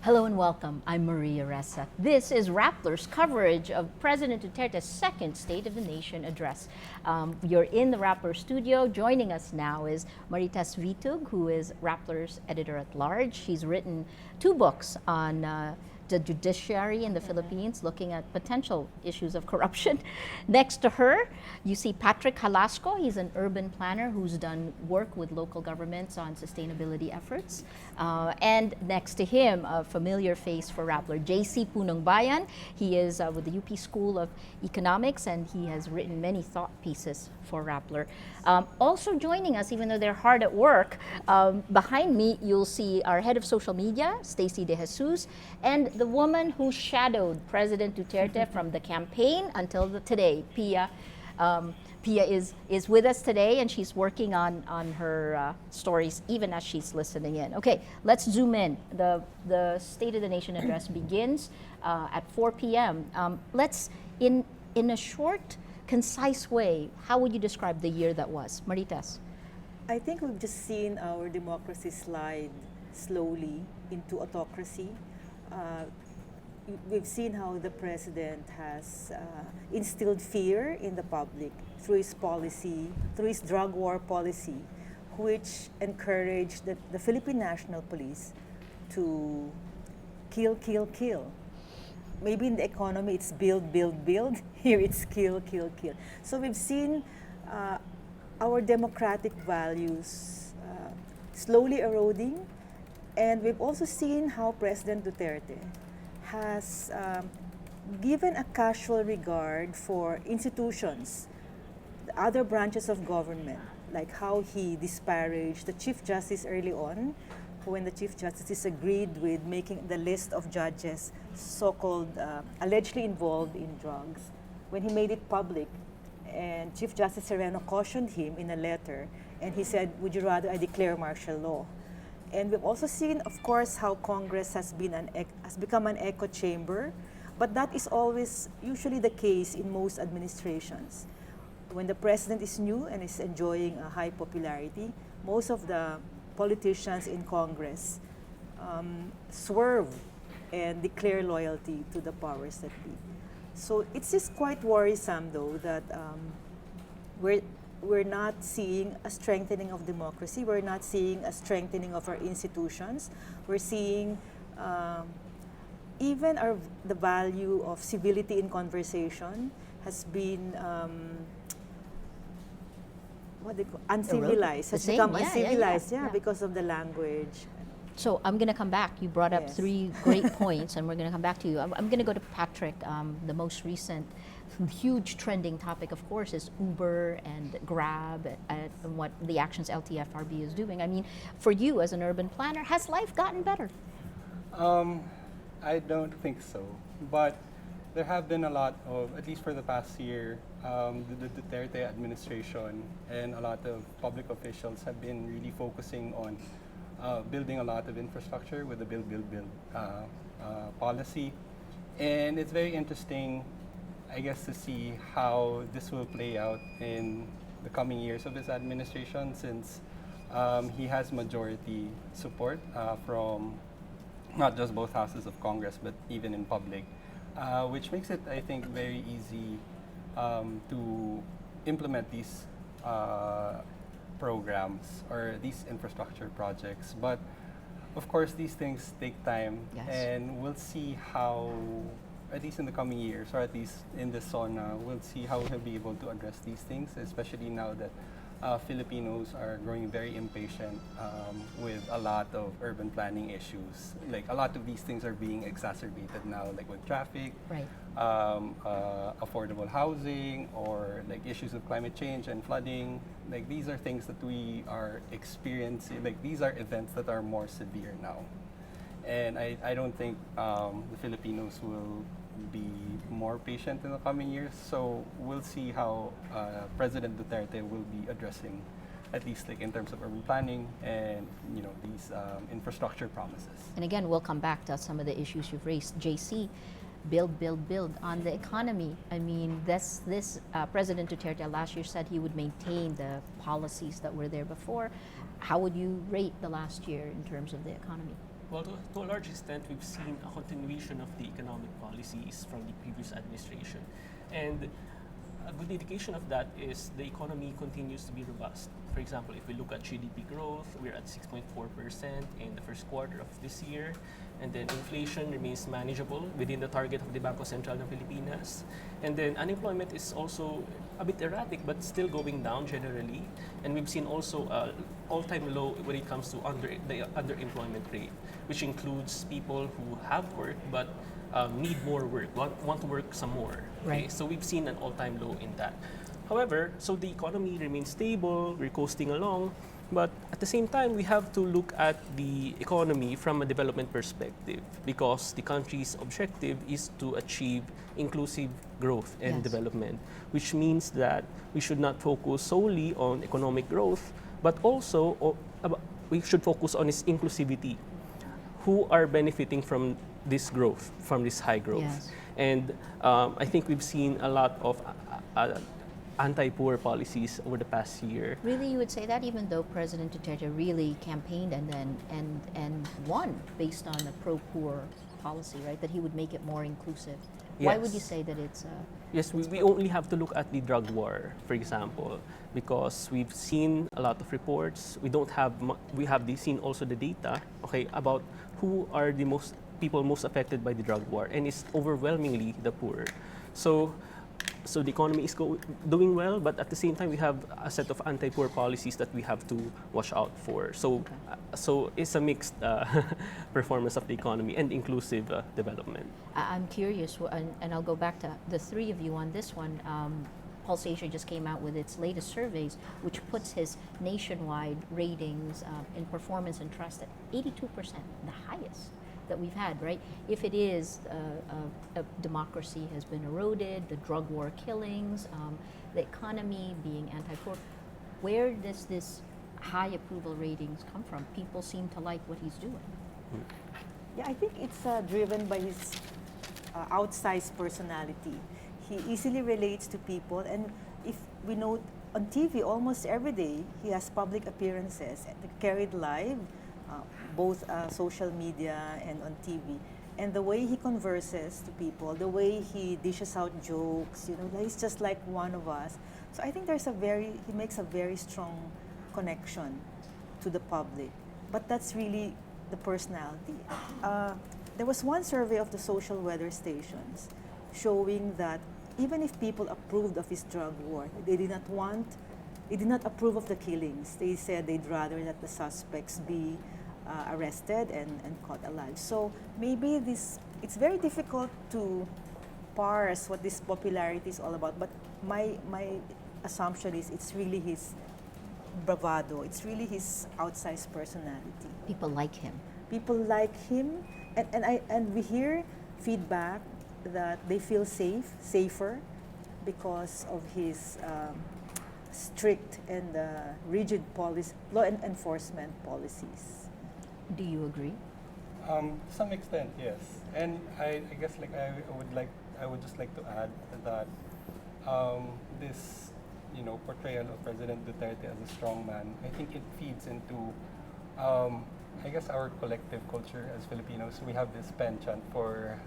Hello and welcome. I'm Maria Ressa. This is Rappler's coverage of President Duterte's second State of the Nation address. You're in the Rappler studio. Joining us now is Marites Vitug, who is Rappler's editor-at-large. She's written 2 books on the judiciary in the Philippines, looking at potential issues of corruption. Next to her, you see Patrick Halasco. He's an urban planner who's done work with local governments on sustainability efforts. And next to him, a familiar face for Rappler, JC Punongbayan. He is with the UP School of Economics, and he has written many thought pieces for Rappler. Also joining us, even though they're hard at work, behind me you'll see our head of social media, Stacy De Jesus, and the woman who shadowed President Duterte from the campaign until today, Pia. Pia is with us today, and she's working on her stories even as she's listening in. Okay, let's zoom in. The State of the Nation address begins at 4 p.m. Let's, in a short, concise way, how would you describe the year that was? Marites. I think we've just seen our democracy slide slowly into autocracy. We've seen how the president has instilled fear in the public through his policy, through his drug war policy, which encouraged the Philippine National Police to kill, kill, kill. Maybe in the economy it's build, build, build. Here it's kill, kill, kill. So we've seen our democratic values slowly eroding, and we've also seen how President Duterte has given a casual regard for institutions, the other branches of government, like how he disparaged the Chief Justice early on, when the Chief Justice disagreed with making the list of judges so-called allegedly involved in drugs. When he made it public, and Chief Justice Sereno cautioned him in a letter, and he said, "Would you rather I declare martial law?" And we've also seen, of course, how Congress has become an echo chamber, but that is always usually the case in most administrations. When the president is new and is enjoying a high popularity, most of the politicians in Congress swerve and declare loyalty to the powers that be. So it's just quite worrisome, though, that we're not seeing a strengthening of democracy. We're not seeing a strengthening of our institutions. We're seeing even the value of civility in conversation has been uncivilized, has become uncivilized, because of the language. So I'm going to come back. You brought up Yes. 3 great points, and we're going to come back to you. I'm going to go to Patrick. The most recent huge trending topic, of course, is Uber and Grab and what the actions LTFRB is doing. I mean, for you as an urban planner, has life gotten better? I don't think so. But there have been a lot of, at least for the past year, the Duterte administration and a lot of public officials have been really focusing on building a lot of infrastructure with the build, build, build policy. And it's very interesting, I guess, to see how this will play out in the coming years of his administration, since he has majority support from not just both houses of Congress, but even in public, which makes it, I think, very easy to implement these programs or these infrastructure projects. But of course, these things take time, Yes. and we'll see how, at least in the coming years, or at least in the SONA, we'll see how he'll be able to address these things, especially now that Filipinos are growing very impatient with a lot of urban planning issues. Like, a lot of these things are being exacerbated now, like with traffic, Right. affordable housing, or like issues of climate change and flooding. Like, these are things that we are experiencing, like these are events that are more severe now. And I don't think the Filipinos will be more patient in the coming years. So we'll see how President Duterte will be addressing, at least like in terms of urban planning and these infrastructure promises. And again, we'll come back to some of the issues you've raised. JC, build, build, build on the economy. I mean, this President Duterte last year said he would maintain the policies that were there before. How would you rate the last year in terms of the economy? Well, to a large extent, we've seen a continuation of the economic policies from the previous administration. And a good indication of that is the economy continues to be robust. For example, if we look at GDP growth, we're at 6.4% in the first quarter of this year. And then inflation remains manageable within the target of the Bangko Sentral ng Pilipinas. And then unemployment is also a bit erratic but still going down generally. And we've seen also all-time low when it comes to the underemployment rate, which includes people who have work but need more work, want to work some more. Okay? Right. So we've seen an all-time low in that. However, so the economy remains stable, we're coasting along, but at the same time, we have to look at the economy from a development perspective because the country's objective is to achieve inclusive growth and Yes. development, which means that we should not focus solely on economic growth, but also we should focus on its inclusivity. Who are benefiting from this growth, from this high growth? Yes. And I think we've seen a lot of anti-poor policies over the past year. Really, you would say that, even though President Duterte really campaigned and then and won based on a pro-poor policy, right? That he would make it more inclusive. Why would you Yes. say that it's Yes, we only have to look at the drug war, for example, because we've seen a lot of reports. We don't have we have seen also the data, okay, about who are the people most affected by the drug war, and it's overwhelmingly the poor. So the economy is doing well, but at the same time, we have a set of anti-poor policies that we have to watch out for. So, so it's a mixed performance of the economy and inclusive development. I'm curious, and I'll go back to the three of you on this one. Pulse Asia just came out with its latest surveys, which puts his nationwide ratings in performance and trust at 82%, the highest that we've had, right? If it is democracy has been eroded, the drug war killings, the economy being anti-poor, where does this high approval ratings come from? People seem to like what he's doing. Yeah, I think it's driven by his outsized personality. He easily relates to people, and if we note on TV almost every day, he has public appearances carried live, both social media and on TV. And the way he converses to people, the way he dishes out jokes, he's just like one of us. So I think he makes a very strong connection to the public. But that's really the personality. There was one survey of the social weather stations showing that even if people approved of his drug war, they did not approve of the killings. They said they'd rather that the suspects be arrested and caught alive. So maybe it's very difficult to parse what this popularity is all about, but my assumption is it's really his bravado, it's really his outsized personality. People like him. People like him, and we hear feedback that they feel safer because of his strict and rigid law enforcement policies. Do you agree? To some extent, yes. And I guess I would just like to add that this portrayal of President Duterte as a strong man, I think it feeds into I guess our collective culture as Filipinos. We have this penchant for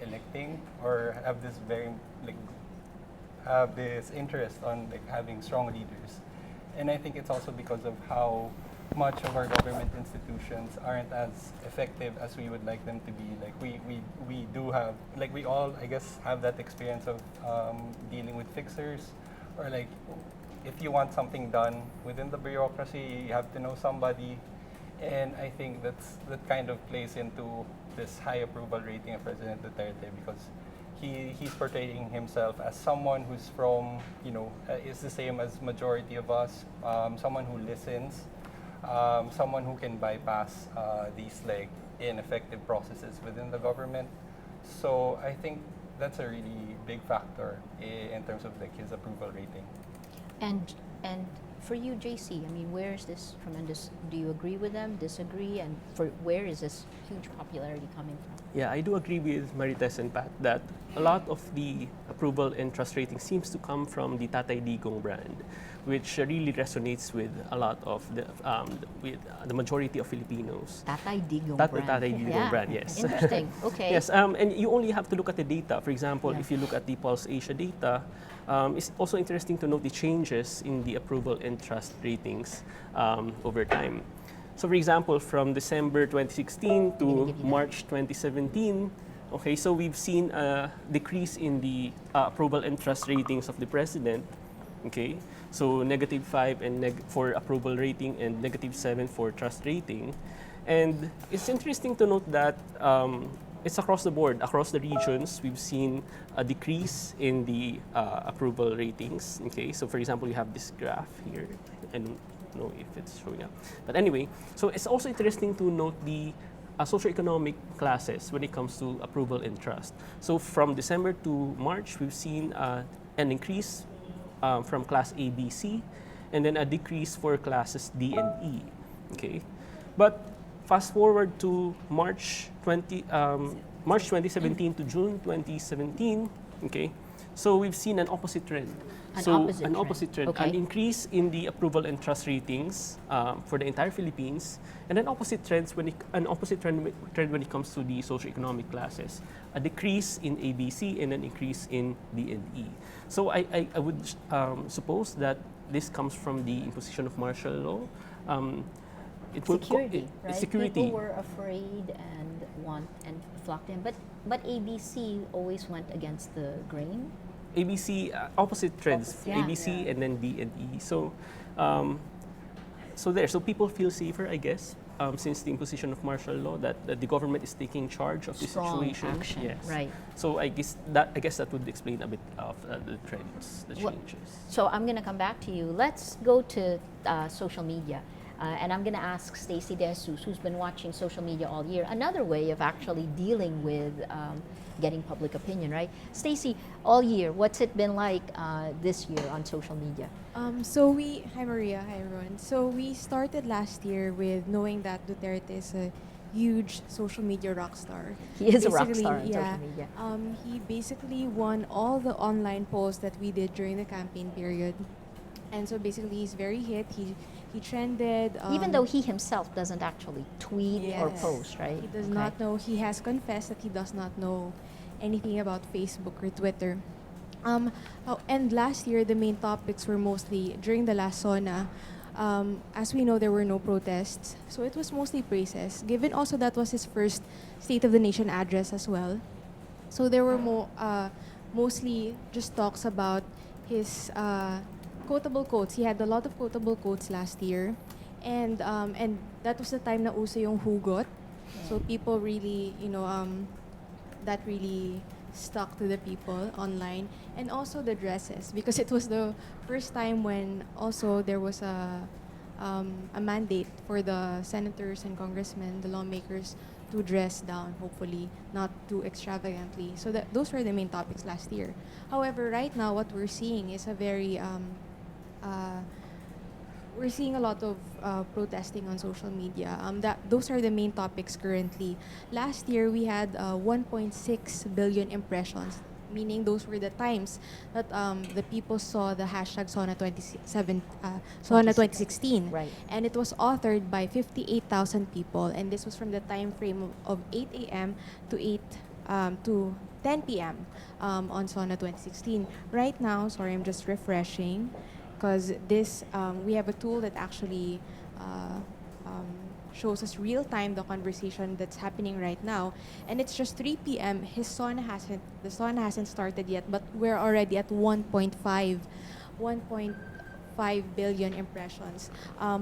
electing, or have this interest on having strong leaders. And I think it's also because of how much of our government institutions aren't as effective as we would like them to be. We do have, we all, I guess, have that experience of dealing with fixers, or if you want something done within the bureaucracy, you have to know somebody. And I think that kind of plays into this high approval rating of President Duterte, because he's portraying himself as someone who's from, is the same as majority of us, someone who listens, someone who can bypass these ineffective processes within the government. So I think that's a really big factor in terms of his approval rating. And for you, JC, I mean, where is this tremendous? Do you agree with them? Disagree? And where is this huge popularity coming from? Yeah, I do agree with Marites and Pat that a lot of the approval and trust rating seems to come from the Tatay Digong brand, which really resonates with a lot of the majority of Filipinos. Tatay Digong brand. Tatay Digong brand, yes. Interesting. Okay. Yes, and you only have to look at the data. For example, if you look at the Pulse Asia data, it's also interesting to note the changes in the approval and trust ratings over time. So for example, from December 2016 to March 2017, okay, so we've seen a decrease in the approval and trust ratings of the president. Okay, so -5 and for approval rating and -7 for trust rating. And it's interesting to note that it's across the board, across the regions, we've seen a decrease in the approval ratings. Okay, so for example, you have this graph here. I don't know if it's showing up. But anyway, so it's also interesting to note the socioeconomic classes when it comes to approval and trust. So from December to March, we've seen an increase from class A, B, C, and then a decrease for classes D and E. Okay, but fast forward to March 2017 to June 2017. Okay, so we've seen an opposite trend. An opposite trend, Okay. an increase in the approval and trust ratings for the entire Philippines, and an opposite trend when it comes to the socioeconomic classes. A decrease in ABC and an increase in D and E. So I would suppose that this comes from the imposition of martial law. Security, right? Security. People were afraid and flocked in, but ABC always went against the grain. ABC, opposite trends, Yeah. ABC and then D and E. So people feel safer, I guess, since the imposition of martial law, that the government is taking charge of the Strong situation. action, Yes. right. So I guess that would explain a bit of the trends, the Well, changes. So I'm going to come back to you. Let's go to social media. And I'm going to ask Stacey De Jesus, who's been watching social media all year, another way of actually dealing with getting public opinion, right? Stacey, all year, what's it been like this year on social media? Hi Maria, hi everyone. So we started last year with knowing that Duterte is a huge social media rock star. He is a rock Basically, star on social media. He basically won all the online polls that we did during the campaign period. And so basically he's very hit. He trended. Even though he himself doesn't actually tweet or Yes. post, right? He does Okay. not know. He has confessed that he does not know anything about Facebook or Twitter. And last year, the main topics were mostly during the last SONA. As we know, there were no protests, so it was mostly praises. Given also that was his first State of the Nation address as well, so there were mostly just talks about his quotable quotes. He had a lot of quotable quotes last year, and that was the time na uso yung hugot. So people really, that really stuck to the people online, and also the dresses, because it was the first time when also there was a mandate for the senators and congressmen, the lawmakers, to dress down, hopefully not too extravagantly. So those were the main topics last year. However, right now what we're seeing is a very we're seeing a lot of protesting on social media. Those are the main topics currently. Last year we had 1.6 billion impressions, meaning those were the times that the people saw the hashtag SONA 2016. Right. And it was authored by 58,000 people, and this was from the time frame of 8 a.m. to 10 p.m. On SONA 2016. Right now, sorry, I'm just refreshing, because we have a tool that actually shows us real time the conversation that's happening right now, and it's just 3 p.m. The SONA hasn't started yet, but we're already at 1.5 billion impressions,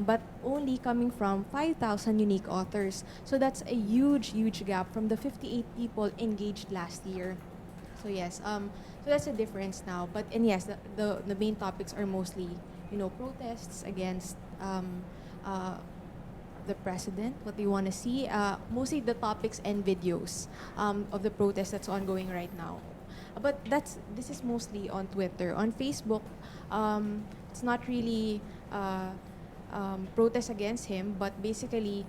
but only coming from 5,000 unique authors. So that's a huge gap from the 58 people engaged last year. So yes, so that's a difference now. And yes, the main topics are mostly, protests against the president, what they want to see. Mostly the topics and videos of the protest that's ongoing right now. But this is mostly on Twitter. On Facebook, it's not really protests against him, but basically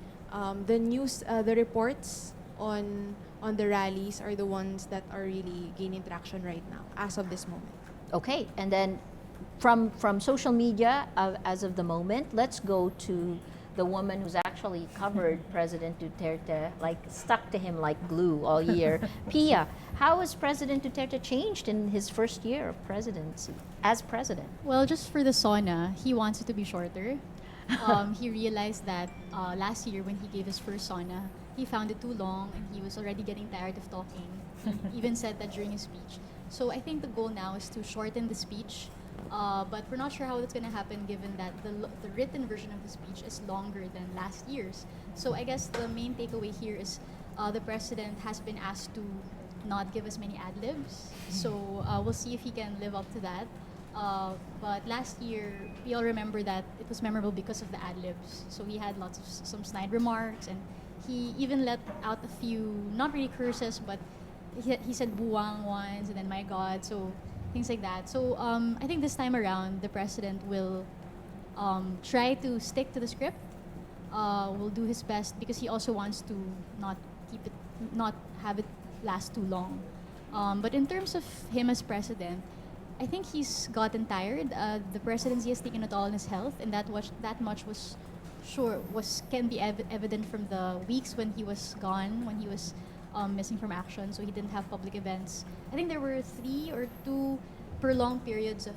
the news, the reports on the rallies are the ones that are really gaining traction right now, as of this moment. Okay, and then from social media as of the moment, let's go to the woman who's actually covered President Duterte, like stuck to him like glue all year. Pia, how has President Duterte changed in his first year of presidency as president? Well, just for the SONA, he wants it to be shorter. He realized that last year when he gave his first SONA, he found it too long and he was already getting tired of talking. He even said that during his speech. So I think the goal now is to shorten the speech, but we're not sure how it's going to happen given that the written version of the speech is longer than last year's. So I guess the main takeaway here is the president has been asked to not give as many ad-libs. So we'll see if he can live up to that. But last year, we all remember that it was memorable because of the ad-libs. So he had lots of some snide remarks, and he even let out a few, not really curses, but he said buwang once, and then my God, so things like that. So I think this time around, the president will try to stick to the script, will do his best because he also wants to not have it last too long. But in terms of him as president, I think he's gotten tired. The presidency has taken a toll on his health, and that much can be evident from the weeks when he was gone, when he was missing from action, so he didn't have public events. I think there were 3 or 2 prolonged periods of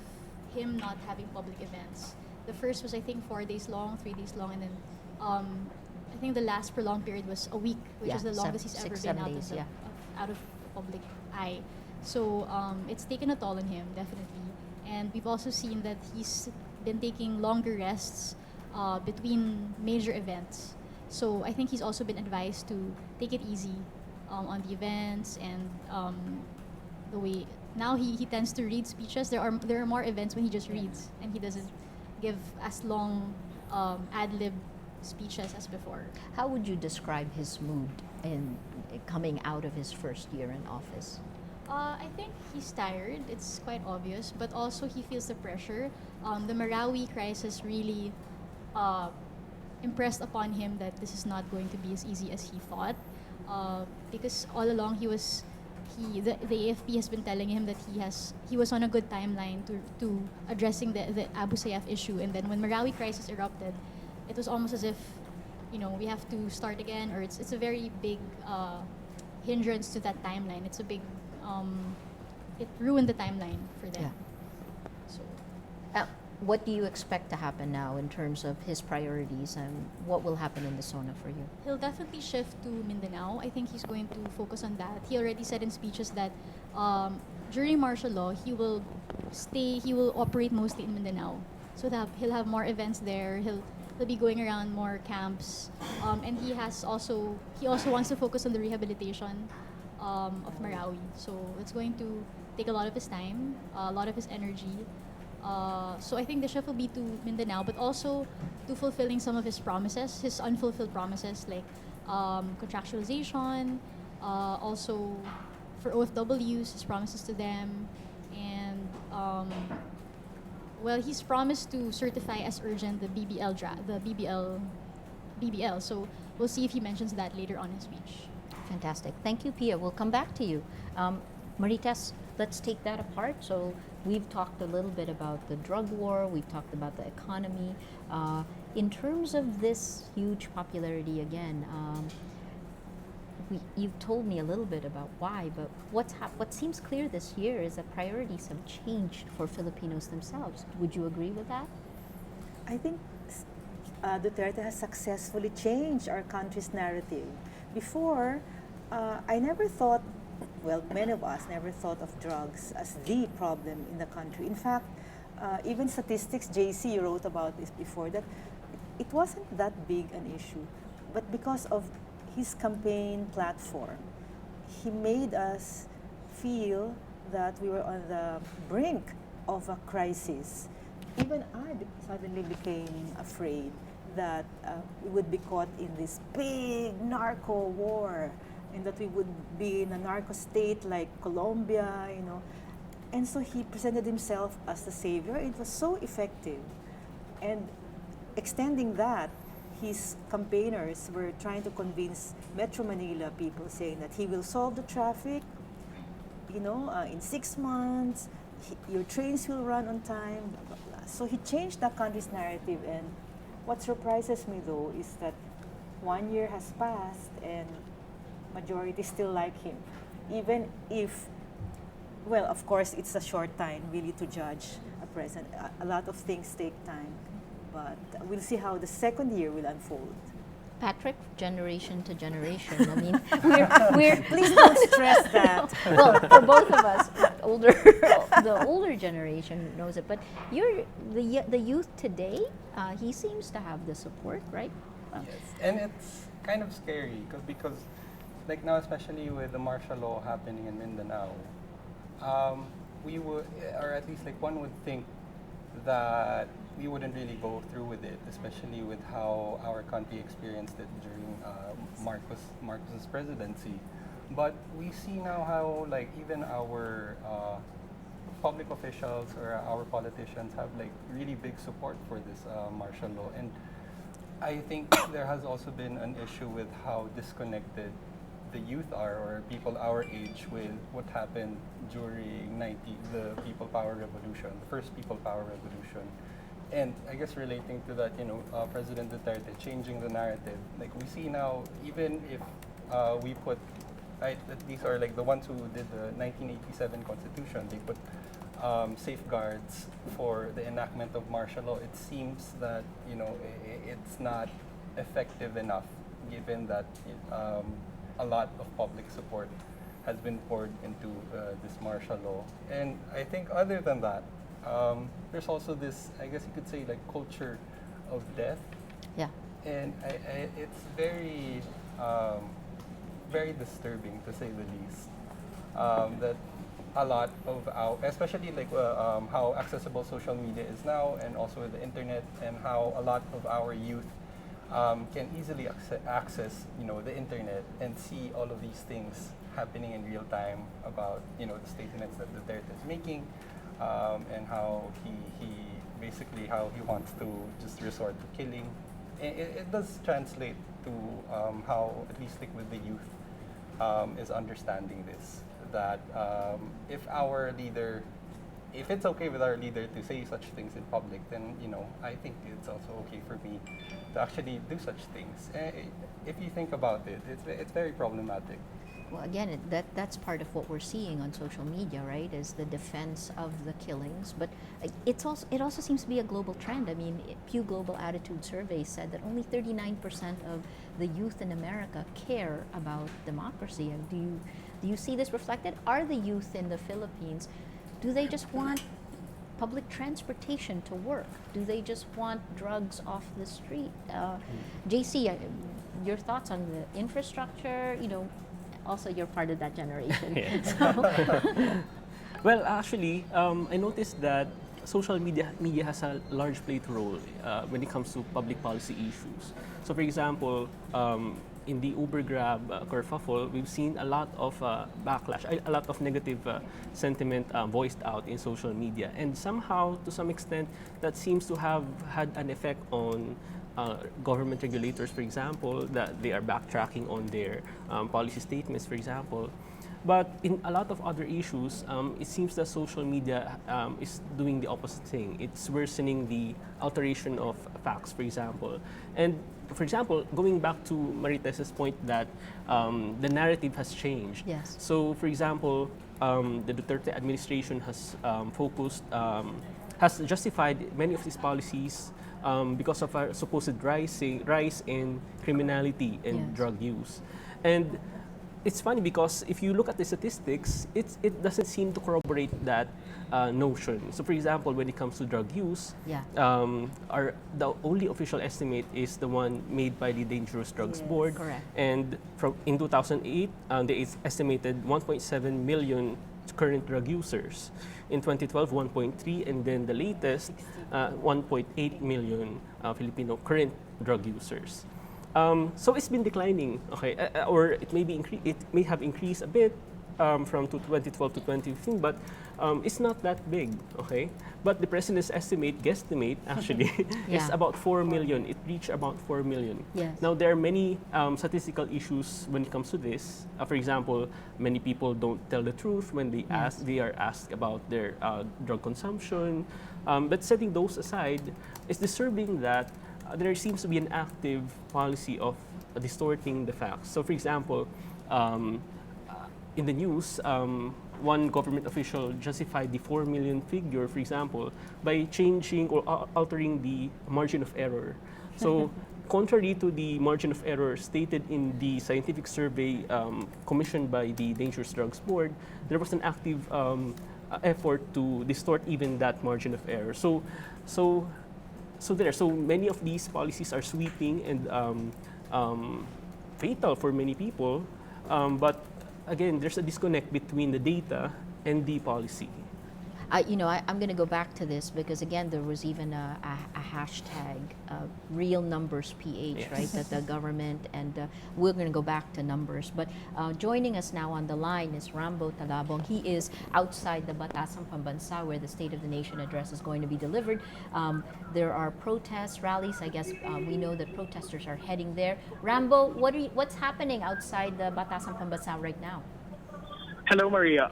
him not having public events. The first was, I think, 4 days long, 3 days long, and then I think the last prolonged period was a week, which is the longest he's ever been out of public eye. So it's taken a toll on him, definitely. And we've also seen that he's been taking longer rests between major events. So I think he's also been advised to take it easy on the events, and the way now he tends to read speeches. There are more events when he just reads and he doesn't give as long ad-lib speeches as before. How would you describe his mood in coming out of his first year in office? I think he's tired. It's quite obvious, but also he feels the pressure. The Marawi crisis really impressed upon him that this is not going to be as easy as he thought, because all along the AFP has been telling him that he was on a good timeline to addressing the Abu Sayyaf issue, and then when Marawi crisis erupted, it was almost as if we have to start again, or it's a very big hindrance to that timeline. It's a big it ruined the timeline for them. Yeah. So, what do you expect to happen now in terms of his priorities, and what will happen in the SONA for you? he'll definitely shift to Mindanao. I think he's going to focus on that. He already said in speeches that during martial law, he will operate mostly in Mindanao. So that he'll have more events there. He'll be going around more camps, and he also wants to focus on the rehabilitation of Marawi. So it's going to take a lot of his time, a lot of his energy. So I think the shift will be to Mindanao, but also to fulfilling some of his promises, his unfulfilled promises, like contractualization, also for OFWs, his promises to them, and he's promised to certify as urgent the BBL. So we'll see if he mentions that later on in his speech. Fantastic. Thank you, Pia. We'll come back to you. Marites, let's take that apart. So we've talked a little bit about the drug war. We've talked about the economy. In terms of this huge popularity, again, you've told me a little bit about why, but what seems clear this year is that priorities have changed for Filipinos themselves. Would you agree with that? I think Duterte has successfully changed our country's narrative. Before, I never thought, many of us never thought of drugs as the problem in the country. In fact, even statistics, JC wrote about this before, that it wasn't that big an issue. But because of his campaign platform, he made us feel that we were on the brink of a crisis. Even I suddenly became afraid that we would be caught in this big narco war, and that we would be in a narco state like Colombia, And so he presented himself as the savior. It was so effective. And extending that, his campaigners were trying to convince Metro Manila people, saying that he will solve the traffic, in 6 months, your trains will run on time, blah, blah, blah. So he changed the country's narrative, and what surprises me though is that 1 year has passed and majority still like him. Even if, well, of course, it's a short time really to judge a president. A lot of things take time, but we'll see how the second year will unfold. Patrick, generation to generation. I mean, we're Please don't stress that. well, for both of us, the older generation knows it, but the youth today. He seems to have the support, right? Yes, and it's kind of scary because like now, especially with the martial law happening in Mindanao, we would, or at least like one would think that we wouldn't really go through with it, especially with how our country experienced it during Marcos's presidency. But we see now how like even our public officials or our politicians have like really big support for this martial law, and I think there has also been an issue with how disconnected the youth are, or people our age, with what happened during the People Power Revolution, the first People Power Revolution. And I guess relating to that, President Duterte changing the narrative. Like we see now, even if we put, right, that these are like the ones who did the 1987 Constitution, they put safeguards for the enactment of martial law. It seems that it's not effective enough, given that a lot of public support has been poured into this martial law. And I think other than that, there's also this, I guess you could say, like culture of death. Yeah. And it's very, very disturbing, to say the least, that a lot of our, especially like how accessible social media is now, and also with the internet, and how a lot of our youth can easily access, the internet and see all of these things happening in real time about, the statements that Duterte is making, and how he basically how he wants to just resort to killing. It does translate to how, at least like with the youth, is understanding this, that if our leader, if it's okay with our leader to say such things in public, then I think it's also okay for me to actually do such things. If you think about it, it's very problematic. Well, again, that's part of what we're seeing on social media, right? Is the defense of the killings, but it also seems to be a global trend. I mean, Pew Global Attitude Survey said that only 39% of the youth in America care about democracy. And do you see this reflected? Are the youth in the Philippines, do they just want public transportation to work? Do they just want drugs off the street? JC, your thoughts on the infrastructure? Also, you're part of that generation. Well, actually, I noticed that social media has a large play to role when it comes to public policy issues. So, for example, in the Uber Grab kerfuffle, we've seen a lot of backlash, a lot of negative sentiment voiced out in social media. And somehow, to some extent, that seems to have had an effect on government regulators, for example, that they are backtracking on their policy statements, for example. But in a lot of other issues, it seems that social media is doing the opposite thing. It's worsening the alteration of facts, for example. And for example, going back to Maritez's point that the narrative has changed. Yes. So, for example, the Duterte administration has has justified many of these policies because of our supposed rise in criminality and Yes. drug use. And it's funny because if you look at the statistics, it doesn't seem to corroborate that notion. So, for example, when it comes to drug use, Yeah. The only official estimate is the one made by the Dangerous Drugs Yes. Board. Correct. And in 2008, they estimated 1.7 million current drug users. In 2012, 1.3, and then the latest, 1.8 million Filipino current drug users. So it's been declining, okay, or it may have increased a bit, from 2012 to 2015, but it's not that big, okay? But the president's guesstimate actually, is Yeah. about 4 million. It reached about 4 million. Yes. Now, there are many statistical issues when it comes to this. For example, many people don't tell the truth when they they are asked about their drug consumption. But setting those aside, it's disturbing that there seems to be an active policy of distorting the facts. So, for example, in the news, one government official justified the 4 million figure, for example, by changing or altering the margin of error. So, contrary to the margin of error stated in the scientific survey commissioned by the Dangerous Drugs Board, there was an active effort to distort even that margin of error. So many of these policies are sweeping and fatal for many people, but again, there's a disconnect between the data and the policy. I'm going to go back to this because again, there was even a hashtag, real numbers PH, Yes. right? That the government and we're going to go back to numbers. But joining us now on the line is Rambo Talabong. He is outside the Batasang Pambansa where the State of the Nation address is going to be delivered. There are protests, rallies. I guess we know that protesters are heading there. Rambo, what's happening outside the Batasang Pambansa right now? Hello, Maria.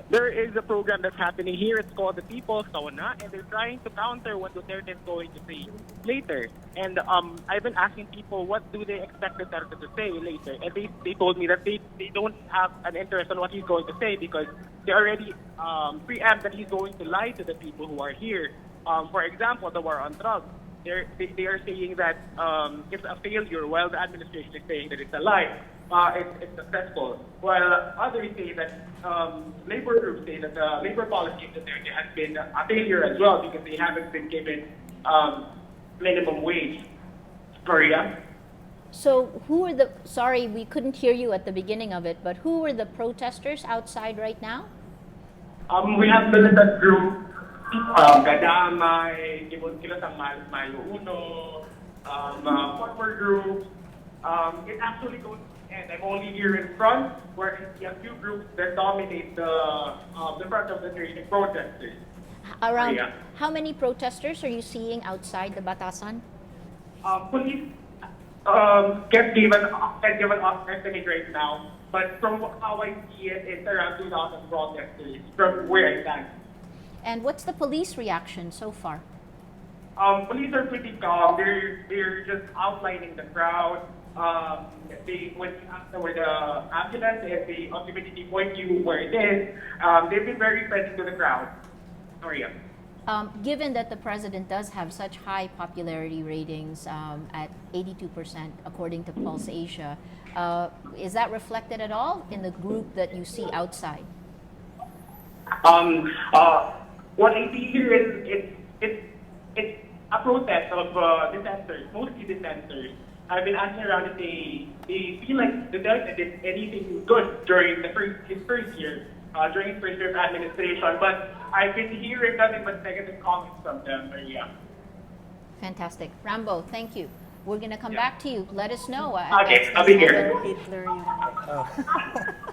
There is a program that's happening here. It's called the People's SONA, and they're trying to counter what Duterte is going to say later. And I've been asking people what do they expect Duterte to say later, and they told me that they don't have an interest in what he's going to say because they already preempt that he's going to lie to the people who are here. For example, the war on drugs. They are saying that it's a failure, while the administration is saying that it's a lie. It's successful. While others say that labor groups say that the labor policy of Duterte has been a failure as well because they haven't been given minimum wage. Maria? So sorry, we couldn't hear you at the beginning of it, but who were the protesters outside right now? We have militant group, Gadamay, Kilasang Mayo Uno, Forward group. It actually goes, and I'm only here in front, where you see a few groups that dominate the front of the training protesters. Around Maria. how many protesters are you seeing outside the Batasan? Police can't give an estimate right now, but from how I see it, it's around 2,000 protesters from where I stand. And what's the police reaction so far? Police are pretty calm. They're just outlining the crowd. When after the ambulance, if they ultimately point you where it is, they've been very friendly to the crowd. Maria. Given that the president does have such high popularity ratings at 82% according to Pulse Asia, is that reflected at all in the group that you see outside? What I see here is it's a protest of dissenters, mostly dissenters. I've been asking around if they feel like Duterte did anything good during his first year, during his first year of administration, but I've been hearing nothing but negative comments from them, Maria. Fantastic. Rambo, thank you. We're going to come back to you. Let us know. Okay, I'll be here. Hitler,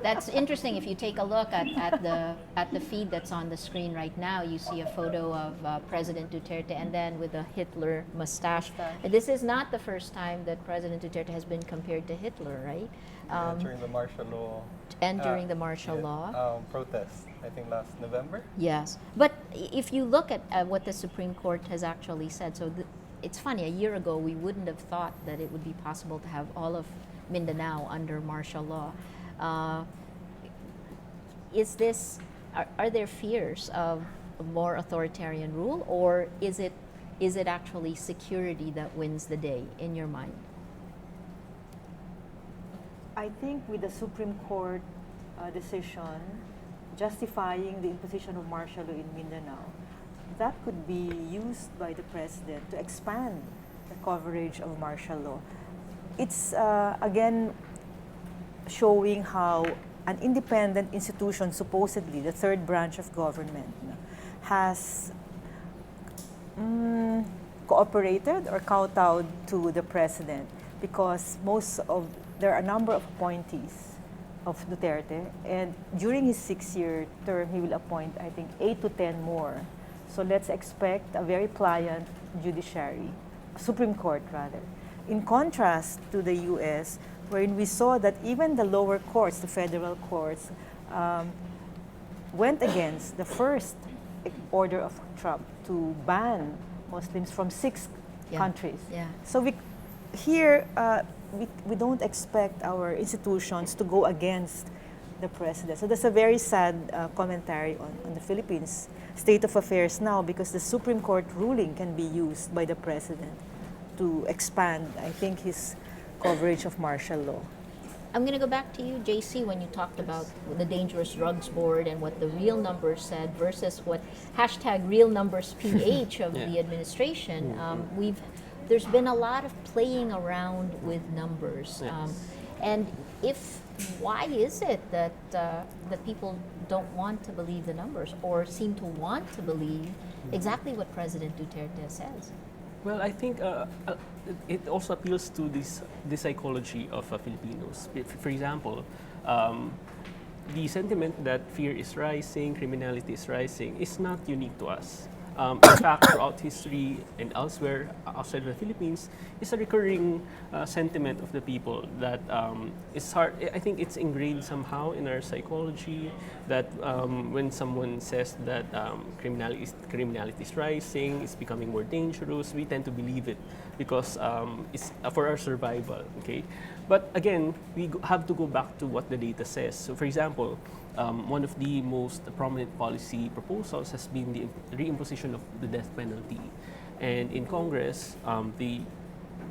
That's interesting. If you take a look at the feed that's on the screen right now, you see a photo of President Duterte and then with a Hitler mustache. This is not the first time that President Duterte has been compared to Hitler, right? During the martial law. And during the martial law. Protest, I think last November. Yes. But if you look at what the Supreme Court has actually said, so it's funny, a year ago we wouldn't have thought that it would be possible to have all of Mindanao under martial law. Are there fears of a more authoritarian rule, or is it actually security that wins the day in your mind? I think with the Supreme Court decision justifying the imposition of martial law in Mindanao, that could be used by the president to expand the coverage of martial law. It's again showing how an independent institution, supposedly the third branch of government, has cooperated or kowtowed to the president, because there are a number of appointees of Duterte, and during his 6-year term, he will appoint, I think, 8 to 10 more. So let's expect a very pliant judiciary, Supreme Court rather. In contrast to the US, wherein we saw that even the lower courts, the federal courts, went against the first order of Trump to ban Muslims from 6 countries. Yeah. So here, we don't expect our institutions to go against the president. So that's a very sad commentary on the Philippines state of affairs now, because the Supreme Court ruling can be used by the president to expand, I think, his coverage of martial law. I'm going to go back to you, JC, when you talked about the Dangerous Drugs Board and what the real numbers said versus what hashtag real numbers PH of the administration. There's been a lot of playing around with numbers. And why is it that that people don't want to believe the numbers or seem to want to believe exactly what President Duterte says? Well, I think it also appeals to the psychology of Filipinos. For example, the sentiment that fear is rising, criminality is rising, is not unique to us. In fact, throughout history and elsewhere outside of the Philippines, it's a recurring sentiment of the people that it's hard. I think it's ingrained somehow in our psychology that when someone says that criminality is rising, it's becoming more dangerous, we tend to believe it because it's for our survival. Okay, but again, we have to go back to what the data says. So, for example, one of the most prominent policy proposals has been the reimposition of the death penalty. And in Congress,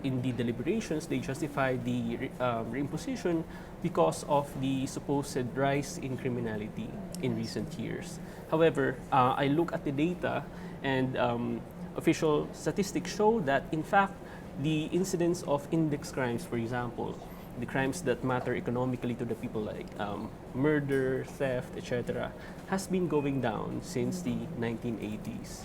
in the deliberations, they justify the reimposition because of the supposed rise in criminality in recent years. However, I look at the data, and official statistics show that, in fact, the incidence of index crimes, for example, the crimes that matter economically to the people like murder, theft, etc., has been going down since the 1980s.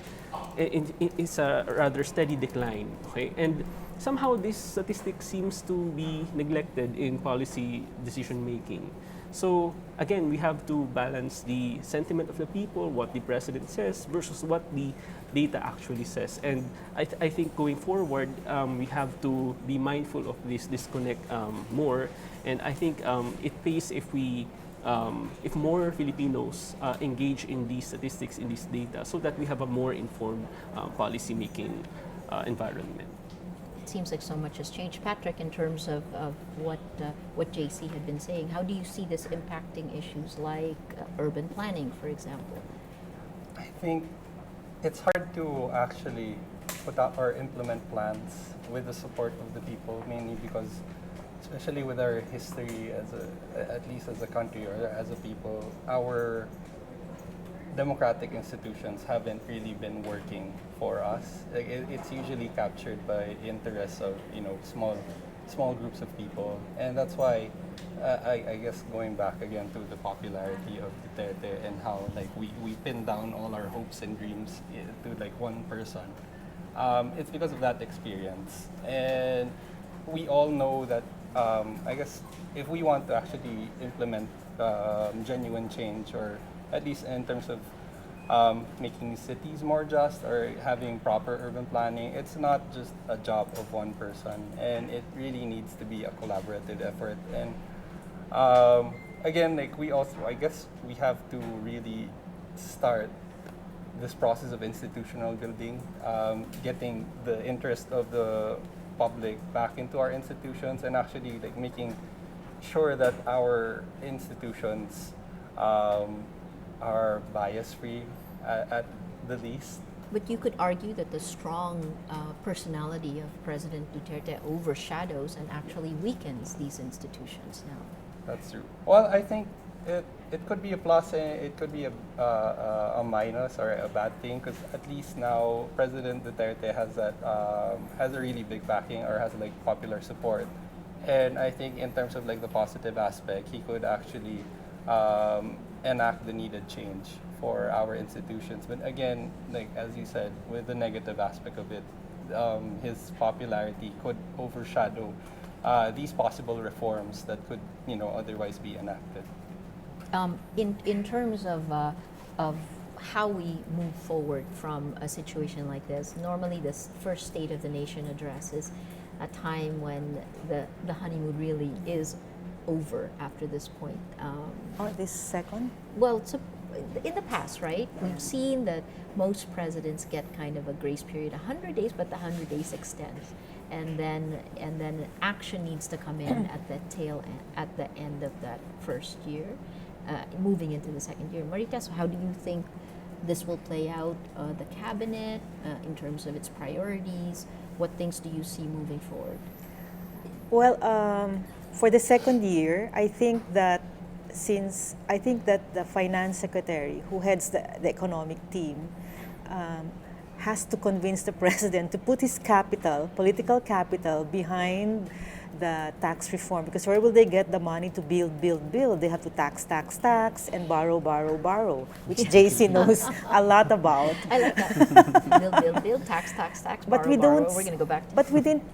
It's a rather steady decline, okay? And somehow this statistic seems to be neglected in policy decision making. So again, we have to balance the sentiment of the people, what the president says, versus what the data actually says. And I think going forward, we have to be mindful of this disconnect more. And I think it pays if more Filipinos engage in these statistics, in this data, so that we have a more informed policy-making environment. It seems like so much has changed. Patrick, in terms of what JC had been saying, how do you see this impacting issues like urban planning, for example? I think it's hard to actually put out or implement plans with the support of the people, mainly because, especially with our history at least as a country or as a people, our democratic institutions haven't really been working for us. Like it's usually captured by interests of small groups of people, and that's why I guess going back again to the popularity of Duterte and how like we pin down all our hopes and dreams to like one person. It's because of that experience, and we all know that I guess if we want to actually implement genuine change, or at least in terms of making cities more just or having proper urban planning, it's not just a job of one person, and it really needs to be a collaborative effort. And again, like I guess we have to really start this process of institutional building, getting the interest of the public back into our institutions, and actually like making sure that our institutions are bias-free at the least. But you could argue that the strong personality of President Duterte overshadows and actually weakens these institutions now. That's true. Well, I think it could be a plus and it could be a minus or a bad thing, because at least now President Duterte has a really big backing, or has like popular support. And I think in terms of like the positive aspect, he could actually enact the needed change for our institutions. But again, like as you said, with the negative aspect of it, his popularity could overshadow these possible reforms that could, otherwise be enacted. In terms of how we move forward from a situation like this, normally this first State of the Nation address is a time when the honeymoon really is over after this point. Or this second? Well, in the past, right? We've seen that most presidents get kind of a grace period, 100 days, but the 100 days extends, and then action needs to come in at the at the end of that first year, moving into the second year. Marites, how do you think this will play out? The cabinet, in terms of its priorities, what things do you see moving forward? Well, for the second year, I think that the finance secretary who heads the economic team has to convince the president to put his political capital behind the tax reform, because where will they get the money to build? They have to tax, and borrow, which JC knows a lot about. I like that. Build, tax, But borrow, we borrow. don't. We're going to go back to But we didn't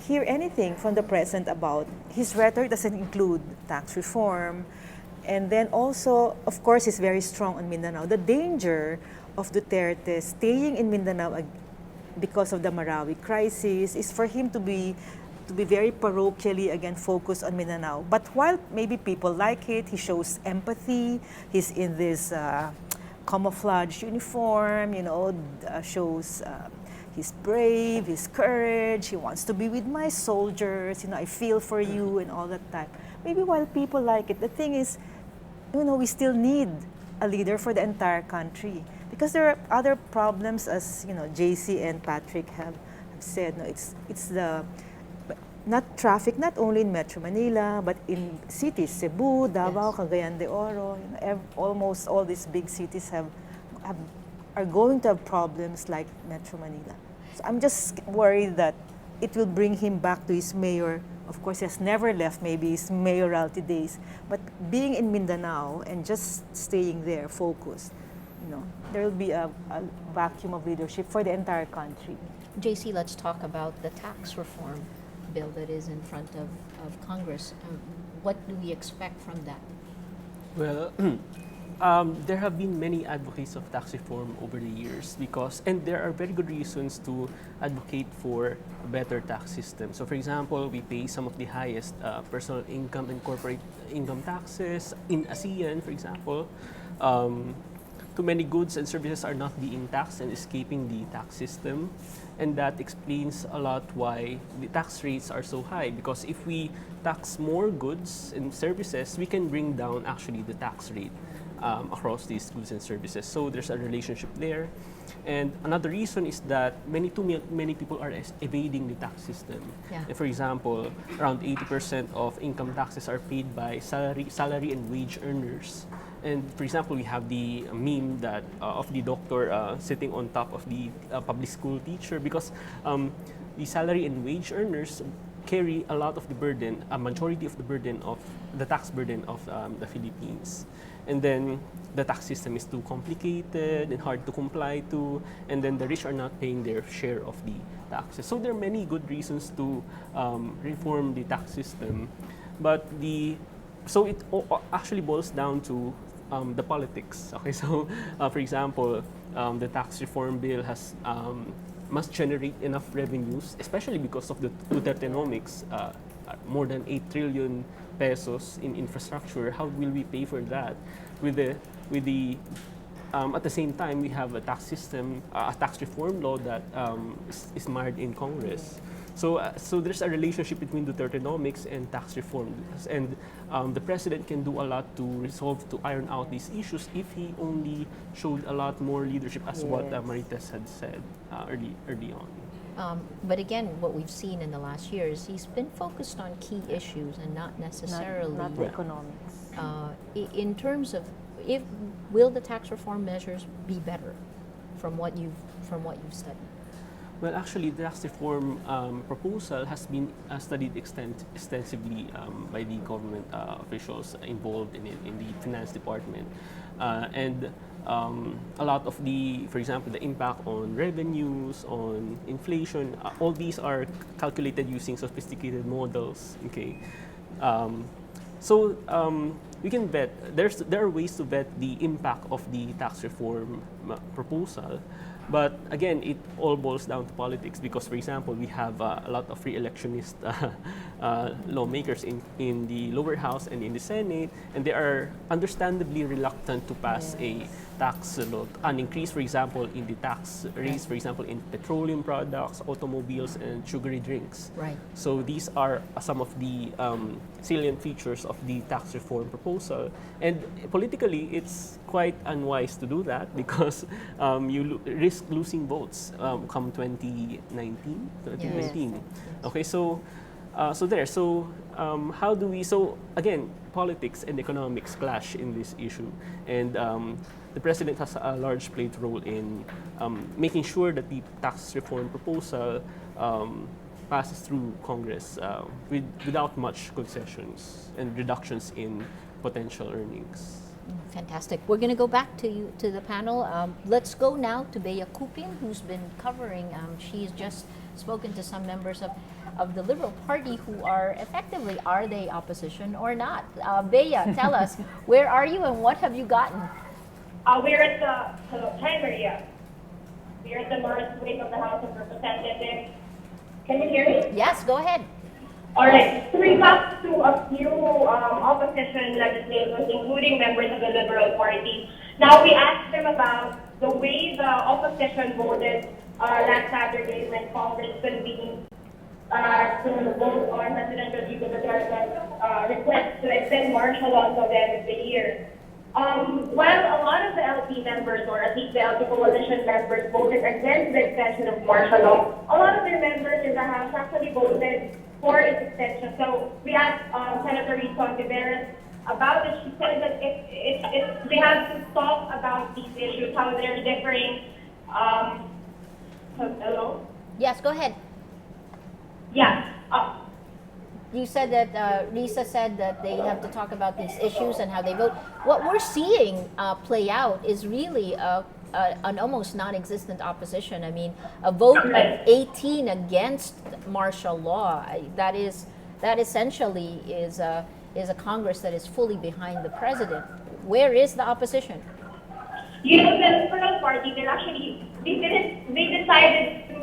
hear anything from the president about his rhetoric. Doesn't include tax reform, and then also, of course, he's very strong on Mindanao. The danger of Duterte staying in Mindanao because of the Marawi crisis is for him to be very parochially again focused on Mindanao. But while maybe people like it, he shows empathy. He's in this camouflage uniform, shows he's brave, his courage. He wants to be with my soldiers. I feel for you and all that type. Maybe while people like it, the thing is, we still need a leader for the entire country, because there are other problems, as JC and Patrick have said. It's the not traffic, not only in Metro Manila, but in cities, Cebu, Davao, Cagayan de Oro. Almost all these big cities are going to have problems like Metro Manila. So I'm just worried that it will bring him back to his mayor. Of course, he has never left maybe his mayoralty days, but being in Mindanao and just staying there focused, there will be a vacuum of leadership for the entire country. JC, let's talk about the tax reform bill that is in front of Congress. What do we expect from that? Well, there have been many advocates of tax reform over the years and there are very good reasons to advocate for a better tax system. So for example, we pay some of the highest personal income and corporate income taxes in ASEAN, for example. Too many goods and services are not being taxed and escaping the tax system. And that explains a lot why the tax rates are so high. Because if we tax more goods and services, we can bring down actually the tax rate across these goods and services. So there's a relationship there. And another reason is that too many people are evading the tax system. Yeah. And for example, around 80% of income taxes are paid by salary and wage earners. And for example, we have the meme that of the doctor sitting on top of the public school teacher, because the salary and wage earners carry a lot of the burden, a majority of the burden of the tax burden of the Philippines. And then the tax system is too complicated and hard to comply to, and then the rich are not paying their share of the taxes. So there are many good reasons to reform the tax system, but so it actually boils down to the politics. Okay, so for example, the tax reform bill must generate enough revenues, especially because of the Dutertenomics, more than 8 trillion pesos in infrastructure. How will we pay for that? At the same time, we have a tax system, a tax reform law that is marred in Congress. So there's a relationship between Dutertenomics and tax reform, and the president can do a lot to iron out these issues if he only showed a lot more leadership, as what Marites had said early on. But again, what we've seen in the last year is he's been focused on key issues and not necessarily not the economics. In terms of will the tax reform measures be better from what you've studied? Well, actually, the tax reform proposal has been studied extensively by the government officials involved in the finance department. And a lot of the, for example, the impact on revenues, on inflation, all these are calculated using sophisticated models. Okay, we can vet. There are ways to vet the impact of the tax reform proposal, but again, it all boils down to politics because, for example, we have a lot of re-electionist lawmakers in the lower house and in the Senate, and they are understandably reluctant to pass a tax law, an increase, for example, in the tax rates, for example, in petroleum products, automobiles, and sugary drinks. Right. So these are some of the salient features of the tax reform proposal. And politically, it's quite unwise to do that because you risk losing votes come 2019, 2019. Yes. Okay, so how do we, so again, politics and economics clash in this issue. And the president has a large played role in making sure that the tax reform proposal passes through Congress without much concessions and reductions in potential earnings. Fantastic. We're going to go back to the panel. Let's go now to Bea Kupin, who's been covering. She's just spoken to some members of the Liberal Party who are effectively, are they opposition or not? Bea, tell us, where are you and what have you gotten? We're at the, hello, hi Maria. We're at the North Wing of the House of Representatives. Can you hear me? Yes, go ahead. All right. So we talked to a few opposition legislators, including members of the Liberal Party. Now we asked them about the way the opposition voted last Saturday when Congress convened to vote on President Rodrigo Duterte's request to extend martial law until the end of the year. While a lot of the LP members, or at least the LP coalition members, voted against the extension of martial law, a lot of their members in the House actually voted for its extension. So we asked Senator Rita Ontiveros about it. She said that they have to talk about these issues, how they're differing. Hello? Yes, go ahead. Yeah. You said that Risa said that they have to talk about these issues and how they vote. What we're seeing play out is really an almost non-existent opposition. I mean, a vote of 18 against martial law. That essentially is a Congress that is fully behind the president. Where is the opposition? You know, the Liberal Party, they decided to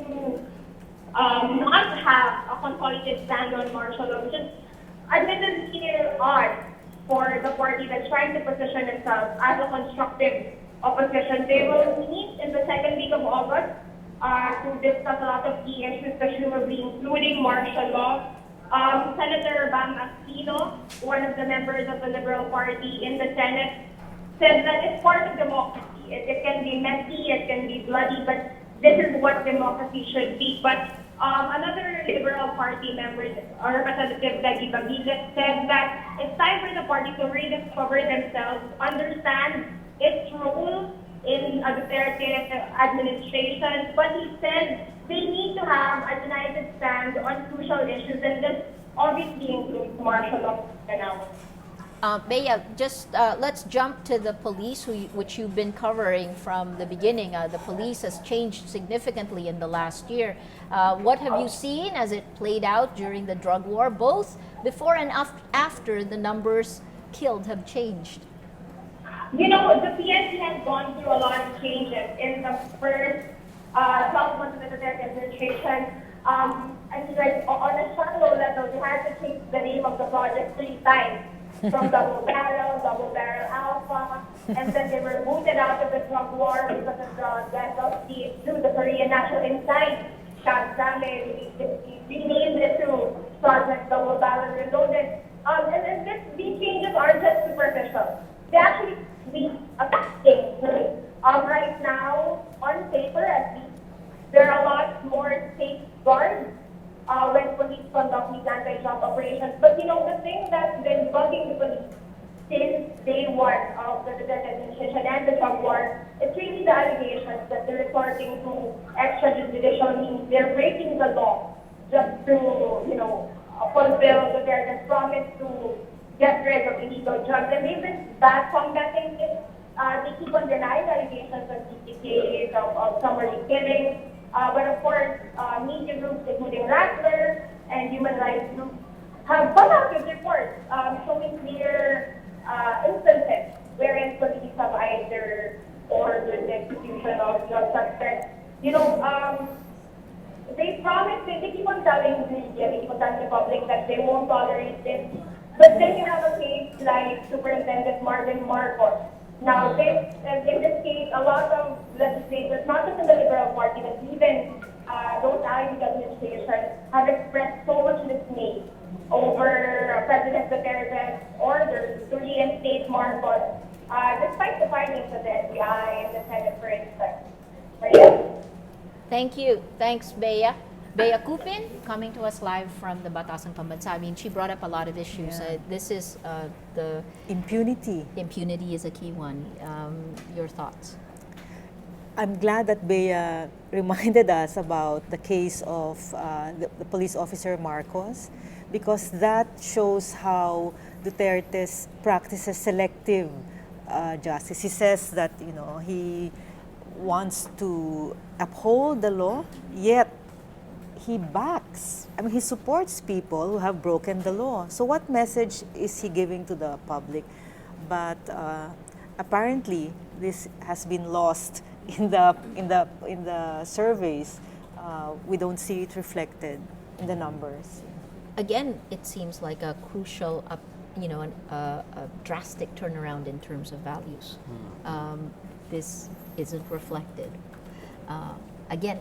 not have a consolidated stand on martial law, which is admittedly odd for the party that's trying to position itself as a constructive opposition. They will meet in the second week of August to discuss a lot of key issues, presumably including martial law. Senator Bam Aquino, one of the members of the Liberal Party in the Senate, said that it's part of democracy. It can be messy, it can be bloody, but this is what democracy should be. But another Liberal Party member, Representative Peggy Bagiles, said that it's time for the party to rediscover themselves, understand its role in a Duterte administration. But he said they need to have a united stand on crucial issues, and this obviously includes martial law now. Bea, just let's jump to the police, which you've been covering from the beginning. The police has changed significantly in the last year. What have you seen as it played out during the drug war, both before and after the numbers killed have changed? You know, the PNP has gone through a lot of changes in the first 12 months of the Duterte administration. I mean, like, on a shallow level, they had to change the name of the project 3 times. From double barrel alpha, and then they were booted out of the drug war because of the death of the Korean national inside. We renamed it to Project Double Barrel Reloaded. And these changes aren't just superficial. They actually lead affecting. Right now, on paper at least, there are a lot more safeguards when police conduct these anti-drug operations. But you know, the thing that's been bugging the police since day one of the Duterte administration and the drug war, it's really the allegations that they're resorting to extrajudicial means. They're breaking the law just to, you know, fulfill Duterte's promise to get rid of illegal drugs. And they've been bad combating this. They keep on denying allegations of CCKs, of summary killings. But of course, media groups including Rappler and human rights groups have come out with reports showing clear instances wherein police have either ordered the execution of suspects. They promise, they keep on telling the media, they keep on telling the public that they won't tolerate this. But then you have a case like Superintendent Marvin Marcos. Now, in this case, a lot of legislators, not just in the Liberal Party, but even those allied with the administration, have expressed so much dismay over President Duterte's orders to reinstate Marcos, despite the findings of the FBI and the Senate, for instance. Maria? Thank you. Thanks, Bea. Bea Kupin, coming to us live from the Batasang Pambansa. I mean, she brought up a lot of issues. Yeah. This is the Impunity. impunity is a key one. Your thoughts? I'm glad that Bea reminded us about the case of the police officer Marcos, because that shows how Duterte practices selective justice. He says that he wants to uphold the law, yet he supports people who have broken the law. So what message is he giving to the public? But apparently, this has been lost in the surveys. We don't see it reflected in the numbers. Again, it seems like a crucial, a drastic turnaround in terms of values. This isn't reflected. Again,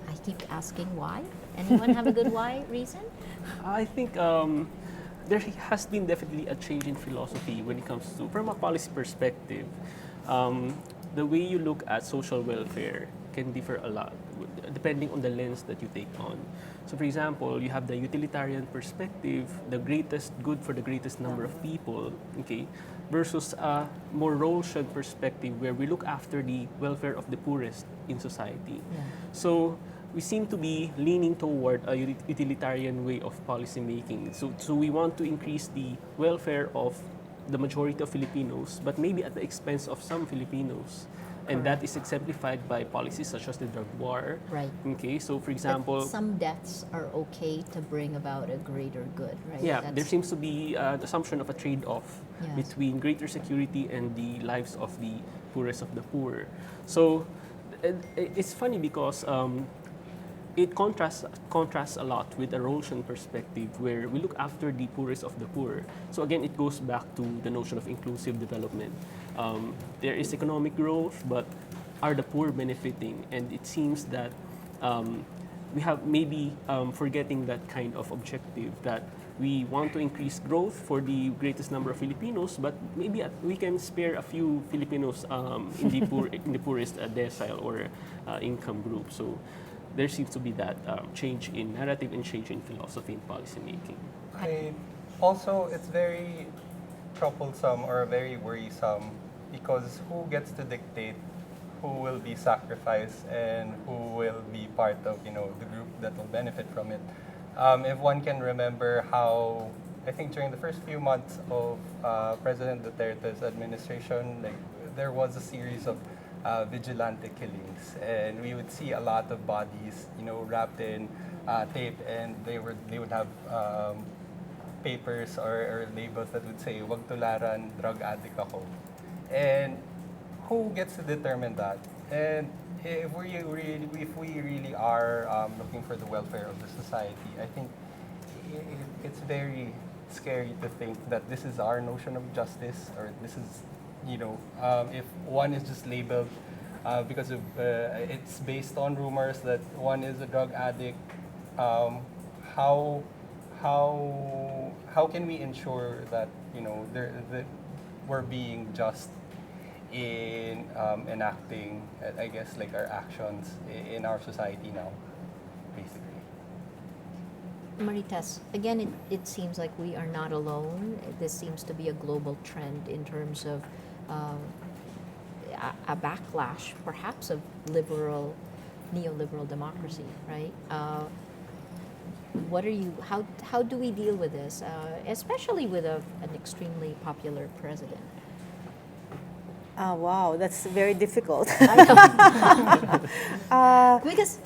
I keep asking why. Anyone have a good why reason? I think there has been definitely a change in philosophy when it comes to, from a policy perspective, the way you look at social welfare can differ a lot depending on the lens that you take on. So for example, you have the utilitarian perspective, the greatest good for the greatest number of people, okay, versus a more Rawlsian perspective where we look after the welfare of the poorest in society. Yeah. So we seem to be leaning toward a utilitarian way of policy making. So we want to increase the welfare of the majority of Filipinos, but maybe at the expense of some Filipinos. And that is exemplified by policies such as the drug war. Right. Okay, so for example, But some deaths are okay to bring about a greater good, right? yeah, That's- there seems to be an assumption of a trade-off Yes. between greater security and the lives of the poorest of the poor. So it's funny because it contrasts a lot with a Rawlsian perspective where we look after the poorest of the poor. So again, it goes back to the notion of inclusive development. There is economic growth, but are the poor benefiting? And it seems that we have maybe forgetting that kind of objective, that we want to increase growth for the greatest number of Filipinos, but maybe we can spare a few Filipinos in the poorest decile or income group. So there seems to be that change in narrative and change in philosophy and policy making. Also, it's very troublesome or very worrisome because who gets to dictate who will be sacrificed and who will be part of the group that will benefit from it. If one can remember how, I think during the first few months of President Duterte's administration, there was a series of vigilante killings, and we would see a lot of bodies, wrapped in tape, and they would have papers or labels that would say, "Wag tularan, drug addict ako." And who gets to determine that? And if we really are looking for the welfare of the society, I think it's very scary to think that this is our notion of justice, or this is, if one is just labeled because of it's based on rumors that one is a drug addict. How can we ensure that we're being just in enacting, I guess, our actions in our society now, basically? Marites, again, it seems like we are not alone. This seems to be a global trend in terms of a backlash, perhaps, of neoliberal democracy, right? How do we deal with this, especially with an extremely popular president? Wow, that's very difficult. Because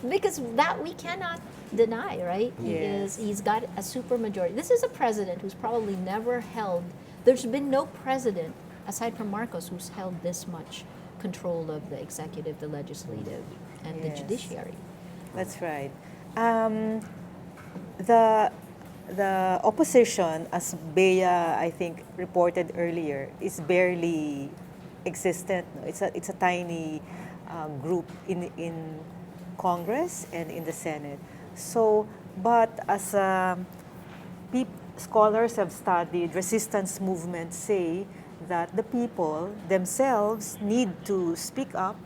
that we cannot deny, right? Yes. He's got a super majority. This is a president who's probably never held. There's been no president aside from Marcos who's held this much control of the executive, the legislative, and the Yes. judiciary. That's right. The opposition, as Bea I think reported earlier, is barely existent. No? It's a tiny group in Congress and in the Senate. So, but as scholars have studied, resistance movements say that the people themselves need to speak up.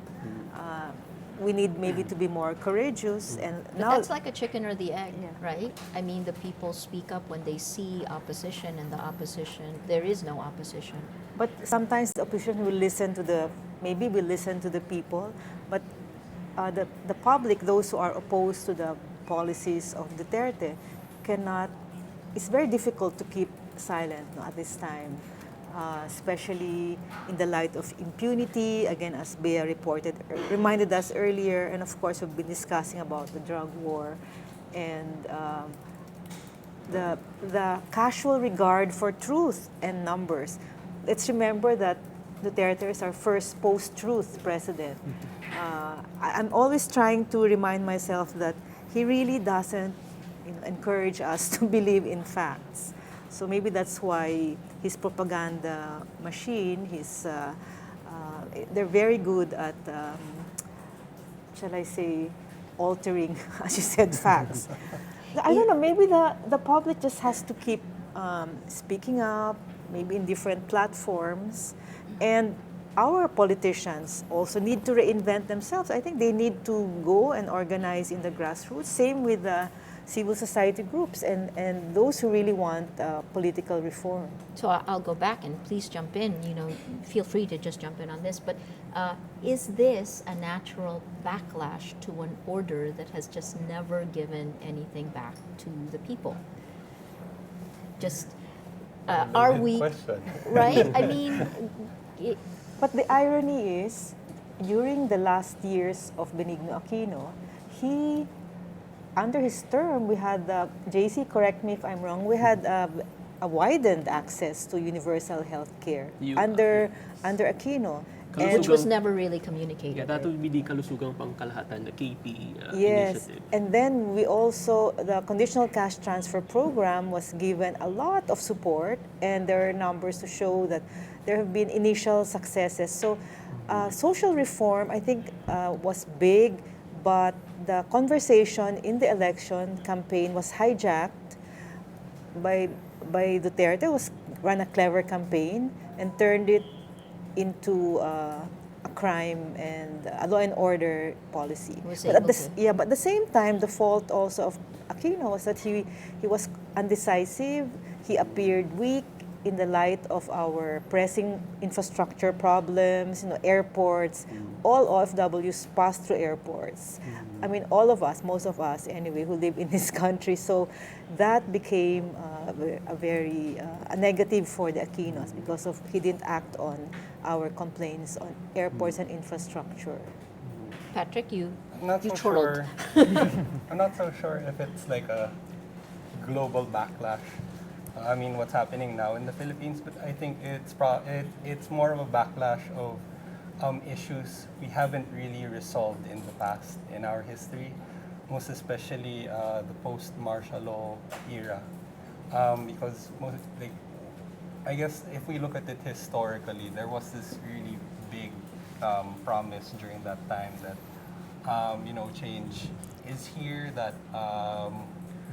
We need maybe to be more courageous, and But now that's like a chicken or the egg, right? I mean, the people speak up when they see opposition, and the opposition, there is no opposition. but sometimes the opposition will listen to maybe will listen to the people, but the public, those who are opposed to the policies of Duterte, cannot. It's very difficult to keep silent, no, at this time, especially in the light of impunity. Again, as Bea reminded us earlier, and of course we've been discussing about the drug war, and the casual regard for truth and numbers. Let's remember that Duterte is our first post-truth president. I'm always trying to remind myself that he really doesn't encourage us to believe in facts. So maybe that's why his propaganda machine, they're very good at, shall I say, altering, as you said, facts. I don't know, maybe the public just has to keep speaking up, maybe in different platforms. And our politicians also need to reinvent themselves. I think they need to go and organize in the grassroots. Same with the civil society groups and those who really want political reform. So I'll go back and please jump in. Feel free to just jump in on this. But is this a natural backlash to an order that has just never given anything back to the people? Just are we Question. right? I mean, But the irony is, during the last years of Benigno Aquino, under his term, we had, JC, correct me if I'm wrong, we had a widened access to universal health care under Aquino. which was never really communicated. Yeah, that would be the Kalusugang Pangkalahatan, the KP Yes, initiative. and then we also, the conditional cash transfer program was given a lot of support, and there are numbers to show that there have been initial successes. So social reform, I think, was big, but the conversation in the election campaign was hijacked by Duterte, ran a clever campaign and turned it into a crime and a law and order policy. But at the same time, the fault also of Aquino was that he was undecisive. He appeared weak in the light of our pressing infrastructure problems, airports. All OFWs pass through airports. I mean, all of us, most of us anyway, who live in this country. So that became a negative for the Aquinos because he didn't act on our complaints on airports and infrastructure. Patrick, you I'm not so chortled. sure. I'm not so sure if it's like a global backlash. I mean, what's happening now in the Philippines, but I think it's more of a backlash of issues we haven't really resolved in the past in our history, most especially the post-martial law era, because I guess if we look at it historically, there was this really big promise during that time that change is here, that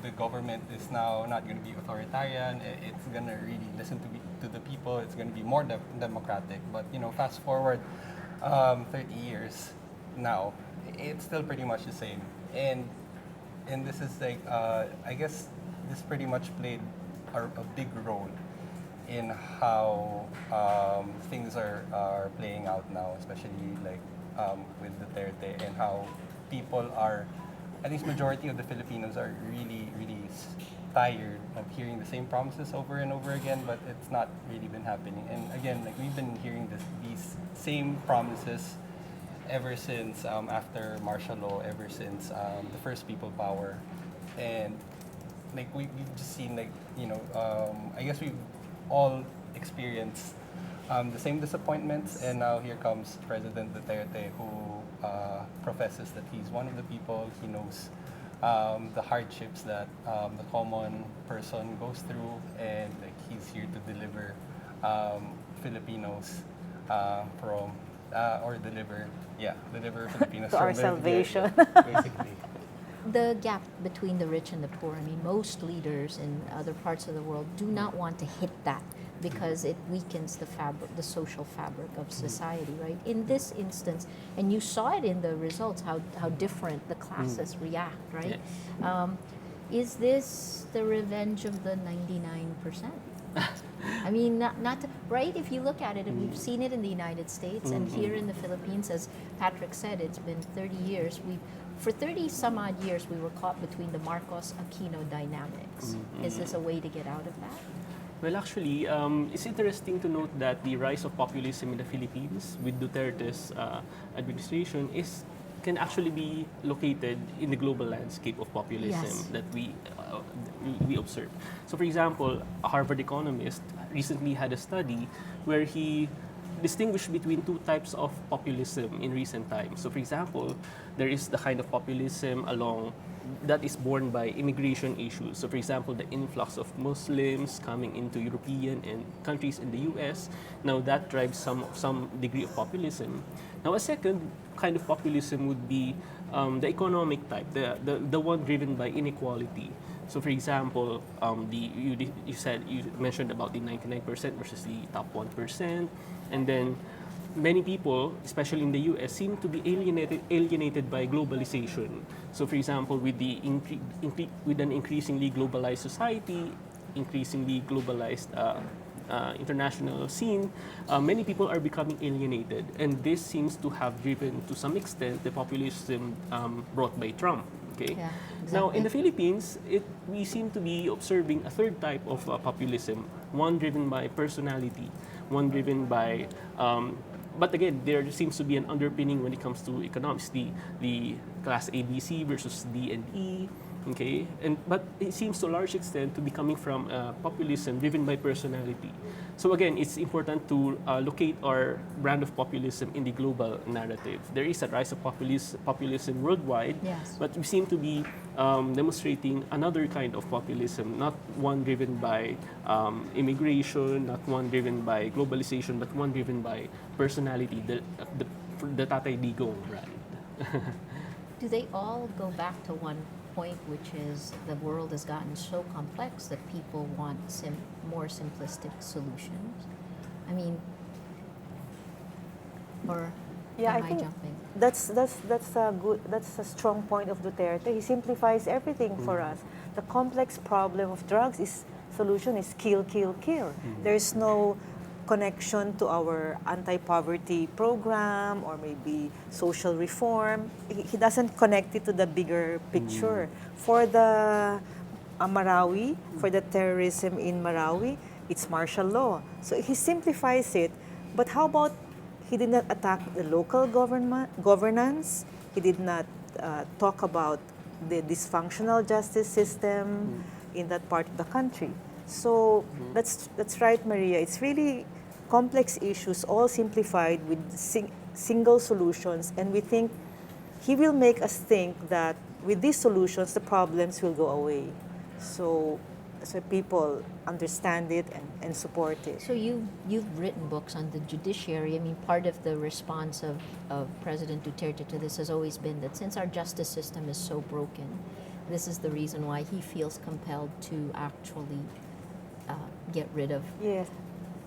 the government is now not going to be authoritarian. It's going to really listen to the people. It's going to be more democratic. But fast forward 30 years now, it's still pretty much the same. And this is like I guess this pretty much played a big role in how things are playing out now, especially like with Duterte, and how people are, at least majority of the Filipinos are really, really tired of hearing the same promises over and over again, but it's not really been happening. And again, like we've been hearing these same promises ever since after martial law, ever since the first people power, and like we've just seen like I guess we've all experienced the same disappointments, and now here comes President Duterte, who professes that he's one of the people. He knows the hardships that the common person goes through, and like he's here to deliver Filipinos from or deliver Filipinos To from our the- salvation. basically. The gap between the rich and the poor, I mean, most leaders in other parts of the world do not want to hit that because it weakens the fabric, the social fabric of society, right? In this instance, and you saw it in the results, how different the classes react, right? Is this the revenge of the 99%? I mean, not to, right? If you look at it, and we've seen it in the United States and here in the Philippines, as Patrick said, it's been 30 years. For 30 some odd years, we were caught between the Marcos-Aquino dynamics. Is this a way to get out of that? Well, actually, it's interesting to note that the rise of populism in the Philippines with Duterte's administration can actually be located in the global landscape of populism that we observe. So, for example, a Harvard economist recently had a study where he distinguished between two types of populism in recent times. So, for example, there is the kind of populism that is born by immigration issues. So, for example, the influx of Muslims coming into European and countries in the U.S. Now, that drives some degree of populism. Now, a second kind of populism would be the economic type, the one driven by inequality. So, for example, you mentioned about the 99% versus the top 1%, and then many people, especially in the U.S., seem to be alienated by globalization. So, for example, with an increasingly globalized society, increasingly globalized international scene, many people are becoming alienated, and this seems to have driven, to some extent, the populism brought by Trump. Okay. Yeah, Now, in exactly. the Philippines, we seem to be observing a third type of populism, one driven by personality, one driven by but again, there seems to be an underpinning when it comes to economics, the class ABC versus D and E, okay? But it seems to a large extent to be coming from populism driven by personality. So again, it's important to locate our brand of populism in the global narrative. There is a rise of populism worldwide, Yes. but we seem to be demonstrating another kind of populism, not one driven by immigration, not one driven by globalization, but one driven by personality, the Tatay Digong brand. Do they all go back to one point, which is the world has gotten so complex that people want more simplistic solutions? I mean, or Yeah, am I I think jumping? that's a strong point of Duterte. He simplifies everything for us. The complex problem of drugs solution is kill, kill, kill. There's no connection to our anti-poverty program or maybe social reform. He doesn't connect it to the bigger picture. For the Marawi, for the terrorism in Marawi, it's martial law. So he simplifies it. But how about he did not attack the local governance? He did not talk about the dysfunctional justice system in that part of the country. So that's right, Maria. It's really complex issues, all simplified with single solutions, and we think he will make us think that with these solutions, the problems will go away. So people understand it and support it. So you've written books on the judiciary. I mean, part of the response of President Duterte to this has always been that since our justice system is so broken, this is the reason why he feels compelled to actually get rid of Yes.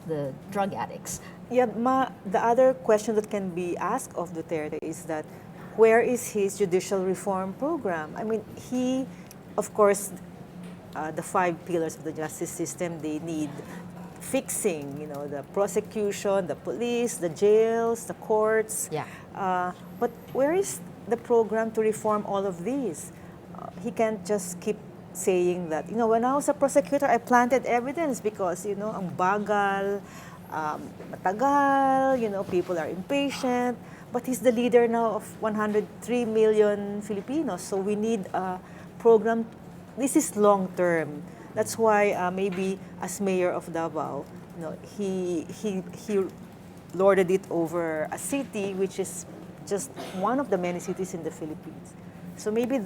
the drug addicts. Yeah, the other question that can be asked of Duterte is that where is his judicial reform program? I mean, he, of course, the 5 pillars of the justice system, they need fixing, the prosecution, the police, the jails, the courts. Yeah. But where is the program to reform all of these? He can't just keep saying that, when I was a prosecutor, I planted evidence because, ang bagal, matagal, people are impatient. But he's the leader now of 103 million Filipinos. So we need a program. This is long term. That's why maybe as mayor of Davao, he lorded it over a city which is just one of the many cities in the Philippines. So maybe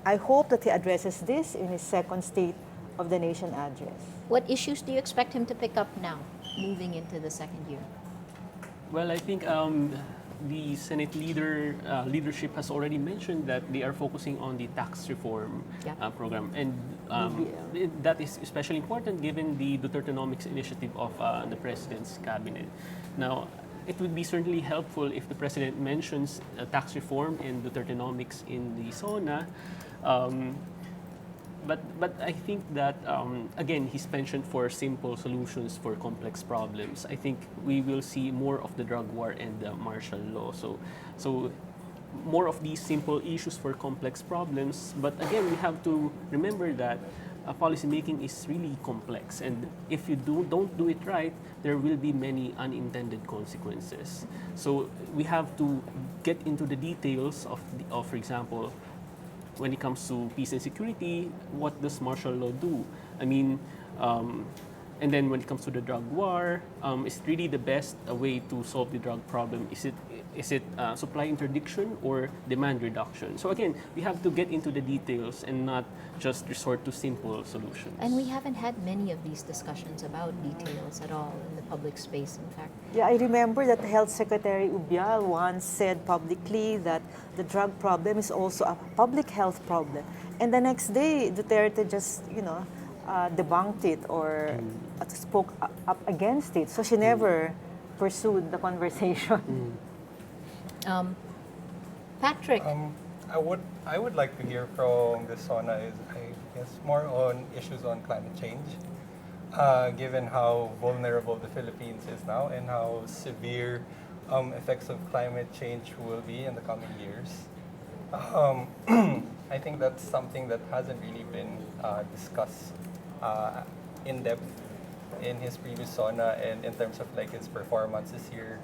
I hope that he addresses this in his second State of the Nation address. What issues do you expect him to pick up now, moving into the second year? Well, I think the Senate leadership has already mentioned that they are focusing on the tax reform program, and that is especially important given the Dutertenomics initiative of the President's cabinet. Now, it would be certainly helpful if the President mentions tax reform and Dutertenomics in the SONA. But I think that, again, his penchant for simple solutions for complex problems. I think we will see more of the drug war and the martial law. So more of these simple issues for complex problems. But again, we have to remember that policy making is really complex. And if you don't do it right, there will be many unintended consequences. So we have to get into the details of for example, when it comes to peace and security, what does martial law do? I mean, and then when it comes to the drug war, is really the best way to solve the drug problem? Is it supply interdiction or demand reduction? So again, we have to get into the details and not just resort to simple solutions. And we haven't had many of these discussions about details at all in the public space, in fact. Yeah, I remember that Health Secretary Ubial once said publicly that the drug problem is also a public health problem. And the next day, Duterte just, debunked it or spoke up against it. So she never pursued the conversation. Patrick. I would like to hear from the SONA is, I guess, more on issues on climate change, given how vulnerable the Philippines is now and how severe effects of climate change will be in the coming years. I think that's something that hasn't really been discussed in depth in his previous SONA and in terms of like his performance this year.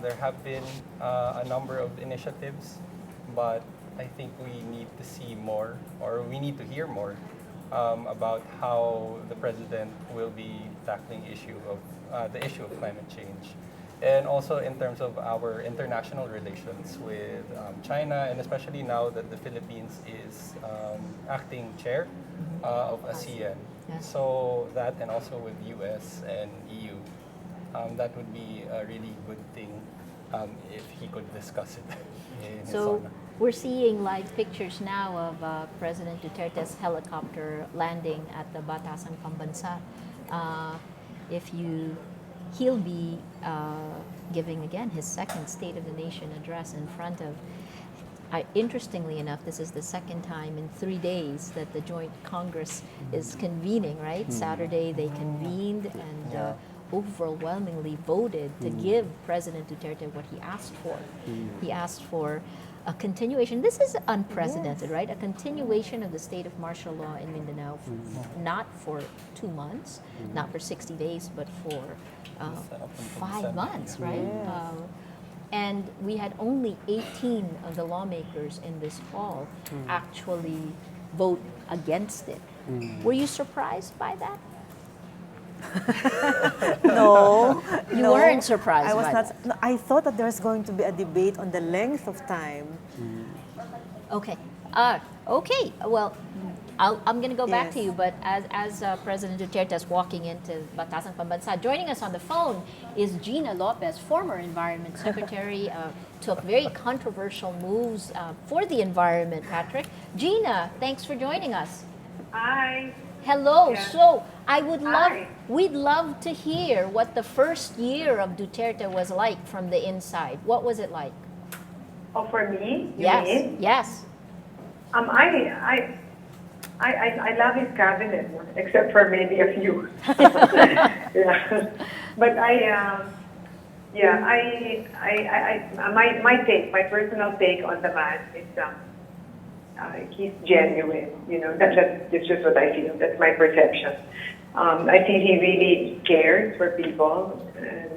There have been a number of initiatives, but I think we need to see more, or we need to hear more about how the president will be tackling the issue of climate change, and also in terms of our international relations with China, and especially now that the Philippines is acting chair of ASEAN. Yes. So that, and also with US and EU, that would be a really good thing if he could discuss it in his So SONA. we're seeing live pictures now of President Duterte's helicopter landing at the Batasan Pambansa. He'll be giving again his second State of the Nation address in front of. Interestingly enough, this is the second time in 3 days that the Joint Congress is convening. Right, Saturday they convened and. Overwhelmingly voted to give President Duterte what he asked for. He asked for a continuation. This is unprecedented, right? A continuation of the state of martial law in Mindanao, not for 2 months, not for 60 days, but for 5 months, right? And we had only 18 of the lawmakers in this hall actually vote against it. Were you surprised by that? No. You no, weren't surprised I was by not. that. No, I thought that there was going to be a debate on the length of time. Okay. Okay. Well, I'm going to go back Yes. to you, but as President Duterte is walking into Batasan Pambansa, joining us on the phone is Gina Lopez, former Environment Secretary, took very controversial moves for the environment, Patrick. Gina, thanks for joining us. Hi. Hello. Yeah. So Hi. we'd love to hear what the first year of Duterte was like from the inside. What was it like? Oh, for me? You Yes. mean? Yes. I love his cabinet, except for maybe a few. Yeah. But my personal take on the man is, he's genuine. That's just what I feel. That's my perception. I feel he really cares for people. And,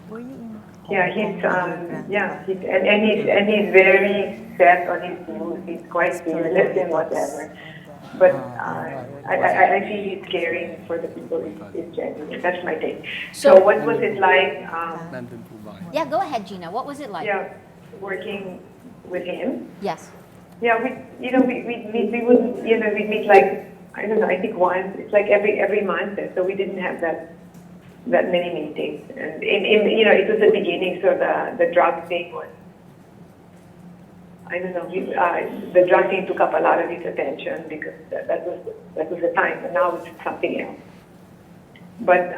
Were you in yeah, Hong Kong? he's very set on his views. He's quite fearless and whatever. But I feel he's caring for the people. It's genuine. That's my take. So what was it like? Nandun po ba kayo? Yeah, go ahead, Gina. What was it like? Yeah, working with him. Yes. Yeah, we would we'd meet like, I don't know, I think once. It's like every month. So we didn't have that many meetings. And it was the beginning. So the drug thing was, I don't know, the drug thing took up a lot of his attention because that was the time. But now it's something else. But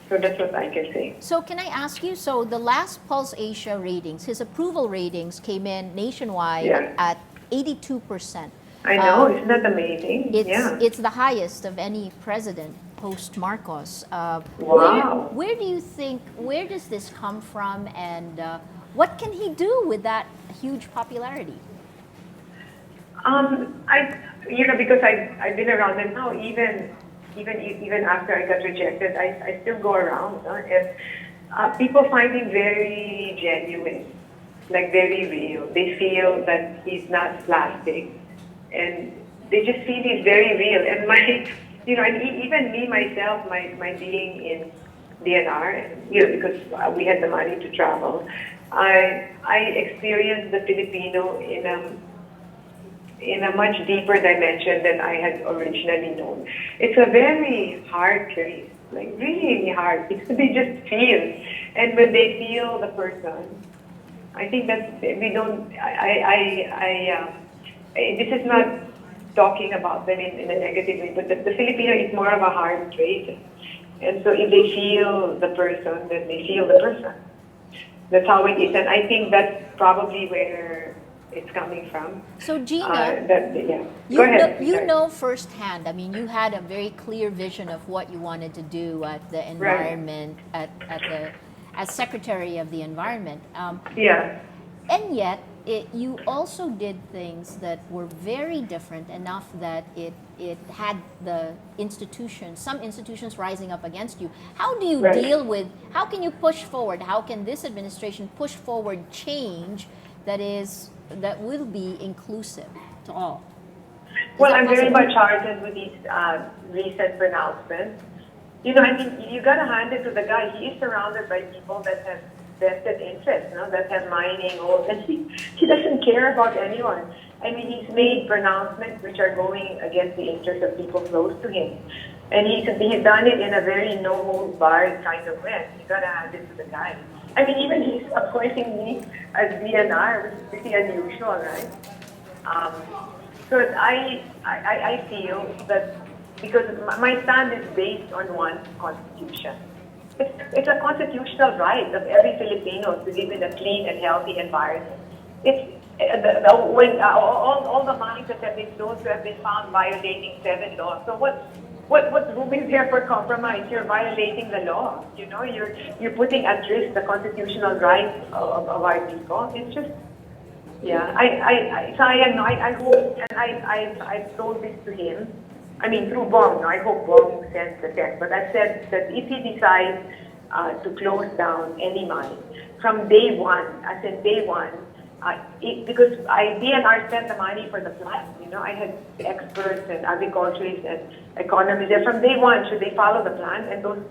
so that's what I can say. So can I ask you, so the last Pulse Asia ratings, his approval ratings came in nationwide at 82%. I know, isn't that amazing? It's the highest of any president post Marcos. Wow. Where do you think, where does this come from, and what can he do with that huge popularity? Because I've been around him now, even after I got rejected, I still go around, and people find him very genuine, like very real. They feel that he's not plastic, and they just feel he's very real. And even me myself, my being in DNR, because we had the money to travel, I experienced the Filipino in a much deeper dimension than I had originally known. It's a very hard place, like really hard. It's to be just feel, and when they feel the person, I think that we don't. This is not talking about them in a negative way, but the Filipino is more of a hard trait, and so if they feel the person, then they feel the person. That's how it is, and I think that's probably where it's coming from. So Gina, you know firsthand. I mean, you had a very clear vision of what you wanted to do at the environment, as Secretary of the Environment. And yet, you also did things that were very different enough that it had the institutions, some institutions rising up against you. How do you deal with? How can you push forward? How can this administration push forward change that will be inclusive to all? Well, I'm very much heartened with these recent pronouncements. You gotta hand it to the guy. He is surrounded by people that have vested interests, that have mining, and he doesn't care about anyone. I mean, he's made pronouncements which are going against the interests of people close to him. And he's done it in a very no-holds-barred kind of way. You gotta hand it to the guy. I mean, even he's appointing me as DNR, which is pretty unusual, right? So I feel that because my stand is based on one constitution. It's a constitutional right of every Filipino to live in a clean and healthy environment. When all the mines that have been sold have been found violating 7 laws. So what room is there for compromise? You're violating the law. You're putting at risk the constitutional rights of our people. It's just, I hope, and I've told this to him. I mean, through Bong. I hope Bong sends the text. But I've said that if he decides to close down any mine from day one, because DNR spent the money for the plant. I had experts and agriculturists and economists there from day one. Should they follow the plan? And those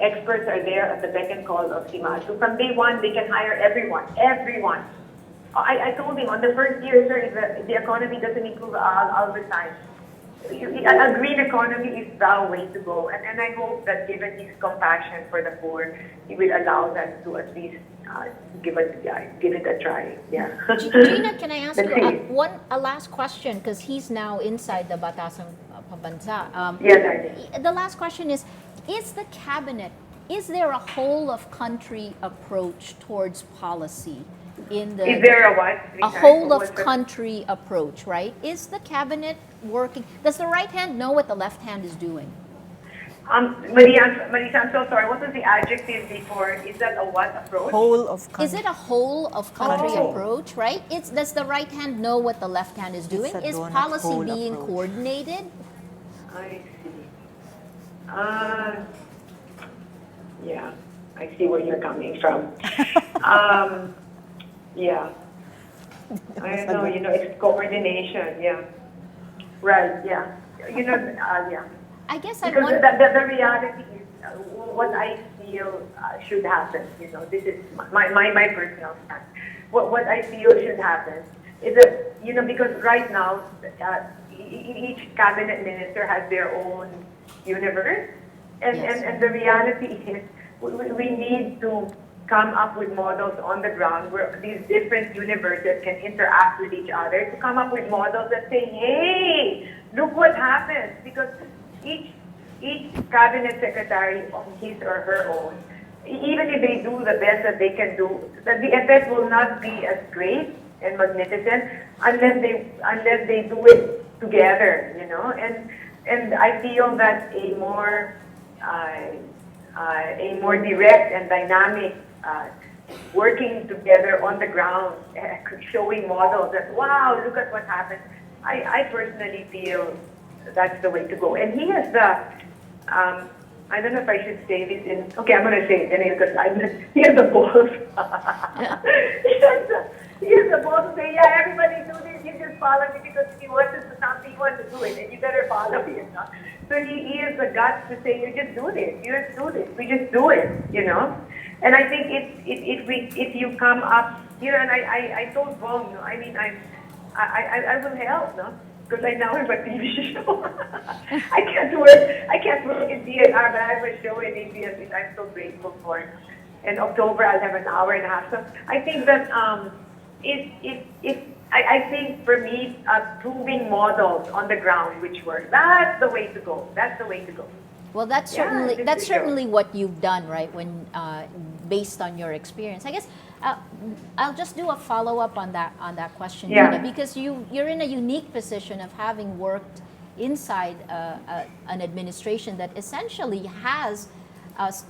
experts are there at the beck and call of Simasu. From day one, they can hire everyone. I told him on the first year, sir, if the economy doesn't improve, I'll resign. A green economy is the way to go, and I hope that given his compassion for the poor, he will allow them to at least give it a try. Yeah. Gina, can I ask you a last question, because he's now inside the Batasang Pabansa. Yes, the last question is the cabinet, is there a whole of country approach towards policy? Is there a what? A whole of country approach, right? Is the cabinet working? Does the right hand know what the left hand is doing? Marisa, I'm so sorry. What was the adjective before? Is that a what approach? Whole of Is it a whole of country Oh. approach, right? Does the right hand know what the left hand is doing? a Is donut policy hole being approach. coordinated? I see. Yeah, I see where you're coming from. Yeah. I don't know, it's coordination, yeah. Right, yeah. Yeah. I guess I'm Because wondering. the reality is what I feel should happen. This is my personal stand. What I feel should happen is that because right now each cabinet minister has their own universe, and the reality is we need to come up with models on the ground where these different universes can interact with each other to come up with models that say, hey, look what happens, because each cabinet secretary on his or her own, even if they do the best that they can do, that the effect will not be as great and magnificent unless they do it together, and I feel that a more direct and dynamic working together on the ground, showing models that, wow, look at what happened. I personally feel that's the way to go. And he has I don't know if I should say this okay, I'm going to say it anyway because he has the balls. he has the balls to say, yeah, everybody do this, you just follow me because if he wants to do something, he wants to do it, and you better follow him. So he has the guts to say, you just do this, we just do it, And I think if you come up, and I told Bong, I will help, because I now have a TV show. I can't work in DNR, but I have a show in ABS, which I'm so grateful for. In October, I'll have an hour and a half. So I think that I think for me, proving models on the ground which work, that's the way to go. That's the way to go. Well, that's certainly what you've done, right? When based on your experience, I guess I'll just do a follow up on that question, Gina, because you're in a unique position of having worked inside an administration that essentially has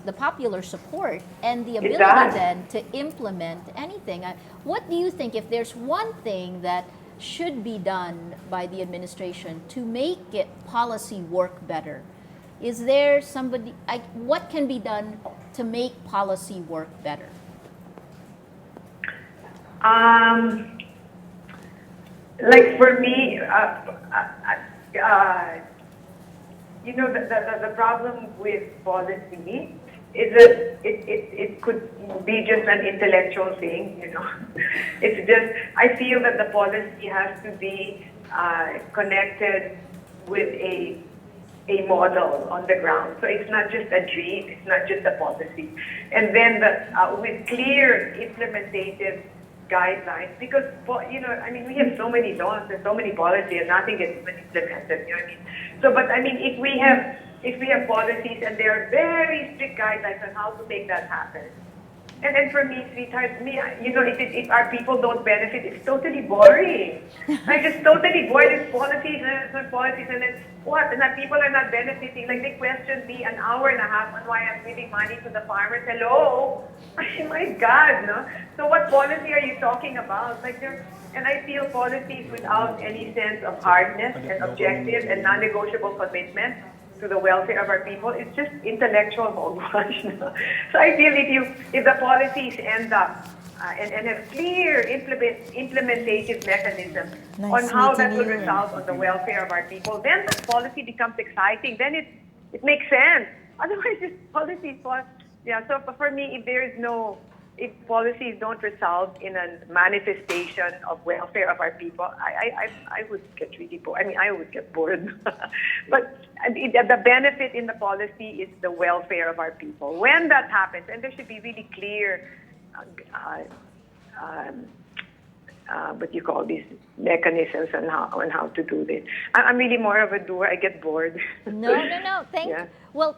the popular support and the ability then to implement anything. What do you think, if there's one thing that should be done by the administration to make policy work better? Is there what can be done to make policy work better? Like for me, the problem with policy is that it could be just an intellectual thing, It's just, I feel that the policy has to be connected with a model on the ground. So it's not just a dream, it's not just a policy. And then with clear implementative guidelines, because, we have so many laws and so many policies and nothing gets even implemented, So, but if we have policies and there are very strict guidelines on how to make that happen, and for me, sweetheart, if our people don't benefit, it's totally boring. Like, it's totally boring. It's policies and then what? And that people are not benefiting. Like, they questioned me an hour and a half on why I'm giving money to the farmers. Hello? My God, no? So what policy are you talking about? And I feel policies without any sense of hardness and objective and non-negotiable commitment to the welfare of our people, it's just intellectual hogwash. So I feel if the policies end up and have clear implementative mechanisms on how that will result on the welfare of our people, then the policy becomes exciting. Then it makes sense. Otherwise, it's policies for So for me, if policies don't result in a manifestation of welfare of our people, I would get really bored. I would get bored. But the benefit in the policy is the welfare of our people. When that happens, and there should be really clear, what you call these mechanisms and how to do this. I'm really more of a doer. I get bored. No.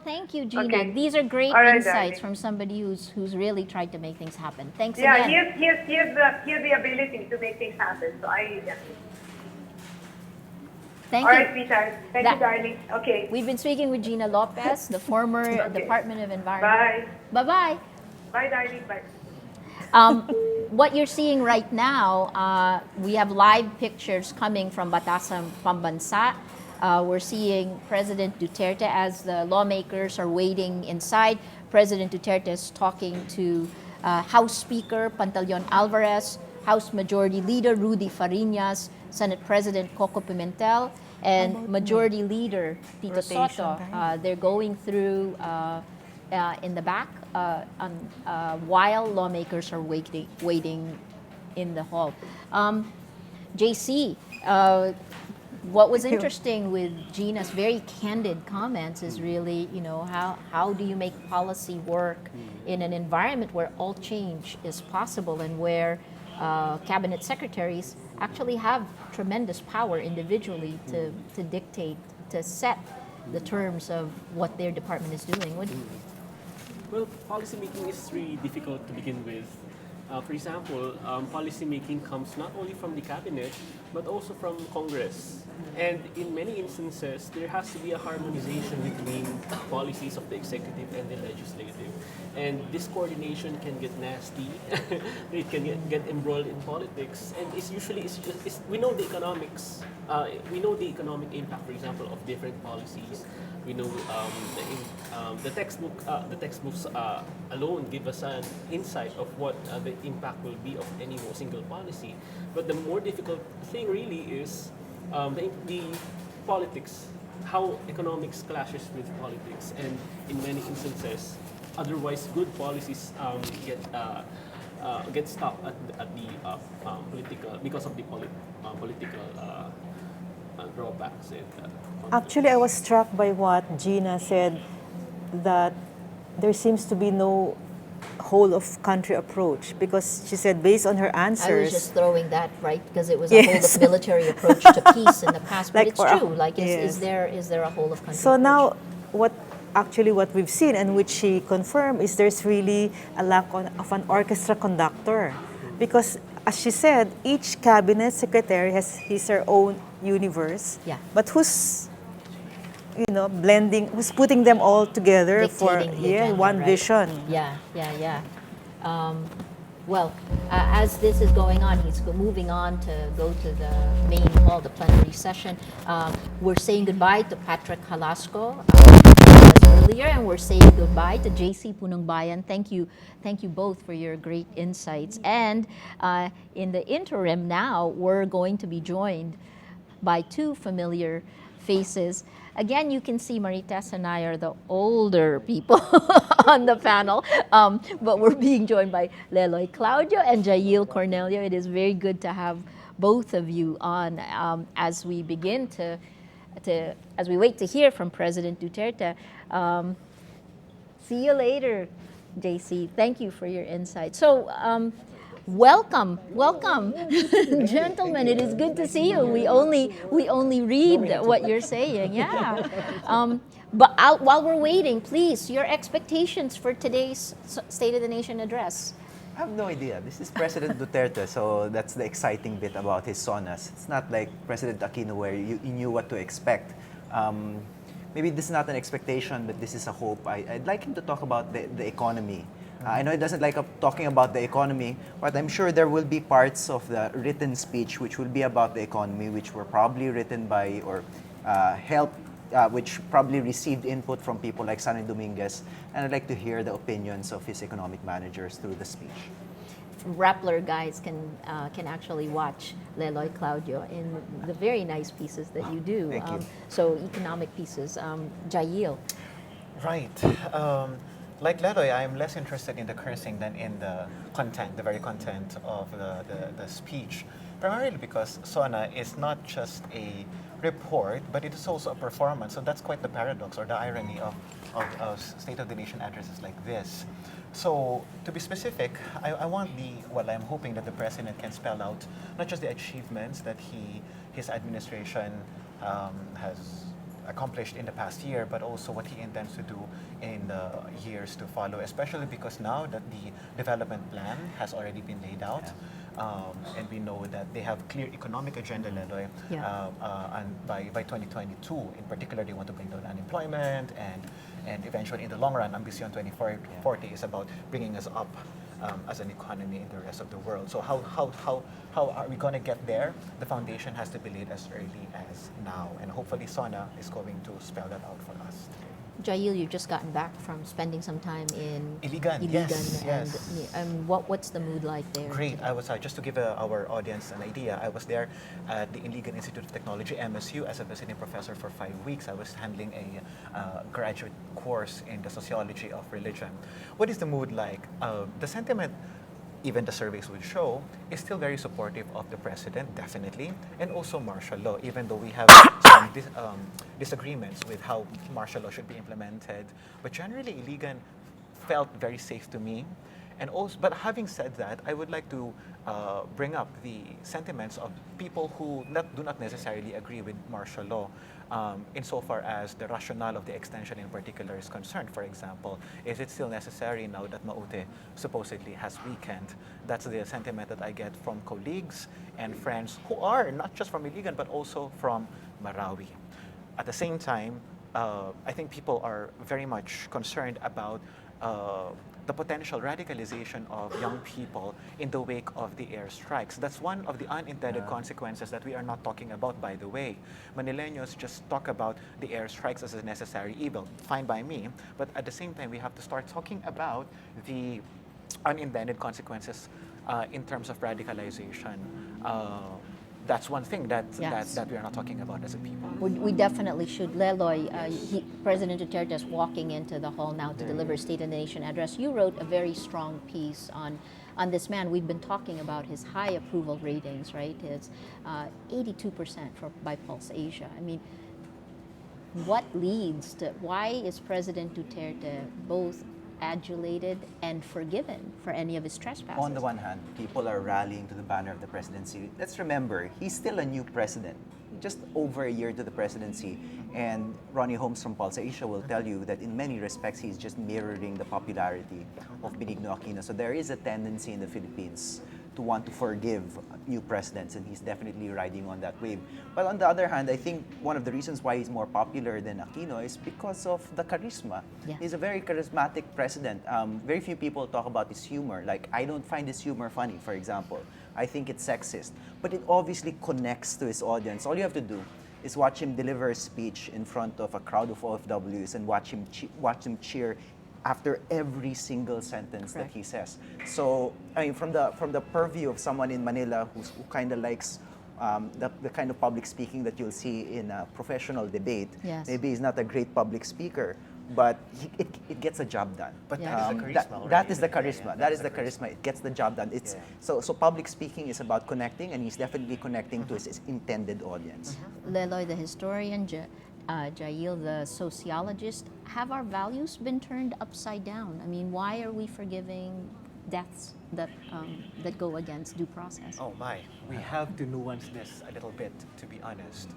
Thank you, Gina. Okay. These are great All right, insights darling. from somebody who's really tried to make things happen. Thanks Yeah, again. he has the ability to make things happen. So Thank All you. right, sweetheart. Thank That- you, darling. Okay. We've been speaking with Gina Lopez, the former Okay. Department of Environment. Bye. Bye-bye. Bye, darling. Bye. What you're seeing right now, we have live pictures coming from Batasan Pambansa. We're seeing President Duterte as the lawmakers are waiting inside. President Duterte is talking to House Speaker Pantaleon Alvarez, House Majority Leader Rudy Fariñas, Senate President Coco Pimentel, and Majority Leader Tito Rotation Soto. time. They're going through in the back while lawmakers are waiting in the hall. JC, what was Thank you. interesting with Gina's very candid comments is really, how do you make policy work in an environment where all change is possible and where cabinet secretaries actually have tremendous power individually to dictate, to set the terms of what their department is doing. Well, policymaking is really difficult to begin with. For example, policymaking comes not only from the cabinet, but also from Congress. And in many instances, there has to be a harmonization between policies of the executive and the legislative. And this coordination can get nasty. It can get embroiled in politics. And we know the economics. We know the economic impact, for example, of different policies. We know the textbooks alone give us an insight of what the impact will be of any single policy. But the more difficult thing really is the politics, how economics clashes with politics, and in many instances, otherwise good policies get stuck at the political because of the political drawbacks. Actually, I was struck by what Gina said, that there seems to be no whole of country approach, because she said based on her I answers. was just throwing that, right, because it was a Yes. whole of military approach to peace in the past, but Like it's for a- true. Like, yes. is there a whole of country So approach? now, what we've seen and which she confirmed is there's really a lack of an orchestra conductor, because as she said, each cabinet secretary has his or own universe. Yeah. But who's blending, who's putting them all together for Dictating the agenda, one right? vision? Yeah. Well, as this is going on, he's moving on to go to the main hall, the plenary session. We're saying goodbye to Patrick Halasco earlier, and we're saying goodbye to JC Punongbayan. Thank you both for your great insights. And in the interim now, we're going to be joined by two familiar faces. Again, you can see Marites and I are the older people on the panel, but we're being joined by Leloy Claudio and Jail Cornelio. It is very good to have both of you on as we begin as we wait to hear from President Duterte. See you later, JC. Thank you for your insight. So, welcome, gentlemen. It is good to see you. We only read what you're saying. Yeah. But while we're waiting, please, your expectations for today's State of the Nation address. I have no idea. This is President Duterte, so that's the exciting bit about his SONAs. It's not like President Aquino where you knew what to expect. Maybe this is not an expectation, but this is a hope. I'd like him to talk about the economy. I know he doesn't like talking about the economy, but I'm sure there will be parts of the written speech which will be about the economy, which were probably written by or which probably received input from people like Sanay Dominguez. And I'd like to hear the opinions of his economic managers through the speech. Rappler guys can actually watch Leloy Claudio in the very nice pieces that you do. Thank you. So economic pieces. Jail. Right. Like Leloy, I'm less interested in the cursing than in the content, the very content of the speech. Primarily because SONA is not just a report, but it is also a performance. So that's quite the paradox or the irony of State of the Nation addresses like this. So to be specific, I'm hoping that the President can spell out not just the achievements that his administration has accomplished in the past year, but also what he intends to do in the years to follow, especially because now that the development plan has already been laid out, and we know that they have clear economic agenda, Leloy. Yeah. And by 2022, in particular, they want to bring down unemployment, and eventually, in the long run, Ambition 2040 is about bringing us up as an economy in the rest of the world. So how are we going to get there? The foundation has to be laid as early as now, and hopefully SONA is going to spell that out for us. Jail, you've just gotten back from spending some time in Iligan, yes, yes. And what's the mood like there? Great. I was just to give our audience an idea. I was there at the Iligan Institute of Technology (MSU) as a visiting professor for 5 weeks. I was handling a graduate course in the sociology of religion. What is the mood like? The sentiment, even the surveys would show, is still very supportive of the president, definitely, and also martial law, even though we have some disagreements with how martial law should be implemented. But generally, Iligan felt very safe to me. And also, but having said that, I would like to bring up the sentiments of people who do not necessarily agree with martial law, insofar as the rationale of the extension in particular is concerned. For example, is it still necessary now that Maute supposedly has weakened? That's the sentiment that I get from colleagues and friends who are not just from Iligan but also from Marawi. At the same time, I think people are very much concerned about the potential radicalization of young people in the wake of the airstrikes. That's one of the unintended consequences that we are not talking about, by the way. Manileños just talk about the airstrikes as a necessary evil. Fine by me, but at the same time, we have to start talking about the unintended consequences in terms of radicalization. That's one thing that we are not talking about as a people. We definitely should. Leloy, President Duterte is walking into the hall now to deliver State of the Nation address. You wrote a very strong piece on this man. We've been talking about his high approval ratings, right? It's 82% by Pulse Asia. I mean, what leads to, why is President Duterte both adulated and forgiven for any of his trespasses? On the one hand, people are rallying to the banner of the presidency. Let's remember, he's still a new president, just over a year to the presidency. And Ronnie Holmes from Pulse Asia will tell you that in many respects, he's just mirroring the popularity of Benigno Aquino. So there is a tendency in the Philippines to want to forgive new presidents, and he's definitely riding on that wave. But on the other hand, I think one of the reasons why he's more popular than Aquino is because of the charisma. Yeah. He's a very charismatic president. Very few people talk about his humor. Like, I don't find his humor funny, for example. I think it's sexist. But it obviously connects to his audience. All you have to do is watch him deliver a speech in front of a crowd of OFWs and watch him cheer after every single sentence that he says. So, I mean, from the purview of someone in Manila who kind of likes the kind of public speaking that you'll see in a professional debate, maybe he's not a great public speaker, but it gets the job done. But that is the charisma. That is the charisma. That is the charisma. It gets the job done. It's so public speaking is about connecting, and he's definitely connecting to his intended audience. Leloy, the historian, Jail, the sociologist, have our values been turned upside down? I mean, why are we forgiving deaths that go against due process? Oh my, we have to nuance this a little bit, to be honest.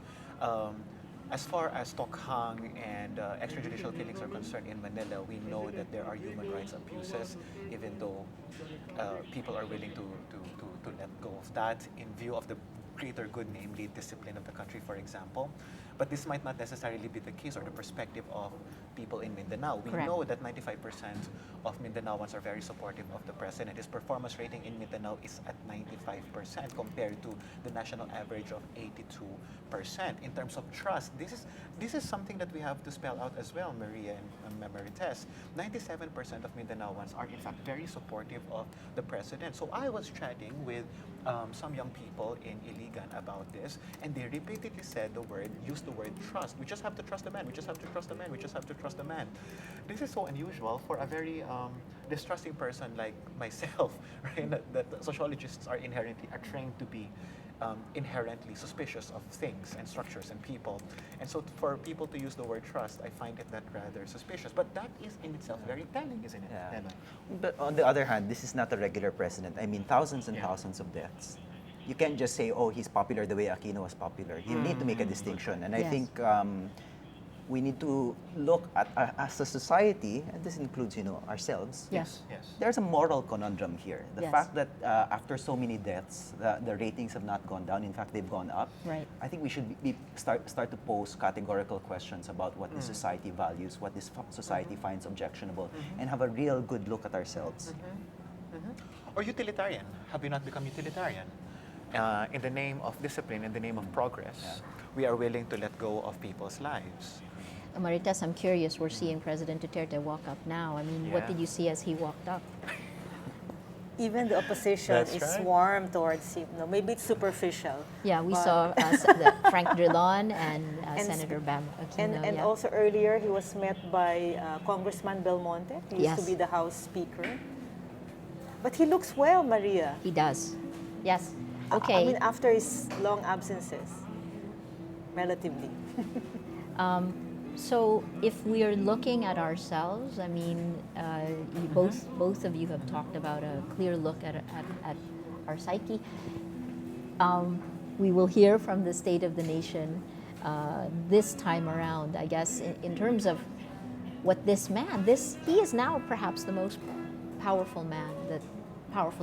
As far as Tokhang and extrajudicial killings are concerned in Manila, we know that there are human rights abuses, even though people are willing to let go of that in view of the greater good, namely discipline of the country, for example. But this might not necessarily be the case or the perspective of people in Mindanao. We know that 95% of Mindanaoans are very supportive of the president. His performance rating in Mindanao is at 95% compared to the national average of 82%. In terms of trust, this is something that we have to spell out as well, Maria and Marites. 97% of Mindanaoans are in fact very supportive of the president. So I was chatting with some young people in Iligan about this, and they repeatedly used the word trust. We just have to trust the man. We just have to trust the man. We just have to trust the man. This is so unusual for a very distrusting person like myself, right? That sociologists are trained to be inherently suspicious of things and structures and people. And so for people to use the word trust, I find it that rather suspicious. But that is in itself very telling, isn't it? Yeah. But on the other hand, this is not a regular president. I mean, thousands and thousands of deaths. You can't just say, oh, he's popular the way Aquino was popular. You need to make a distinction. And I think we need to look at, as a society, and this includes, ourselves. Yes. Yes. There's a moral conundrum here. The Yes. fact that after so many deaths, the ratings have not gone down. In fact, they've gone up. Right. I think we should start to pose categorical questions about what this society values, what this society finds objectionable, and have a real good look at ourselves. Or utilitarian. Have you not become utilitarian? In the name of discipline, in the name of progress, we are willing to let go of people's lives. Marites, I'm curious, we're seeing President Duterte walk up now. I mean, what Yeah. did you see as he walked up? Even the opposition That's is right. warm towards him. No, maybe it's superficial. Yeah, we but- saw Frank Drilon and Senator Bam Aquino. And yeah. also earlier, he was met by Congressman Belmonte. He used to Yes. be the House Speaker. But he looks well, Maria. He does. Yes. I Okay. mean, after his long absences, relatively. So if we are looking at ourselves, I mean, both of you have talked about a clear look at our psyche. We will hear from the State of the Nation this time around, I guess, in terms of what this man, he is now perhaps the most powerful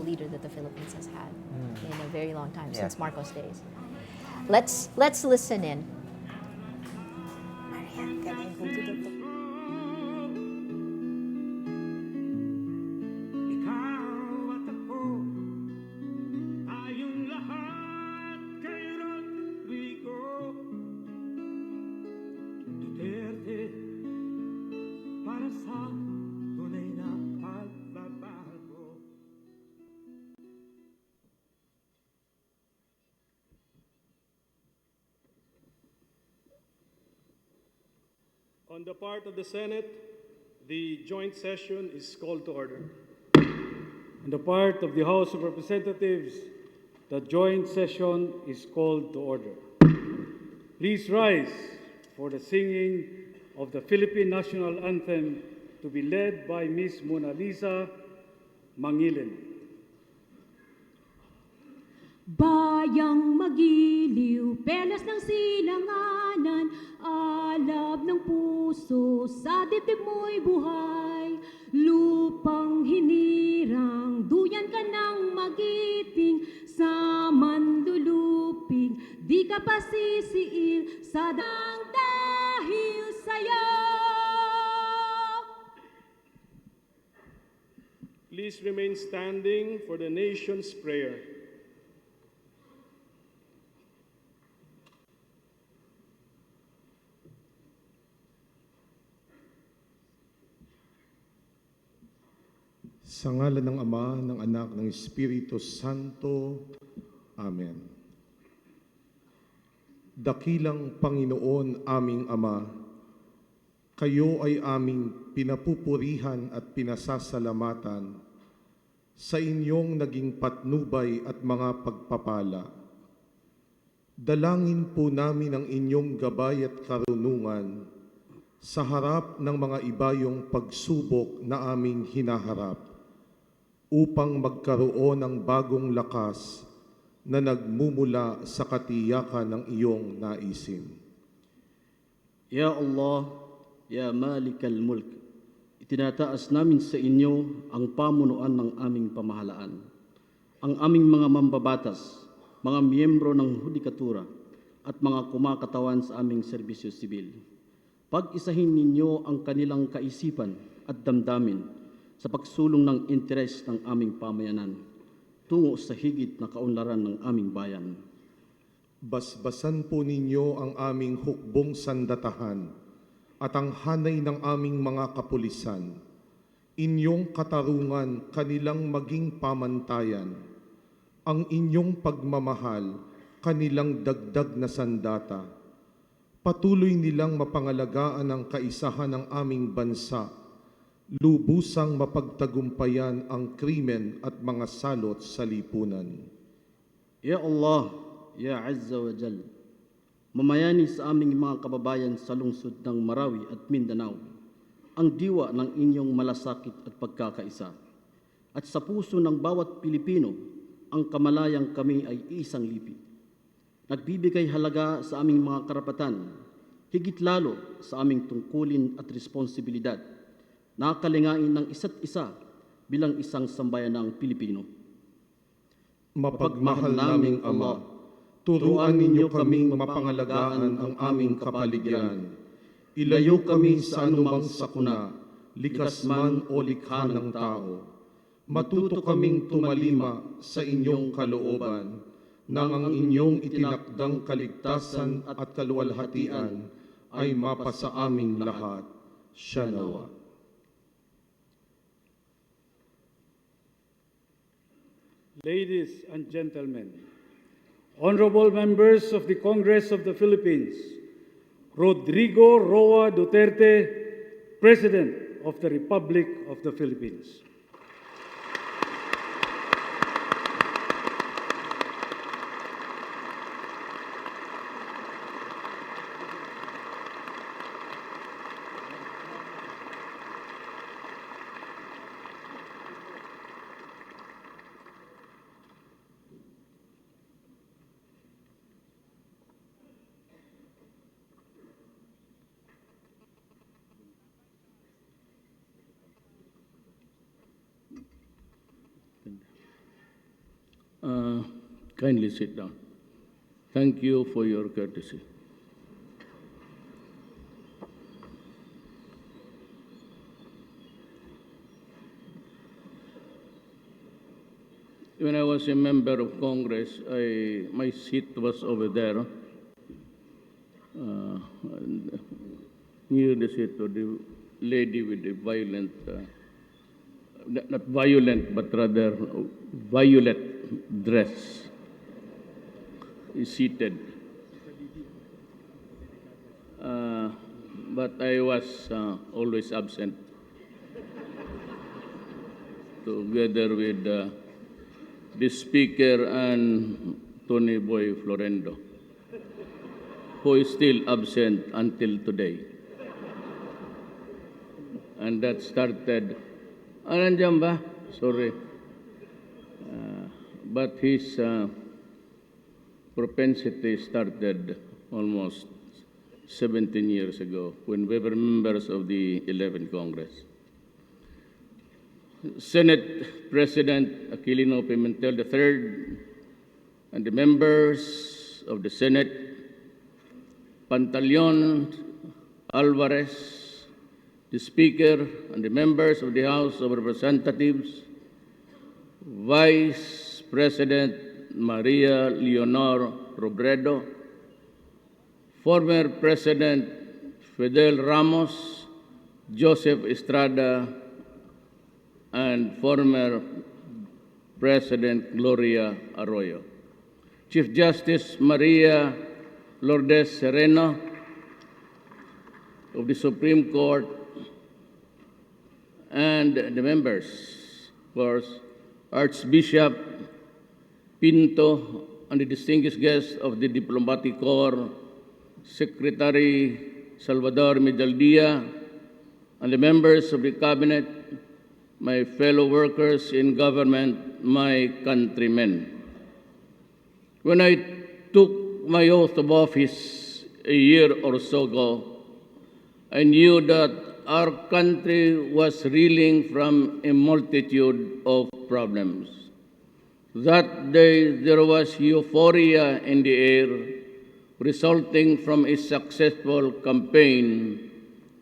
leader that the Philippines has had in a very long time, Yeah. since Marcos days. Let's listen in. Maria, can I go to the top? Ikaw at ako, tayong lahat kay Rodrigo Duterte, para sa tunay na pagbabago. On the part of the Senate, the joint session is called to order. On the part of the House of Representatives, the joint session is called to order. Please rise for the singing of the Philippine National Anthem to be led by Ms. Mona Lisa Mangilin. Bayang magiliw, pelas ng silanganan, alab ng puso, sa dibdib mo'y buhay. Lupang hinirang, duyan ka ng magiting, sa manlulupig, di ka pasisiil, sa dahil sa'yo. Please remain standing for the nation's prayer. Sa ngalan ng Ama, ng Anak, ng Espiritu Santo. Amen. Dakilang Panginoon aming Ama, kayo ay aming pinapupurihan at pinasasalamatan sa inyong naging patnubay at mga pagpapala. Dalangin po namin ang inyong gabay at karunungan sa harap ng mga ibayong pagsubok na aming hinaharap, upang magkaroon ng bagong lakas na nagmumula sa katiyakan ng iyong naisin. Ya Allah, Ya Malik al-Mulk, itinataas namin sa inyo ang pamunuan ng aming pamahalaan, ang aming mga mambabatas, mga miyembro ng hudikatura, at mga kumakatawan sa aming serbisyo sibil. Pag-isahin ninyo ang kanilang kaisipan at damdamin sa pagsulong ng interes ng aming pamayanan tungo sa higit na kaunlaran ng aming bayan. Basbasan po ninyo ang aming hukbong sandatahan at ang hanay ng aming mga kapulisan. Inyong katarungan kanilang maging pamantayan. Ang inyong pagmamahal kanilang dagdag na sandata. Patuloy nilang mapangalagaan ang kaisahan ng aming bansa, lubusang mapagtagumpayan ang krimen at mga salot sa lipunan. Ya Allah, Ya Azza wa Jal, mamayani sa aming mga kababayan sa lungsod ng Marawi at Mindanao, ang diwa ng inyong malasakit at pagkakaisa. At sa puso ng bawat Pilipino, ang kamalayang kami ay isang lipi. Nagbibigay halaga sa aming mga karapatan, higit lalo sa aming tungkulin at responsibilidad na kalingain ng isa't isa bilang isang sambayanang Pilipino. Mapagmahal naming Ama, turuan ninyo kaming mapangalagaan ang aming kapaligiran. Ilayo kami sa anumang sakuna, likas man o likha ng tao. Matuto kaming tumalima sa inyong kalooban, nang ang inyong itinakdang kaligtasan at kaluwalhatian ay mapasa aming lahat. Siya nawa. Ladies and gentlemen, honorable members of the Congress of the Philippines, Rodrigo Roa Duterte, President of the Republic of the Philippines. Kindly sit down. Thank you for your courtesy. When I was a member of Congress, my seat was over there, near the seat of the lady with the violent, not violent, but rather violet dress, is seated. But I was always absent, together with the Speaker and Tony Boy Florendo, who is still absent until today. And that started, nandiyan ba? Sorry. But his propensity started almost 17 years ago when we were members of the 11th Congress. Senate President Aquilino Pimentel III and the members of the Senate, Pantaleon Alvarez, the Speaker and the members of the House of Representatives, Vice President Maria Leonor Robredo, former President Fidel Ramos, Joseph Estrada, and former President Gloria Arroyo, Chief Justice Maria Lourdes Sereno of the Supreme Court, and the members, of course, Archbishop Pinto and the distinguished guests of the Diplomatic Corps, Secretary Salvador Medaldia, and the members of the Cabinet, my fellow workers in government, my countrymen. When I took my oath of office a year or so ago, I knew that our country was reeling from a multitude of problems. That day, there was euphoria in the air resulting from a successful campaign,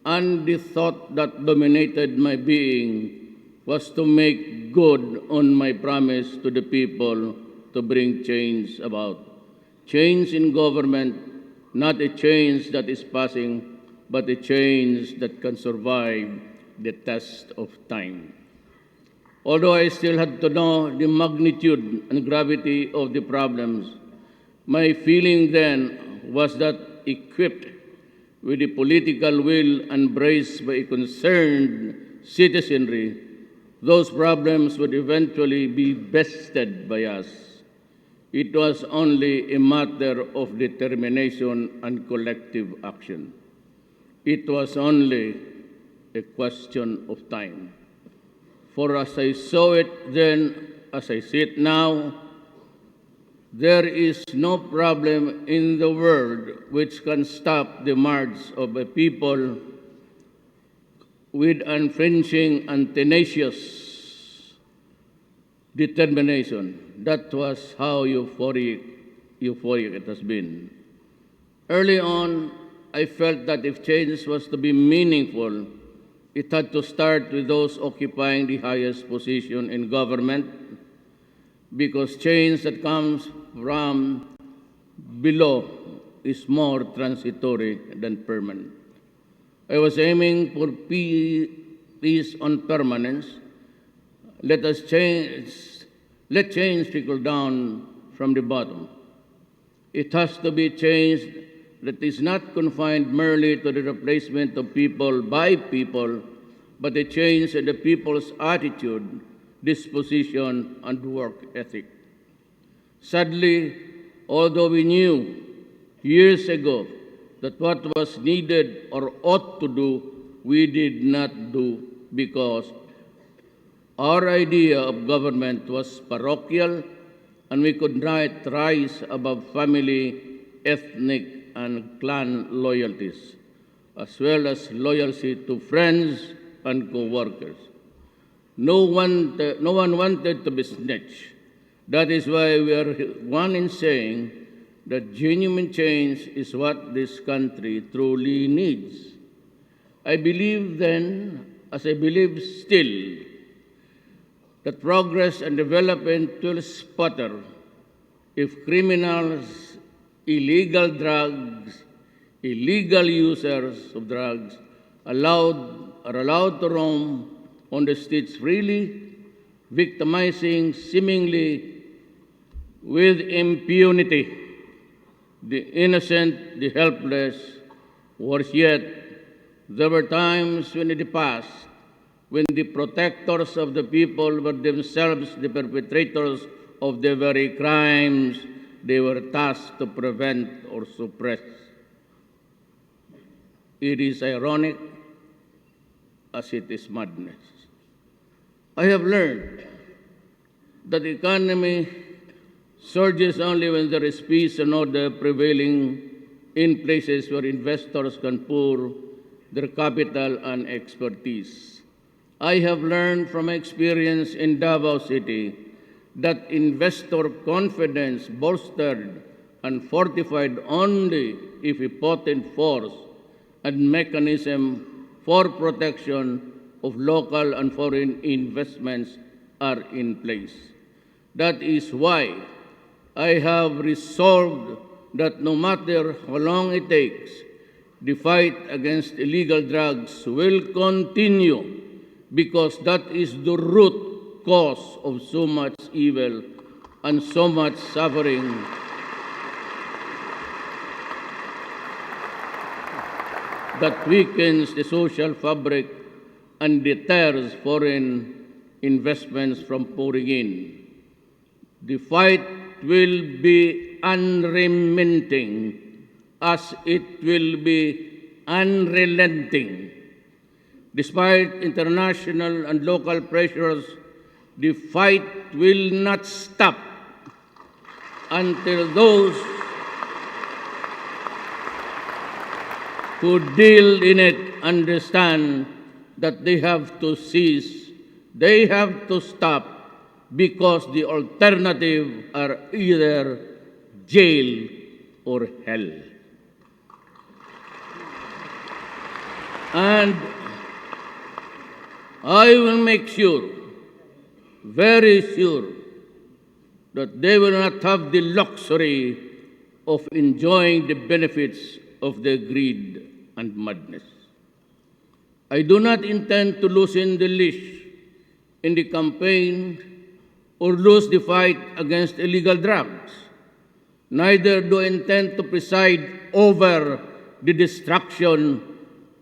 and the thought that dominated my being was to make good on my promise to the people to bring change about. Change in government, not a change that is passing, but a change that can survive the test of time. Although I still had to know the magnitude and gravity of the problems, my feeling then was that equipped with the political will embraced by a concerned citizenry, those problems would eventually be bested by us. It was only a matter of determination and collective action. It was only a question of time. For as I saw it then, as I see it now, There is no problem in the world which can stop the march of a people with unflinching and tenacious determination. That was how euphoric it has been. Early on, I felt that if change was to be meaningful, it had to start with those occupying the highest position in government, because change that comes from below is more transitory than permanent. I was aiming for peace on permanence. Let change trickle down from the bottom. It has to be change that is not confined merely to the replacement of people by people, but a change in the people's attitude, disposition, and work ethic. Sadly, although we knew years ago that what was needed or ought to do, we did not do, because our idea of government was parochial and we could not rise above family, ethnic, and clan loyalties, as well as loyalty to friends and co-workers. No one wanted to be snitched. That is why we are one in saying that genuine change is what this country truly needs. I believe then, as I believe still, that progress and development will sputter if criminals, illegal drugs, illegal users of drugs are allowed to roam on the streets freely, victimizing seemingly with impunity the innocent, the helpless. Worse yet, there were times when in the past when the protectors of the people were themselves the perpetrators of the very crimes they were tasked to prevent or suppress. It is ironic as it is madness. I have learned that the economy surges only when there is peace and order prevailing in places where investors can pour their capital and expertise. I have learned from experience in Davao City that investor confidence bolstered and fortified only if a potent force and mechanism for protection of local and foreign investments are in place. That is why I have resolved that no matter how long it takes, the fight against illegal drugs will continue, because that is the root cause of so much evil and so much suffering that weakens the social fabric and deters foreign investments from pouring in. The fight will be unremitting as it will be unrelenting. Despite international and local pressures, the fight will not stop until those who deal in it understand that they have to cease, they have to stop, because the alternative are either jail or hell. And I will make sure, very sure, that they will not have the luxury of enjoying the benefits of their greed and madness. I do not intend to loosen the leash in the campaign or lose the fight against illegal drugs. Neither do I intend to preside over the destruction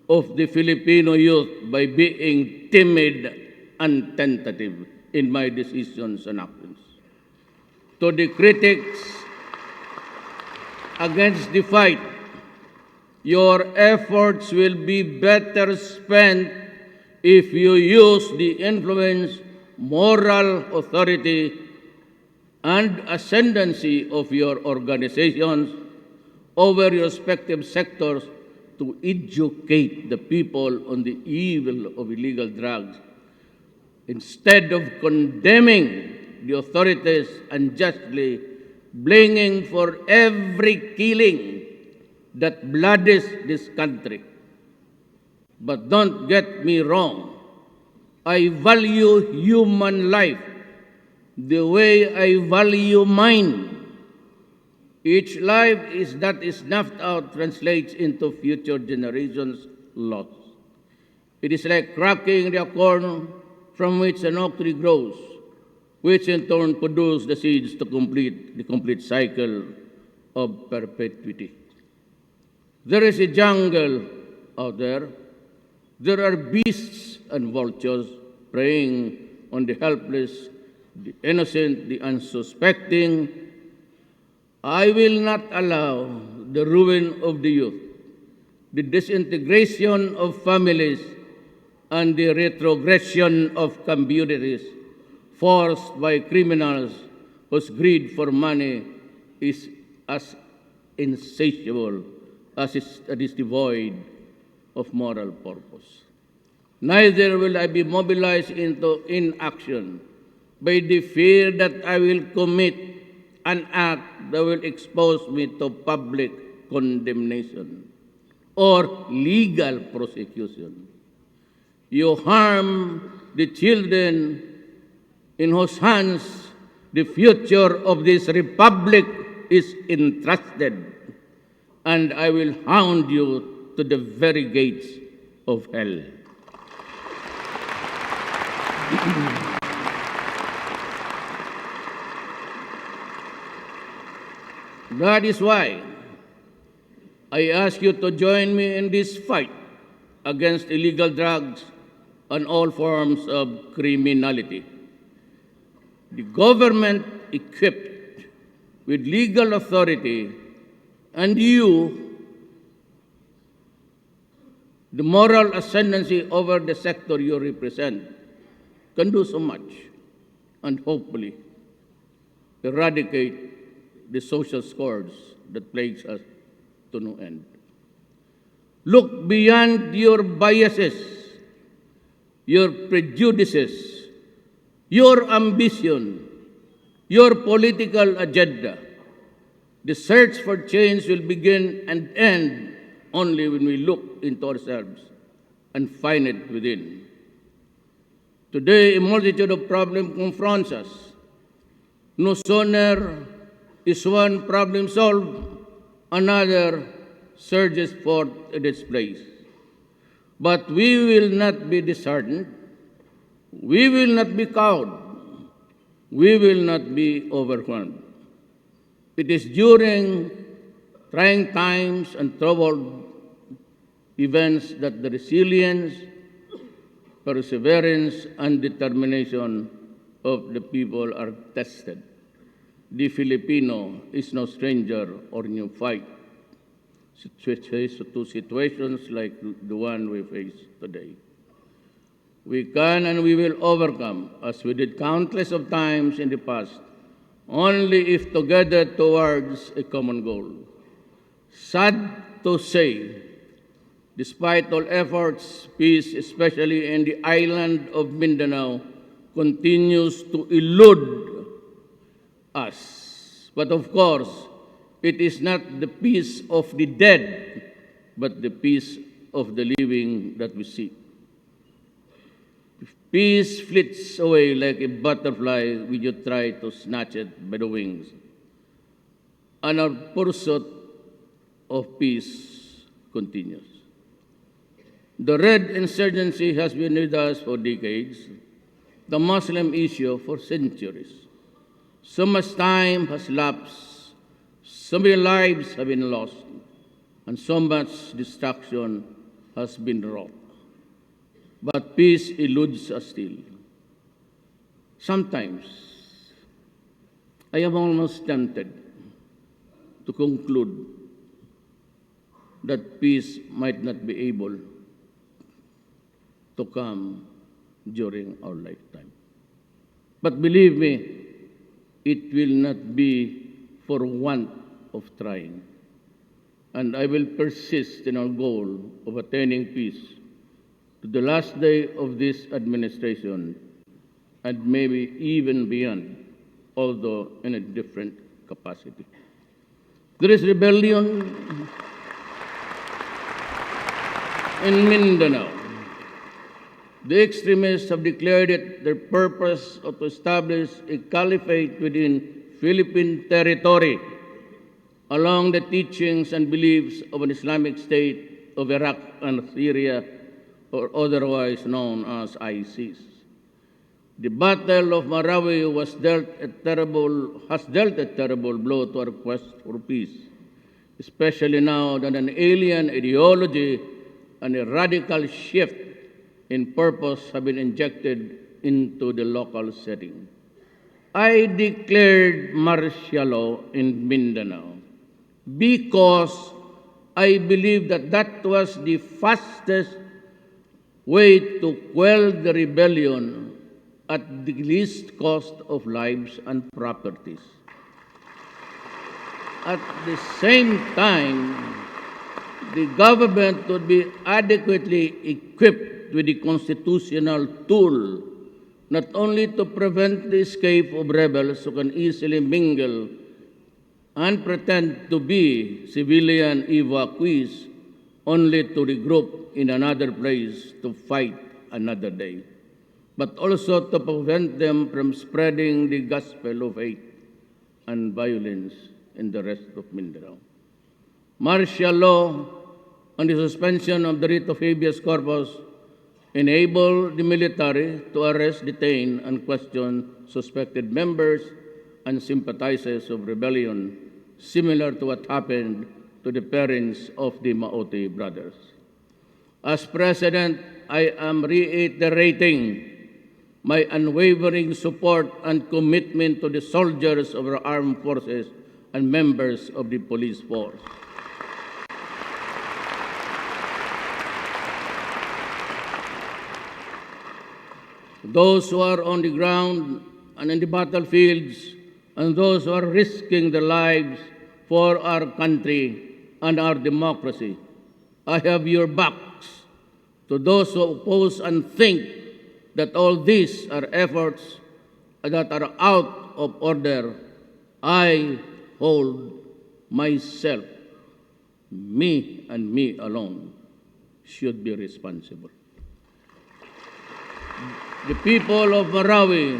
of the Filipino youth by being timid and tentative in my decisions and actions. To the critics against the fight, your efforts will be better spent if you use the influence, moral authority, and ascendancy of your organizations over your respective sectors to educate the people on the evil of illegal drugs, instead of condemning the authorities unjustly, blaming for every killing that bloodies this country. But don't get me wrong, I value human life the way I value mine. Each life that is snuffed out translates into future generations' loss. It is like cracking the acorn from which an oak tree grows, which in turn produces the seeds to complete the complete cycle of perpetuity. There is a jungle out there. There are beasts and vultures preying on the helpless, the innocent, the unsuspecting. I will not allow the ruin of the youth, the disintegration of families, and the retrogression of communities forced by criminals whose greed for money is as insatiable as it is devoid of moral purpose. Neither will I be mobilized into inaction by the fear that I will commit an act that will expose me to public condemnation or legal prosecution. You harm the children in whose hands the future of this republic is entrusted, and I will hound you to the very gates of hell. That is why I ask you to join me in this fight against illegal drugs and all forms of criminality. The government equipped with legal authority and you, the moral ascendancy over the sector you represent, can do so much and hopefully eradicate the social scourge that plagues us to no end. Look beyond your biases, your prejudices, your ambition, your political agenda. The search for change will begin and end only when we look into ourselves and find it within. Today, a multitude of problems confronts us. No sooner is one problem solved, another surges forth in its place. But we will not be disheartened. We will not be cowed. We will not be overwhelmed. It is during trying times and troubled events that the resilience, perseverance, and determination of the people are tested. The Filipino is no stranger or new fight to situations like the one we face today. We can and we will overcome, as we did countless of times in the past, only if together towards a common goal. Sad to say, despite all efforts, peace, especially in the island of Mindanao, continues to elude us. But of course, it is not the peace of the dead, but the peace of the living that we seek. If peace flits away like a butterfly when you try to snatch it by the wings, and our pursuit of peace continues. The Red Insurgency has been with us for decades, the Muslim issue for centuries. So much time has lapsed, so many lives have been lost, and so much destruction has been wrought. But peace eludes us still. Sometimes, I am almost tempted to conclude that peace might not be able to come during our lifetime. But believe me, it will not be for want of trying. And I will persist in our goal of attaining peace to the last day of this administration and maybe even beyond, although in a different capacity. There is rebellion in Mindanao. The extremists have declared it their purpose to establish a caliphate within Philippine territory along the teachings and beliefs of an Islamic State of Iraq and Syria, or otherwise known as ISIS. The Battle of Marawi has dealt a terrible blow to our quest for peace, especially now that an alien ideology and a radical shift in purpose have been injected into the local setting. I declared martial law in Mindanao because I believe that that was the fastest way to quell the rebellion at the least cost of lives and properties. At the same time, the government would be adequately equipped with the constitutional tool not only to prevent the escape of rebels who can easily mingle and pretend to be civilian evacuees only to regroup in another place to fight another day, but also to prevent them from spreading the gospel of hate and violence in the rest of Mindanao. Martial law and the suspension of the writ of habeas corpus enable the military to arrest, detain, and question suspected members and sympathizers of rebellion, similar to what happened to the parents of the Maote brothers. As President, I am reiterating my unwavering support and commitment to the soldiers of our armed forces and members of the police force. Those who are on the ground and in the battlefields, and those who are risking their lives for our country and our democracy, I have your backs. To those who oppose and think that all these are efforts that are out of order, I hold myself, me and me alone, should be responsible. The people of Marawi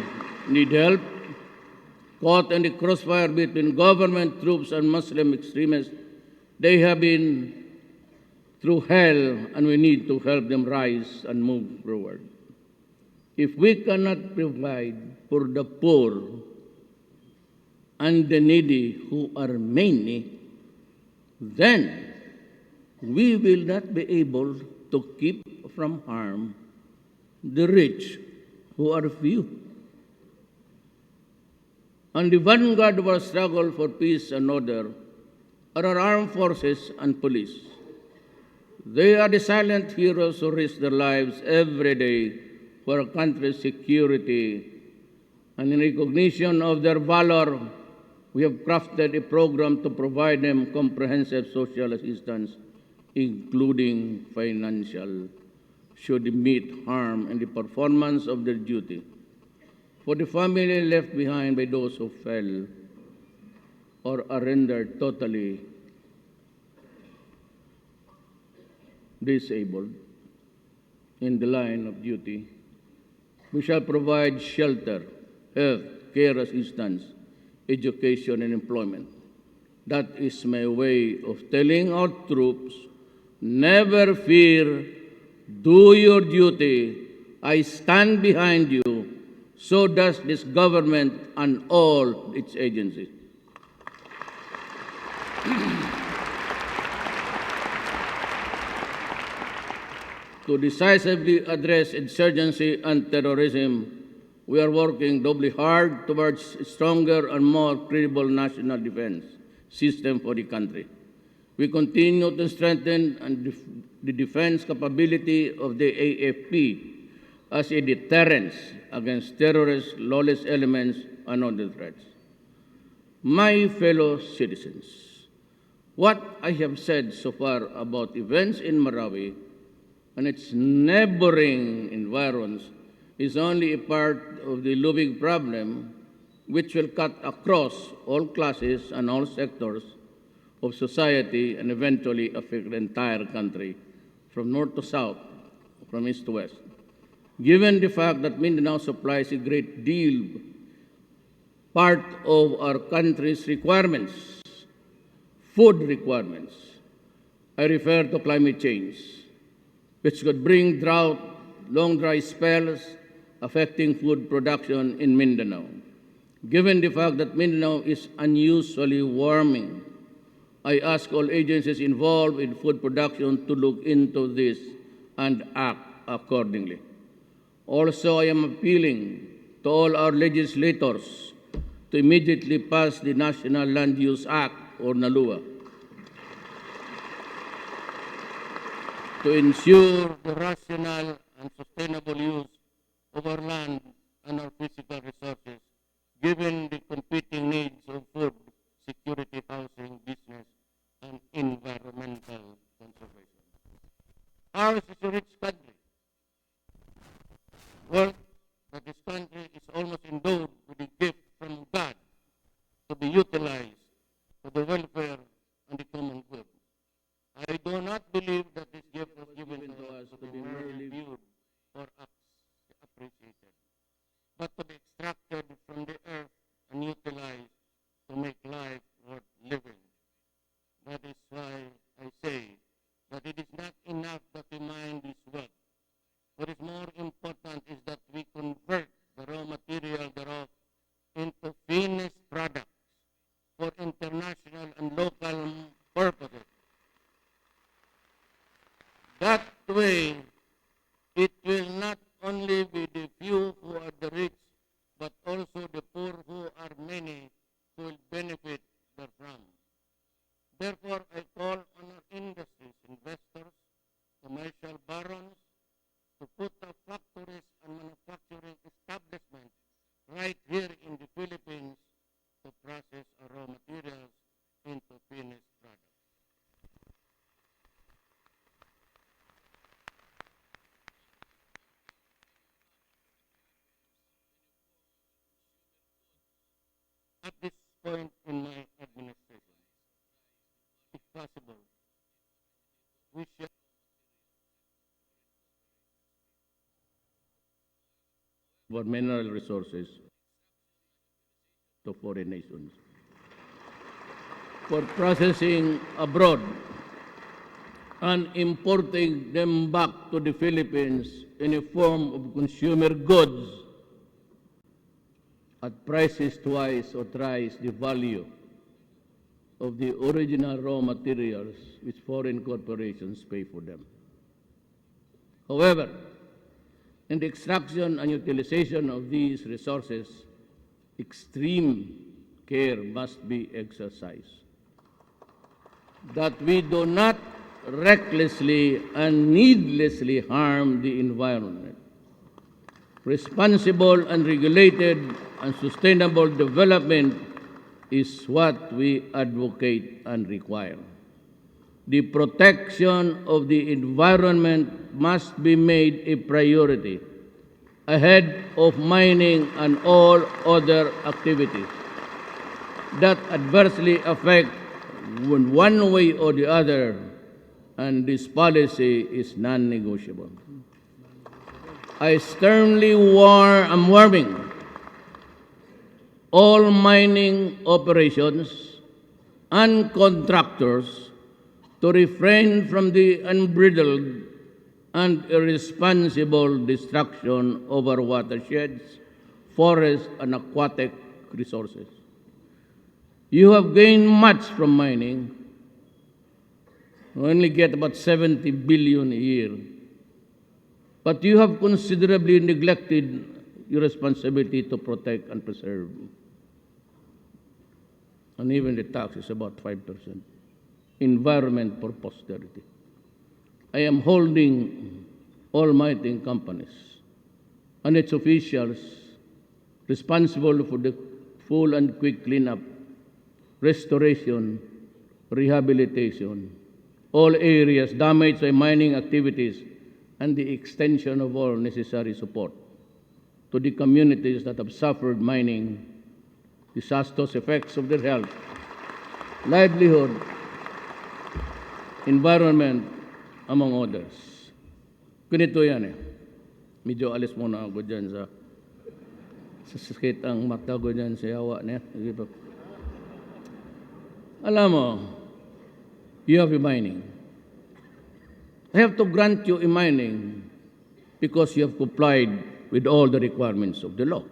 need help. Caught in the crossfire between government troops and Muslim extremists, they have been through hell, and we need to help them rise and move forward. If we cannot provide for the poor and the needy, who are many, then we will not be able to keep from harm the rich, who are few. On the vanguard of our struggle for peace and order are our armed forces and police. They are the silent heroes who risk their lives every day for our country's security. And in recognition of their valor, we have crafted a program to provide them comprehensive social assistance, including financial, should they meet harm in the performance of their duty. For the family left behind by those who fell or are rendered totally disabled in the line of duty, we shall provide shelter, health, care assistance, education, and employment. That is my way of telling our troops, never fear, do your duty, I stand behind you. So does this government and all its agencies. To decisively address insurgency and terrorism, we are working doubly hard towards a stronger and more credible national defense system for the country. We continue to strengthen the defense capability of the AFP as a deterrence against terrorist, lawless elements, and other threats. my fellow citizens, what I have said so far about events in Marawi and its neighboring environs is only a part of the looming problem which will cut across all classes and all sectors of society and eventually affect the entire country from north to south, from east to west. Given the fact that Mindanao supplies a great deal part of our country's requirements, food requirements, I refer to climate change, which could bring drought, long dry spells, affecting food production in Mindanao. Given the fact that Mindanao is unusually warming, I ask all agencies involved in food production to look into this and act accordingly. Also, I am appealing to all our legislators to immediately pass the National Land Use Act, or NALUA, to ensure the rational and sustainable use of our land and our physical resources, given the competing needs of food, security, housing, business, and environmental conservation. Ours is a rich country. Well, that this country is almost endowed with a gift from God to be utilized for the welfare and the common good. I do not believe that this gift was given to us to be merely viewed or appreciated, but to be extracted from the earth and utilized to make life worth living. That is why I say that it is not enough that we mine this wealth. What is more important is that we convert the raw material thereof into finished products for international and local purposes. That way, it will not only be the few who are the rich, but also the poor who are many who will benefit therefrom. Therefore, I call on our industries, investors, commercial barons, to put up factories and manufacturing establishments right here in the Philippines to process our raw materials into finished products. At this point in my administration, if possible, we shall for mineral resources to foreign nations, for processing abroad and importing them back to the Philippines in a form of consumer goods at prices twice or thrice the value of the original raw materials which foreign corporations pay for them. However, in the extraction and utilization of these resources, extreme care must be exercised, that we do not recklessly and needlessly harm the environment. Responsible and regulated and sustainable development is what we advocate and require. The protection of the environment must be made a priority ahead of mining and all other activities that adversely affect one way or the other, and this policy is non-negotiable. I sternly am warning all mining operations and contractors to refrain from the unbridled and irresponsible destruction of our watersheds, forests, and aquatic resources. You have gained much from mining. You only get about 70 billion a year. But you have considerably neglected your responsibility to protect and preserve. And even the tax is about 5%. Environment for posterity. I am holding all mining companies and its officials responsible for the full and quick cleanup restoration, rehabilitation, all areas damaged by mining activities, and the extension of all necessary support to the communities that have suffered mining, disastrous effects of their health, livelihood, environment, among others. Ganito yan eh. Medyo alis muna ako dyan sa sakit ang mata ko dyan sa yawa niya. Alam mo, you have a mining. I have to grant you a mining because you have complied with all the requirements of the law.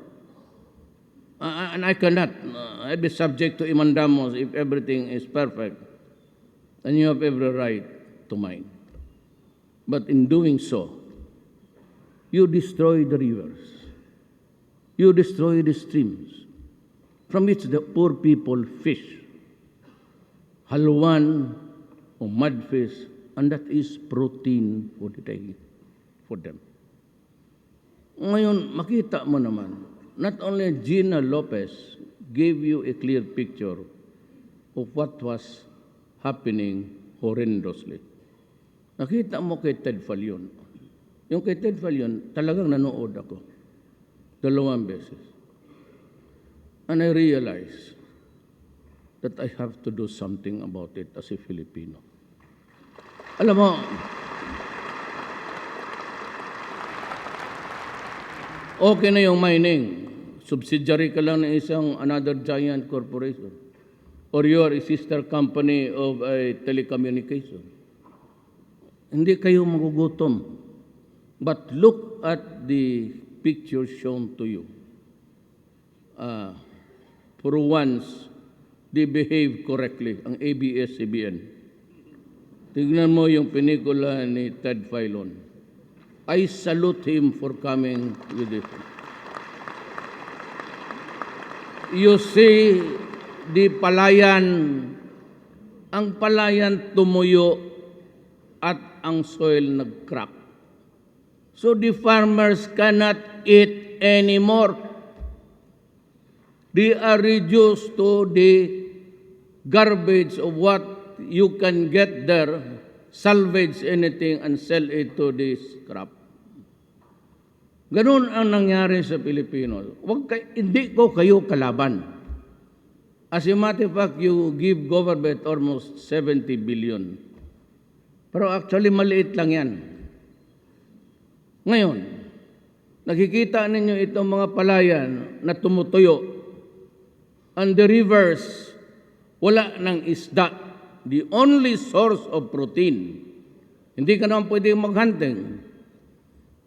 And I cannot be subject to imandamos if everything is perfect. And you have every right to mine. But in doing so, you destroy the rivers. You destroy the streams from which the poor people fish. Halwan or mudfish, and that is protein for the day for them. Ngayon, makita mo naman, not only Gina Lopez gave you a clear picture of what was happening horrendously. Nakita mo kay Ted Fallion. Yung kay Ted Fallion, talagang nanood ako. 2 beses. And I realized that I have to do something about it as a Filipino. Alam mo, okay na yung mining. Subsidiary ka lang ng isang another giant corporation. Or you are a sister company of a telecommunication. Hindi kayo magugutom. But look at the picture shown to you. For once, they behave correctly, ang ABS-CBN. Tignan mo yung pelikula ni Ted Filon. I salute him for coming with it. You see, the palayan, ang palayan tumuyo at ang soil nag-crack. So the farmers cannot eat anymore. They are reduced to the garbage of what you can get there, salvage anything and sell it to the scrap. Ganun ang nangyari sa Pilipino. Hindi ko kayo kalaban. As a matter of fact, you give government almost 70 billion. Pero actually, maliit lang yan. Ngayon, nakikita ninyo itong mga palayan na tumutuyo. And the rivers, wala ng isda. The only source of protein. Hindi ka naman pwede maghunting.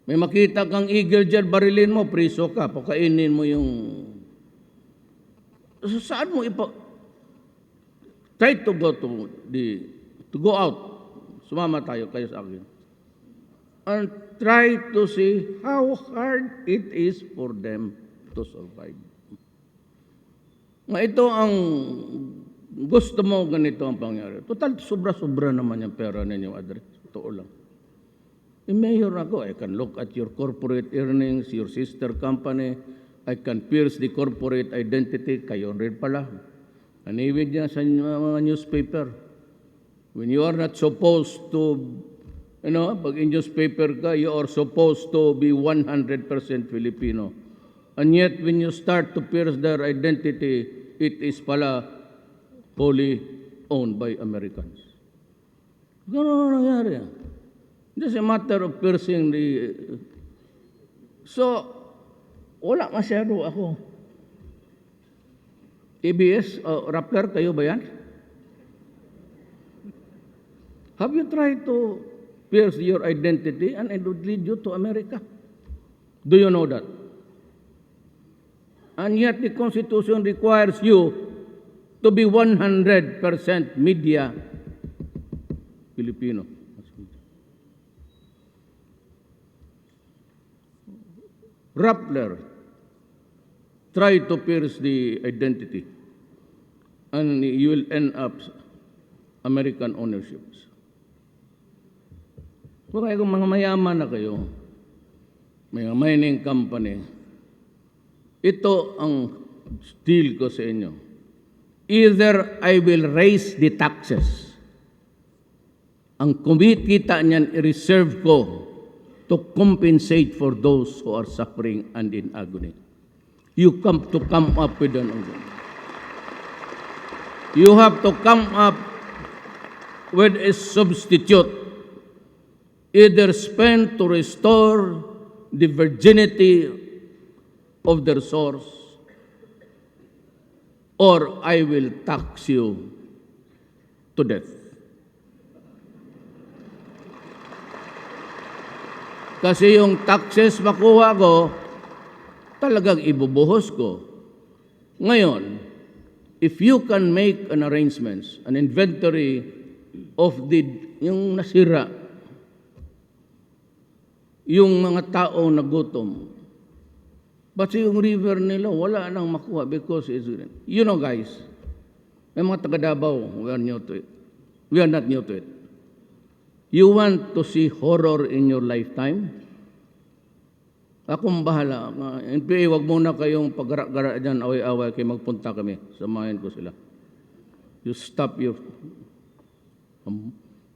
May makita kang eagle dyan, barilin mo, priso ka, pakainin mo yung... So, saan mo try to go out. Sumama tayo, kayo sa akin. And try to see how hard it is for them to survive. Ito ang gusto mo, ganito ang pangyari. Total, sobra-sobra naman yung pera ninyo, address. Totoo lang. Mayor ako, I can look at your corporate earnings, your sister company, I can pierce the corporate identity, kayo rin pala. Aniwid niya sa mga newspaper. When you are not supposed to, pag in newspaper ka, you are supposed to be 100% Filipino. And yet, when you start to pierce their identity, it is pala wholly owned by Americans. Gano'n nangyari yan. Just a matter of piercing the... So, wala masyado ako. ABS, Rappler, kayo ba yan? Have you tried to pierce your identity and it would lead you to America? Do you know that? And yet the Constitution requires you to be 100% media Filipino. Rappler try to pierce the identity and you will end up American ownerships. So kaya kung mga mayaman na kayo, may mining company, ito ang deal ko sa inyo. either I will raise the taxes. Ang kumikita niyan, i-reserve ko to compensate for those who are suffering and in agony. You come up with an order. You have to come up with a substitute, either spent to restore the virginity of their source, or I will tax you to death. Kasi yung taxes makuha ko, talagang ibubuhos ko. Ngayon, if you can make an arrangements, an inventory of yung nasira, yung mga tao na gutom, pati yung river nila, wala nang makuha because it's, you know guys, may mga taga-Davao, we are new to it. We are not new to it. You want to see horror in your lifetime? Akong bahala. NPA, wag muna kayong pag-gara-gara dyan, away-away kayo, magpunta kami. Samahin ko sila. You stop your...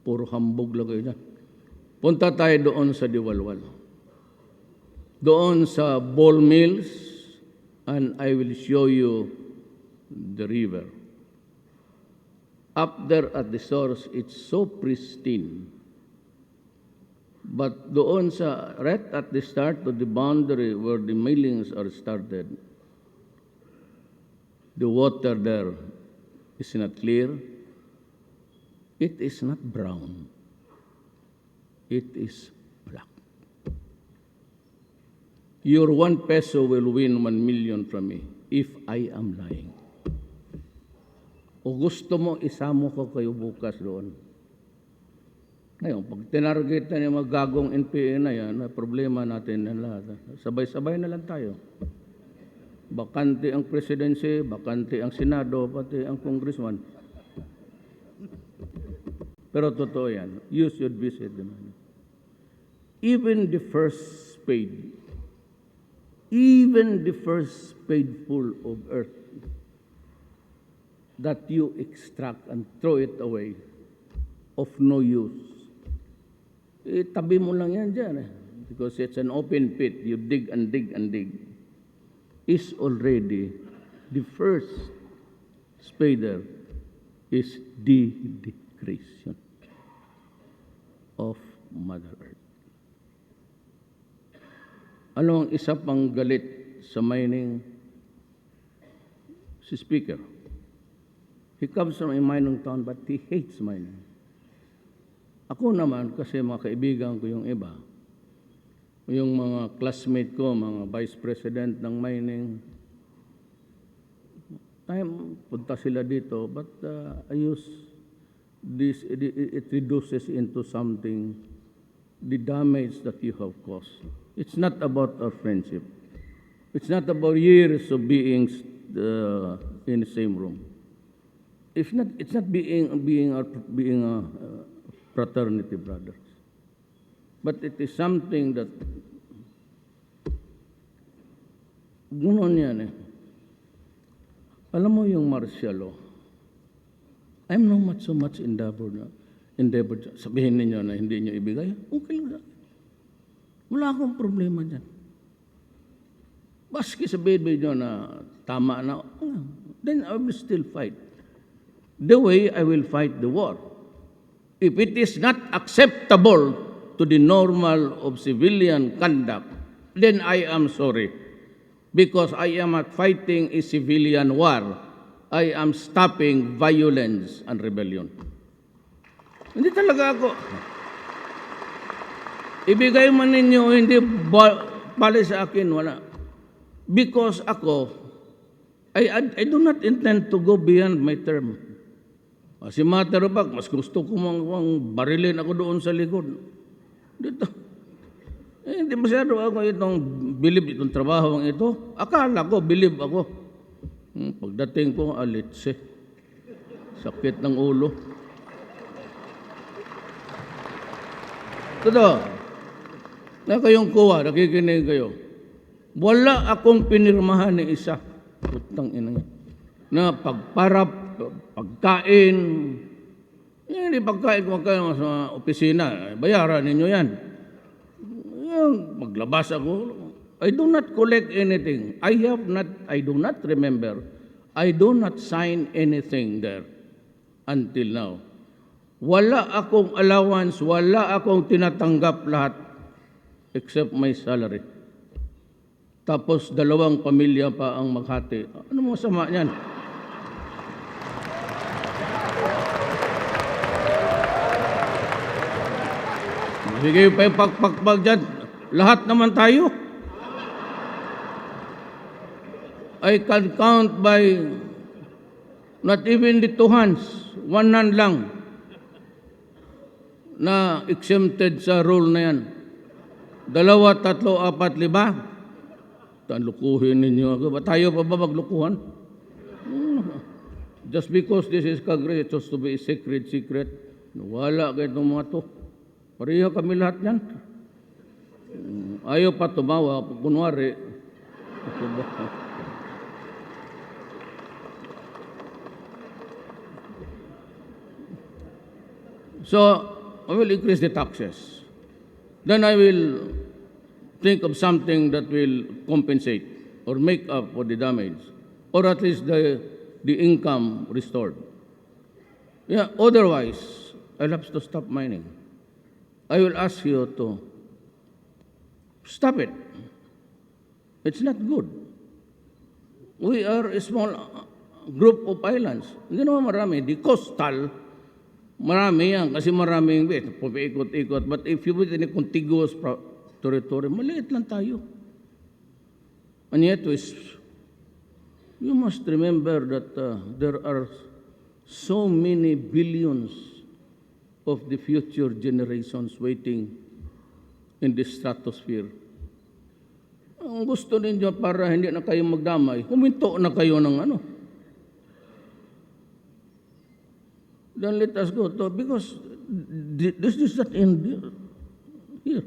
puro hambog lang kayo dyan. Punta tayo doon sa Diwalwal. Doon sa ball mills, and I will show you the river. Up there at the source, it's so pristine. But doon sa, right at the start of the boundary where the millings are started, the water there is not clear. It is not brown. It is black. Your 1 peso will win 1 million from me if I am lying. O gusto mo, isamo ko kayo bukas doon. Ngayon, pag tinarget na yung mga gagong NPA na yan, problema natin na lahat. Sabay-sabay na lang tayo. Bakante ang presidency, bakante ang senado, pati ang congressman. Pero totoo yan. You should visit them. Even the first spade full of earth that you extract and throw it away of no use, tabi mo lang yan dyan. Because it's an open pit. You dig and dig and dig. Is already the first spader is de-decreation of Mother Earth. Ano ang isa pang galit sa mining? Si Speaker. He comes from a mining town but he hates mining. Ako naman, kasi mga kaibigan ko yung iba, yung mga classmate ko, mga vice president ng mining, punta sila dito, but I use this, it reduces into something, the damage that you have caused. It's not about our friendship. It's not about years of being in the same room. It's not being fraternity brothers. But it is something that gunon yan eh. Alam mo yung martial law, I'm not so much endeavor. Sabihin ninyo na hindi nyo ibigay, okay lang. Wala akong problema dyan. Baski sabihin nyo na tama na, then I will still fight. The way I will fight the war. If it is not acceptable to the normal of civilian conduct, then I am sorry. Because I am not fighting a civilian war. I am stopping violence and rebellion. Hindi talaga ako. Ibigay man ninyo, hindi bali sa akin, wala. Because ako, I do not intend to go beyond my term. As a matter of fact, mas gusto ko barilin ako doon sa likod. Dito. Hindi masyado ako itong bilib itong trabaho ito. Akala ko, bilib ako. Pagdating ko, alitse. Sakit ng ulo. Totoo. Na kayong kuha, nakikinig kayo. Wala akong pinirmahan ni isa. Putang ina niya. Na pagparap pagkain. Hindi pagkain kung kayo sa opisina, bayaran ninyo yan. Maglabas ako, I do not collect anything. I do not remember. I do not sign anything there until now. Wala akong allowance, wala akong tinatanggap lahat except my salary. Tapos 2 pamilya pa ang maghati. Ano mo masama niyan? Sige pa yung pagpagpag dyan. Lahat naman tayo. I can count by not even the 2 hands, 1 hand lang na exempted sa rule na yan. 2, 3, 4, 5. Talukuhin ninyo ako. Tayo pa ba maglukuhan? Just because this is Congress, it's supposed to be a secret. Wala kayo itong mga to. Pareho kami lahat yan. Ayaw pa tumawa. Kunwari. So, I will increase the taxes. Then I will think of something that will compensate or make up for the damage, or at least the income restored. Yeah, otherwise, I'll have to stop mining. I will ask you to stop it. It's not good. We are a small group of islands. Hindi naman marami. The coastal, marami yan kasi maraming ikot-ikot. But if you within a contiguous territory, maliit lang tayo. And yet, you must remember that there are so many billions of the future generations waiting in the stratosphere. Ang gusto ninyo para hindi na kayo magdamay, huminto na kayo ng ano. Then let us go to, because this is not end here.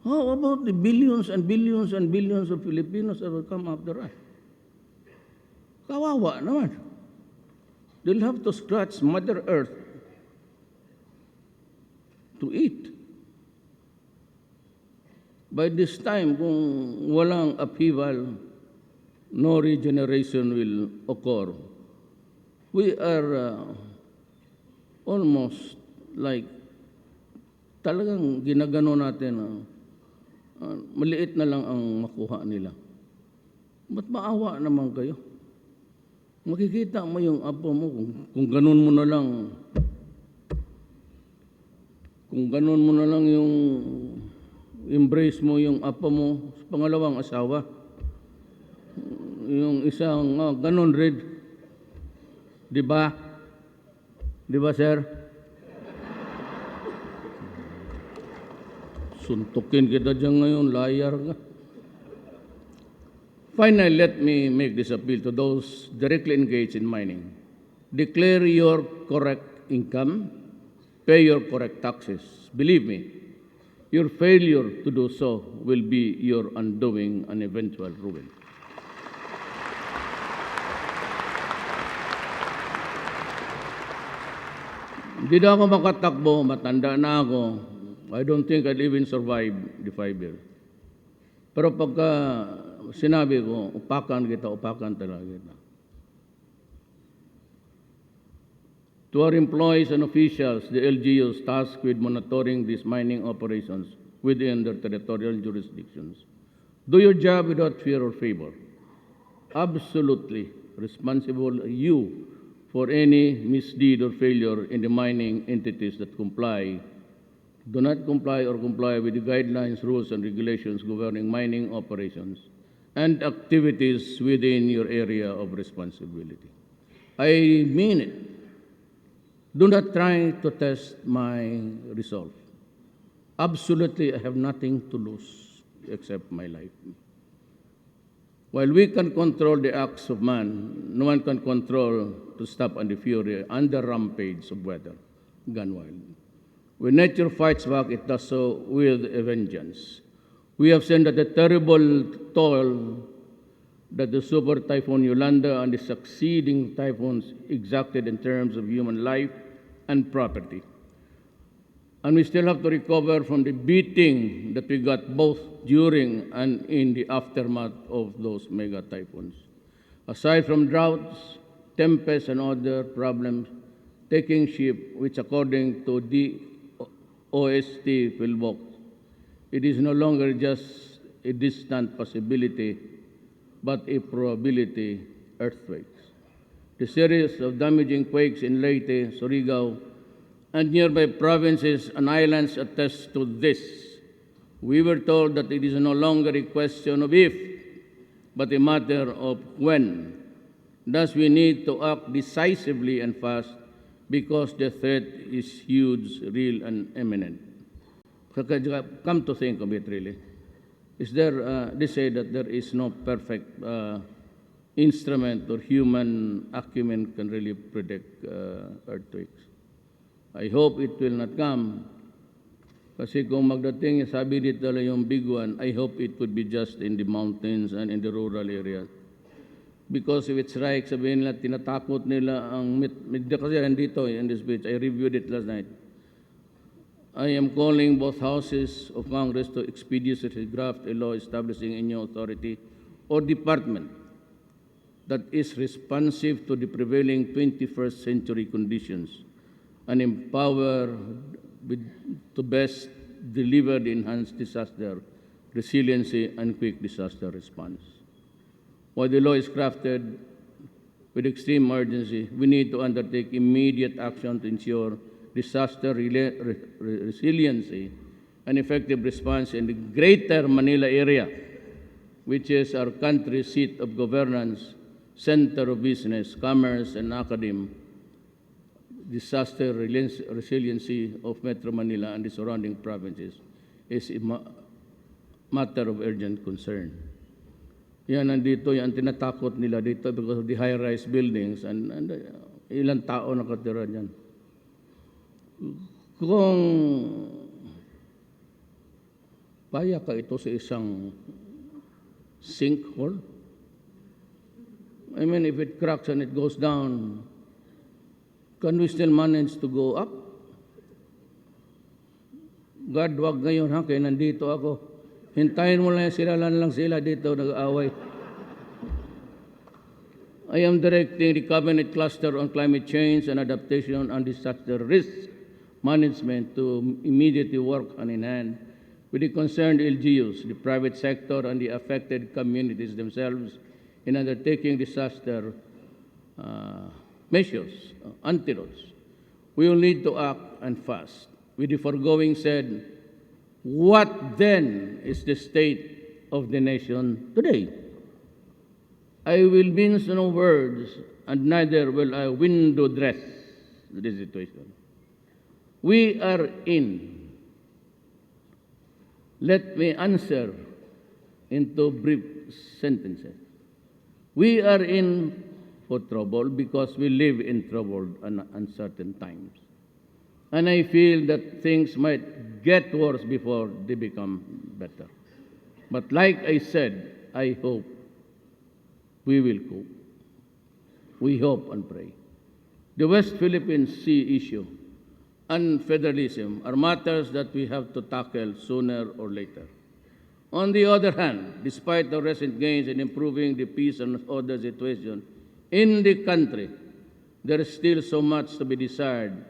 How about the billions and billions and billions of Filipinos that will come after us? Kawawa naman. They'll have to scratch Mother Earth to eat. By this time, kung walang upheaval, no regeneration will occur. We are almost like talagang ginagano natin maliit na lang ang makuha nila. Ba't maawa naman kayo? Makikita mo yung apo mo kung ganun mo na lang. Kung ganun mo na lang yung embrace mo yung apo mo sa pangalawang asawa. Yung isang ganun rin. Di ba? Di ba, sir? Suntukin kita dyan ngayon, liar ka. Finally, let me make this appeal to those directly engaged in mining. Declare your correct income, pay your correct taxes. Believe me, your failure to do so will be your undoing and eventual ruin. Hindi na ako makatakbo, matanda na ako. I don't think I'll even survive the 5 years. Pero pagka sinabi ko, upakan talaga kita. To our employees and officials, the LGUs tasked with monitoring these mining operations within their territorial jurisdictions, do your job without fear or favor. Absolutely responsible you for any misdeed or failure in the mining entities that do not comply or comply with the guidelines, rules, and regulations governing mining operations and activities within your area of responsibility. I mean it. Do not try to test my resolve. Absolutely, I have nothing to lose except my life. While we can control the acts of man, no one can control to stop and the fury and the rampage of weather gone wild. When nature fights back, it does so with a vengeance. We have seen that the terrible toll that the Super Typhoon Yolanda and the succeeding typhoons exacted in terms of human life and property. And we still have to recover from the beating that we got both during and in the aftermath of those mega typhoons. Aside from droughts, tempests, and other problems, taking ship, which according to the OST Philbox, it is no longer just a distant possibility, but a probability earthquakes. The series of damaging quakes in Leyte, Surigao, and nearby provinces and islands attest to this. We were told that it is no longer a question of if, but a matter of when. Thus, we need to act decisively and fast because the threat is huge, real, and imminent. Come to think of it, really. Is there, they say that there is no perfect instrument or human acumen can really predict earthquakes. I hope it will not come. Kasi kung magdating, sabi dito yung big one, I hope it would be just in the mountains and in the rural areas. Because if it's right, sabihin nila, tinatakot nila ang kasi dito in this speech, I reviewed it last night. I am calling both houses of Congress to expeditiously draft a law establishing a new authority or department that is responsive to the prevailing 21st century conditions and empower to best deliver the enhanced disaster resiliency and quick disaster response. While the law is crafted with extreme urgency, we need to undertake immediate action to ensure disaster resiliency and effective response in the greater Manila area, which is our country's seat of governance, center of business, commerce, and academia. Disaster resiliency of Metro Manila and the surrounding provinces is a matter of urgent concern. Yan, nandito yung tinatakot nila dito because of the high-rise buildings and ilang tao nakatira dyan. Kung kaya ka ito sa isang sinkhole, I mean, if it cracks and it goes down, can we still manage to go up? God, wag ngayon ha, kaya nandito ako. Hintayin mo lang sila dito nag-aaway. I am directing the Cabinet Cluster on Climate Change and Adaptation and Disaster Risk Management to immediately work hand in hand with the concerned LGUs, the private sector, and the affected communities themselves in undertaking disaster measures, antidotes. We will need to act and fast. With the foregoing said, what then is the state of the nation today? I will mince no words, and neither will I window dress this situation. We are in. Let me answer into brief sentences. We are in for trouble because we live in troubled and uncertain times. And I feel that things might get worse before they become better. But like I said, I hope we will cope. We hope and pray. The West Philippine Sea issue and federalism are matters that we have to tackle sooner or later. On the other hand, despite the recent gains in improving the peace and order situation in the country, there is still so much to be desired,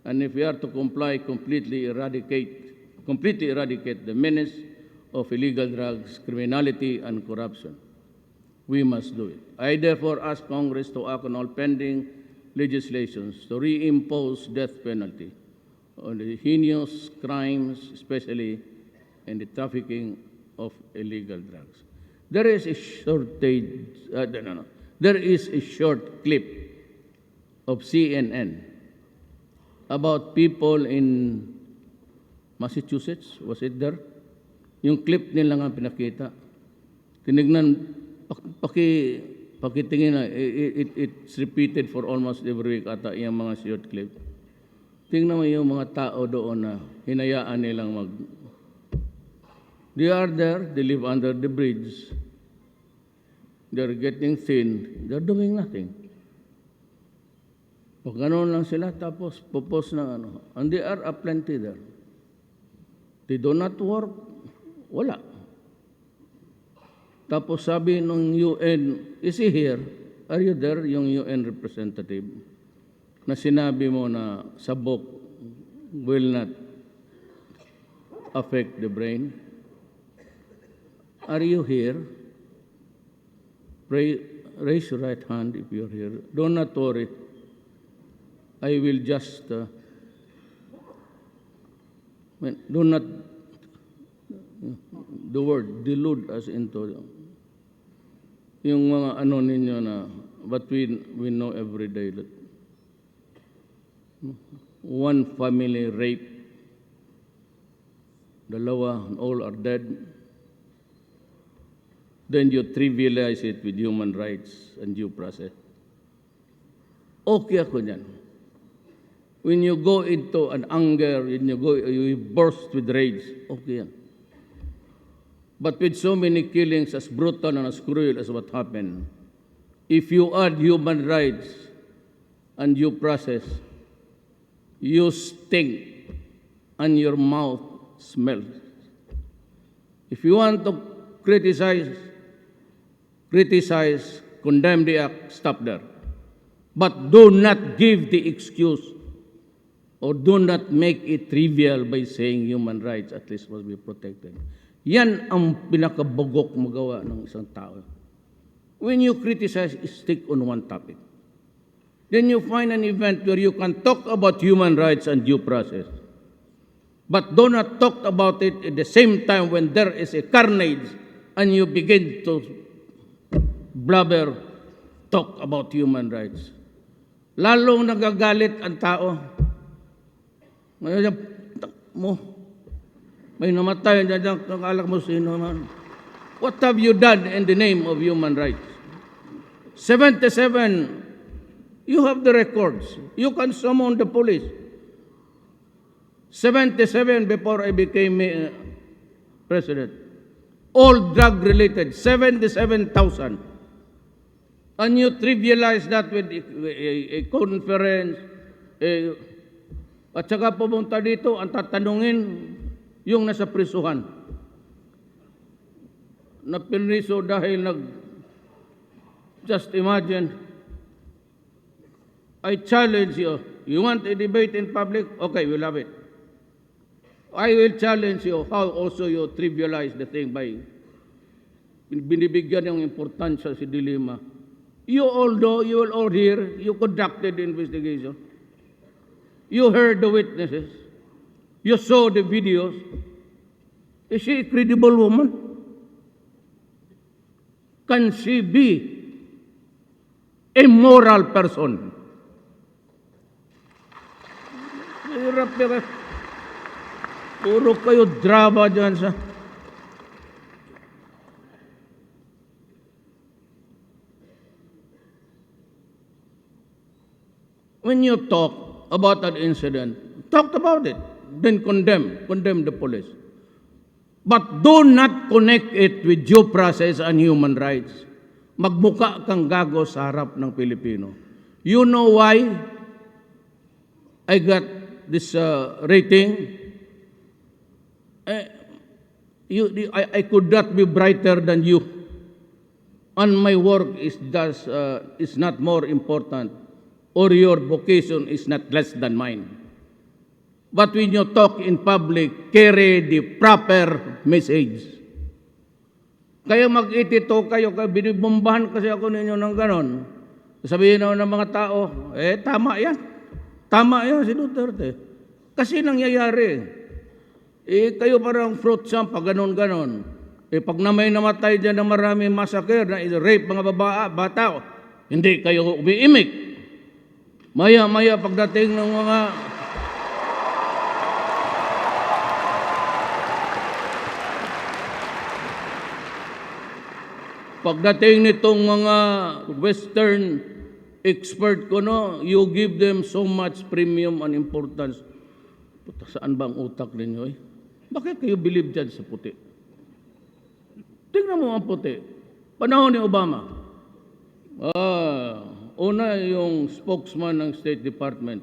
and if we are to completely eradicate the menace of illegal drugs, criminality, and corruption, we must do it. I therefore ask Congress to act on all pending legislations to reimpose death penalty on the heinous crimes, especially in the trafficking of illegal drugs. There is a There is a short clip of CNN about people in Massachusetts. Was it there? Yung clip nila nga pinakita. Tinignan, pakitingin na, it's repeated for almost every week ata yung mga short clip. Tingnan mo yung mga tao doon na hinayaan nilang They are there, they live under the bridge. they're getting thin, they're doing nothing. Pag gano'n lang sila, tapos popost ng ano. And they are aplenty there. They do not work, wala. Tapos sabi ng UN, is he here? Are you there, yung UN representative? Na sinabi mo na sabok will not affect the brain. Are you here? Raise your right hand if you're here. Do not worry. I will just do not the word delude us into yung mga ano ninyo na but we know every day that one family rape, dalawa, all are dead. Then you trivialize it with human rights and due process. Okay ako niyan. When you go into an anger, you burst with rage, okay yan. But with so many killings as brutal and as cruel as what happened, if you add human rights and due process, you stink and your mouth smells. If you want to criticize, condemn the act, stop there. But do not give the excuse or do not make it trivial by saying human rights at least must be protected. Yan ang pinakabugok magawa ng isang tao. When you criticize, stick on one topic. Then you find an event where you can talk about human rights and due process. But do not talk about it at the same time when there is a carnage and you begin to blabber, talk about human rights. Lalong nagagalit ang tao. May namatay dyan, nakaalak mo sino man. What have you done in the name of human rights? 77, you have the records. You can summon the police. 77 before I became president. All drug-related, 77,000. And you trivialize that with a conference, at saka pumunta dito, ang tatanungin, yung nasa prisuhan. Na pinriso dahil just imagine, I challenge you. You want a debate in public? Okay, we'll have it. I will challenge you how also you trivialize the thing by binibigyan yung importansya si Dilima. You will all hear, you conducted the investigation. You heard the witnesses. You saw the videos. Is she a credible woman? Can she be a moral person? Hirap yan. Puro kayo drama dyan sa... When you talk about that incident, talk about it, then condemn the police. But do not connect it with due process and human rights. Magbuka kang gago sa harap ng Pilipino. You know why I got this rating? I could not be brighter than you. And my work is not more important, or your vocation is not less than mine. But when you talk in public, carry the proper message. Kaya mag-itito kayo, binibombahan kasi ako ninyo ng ganon. Sabihin na ng mga tao, tama yan. Tama yan si Duterte. Kasi nangyayari. Kayo parang fruit samp, ganon-ganon. Pag na may namatay dyan na maraming massacre, na rape mga bata, hindi kayo umiimik. Maya-maya pagdating ng mga nitong mga Western expert ko, no, you give them so much premium and importance. Saan ba ang utak ninyo? Bakit kayo believe dyan sa puti? Tingnan mo ang puti. Panahon ni Obama. Una yung spokesman ng State Department.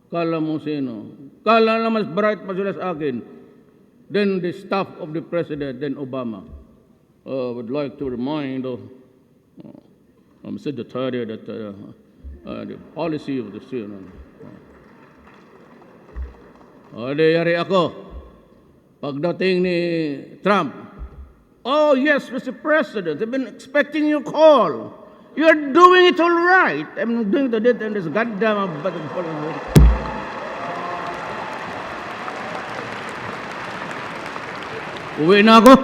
Kala mo sino? Kala na mas bright pa sila sa akin. Then the staff of the President, then Obama. Would like to remind Secretary that the policy of the SONA. Yari ako. Pagdating ni Trump, oh yes, Mr. President, I've been expecting your call. You're doing it all right. I'm doing the date and this goddamn uwi na ako.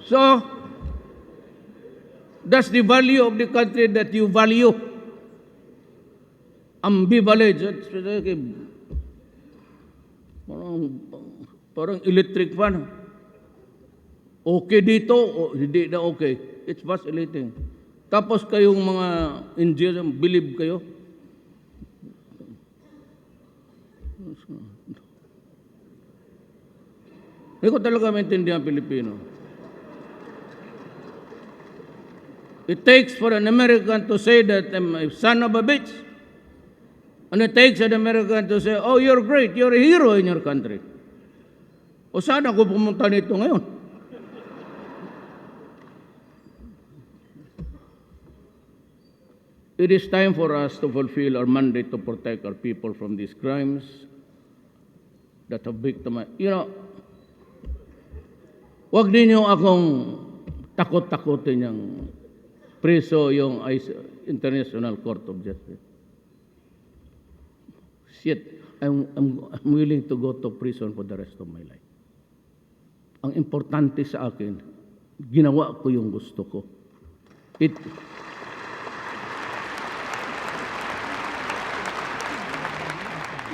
So, that's the value of the country that you value. Ambivalent. Parang electric fan. Okay dito, o hindi na okay. It's vacillating. Tapos kayong mga Indians, believe kayo. Hindi ko talaga maintindihan Pilipino. It takes for an American to say that I'm a son of a bitch. And it takes an American to say, oh, you're great, you're a hero in your country. O saan ako pumunta nito ngayon? It is time for us to fulfill our mandate to protect our people from these crimes that have victimized. You know, wag ninyo akong takot-takotin yung preso yung International Court of Justice. Shit, I'm willing to go to prison for the rest of my life. Ang importante sa akin, ginawa ko yung gusto ko.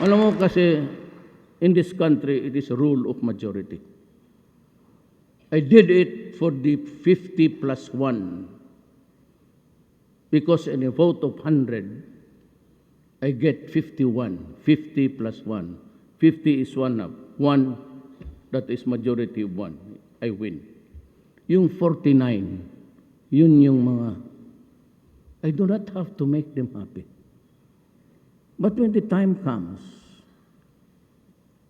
Alam mo kasi, in this country, it is a rule of majority. I did it for the 50 plus 1. Because in a vote of 100, I get 51. 50 plus 1. 50 is 1 up. 1, that is majority of 1. I win. Yung 49, yun yung mga, I do not have to make them happy. But when the time comes,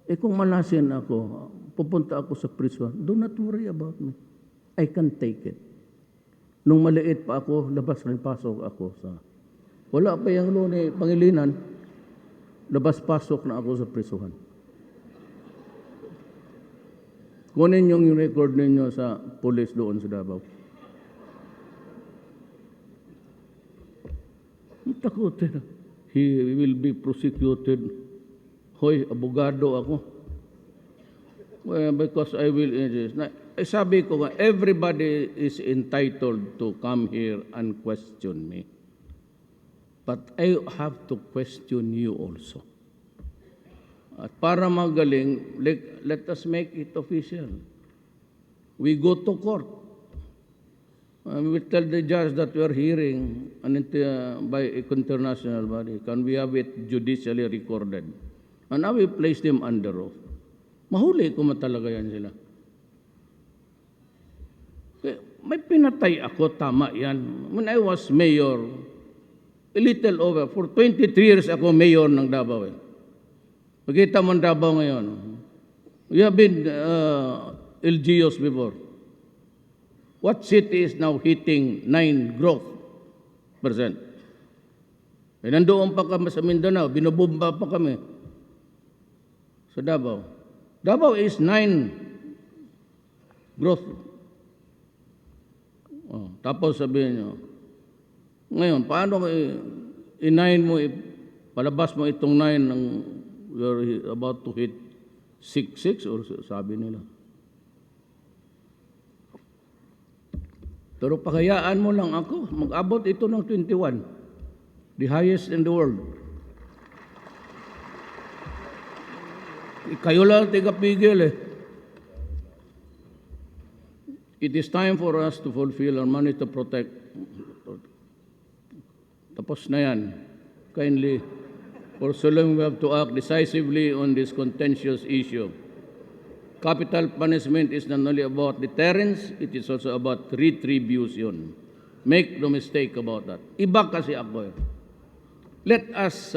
kung malasin ako, pupunta ako sa prison, do not worry about me. I can take it. Nung maliit pa ako, labas rin pasok ako sa... Wala pa yung luni, Pangilinan, labas-pasok na ako sa prisuhan. Kunin yung record ninyo sa police doon sa Davao. Takutin. He will be prosecuted. Hoy, abogado ako. Well, because I will insist. Sabi ko nga, everybody is entitled to come here and question me. But I have to question you also. At para magaling, let us make it official. We go to court. We tell the judge that we are hearing by an international body. Can we have it judicially recorded? And now we place them under oath. Mahuli ko matalaga yan sila. May pinatay ako, tama yan. When I was mayor, a little over, for 23 years ako mayor ng Davao. Makita mo ang Davao ngayon. We have been LGUs before. What city is now hitting 9 growth percent? Nandoon pa kami sa Mindanao, binubomba pa kami sa Davao. Davao is 9 growth. Tapos sabihin nyo, ngayon, paano i-9 mo, palabas mo itong 9 ng you're about to hit 6 or sabi nila. Pero pakayaan mo lang ako, mag-abot ito ng 21. The highest in the world. Kayo lang tigapigil eh. It is time for us to fulfill our money to protect. Tapos na yan. Kindly For so long, we have to act decisively on this contentious issue. Capital punishment is not only about deterrence, it is also about retribution. Make no mistake about that. Iba kasi ako eh. Let us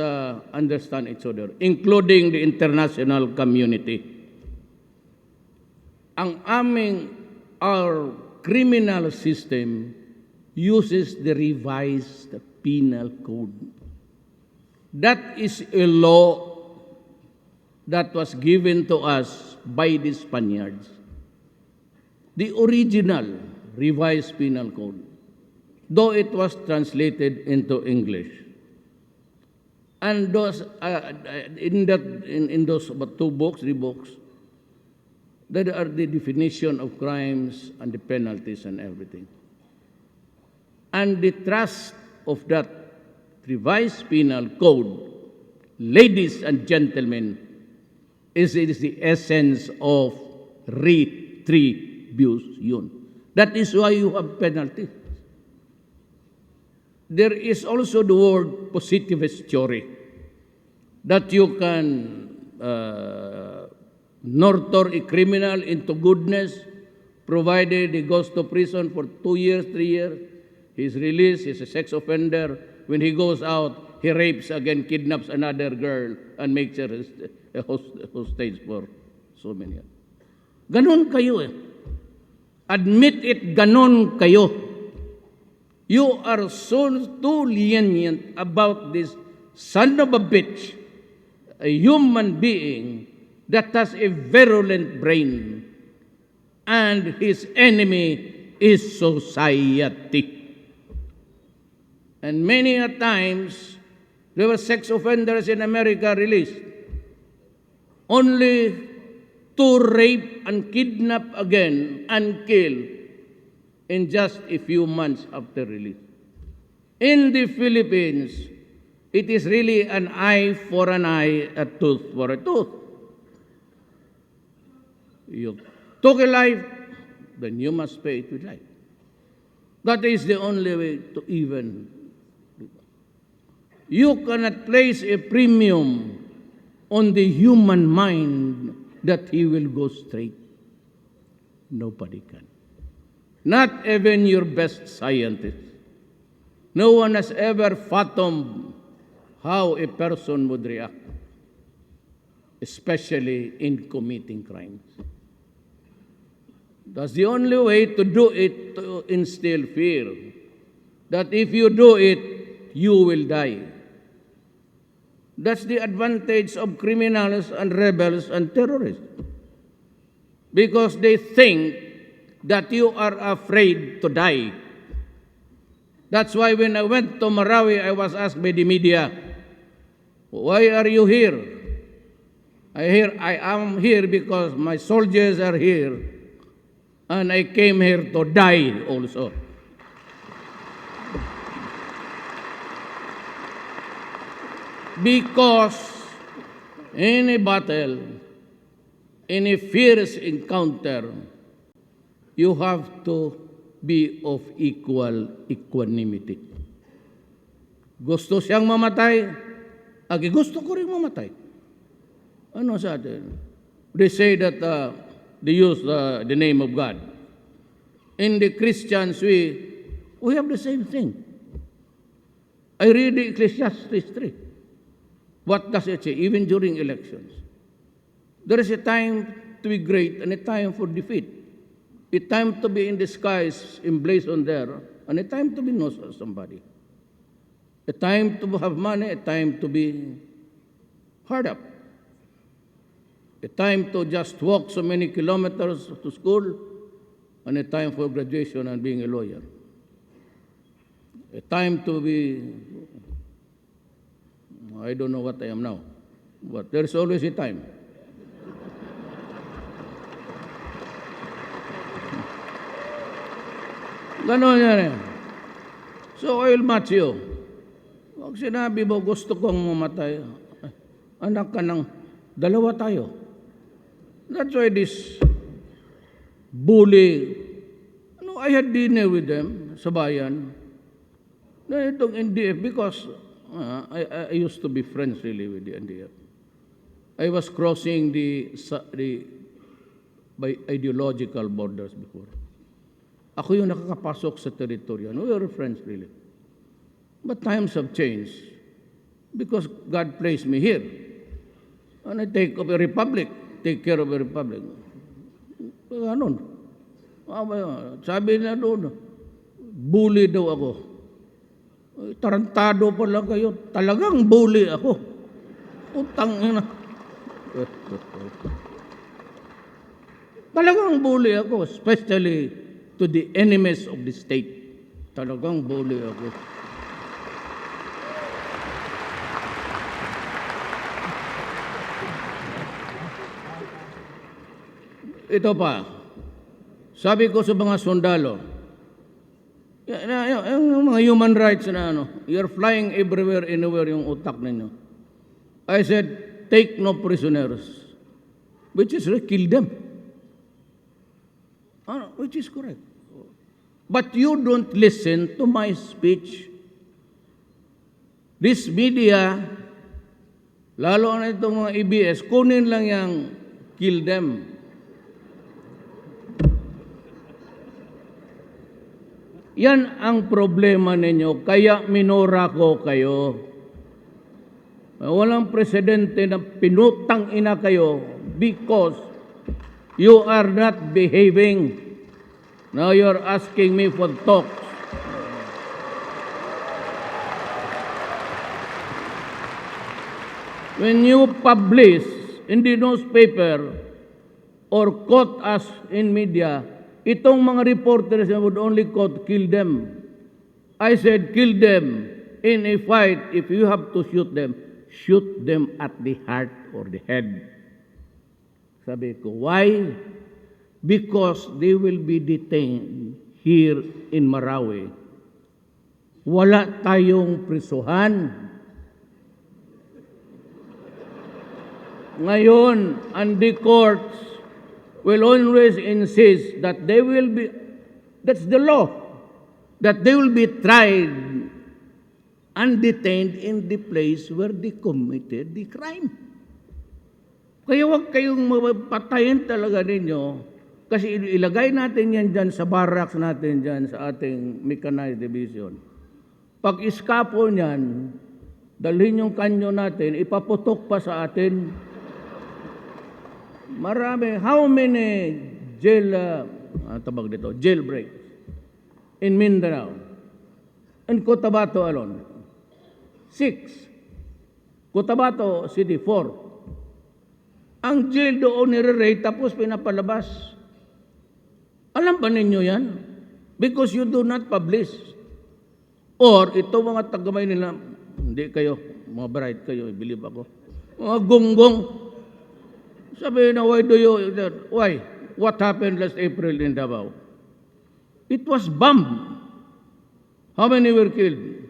understand each other, including the international community. Our criminal system uses the revised penal code. That is a law that was given to us by the Spaniards. The original revised penal code, though it was translated into English. And those, in those about 2 books, 3 books, that are the definition of crimes and the penalties and everything. And the thrust of that revised penal code, ladies and gentlemen, is the essence of retribution. That is why you have penalties. There is also the word positivist theory, that you can nurture a criminal into goodness, provided he goes to prison for 2 years, 3 years. He's released, he's a sex offender. When he goes out, he rapes again, kidnaps another girl, and makes her a hostage for so many years. Ganon kayo eh. Admit it, ganon kayo. You are so too lenient about this son of a bitch, a human being that has a virulent brain, and his enemy is society. And many a times, there were sex offenders in America released, only to rape and kidnap again and kill in just a few months after release. In the Philippines, it is really an eye for an eye, a tooth for a tooth. You took a life, then you must pay it with life. That is the only way to even. You cannot place a premium on the human mind that he will go straight. Nobody can. Not even your best scientist. No one has ever fathomed how a person would react, especially in committing crimes. That's the only way to do it, to instill fear, that if you do it, you will die. That's the advantage of criminals and rebels and terrorists, because they think that you are afraid to die. That's why when I went to Marawi, I was asked by the media, why are you here? I am here because my soldiers are here, and I came here to die also. Because in a battle, in a fierce encounter, you have to be of equal equanimity. Gusto siyang mamatay, gusto ko rin mamatay. Ano sa atin? They say that they use the name of God. In the Christians, we have the same thing. I read the Ecclesiastes 3. What does it say? Even during elections, there is a time to be great and a time for defeat. A time to be in disguise, emblazoned there, and a time to be known as somebody. A time to have money, a time to be hard up. A time to just walk so many kilometers to school, and a time for graduation and being a lawyer. A time to be, I don't know what I am now, but there's always a time. Ganon yan eh. So I will match you. Pag sinabi mo, gusto kong mamatay, anak ka ng dalawa tayo. That's why this bully, I had dinner with them sa bayan. Na itong NDF because I used to be friends really with the NDF. I was crossing the by ideological borders before. Ako yung nakakapasok sa teritoryo. We were friends really. But times have changed because God placed me here. And I take care of a republic. Ganon. Sabi na doon, bully daw ako. Tarantado pa lang kayo. Talagang bully ako. Utang ina. Talagang bully ako, especially to the enemies of the state. Talagang bully ako. Ito pa, sabi ko sa mga sundalo, yung mga human rights na you're flying everywhere, anywhere yung utak ninyo. I said, take no prisoners, which is kill them. Which is correct. But you don't listen to my speech. This media, lalo na itong mga EBS, kunin lang yung kill them. Yan ang problema ninyo, kaya minura ko kayo. Walang presidente na pinutang ina kayo because you are not behaving. Now you're asking me for talks. When you publish in the newspaper or quote us in media, itong mga reporters would only quote, kill them. I said, kill them. In a fight, if you have to shoot them at the heart or the head. Sabi ko, why? Because they will be detained here in Marawi. Wala tayong prisuhan. Ngayon, and the courts will always insist that they will be, that's the law, that they will be tried and detained in the place where they committed the crime. Kaya huwag kayong patayin talaga ninyo kasi ilagay natin yan dyan sa barracks natin dyan sa ating mechanized division. Pag iskapo niyan, dalhin yung kanyo natin, ipaputok pa sa atin. Marami, how many jailbreaks in Mindanao and Cotabato alone? 6. Cotabato City, 4. Ang jail doon nire-rate tapos pinapalabas. Alam ba ninyo yan? Because you do not publish. Or ito mga tagamay nila, hindi kayo, mga bright kayo, believe ako. Mga gonggong. Sabi na, why? What happened last April in Davao? It was bombed. How many were killed?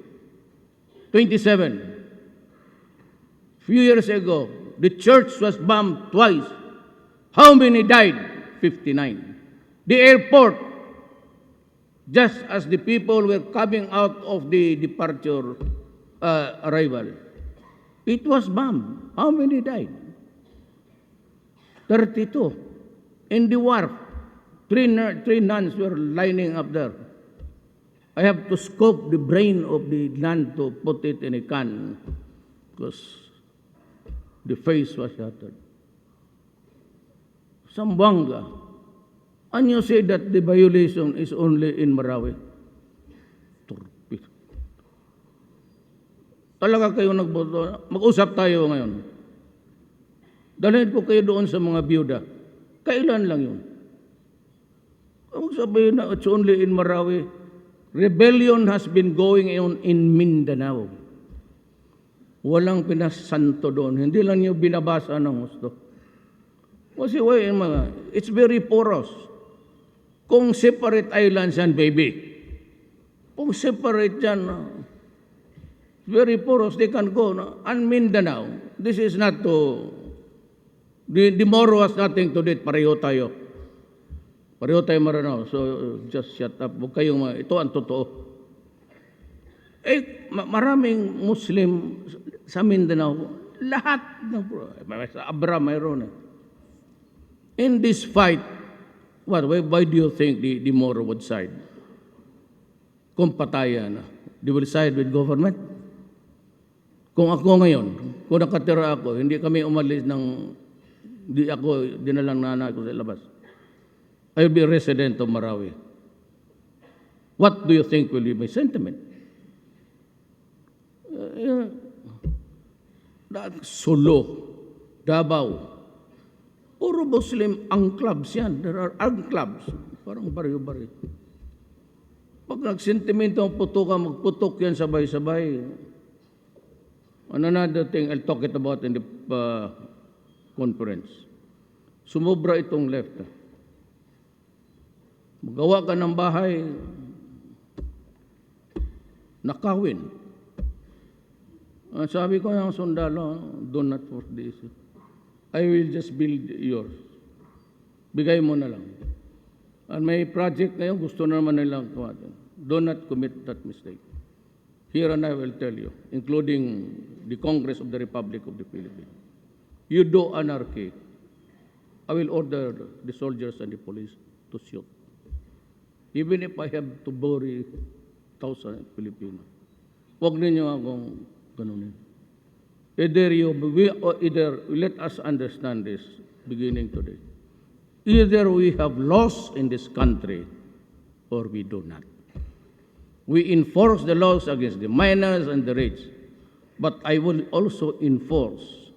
27. Few years ago, the church was bombed twice. How many died? 59. The airport, just as the people were coming out of the departure arrival, it was bombed. How many died? 32. In the wharf, three nuns were lining up there. I have to scoop the brain of the nun to put it in a can because the face was shattered. Zamboanga. And you say that the violation is only in Marawi. Talaga kayo nagboto. Mag-usap tayo ngayon. Dalhin ko kayo doon sa mga biyuda. Kailan lang yun? Huwag sabihin na it's only in Marawi. Rebellion has been going on in Mindanao. Walang pinasanto doon. Hindi lang yung binabasa ng gusto. Kasi it's very porous. Kung separate islands yan, baby. Kung separate yan, very porous, they can go. And Mindanao, this is not to... The Moro has nothing to do it. Pareho tayo. Pareho tayo Maranao. So, just shut up. Huwag kayong ito ang totoo. Maraming Muslim sa Mindanao, lahat ng sa Abra mayroon. In this fight, why do you think the Moro would side? Kung patayan, they will side with government? Kung ako ngayon, kung nakatira ako, hindi kami umalis di ako dinalang nanay ko sa labas. I will be a resident of Marawi. What do you think will be my sentiment? Solo, Davao, puro Muslim ang clubs yan. There are clubs. Parang baryo-baryo. Pag nagsentimento ang putukan, magputok yan sabay-sabay. Another thing I'll talk it about in the conference. Sumobra itong left. Magawa ka ng bahay, nakawin. Sabi ko ng sundalo, do not force this. I will just build yours. Bigay mo na lang. And may project na yun, gusto naman nilang kumatin. Do not commit that mistake. Here and I will tell you, including the Congress of the Republic of the Philippines. You do anarchy, I will order the soldiers and the police to shoot. Even if I have to bury 1,000 Filipinos. Huwag ninyo akong ganunin. Either let us understand this beginning today. Either we have laws in this country or we do not. We enforce the laws against the minors and the rich, but I will also enforce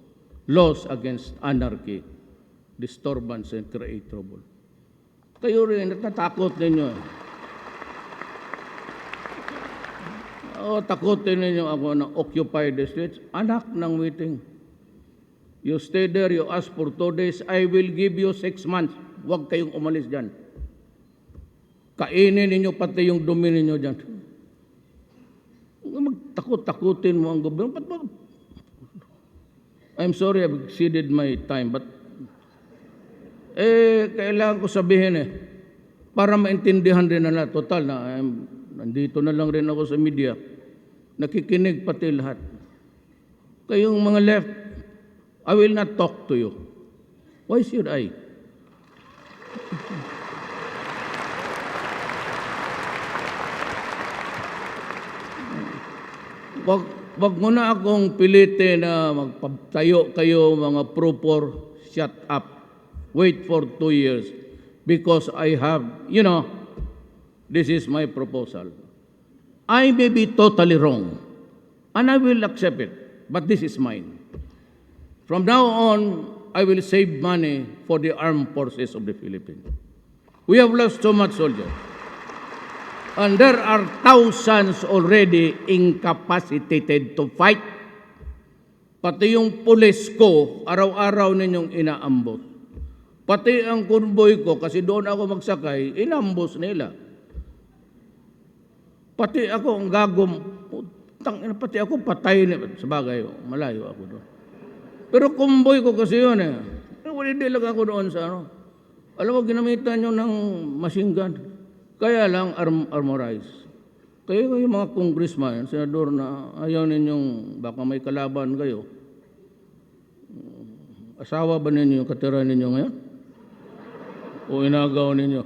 laws against anarchy, disturbance, and create trouble. Kayo rin, natatakot ninyo. Takutin ninyo ako na occupy the streets. Anak ng meeting. You stay there, you ask for 2 days, I will give you 6 months. Huwag kayong umalis dyan. Kainin ninyo pati yung dumi ninyo dyan. Magtakot-takutin mo ang gobyerno. I'm sorry I've exceeded my time, but kailangan ko sabihin para maintindihan rin na total na nandito na lang rin ako sa media. Nakikinig pati lahat. Kayong mga left, I will not talk to you. Why should I? Wag mo na akong pilitin na magpatayo kayo mga pro-poor, shut up. Wait for 2 years because I have, this is my proposal. I may be totally wrong and I will accept it, but this is mine. From now on, I will save money for the armed forces of the Philippines. We have lost so much soldiers. And there are thousands already incapacitated to fight. Pati yung pulis ko, araw-araw ninyong inaambos. Pati ang convoy ko, kasi doon ako magsakay, inambos nila. Pati ako ang gagom, pati ako patay na, sabagay, malayo ako doon. Pero convoy ko kasi yun Hindi lang ako doon sa Alam mo, ginamitan nyo ng machine gun. Kaya lang armorized. Kaya yung mga congressman, senador na ayaw ninyong, baka may kalaban kayo, asawa ba ninyo yung katira ninyo ngayon? O inagaw ninyo?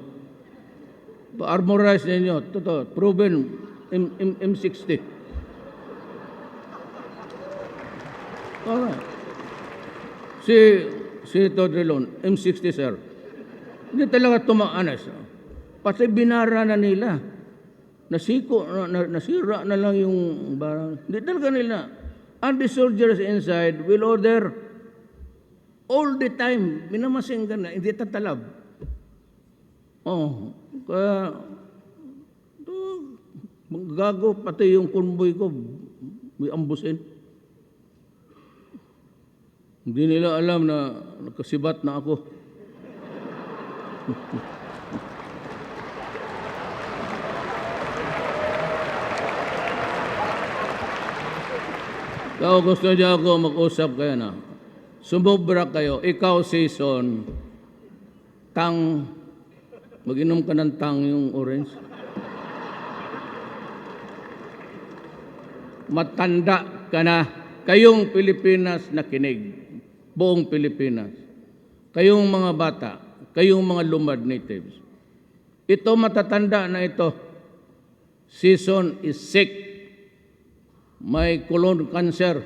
Pa-armorize ninyo, totoo, proven M60. Alright. Si Todrilon, M60 sir. Hindi talaga tumaanas. Pati binara na nila. Nasira na lang yung barang. Hindi talaga nila. And the soldiers inside will order all the time. Minamasinggan na, hindi tatalab. Kaya gago pati yung convoy ko, may ambusin. Hindi nila alam na nakasibat na ako. Kung gusto niya ako mag-usap kayo na, sumubra kayo, ikaw season, tang, mag-inom ka ng tang yung orange. matanda ka na, kayong Pilipinas na kinig, buong Pilipinas, kayong mga bata, kayong mga lumad natives. Ito matatanda na ito, season is sick, may colon cancer,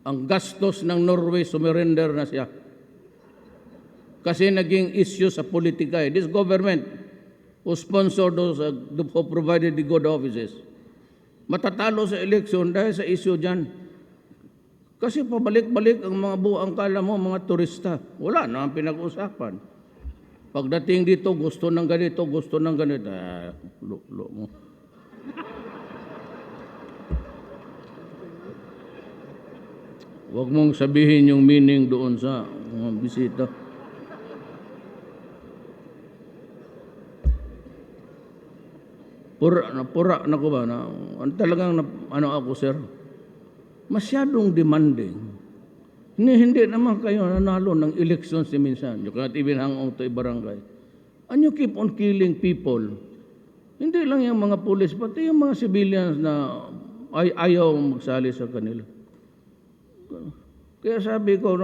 ang gastos ng Norway sumurrender na siya. Kasi naging issue sa politika. This government who sponsored those, who provided the good offices, matatalo sa eleksyon dahil sa issue dyan. Kasi pabalik-balik ang mga buang kala mo, mga turista. Wala na ang pinag-usapan. Pagdating dito, gusto ng ganito, gusto ng ganito. Lo mo. Huwag mong sabihin yung meaning doon sa mga bisita. Pura na ko ba? Talagang ano ako, sir? Masyadong demanding. Hindi naman kayo nanalo ng elections si minsan. You cannot even hang out to a barangay. And you keep on killing people. Hindi lang yung mga pulis, pati yung mga civilians na ayaw magsali sa kanila. Kaya sabi ko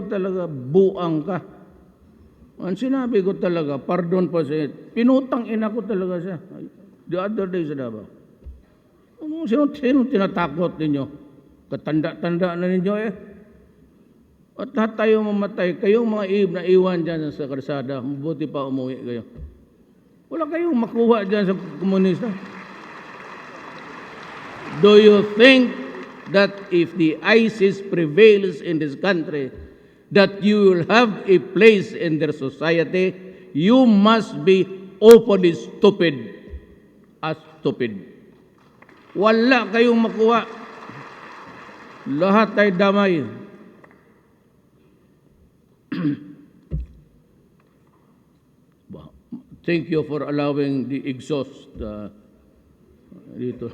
talaga, buang ka. Ang sinabi ko talaga, pardon po siya, pinutang ina ko talaga siya. The other day sa Davao. Sino tinatakot ninyo? Katanda-tanda na ninyo eh. At lahat tayo mamatay. Kayong mga na iwan dyan sa karsada, mabuti pa umuwi kayo. Wala kayong makuha dyan sa komunista. Do you think that if the ISIS prevails in this country, that you will have a place in their society? You must be awfully stupid. As stupid. Wala kayong makuha. Lahat ay damay. Thank you for allowing the exhaust dito.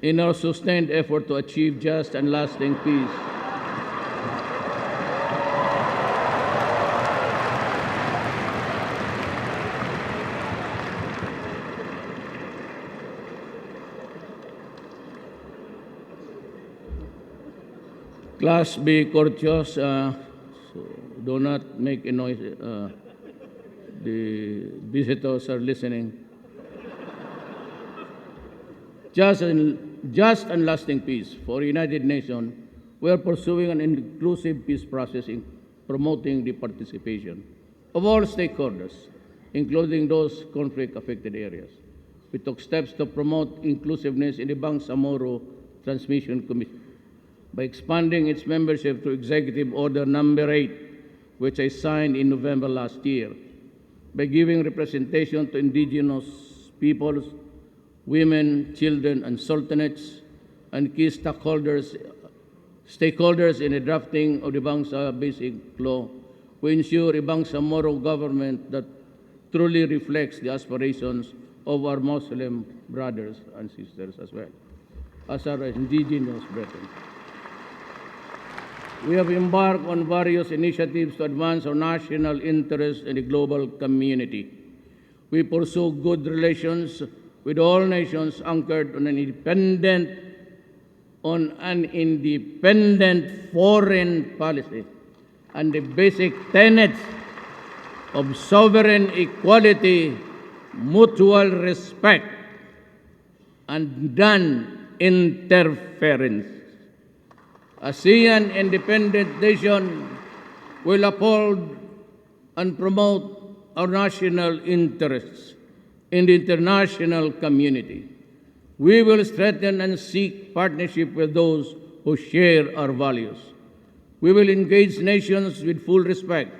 In our sustained effort to achieve just and lasting peace, Class, be courteous. Do not make a noise. The visitors are listening. Just and lasting peace. For United Nations, we are pursuing an inclusive peace process in promoting the participation of all stakeholders, including those conflict-affected areas. We took steps to promote inclusiveness in the Bangsamoro Transmission Commission by expanding its membership to Executive Order Number 8, which I signed in November last year, by giving representation to indigenous peoples, women, children, and sultanates, and key stakeholders in the drafting of the Bangsa Basic Law. We ensure a Bangsamoro government that truly reflects the aspirations of our Muslim brothers and sisters as well as our indigenous brethren. We have embarked on various initiatives to advance our national interests in the global community. We pursue good relations with all nations anchored on an independent foreign policy and the basic tenets of sovereign equality, mutual respect, and non-interference. ASEAN independent nation will uphold and promote our national interests in the international community. We will strengthen and seek partnership with those who share our values. We will engage nations with full respect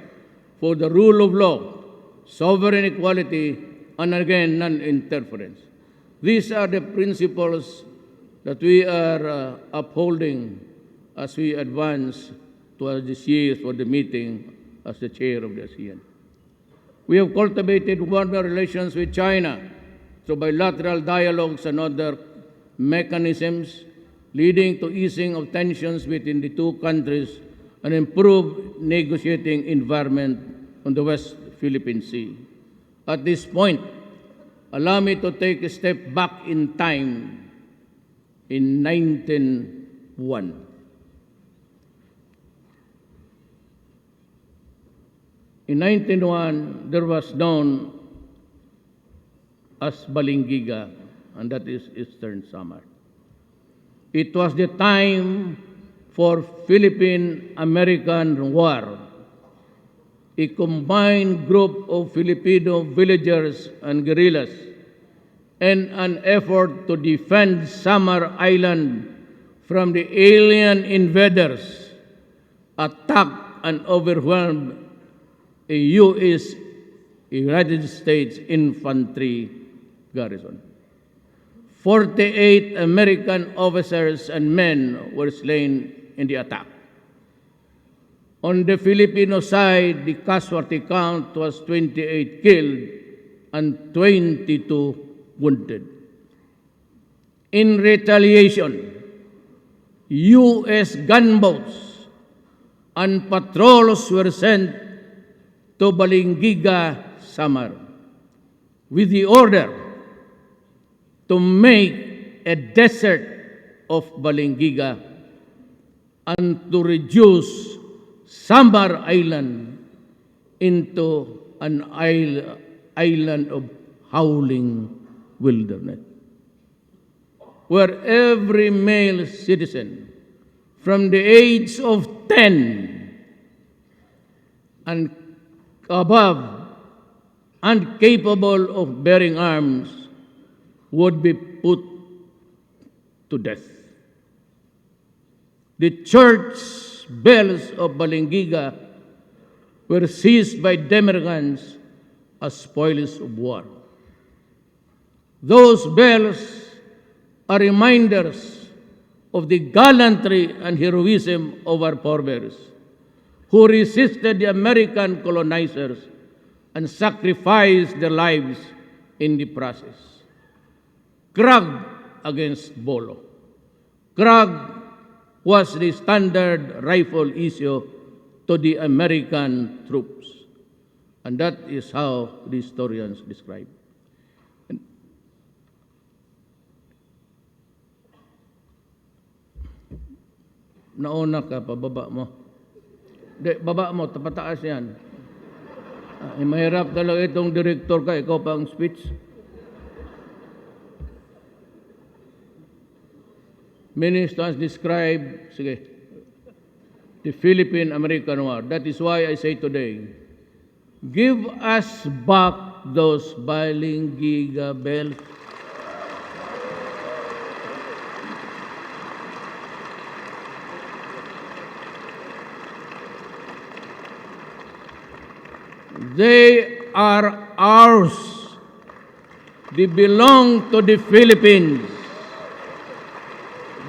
for the rule of law, sovereign equality, and again, non-interference. These are the principles that we are upholding as we advance towards this year for the meeting as the chair of the ASEAN. We have cultivated warmer relations with China through bilateral dialogues and other mechanisms, leading to easing of tensions between the two countries and improved negotiating environment on the West Philippine Sea. At this point, allow me to take a step back in time in 1901. In 1901, there was known as Balingiga, and that is Eastern Samar. It was the time for Philippine-American War, a combined group of Filipino villagers and guerrillas, and an effort to defend Samar Island from the alien invaders, attacked and overwhelmed a U.S. United States infantry garrison. 48 American officers and men were slain in the attack. On the Filipino side, the casualty count was 28 killed and 22 wounded. In retaliation, U.S. gunboats and patrols were sent to Balingiga, Samar, with the order to make a desert of Balingiga and to reduce Samar Island into an island of howling wilderness, where every male citizen from the age of 10 and above and capable of bearing arms would be put to death. The church bells of Balingiga were seized by the Americans as spoils of war. Those bells are reminders of the gallantry and heroism of our forebears, who resisted the American colonizers and sacrificed their lives in the process. Krag against Bolo. Krag was the standard rifle issue to the American troops. And that is how the historians describe. Nauna ka, pababa mo. De, baba mo, tapataas yan. Mahirap talaga itong director ka, ikaw pa ang speech. Ministers describe, sige, the Philippine-American War. That is why I say today, give us back those Balingiga bells. They are ours. They belong to the Philippines.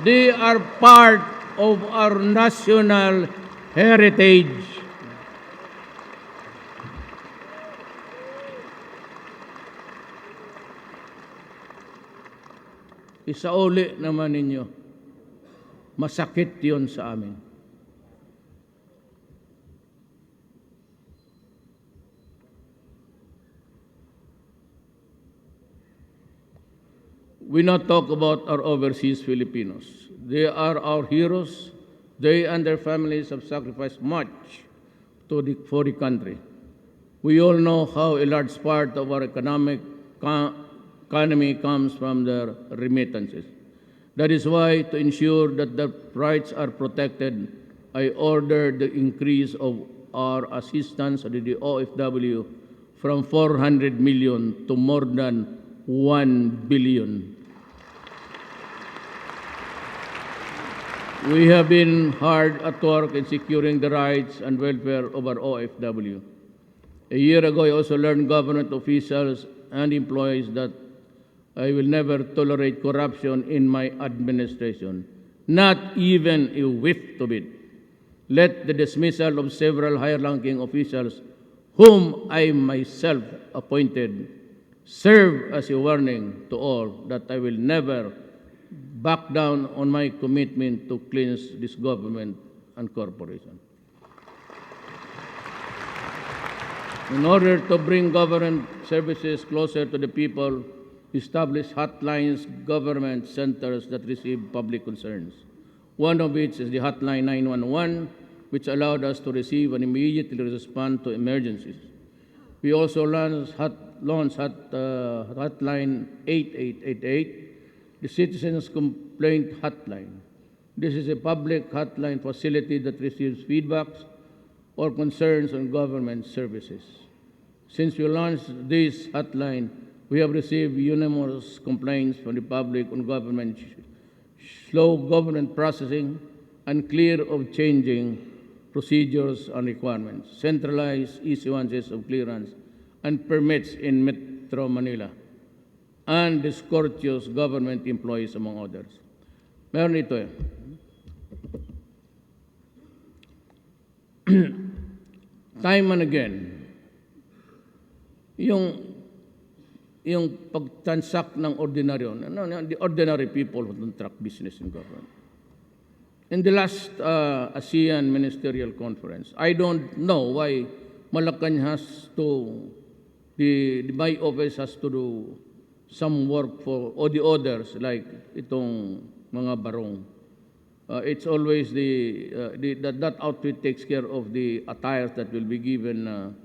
They are part of our national heritage. Isauli naman ninyo, masakit yon sa amin. We not talk about our overseas Filipinos. They are our heroes. They and their families have sacrificed much for the country. We all know how a large part of our economy comes from their remittances. That is why, to ensure that their rights are protected, I ordered the increase of our assistance to the OFW from 400 million to more than 1 billion. We have been hard at work in securing the rights and welfare of our OFW. A year ago, I also learned government officials and employees that I will never tolerate corruption in my administration, not even a whiff of it. Let the dismissal of several higher-ranking officials, whom I myself appointed, serve as a warning to all that I will never back down on my commitment to cleanse this government and corporation. In order to bring government services closer to the people, establish hotlines, government centers that receive public concerns. One of which is the Hotline 911, which allowed us to receive and immediately respond to emergencies. We also launched Hotline 8888, the Citizens Complaint Hotline. This is a public hotline facility that receives feedbacks or concerns on government services. Since we launched this hotline, we have received numerous complaints from the public on government slow government processing, unclear of changing procedures and requirements, centralized issuances of clearance and permits in Metro Manila, and discourteous government employees, among others. Meron ito eh. Time and again, yung pagtansak ng ordinaryo, the ordinary people who don't track business in government. In the last ASEAN Ministerial Conference, I don't know why Malacan has to, my office has to do some work for all the others, like itong mga barong. It's always that outfit takes care of the attires that will be given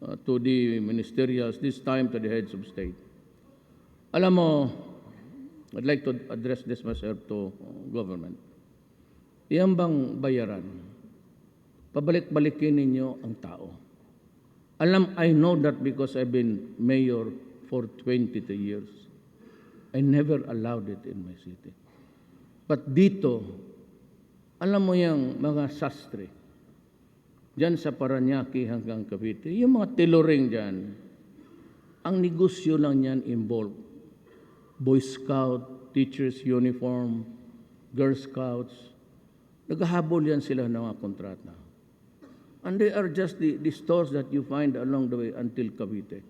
to the ministerials, this time to the heads of state. Alam mo, I'd like to address this myself to government. Iyan bang bayaran? Pabalik-balikin ninyo ang tao. I know that because I've been mayor for 22 years. I never allowed it in my city. But dito, alam mo yung mga sastre, diyan sa Paranaque hanggang Cavite, yung mga tiluring diyan, ang negosyo lang yan involved. Boy Scout, teachers uniform, Girl Scouts, naghahabol yan sila ng mga kontrata. And they are just the stores that you find along the way until Cavite.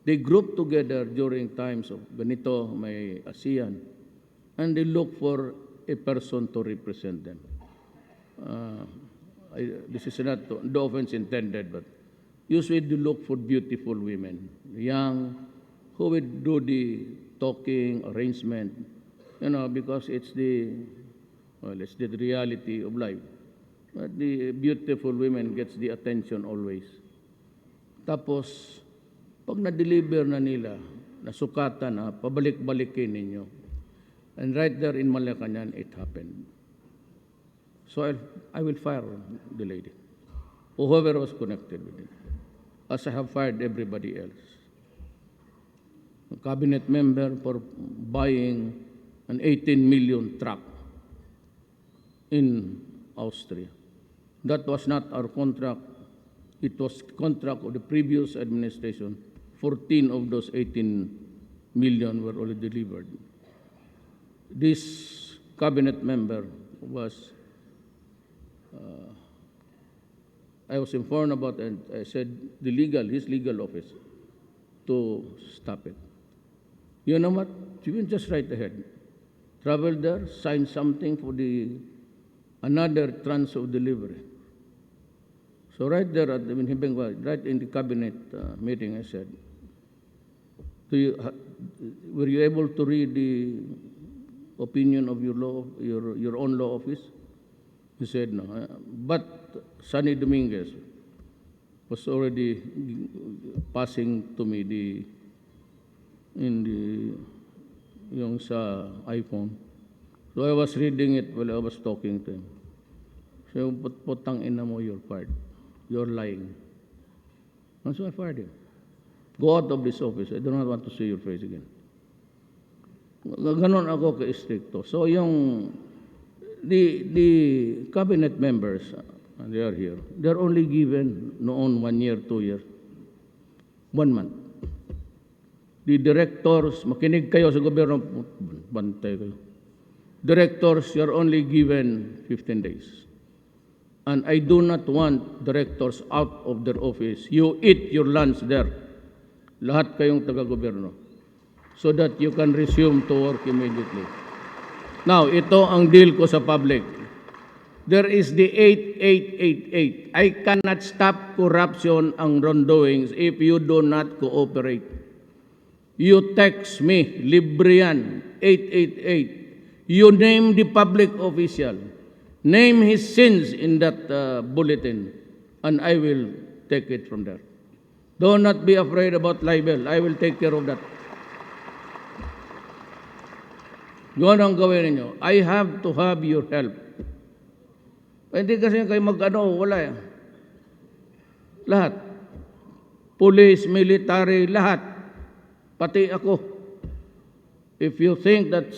They group together during times of ganito, may ASEAN, and they look for a person to represent them. This is not no offense intended, but usually they look for beautiful women, young, who would do the talking, arrangement, because it's the reality of life. But the beautiful women gets the attention always. Tapos, pag na-deliver na nila, nasukatan na, pabalik-balikin ninyo. And right there in Malacanang, it happened. So I will fire the lady, whoever was connected with it, as I have fired everybody else. A cabinet member for buying an 18 million truck in Austria. That was not our contract. It was contract of the previous administration. 14 of those 18 million were already delivered. This cabinet member was I was informed about, and I said his legal office to stop it. You know what? You can just write ahead. Travel there, sign something for another tranche of delivery. So right there at right in the cabinet meeting, I said, were you able to read the opinion of your own law office? He said no. But Sunny Dominguez was already passing to me yung sa iPhone. So I was reading it while I was talking to him. So, putang ina mo, you're fired. You're lying. And so I fired him. Go out of this office. I do not want to see your face again. Ganon ako ka-stricto. So the cabinet members, they are here, they're only given noon 1 year, 2 years, 1 month. The directors, makinig kayo sa gobyerno, bantay kayo. Directors, you're only given 15 days. And I do not want directors out of their office. You eat your lunch there. Lahat kayong taga-gobyerno. So that you can resume to work immediately. Now, ito ang deal ko sa public. There is the 8888. I cannot stop corruption and wrongdoings if you do not cooperate. You text me, libre yan, 888. You name the public official. Name his sins in that bulletin, and I will take it from there. Do not be afraid about libel. I will take care of that. Yun ang gawin ninyo. I have to have your help. Hindi kasi kayo wala eh. Lahat. Police, military, lahat. Pati ako. If you think that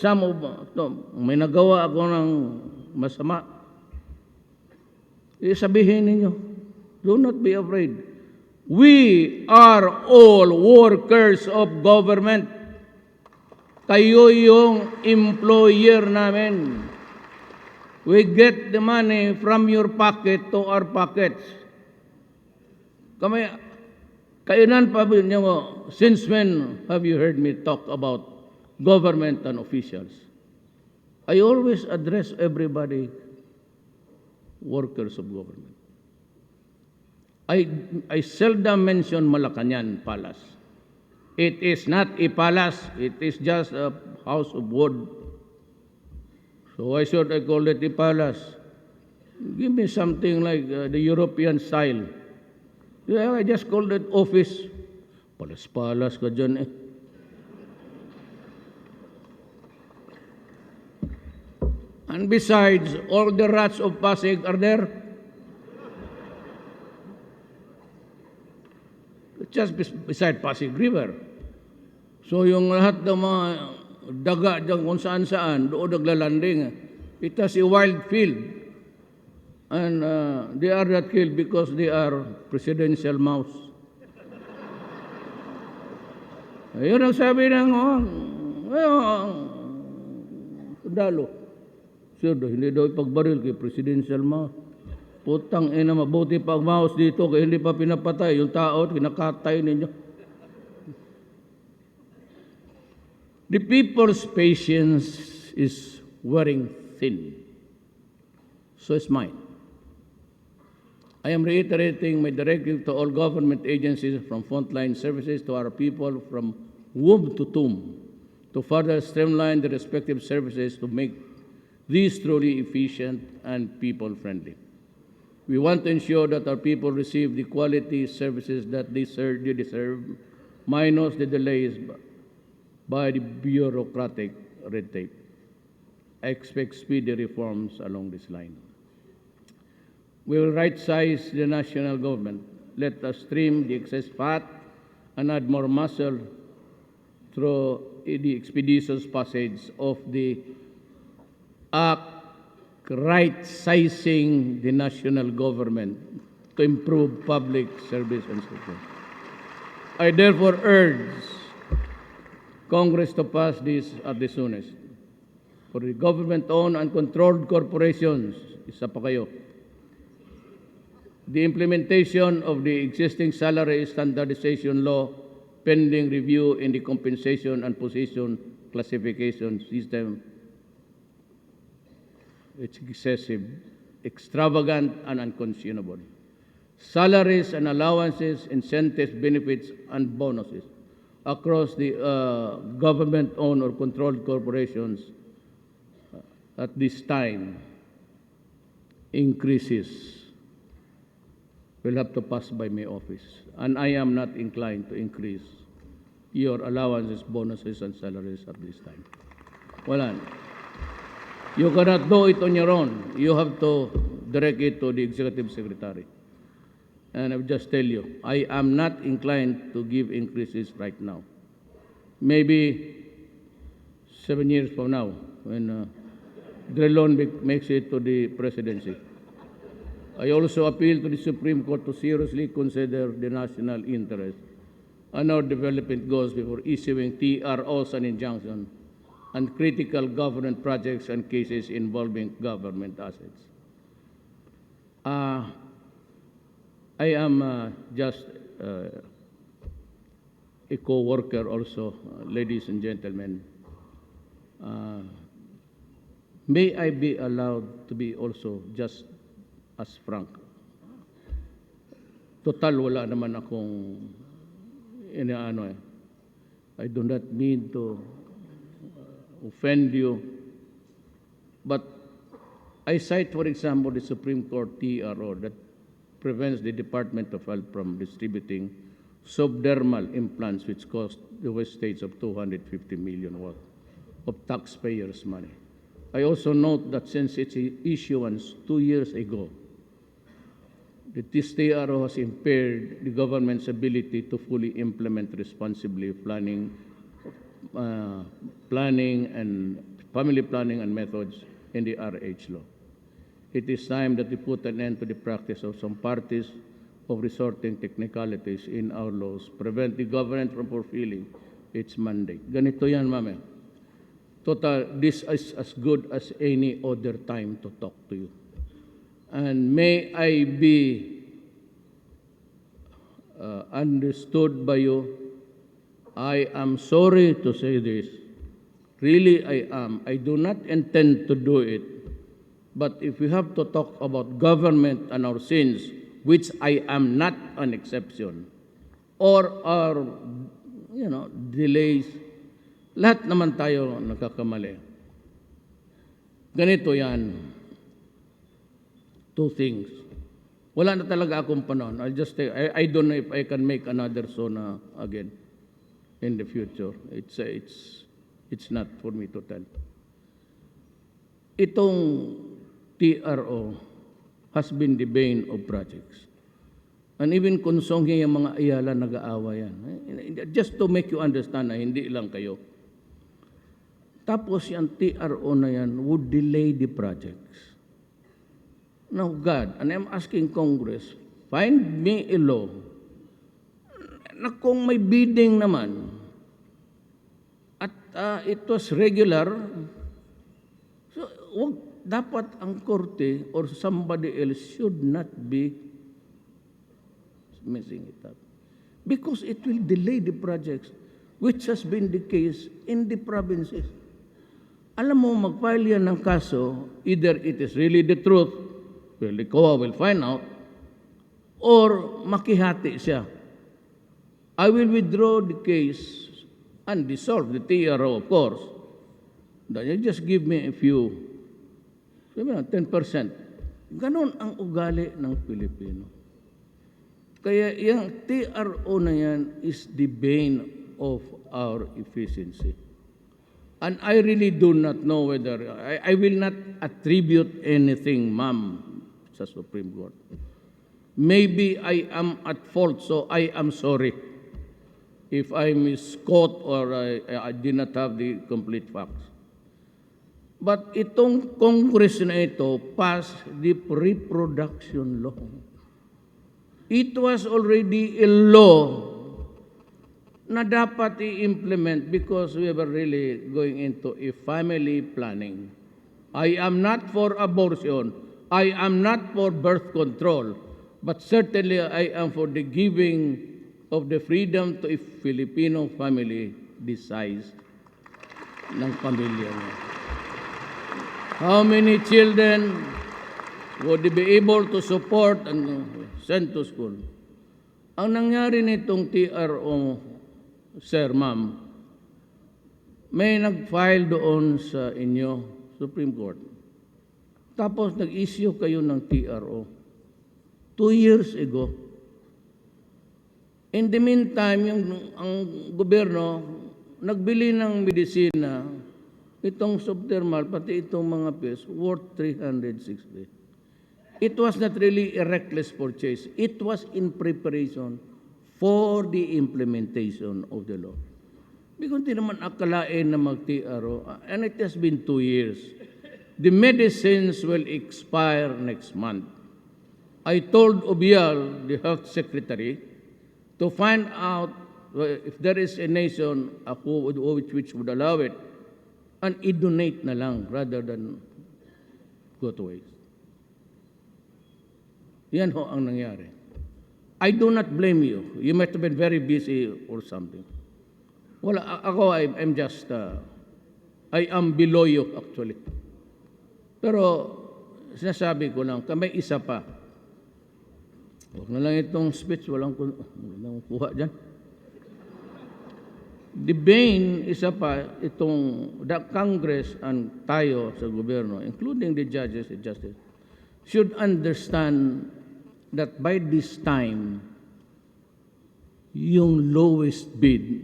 may nagawa ako ng masama, sabihin ninyo. Do not be afraid. We are all workers of government. Kayo yung employer namin. We get the money from your pocket to our pockets. Kailan pa nyo, since when have you heard me talk about government and officials? I always address everybody, workers of government. I seldom mention Malacañang Palace. It is not a palace, it is just a house of wood. So why should I call it a palace? Give me something like the European style. Yeah, I just called it office. Palas-palas ka dyan eh. And besides, all the rats of Pasig are there. Just beside Pasig River. So yung lahat ng mga daga dyan kung saan-saan, doon naglalanding. It has a wild field. And they are not killed because they are presidential mouse. Ayun ang sabi ng sundalo. Sir, hindi daw ipagbaril kay presidential mouse. Putang ina, mabuti pag mouse dito kaya hindi pa pinapatay. Yung tao, kinakatay ninyo. The people's patience is wearing thin. So is mine. I am reiterating my directive to all government agencies from frontline services to our people from womb to tomb to further streamline the respective services to make these truly efficient and people-friendly. We want to ensure that our people receive the quality services that they deserve, minus the delays by the bureaucratic red tape. I expect speedy reforms along this line. We will right-size the national government. Let us trim the excess fat and add more muscle through the expeditious passage of the Act right-sizing the national government to improve public service and support. I therefore urge Congress to pass this at the soonest. For the government-owned and controlled corporations, isa pa kayo, the implementation of the existing salary standardization law pending review in the compensation and position classification system. It's excessive, extravagant, and unconscionable. Salaries and allowances, incentives, benefits, and bonuses across the government-owned or controlled corporations at this time increases will have to pass by my office. And I am not inclined to increase your allowances, bonuses, and salaries at this time. Wala. You cannot do it on your own. You have to direct it to the executive secretary. And I will just tell you, I am not inclined to give increases right now. Maybe 7 years from now, when Drilon makes it to the presidency. I also appeal to the Supreme Court to seriously consider the national interest and our development goals before issuing TROs and injunctions and critical government projects and cases involving government assets. I am just a co-worker also, ladies and gentlemen. May I be allowed to be also just as frank? Total, wala naman akong inaano eh. I do not mean to offend you, but I cite, for example, the Supreme Court TRO that prevents the Department of Health from distributing subdermal implants which cost the West States of $250 million worth of taxpayers' money. I also note that since its issuance 2 years ago, this TRO has impaired the government's ability to fully implement responsibly planning and family planning and methods in the RH law. It is time that we put an end to the practice of some parties of resorting technicalities in our laws, prevent the government from fulfilling its mandate. Ganito yan, ma'am. Total, this is as good as any other time to talk to you. And may I be understood by you. I am sorry to say this. Really, I am. I do not intend to do it. But if we have to talk about government and our sins, which I am not an exception, or our, delays, lahat naman tayo nagkakamali. Ganito yan. Two things. Wala na talaga akong panahon. I'll just say, I don't know if I can make another SONA again in the future. It's not for me to tell. Itong TRO has been the bane of projects. And even konsonghe yung mga Ayala nag-aawa yan. Just to make you understand na hindi lang kayo. Tapos yung TRO na yan would delay the projects. Now, God, and I'm asking Congress, find me a law na kung may bidding naman at it was regular, so dapat ang korte or somebody else should not be messing it up. Because it will delay the projects, which has been the case in the provinces. Alam mo, mag-file yan ng kaso, either it is really the truth, well, the COA will find out, or makihati siya. I will withdraw the case and dissolve the TRO, of course. Then you just give me a few, 10%. Ganon ang ugali ng Pilipino. Kaya yung TRO na yan is the bane of our efficiency. And I really do not know whether, I will not attribute anything, ma'am, sa Supreme Court. Maybe I am at fault, so I am sorry if I misquote or I did not have the complete facts. But itong Congress na ito passed the reproduction law. It was already a law na dapat i-implement because we were really going into a family planning. I am not for abortion. I am not for birth control. But certainly I am for the giving of the freedom to a Filipino family the size ng pamilya niya. How many children would be able to support and send to school? Ang nangyari nitong TRO, Sir, Ma'am, may nag-file doon sa inyo, Supreme Court. Tapos nag-issue kayo ng TRO 2 years ago. In the meantime, ang gobyerno nagbili ng medisina, itong subdermal, pati itong mga pills, worth 360. It was not really a reckless purchase. It was in preparation for the implementation of the law. Because hindi naman akalain na mag-TRO, and it has been 2 years. The medicines will expire next month. I told Obial, the health secretary, to find out if there is a nation which would allow it, and i-donate na lang rather than go to waste. Yan ho ang nangyari. I do not blame you. You might have been very busy or something. Wala, ako, I'm just, I am below you actually. Pero, sinasabi ko lang, may isa pa. Huwag na lang itong speech, walang kuha dyan. The bane, isa pa, itong the Congress and tayo sa gobyerno, including the judges and justice, should understand that by this time, yung lowest bid,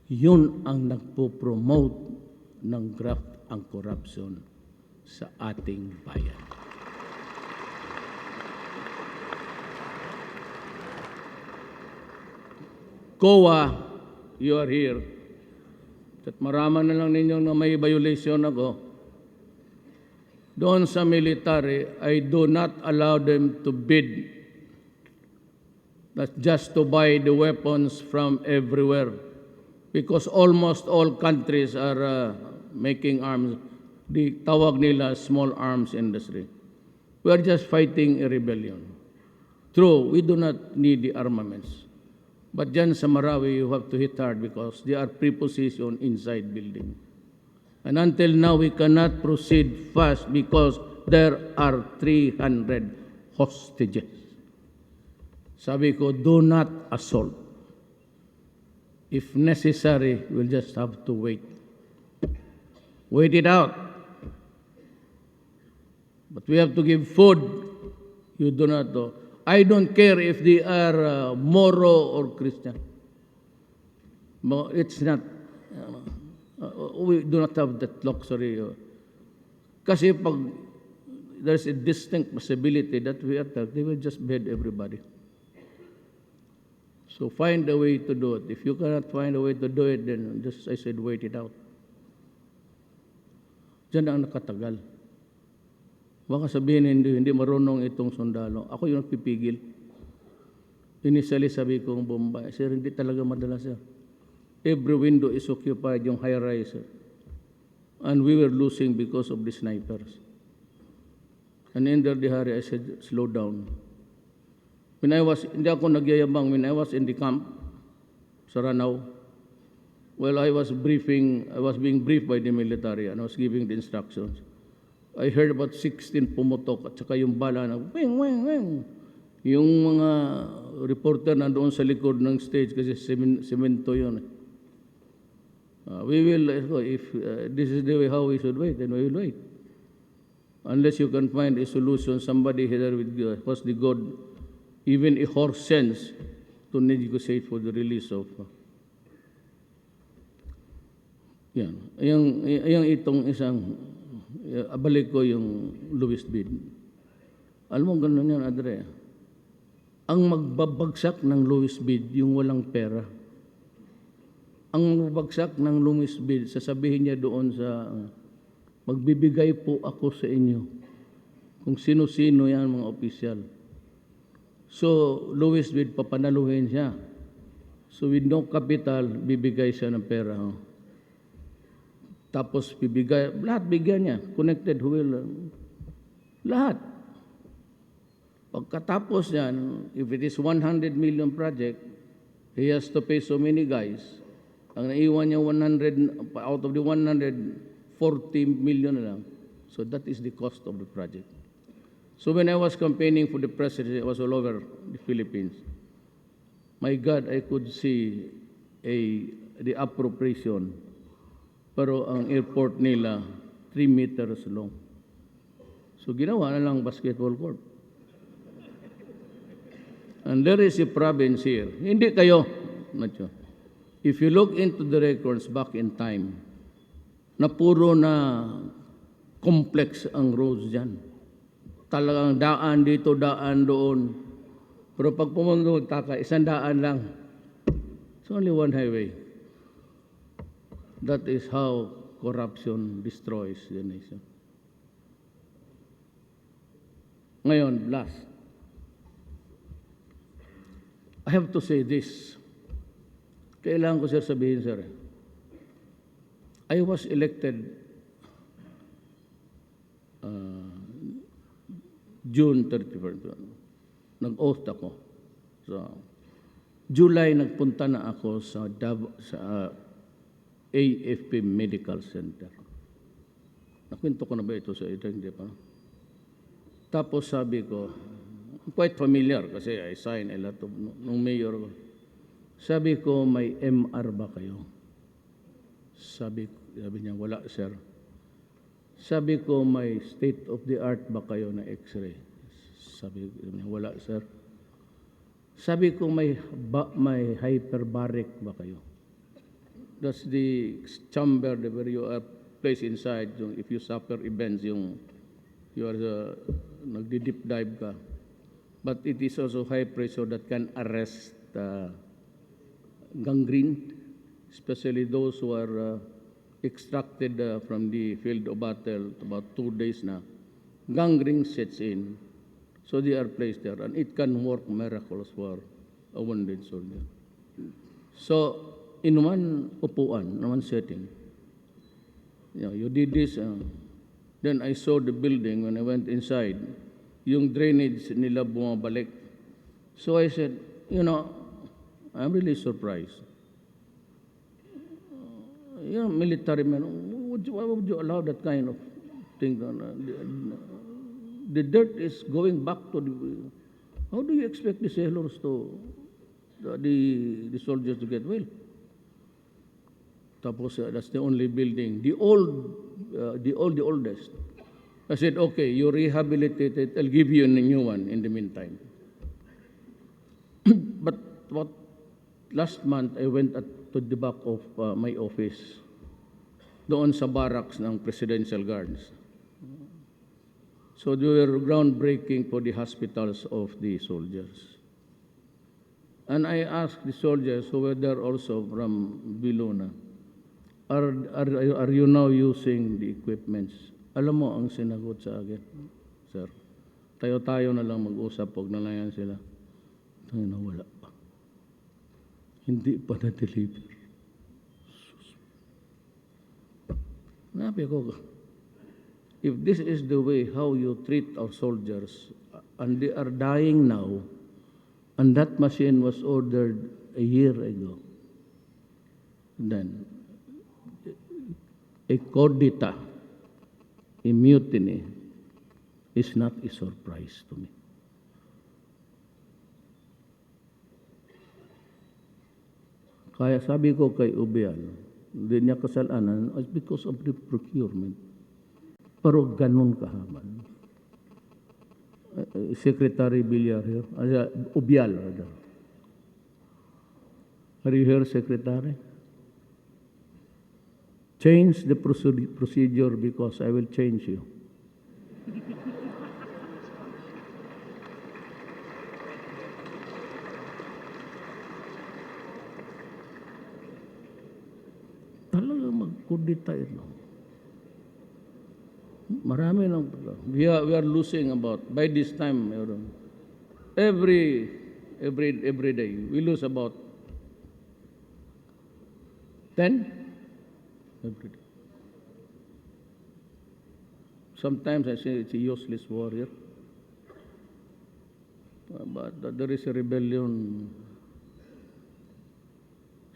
yun ang nagpo-promote ng graft ang corruption sa ating bayan. COA, you are here. At maraman na lang ninyo na may violation ako. Doon sa military, I do not allow them to bid. That's just to buy the weapons from everywhere. Because almost all countries are making arms. The tawag nila small arms industry. We are just fighting a rebellion. True, we do not need the armaments. But dyan sa Marawi, you have to hit hard because they are prepositioned inside building. And until now, we cannot proceed fast because there are 300 hostages. Sabi ko, do not assault. If necessary, we'll just have to wait. Wait it out. But we have to give food. You do not know. I don't care if they are Moro or Christian. But it's not, we do not have that luxury. Kasi pag there's a distinct possibility that we attack, they will just behead everybody. So find a way to do it. If you cannot find a way to do it, then just, I said, wait it out. Diyan ang nakatagal. Baka sabihin hindi marunong itong sundalo. Ako yung nagpipigil. Initially sabi ko, Bombay, sir, hindi talaga madala, sir. Every window is occupied, yung high rise. And we were losing because of the snipers. And in the hari, I said, slow down. Hindi ako nagyayabang, when I was in the camp, sa Ranao, well, I was being briefed by the military and I was giving the instructions. I heard about 16 pumutok at saka yung bala na wing, wing, wing. Yung mga reporter na doon sa likod ng stage kasi semento yun. We will, if this is the way how we should wait, then we will wait. Unless you can find a solution, somebody here with was the God, even a horse sense to negotiate for the release of yan. Yung itong isang balik ko yung lowest bid. Alam mo, gano'n yan, Adre. Ang magbabagsak ng lowest bid, yung walang pera. Ang magbabagsak ng lowest bid, sasabihin niya doon sa, magbibigay po ako sa inyo. Kung sino-sino yan, mga opisyal. So, lowest bid, papanaluhin siya. So, with no capital, bibigay siya ng pera. Tapos bibigay, lahat bigyan niya, connected will, lahat. Pagkatapos yan, if it is 100 million project, he has to pay so many guys. Ang naiwan niya 100, out of the 140 million na lang. So that is the cost of the project. So when I was campaigning for the presidency, I was all over the Philippines. My God, I could see the appropriation. Pero ang airport nila, 3 meters long. So ginawa na lang basketball court. And there is a province here. Hindi kayo. If you look into the records back in time, na puro na complex ang roads dyan. Talagang daan dito, daan doon. Pero pag pumunta taka, isang daan lang. It's only one highway. That is how corruption destroys the nation. Ngayon, last. I have to say this. Kailangan ko, sir, sabihin, sir. I was elected June 31st. Nag-oath ako. So, July, nagpunta na ako sa AFP Medical Center. Nakwento ko na ba ito sa ito? Hindi pa. Tapos sabi ko, quite familiar kasi I signed a lot of, nung mayor ko. Sabi ko, may MR ba kayo? Sabi niya, wala, sir. Sabi ko, may state-of-the-art ba kayo na x-ray? Sabi niya, wala, sir. Sabi ko, may hyperbaric ba kayo? That's the chamber where you are placed inside. If you suffer events, you are nagdi-deep dive ka. But it is also high pressure that can arrest gangrene, especially those who are extracted from the field of battle about 2 days na. Gangrene sets in. So they are placed there, and it can work miracles for a wounded soldier. So, in one upuan, in one setting, you did this. Then I saw the building when I went inside. Yung drainage nila bumabalik. So I said, I'm really surprised. Military men, why would you allow that kind of thing? The dirt is going back to the... How do you expect the sailors the soldiers to get well? Tapos, that's the only building. The oldest. I said, okay, you rehabilitate it. I'll give you a new one in the meantime. But last month, I went to the back of my office, doon sa barracks ng Presidential Guards. So they were groundbreaking for the hospitals of the soldiers. And I asked the soldiers who were there also from Biluna, are you now using the equipments? Alam mo ang sinagot sa akin, sir, tayo-tayo na lang mag-usap, huwag na lang yan sila. Tayo na wala pa. Hindi pa na-deliver. Nabi ko, if this is the way how you treat our soldiers, and they are dying now, and that machine was ordered a year ago, then a cordita, a mutiny, is not a surprise to me. Kaya sabi ko kay Ubial, hindi niya kasalanan because of the procurement. Pero ganun kahaman. Secretary Villar here, Ubial rather. Are you here, Secretary? Change the procedure because I will change you. Talagang magkudita ito. Marami lang. We are losing about, by this time, every day, we lose about 10 every day. Sometimes I say it's a useless warrior. But there is a rebellion.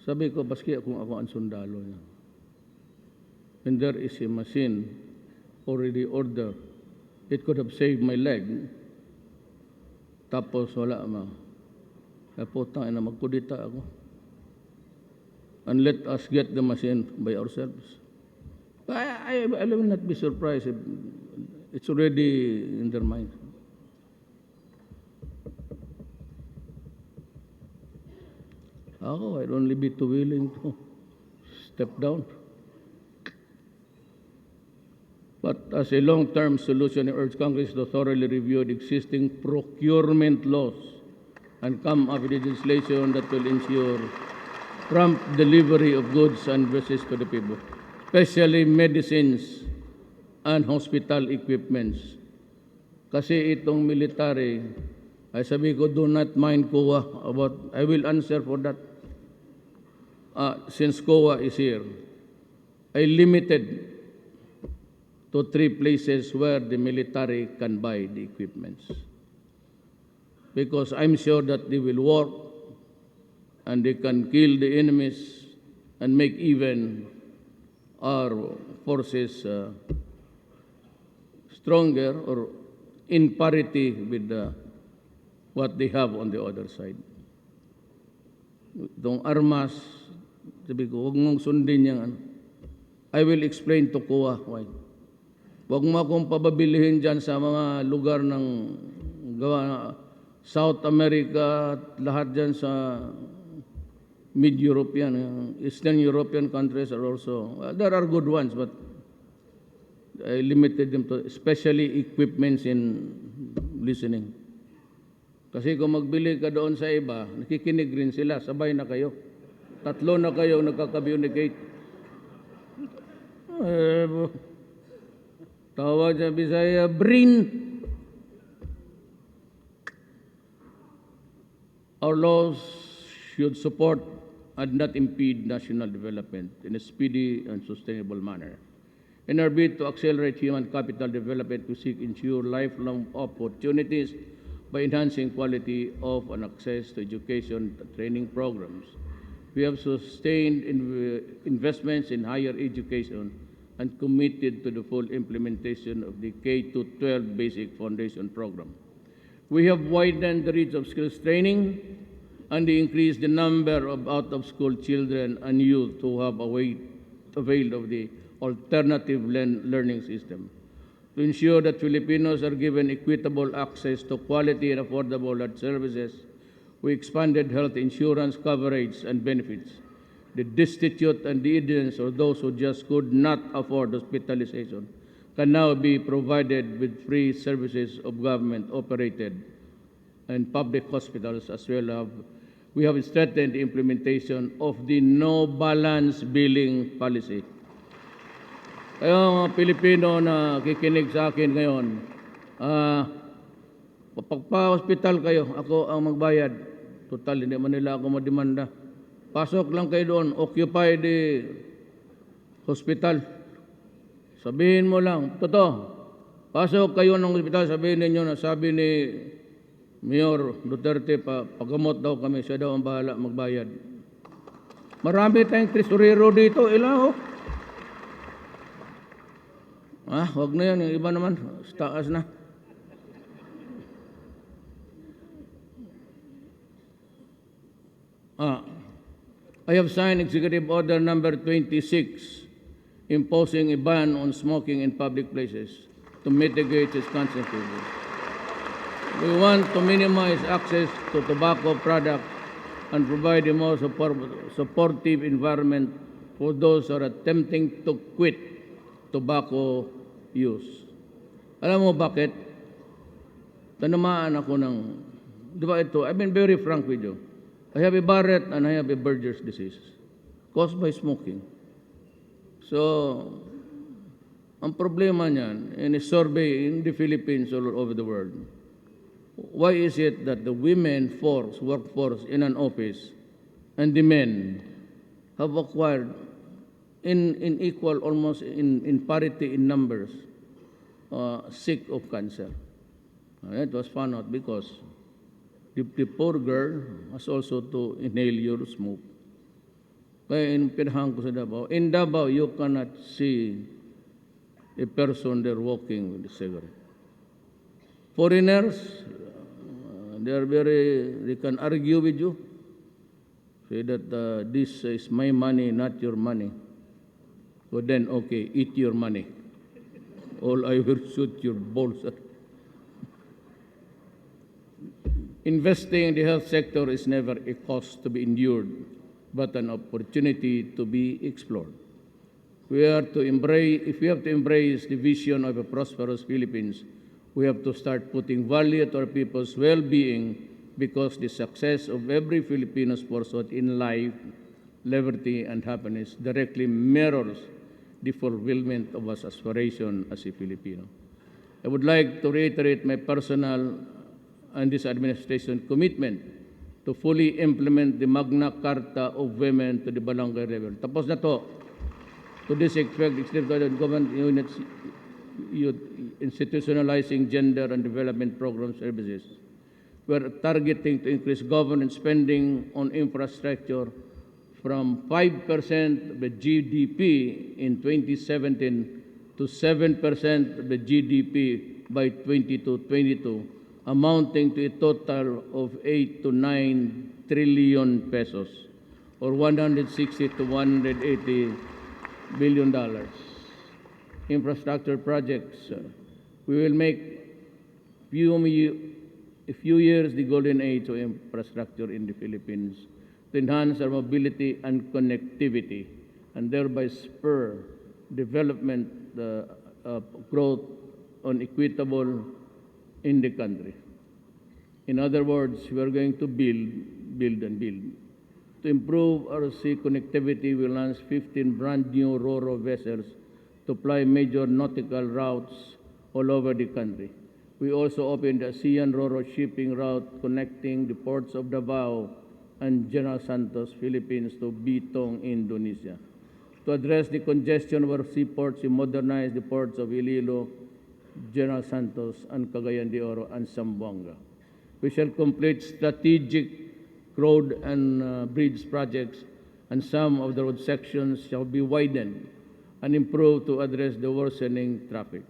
Sabi ko, baski kung ako ang sundalo niya. When there is a machine already ordered, it could have saved my leg. Tapos wala ma. Kaya putang ina, magkudita ako. And let us get the machine by ourselves. I will not be surprised if it's already in their mind. I'd only be too willing to step down. But as a long-term solution, I urge Congress to thoroughly review the existing procurement laws and come up with legislation that will ensure prompt delivery of goods and services to the people, especially medicines and hospital equipments. Kasi itong military, ay sabi ko, do not mind COA about, I will answer for that. Since COA is here, I limited to 3 places where the military can buy the equipments. Because I'm sure that they will work and they can kill the enemies and make even our forces stronger or in parity with what they have on the other side. itong armas, sabi ko, huwag mong sundin yung ano. I will explain to Kuya why. Huwag mo akong pababilihin dyan sa mga lugar ng South America, lahat dyan sa mid-European, Eastern European countries are also, there are good ones, but I limited them to especially equipments in listening. Kasi kung magbili ka doon sa iba, nakikinig rin sila, sabay na kayo. Tatlo na kayo nagkaka-communicate. Tawag sa Bisaya, Brin. Our laws should support and not impede national development in a speedy and sustainable manner. In our bid to accelerate human capital development, we seek ensure lifelong opportunities by enhancing quality of and access to education and training programs. We have sustained investments in higher education and committed to the full implementation of the K-12 Basic Foundation Program. We have widened the reach of skills training and increased the number of out-of-school children and youth who have availed of the alternative learning system. To ensure that Filipinos are given equitable access to quality and affordable health services, we expanded health insurance coverage and benefits. The destitute and the indigent, or those who just could not afford hospitalization, can now be provided with free services of government-operated and public hospitals as well. We have strengthened the implementation of the no-balance billing policy. Kaya mga Pilipino na kikinig sa akin ngayon, pagpa-hospital kayo, ako ang magbayad. Total, hindi man nila ako mademanda. Pasok lang kayo doon, occupy the hospital. Sabihin mo lang, totoo, pasok kayo ng hospital, sabihin ninyo na sabi ni Mayor Duterte, pagamot daw kami, siya daw ang bahala magbayad. Marami tayong tresurero dito, ilaw. Wag na yan, yung iba naman, taas na. I have signed Executive Order number 26, imposing a ban on smoking in public places to mitigate its consequences. We want to minimize access to tobacco products and provide a more supportive environment for those who are attempting to quit tobacco use. Alam mo bakit? Tanamaan ako ng, di ba ito, I've been very frank with you. I have a Barrett and I have a Berger's disease caused by smoking. So, ang problema niyan, in a survey in the Philippines all over the world, why is it that the women workforce in an office and the men have acquired in equal, almost in parity in numbers, sick of cancer? It was found out because the poor girl has also to inhale your smoke. Kaya pinahang ko sa Davao. In Davao, you cannot see a person there walking with a cigarette. Foreigners, they can argue with you. Say that this is my money, not your money. So then, okay, eat your money. All I will shoot your balls at. Investing in the health sector is never a cost to be endured, but an opportunity to be explored. If we have to embrace the vision of a prosperous Philippines, we have to start putting value to our people's well-being, because the success of every Filipino's pursuit in life, liberty, and happiness directly mirrors the fulfillment of our aspiration as a Filipino. I would like to reiterate my personal and this administration commitment to fully implement the Magna Carta of Women to the barangay level. Tapos na to. To this effect, executive government units institutionalizing gender and development program services. We are targeting to increase government spending on infrastructure from 5% of the GDP in 2017 to 7% of the GDP by 2022, amounting to a total of 8 to 9 trillion pesos, or 160 to 180 billion dollars. Infrastructure projects. We will make a few years the golden age of infrastructure in the Philippines to enhance our mobility and connectivity and thereby spur development growth on equitable in the country. In other words, we are going to build and build. To improve our sea connectivity, we launched 15 brand new RoRo vessels to ply major nautical routes all over the country. We also opened a ASEAN RoRo shipping route connecting the ports of Davao and General Santos, Philippines to Bitong, Indonesia. To address the congestion of our seaports, we modernized the ports of Iloilo, General Santos, and Cagayan de Oro, and Zamboanga. We shall complete strategic road and bridge projects, and some of the road sections shall be widened and improved to address the worsening traffic.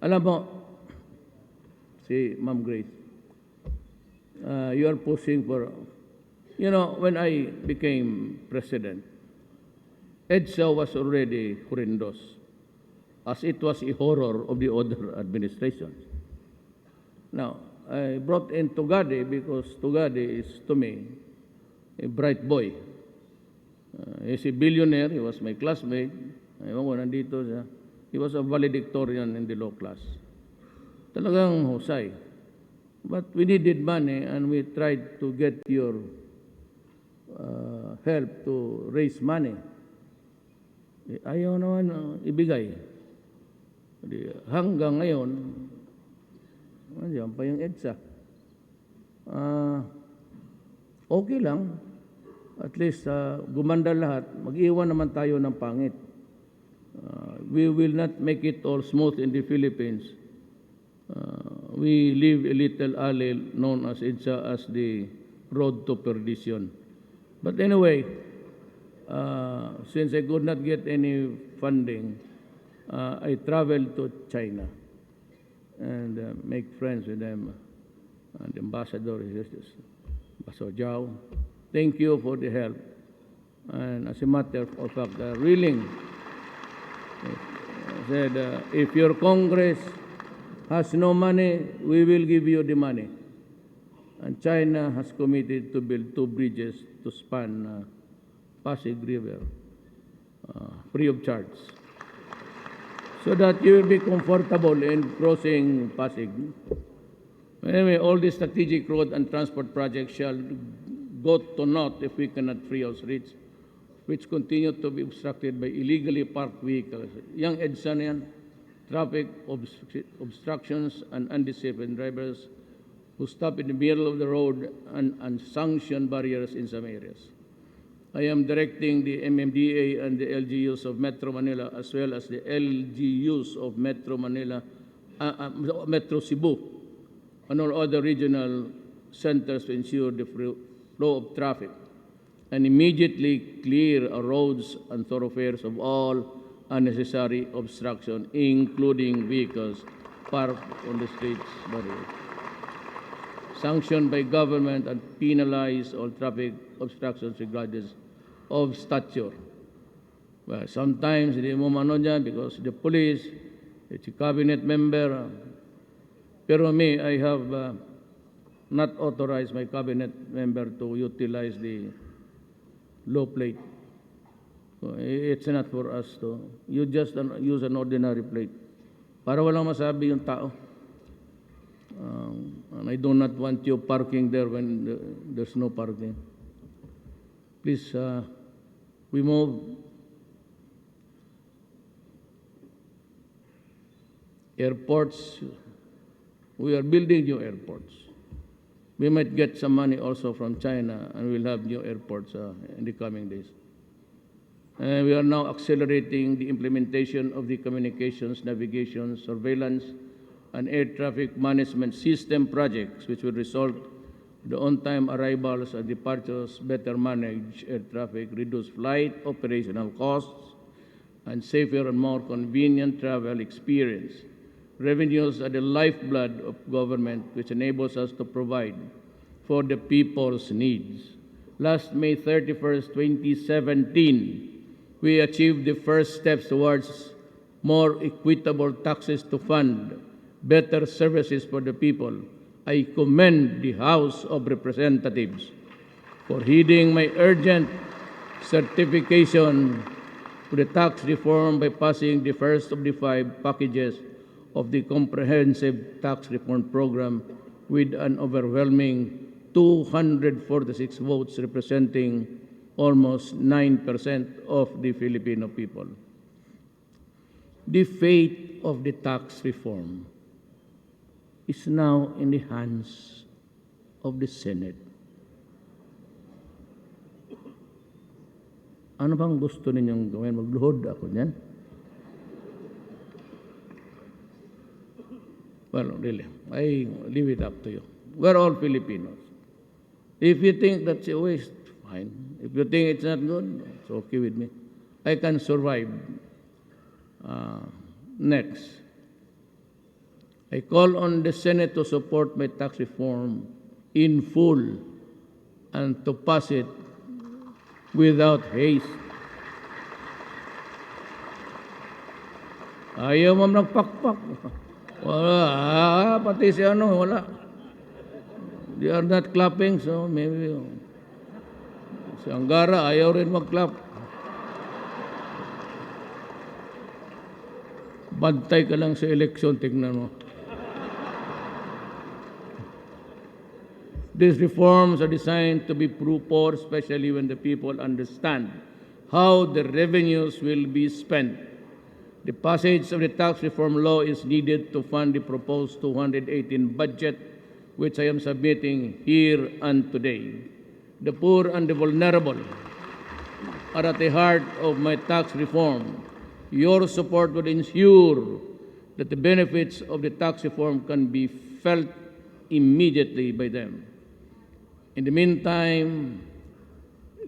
Alam mo, si Ma'am Grace, you are pushing for, when I became president, EDSA was already horrendous, as it was a horror of the other administrations. Now, I brought in Tugade because Tugade is, to me, a bright boy. He's a billionaire. He was my classmate. Ewan ko, nandito siya. He was a valedictorian in the law class. Talagang husay. But we needed money and we tried to get your help to raise money. Ayaw naman ibigay. Hanggang ngayon, andiyan pa yung EDSA. Okay lang. At least gumanda lahat. Mag-iwan naman tayo ng pangit. We will not make it all smooth in the Philippines. We leave a little alley known as EDSA as the road to perdition. But anyway, since I could not get any funding, I traveled to China and make friends with them. And the ambassador is Ambassador Zhao. Thank you for the help. And as a matter of fact, willing, said, if your Congress has no money, we will give you the money. And China has committed to build 2 bridges to span Pasig River, free of charge, so that you will be comfortable in crossing Pasig. Anyway, all these strategic road and transport projects shall go to naught if we cannot free our streets, which continue to be obstructed by illegally parked vehicles. Young EDSA na yan, traffic obstructions and undisciplined drivers who stop in the middle of the road and unsanctioned barriers in some areas. I am directing the MMDA and the LGUs of Metro Manila, as well as the LGUs of Metro Manila, Metro Cebu, and all other regional centers to ensure the flow of traffic and immediately clear our roads and thoroughfares of all unnecessary obstruction, including vehicles parked on the streets barriers. Sanctioned by government and penalize all traffic obstructions regardless of stature. Well, sometimes hindi mo mano dyan because the police, it's a cabinet member. Pero me, I have not authorized my cabinet member to utilize the low plate. So it's not for us to. You just use an ordinary plate. Para walang masabi yung tao. And I do not want you parking there when there's no parking. Please, we move. Airports. We are building new airports. We might get some money also from China, and we'll have new airports in the coming days. And we are now accelerating the implementation of the communications, navigation, surveillance, and air traffic management system projects, which will result in the on-time arrivals and departures, better manage air traffic, reduce flight operational costs, and safer and more convenient travel experience, revenues are the lifeblood of government, which enables us to provide for the people's needs. Last May 31st, 2017, we achieved the first steps towards more equitable taxes to fund better services for the people. I commend the House of Representatives for heeding my urgent certification to the tax reform by passing the first of the 5 packages of the Comprehensive Tax Reform Program with an overwhelming 246 votes, representing almost 9% of the Filipino people. The fate of the tax reform is now in the hands of the Senate. Ano bang gusto ninyong gawin? Magluhod ako niyan? Well, really, I leave it up to you. We're all Filipinos. If you think that's a waste, fine. If you think it's not good, it's okay with me. I can survive. Next. I call on the Senate to support my tax reform in full and to pass it without haste. Ayaw mo nagpakpak. Wala, pati si ano, wala. They are not clapping, so maybe si Angara ayaw rin mag-clap. Bantay ka lang sa eleksyon, tignan mo. These reforms are designed to be poor, especially when the people understand how the revenues will be spent. The passage of the tax reform law is needed to fund the proposed 2018 budget, which I am submitting here and today. The poor and the vulnerable are at the heart of my tax reform. Your support will ensure that the benefits of the tax reform can be felt immediately by them. In the meantime,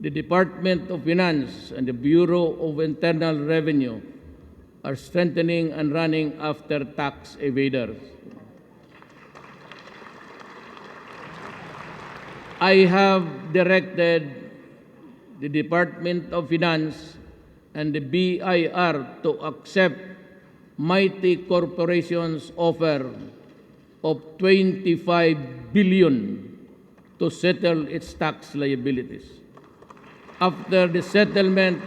the Department of Finance and the Bureau of Internal Revenue are strengthening and running after tax evaders. I have directed the Department of Finance and the BIR to accept Mighty Corporation's offer of 25 billion to settle its tax liabilities. After the settlement,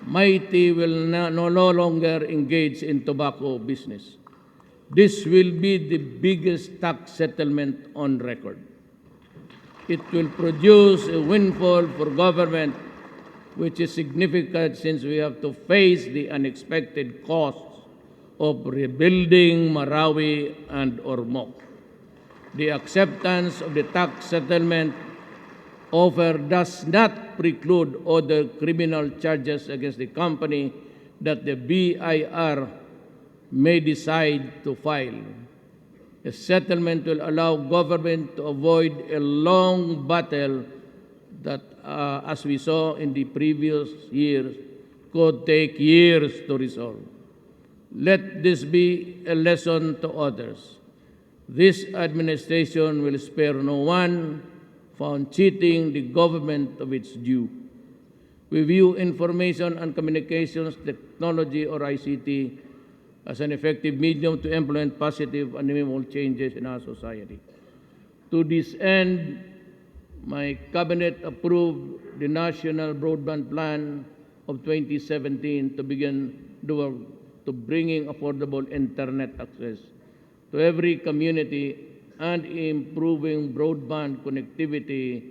Mighty will no longer engage in tobacco business. This will be the biggest tax settlement on record. It will produce a windfall for government, which is significant since we have to face the unexpected costs of rebuilding Marawi and Ormoc. The acceptance of the tax settlement offer does not preclude other criminal charges against the company that the BIR may decide to file. A settlement will allow government to avoid a long battle that, as we saw in the previous years, could take years to resolve. Let this be a lesson to others. This administration will spare no one found cheating the government of its due. We view information and communications technology, or ICT, as an effective medium to implement positive and meaningful changes in our society. To this end, my cabinet approved the National Broadband Plan of 2017 to begin to bringing affordable internet access to every community and improving broadband connectivity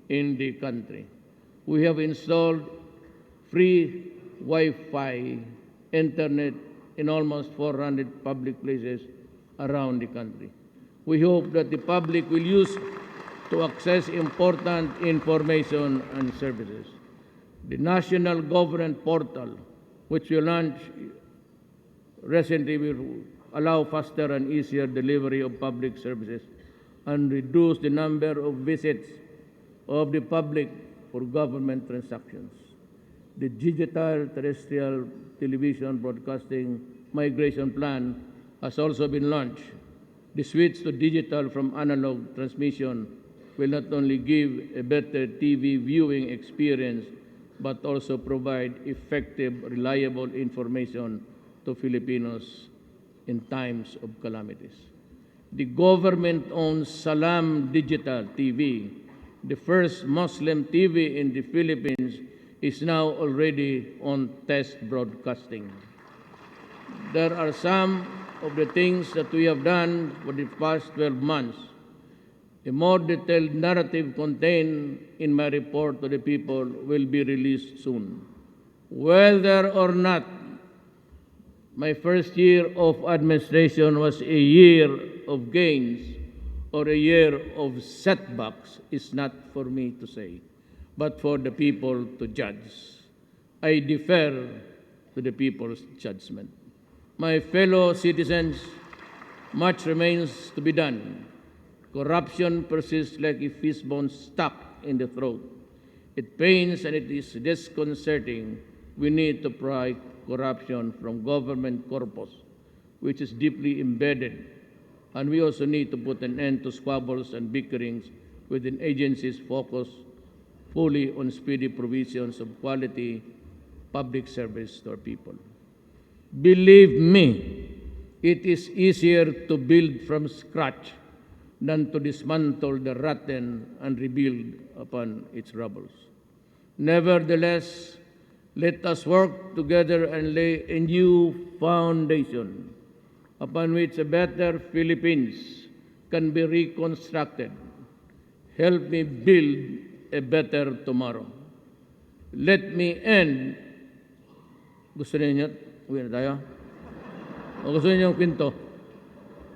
in the country. We have installed free Wi-Fi internet in almost 400 public places around the country. We hope that the public will use to access important information and services. The National Government Portal, which we launched recently, will allow faster and easier delivery of public services and reduce the number of visits of the public for government transactions. The Digital Terrestrial Television Broadcasting Migration Plan has also been launched. The switch to digital from analog transmission will not only give a better TV viewing experience, but also provide effective, reliable information to Filipinos in times of calamities. The government-owned Salam Digital TV, the first Muslim TV in the Philippines, is now already on test broadcasting. There are some of the things that we have done for the past 12 months. A more detailed narrative contained in my report to the people will be released soon. Whether or not my first year of administration was a year of gains or a year of setbacks is not for me to say, but for the people to judge. I defer to the people's judgment. My fellow citizens, much remains to be done. Corruption persists like a fishbone stuck in the throat. It pains and it is disconcerting. We need to pry corruption from government corpus, which is deeply embedded. And we also need to put an end to squabbles and bickerings within agencies focused fully on speedy provisions of quality public service to our people. Believe me, it is easier to build from scratch than to dismantle the rotten and rebuild upon its rubble. Nevertheless, let us work together and lay a new foundation upon which a better Philippines can be reconstructed. Help me build a better tomorrow. Let me end. Gusto niyo? Uwi na tayo? O gusto niyo yung kwento?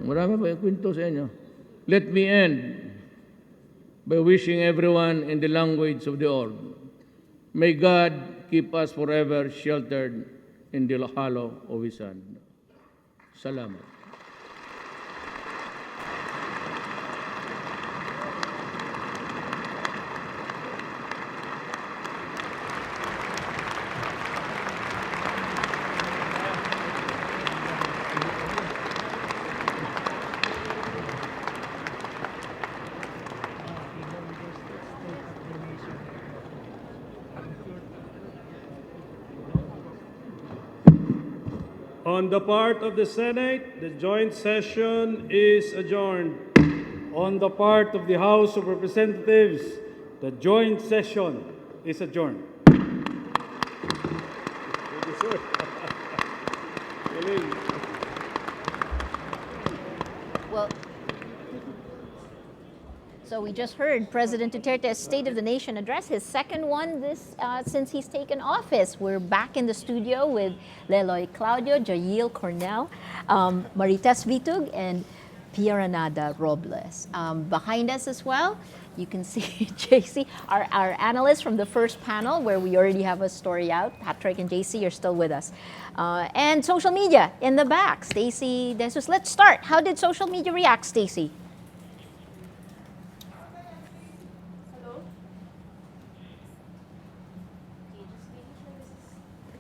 Marami pa yung kwento sa inyo. Let me end by wishing everyone in the language of the orb. May God keep us forever sheltered in the hollow of His hand. Salamat. On the part of the Senate, the joint session is adjourned. On the part of the House of Representatives, the joint session is adjourned. Thank you, sir. Well, so we just heard President Duterte's State of the Nation address, his second one since he's taken office. We're back in the studio with Leloy Claudio, Jail Cornell, Marites Vitug, and Pieranada Robles. Behind us as well, you can see JC, our analysts from the first panel where we already have a story out. Patrick and JC are still with us. And social media in the back. Stacy, Jesus, let's start. How did social media react, Stacy?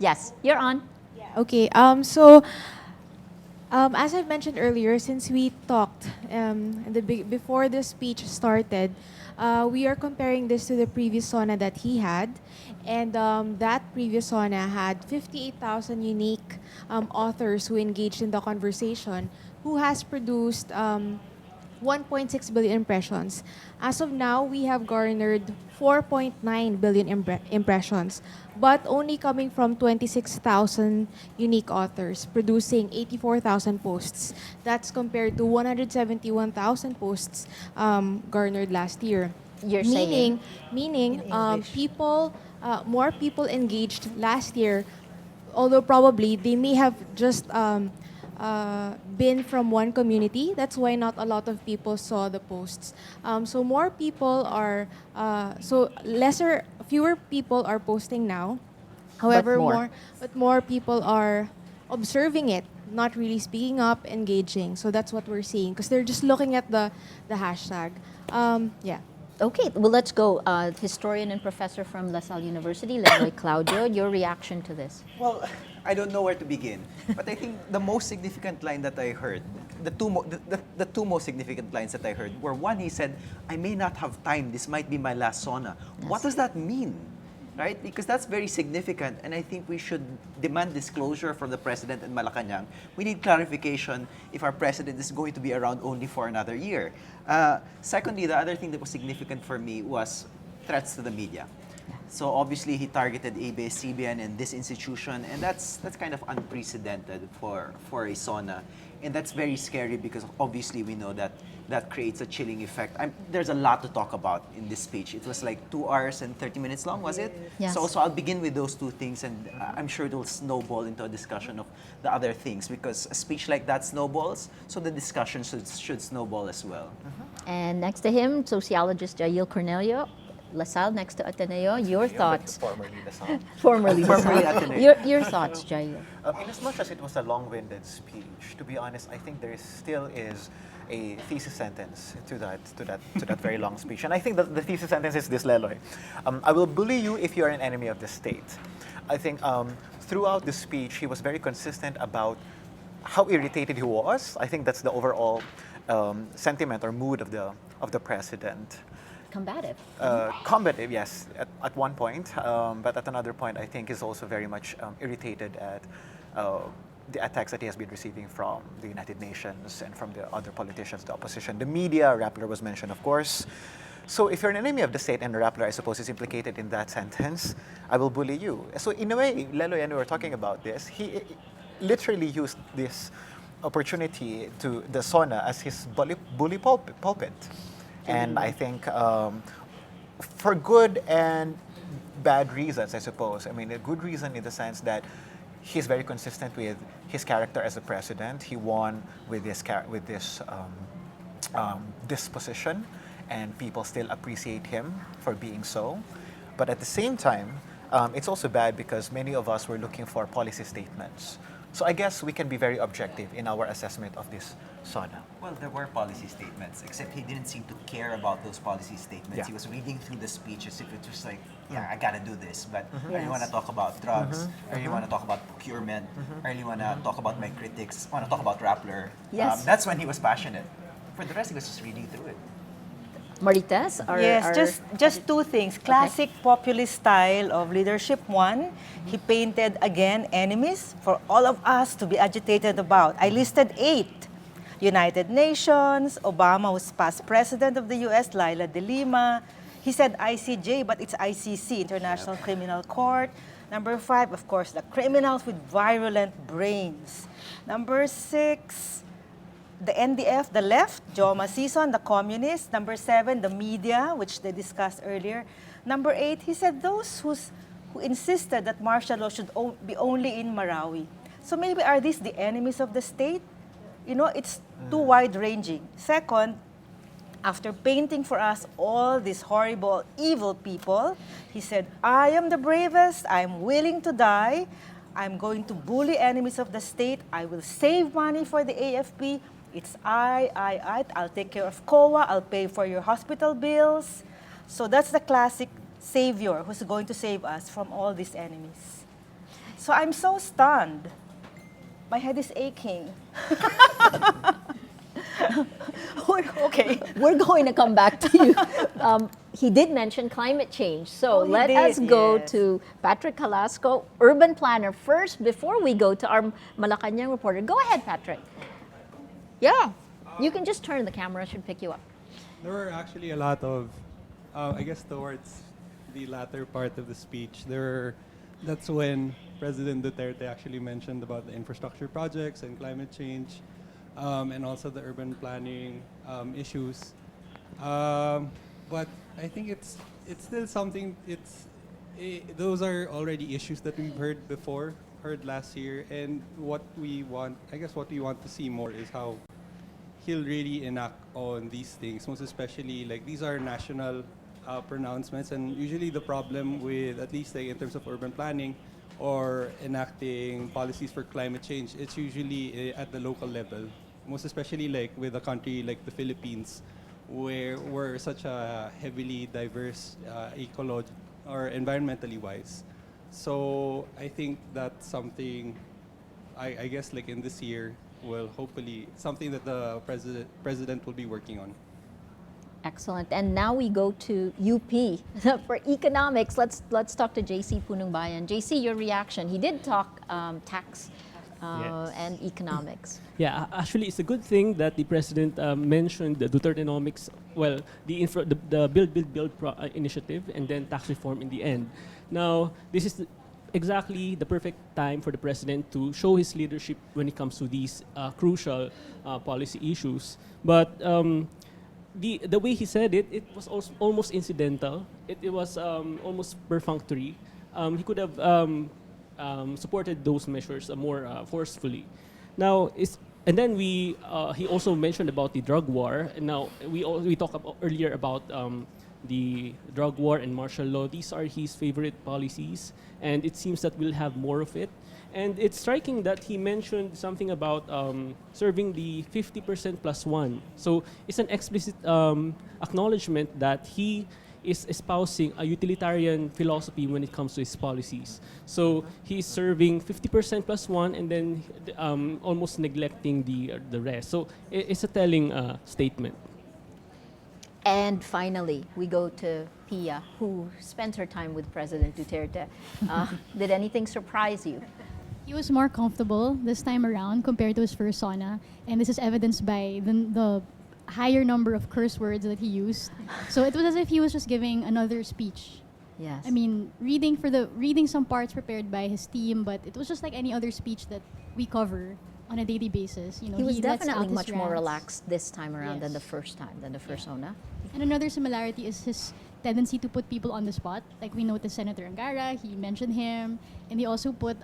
Yes, you're on. Okay, as I've mentioned earlier, since we talked before the speech started, we are comparing this to the previous SONA that he had. And that previous SONA had 58,000 unique authors who engaged in the conversation, who has produced 1.6 billion impressions. As of now, we have garnered 4.9 billion impressions, but only coming from 26,000 unique authors, producing 84,000 posts. That's compared to 171,000 posts garnered last year. You're meaning people, more people engaged last year, although probably they may have just been from one community. That's why not a lot of people saw the posts. So more people are, fewer people are posting now. However, more people are observing it, not really speaking up, engaging. So that's what we're seeing, because they're just looking at the hashtag. Yeah. Okay, well, let's go. Historian and professor from La Salle University, Leloy Claudio, your reaction to this? Well, I don't know where to begin. But I think the most significant line that I heard, the two most significant lines that I heard were, one, he said, I may not have time, this might be my last SONA. Yes. What does that mean? Right? Because that's very significant, and I think we should demand disclosure from the President and Malacanang. We need clarification if our President is going to be around only for another year. Secondly, the other thing that was significant for me was threats to the media. So obviously he targeted ABS-CBN and this institution, and that's kind of unprecedented for a SONA. And that's very scary because obviously we know that that creates a chilling effect. There's a lot to talk about in this speech. It was like 2 hours and 30 minutes long, was it? Yes. So I'll begin with those two things, and I'm sure it will snowball into a discussion of the other things, because a speech like that snowballs, so the discussion should snowball as well. And next to him, sociologist Jail Cornelio, LaSalle next to Ateneo. Your thoughts? Formerly LaSalle. Formerly Formerly LaSalle. Ateneo. Your thoughts, Jail? In as much as it was a long-winded speech, to be honest, I think there still is a thesis sentence to that very long speech. And I think that the thesis sentence is this, Leloy. I will bully you if you are an enemy of the state. I think throughout the speech, he was very consistent about how irritated he was. I think that's the overall sentiment or mood of the president. Combative. Combative, yes, at one point. But at another point, I think is also very much irritated at the attacks that he has been receiving from the United Nations and from the other politicians, the opposition, the media. Rappler was mentioned, of course. So if you're an enemy of the state, and Rappler, I suppose, is implicated in that sentence, I will bully you. So in a way, Leloy and we were talking about this, he literally used this opportunity to the SONA as his bully pulpit. And I think for good and bad reasons, I suppose. I mean, a good reason in the sense that he's very consistent with his character as a president. He won with this disposition, and people still appreciate him for being so. But at the same time, it's also bad because many of us were looking for policy statements. So I guess we can be very objective in our assessment of this SONA. Well, there were policy statements, except he didn't seem to care about those policy statements. Yeah. He was reading through the speech as if it was like, yeah, I gotta do this, but I Yes. really want to talk about drugs, I really want to talk about procurement, I really want to talk about my critics, I want to talk about Rappler. Yes. That's when he was passionate. For the rest, he was just reading through it. Marites? Just two things. Classic populist style of leadership. One, he painted again enemies for all of us to be agitated about. I listed 8. United Nations, Obama, who's past president of the US, Laila de Lima. He said ICJ, but it's ICC, International Criminal Court. Number 5, of course, the criminals with virulent brains. Number 6, the NDF, the left, Joma Sison, the communists. Number 7, the media, which they discussed earlier. Number 8, he said those who insisted that martial law should be only in Marawi. So maybe are these the enemies of the state? You know, it's too wide-ranging. Second, after painting for us all these horrible, evil people, he said, I am the bravest, I'm willing to die, I'm going to bully enemies of the state, I will save money for the AFP, it's I'll take care of COA, I'll pay for your hospital bills. So that's the classic savior who's going to save us from all these enemies. So I'm so stunned. My head is aching. Okay, we're going to come back to you. He did mention climate change. So let us go to Patrick Calasco, urban planner, first before we go to our Malacanang reporter. Go ahead, Patrick. Yeah, you can just turn the camera, should pick you up. There were actually a lot of, I guess towards the latter part of the speech, that's when President Duterte actually mentioned about the infrastructure projects and climate change, and also the urban planning issues. But I think it's still something, those are already issues that we've heard last year, and what we want to see more is how he'll really enact on these things, most especially like these are national pronouncements, and usually the problem with, at least like in terms of urban planning or enacting policies for climate change, it's usually at the local level, most especially like with a country like the Philippines, where we're such a heavily diverse or environmentally wise. So I think that's something, I guess like in this year, will hopefully something that the president will be working on. Excellent. And now we go to UP for economics. Let's talk to JC Punungbayan. JC, your reaction. He did talk tax Yes. and economics. Yeah, actually, it's a good thing that the president mentioned the Dutertenomics, well, the Build initiative, and then tax reform in the end. Now, this is exactly the perfect time for the president to show his leadership when it comes to these crucial policy issues. But the way he said it, it was also almost incidental. It was almost perfunctory. He could have supported those measures more forcefully. Now, and then he also mentioned about the drug war. And now we talked earlier about the drug war and martial law. These are his favorite policies, and it seems that we'll have more of it. And it's striking that he mentioned something about serving the 50% plus one. So it's an explicit acknowledgement that he is espousing a utilitarian philosophy when it comes to his policies. So he's serving 50% plus one and then almost neglecting the rest. So it's a telling statement. And finally, we go to Pia, who spent her time with President Duterte. Did anything surprise you? He was more comfortable this time around compared to his first SONA, and this is evidenced by the higher number of curse words that he used. So it was as if he was just giving another speech. Yes. I mean, reading some parts prepared by his team, but it was just like any other speech that we cover on a daily basis. You know, He was lets out definitely his much more rants. relaxed this time around than Yes. the first time, than the first SONA. And another similarity is his tendency to put people on the spot. Like we noticed Senator Angara, he mentioned him, and he also put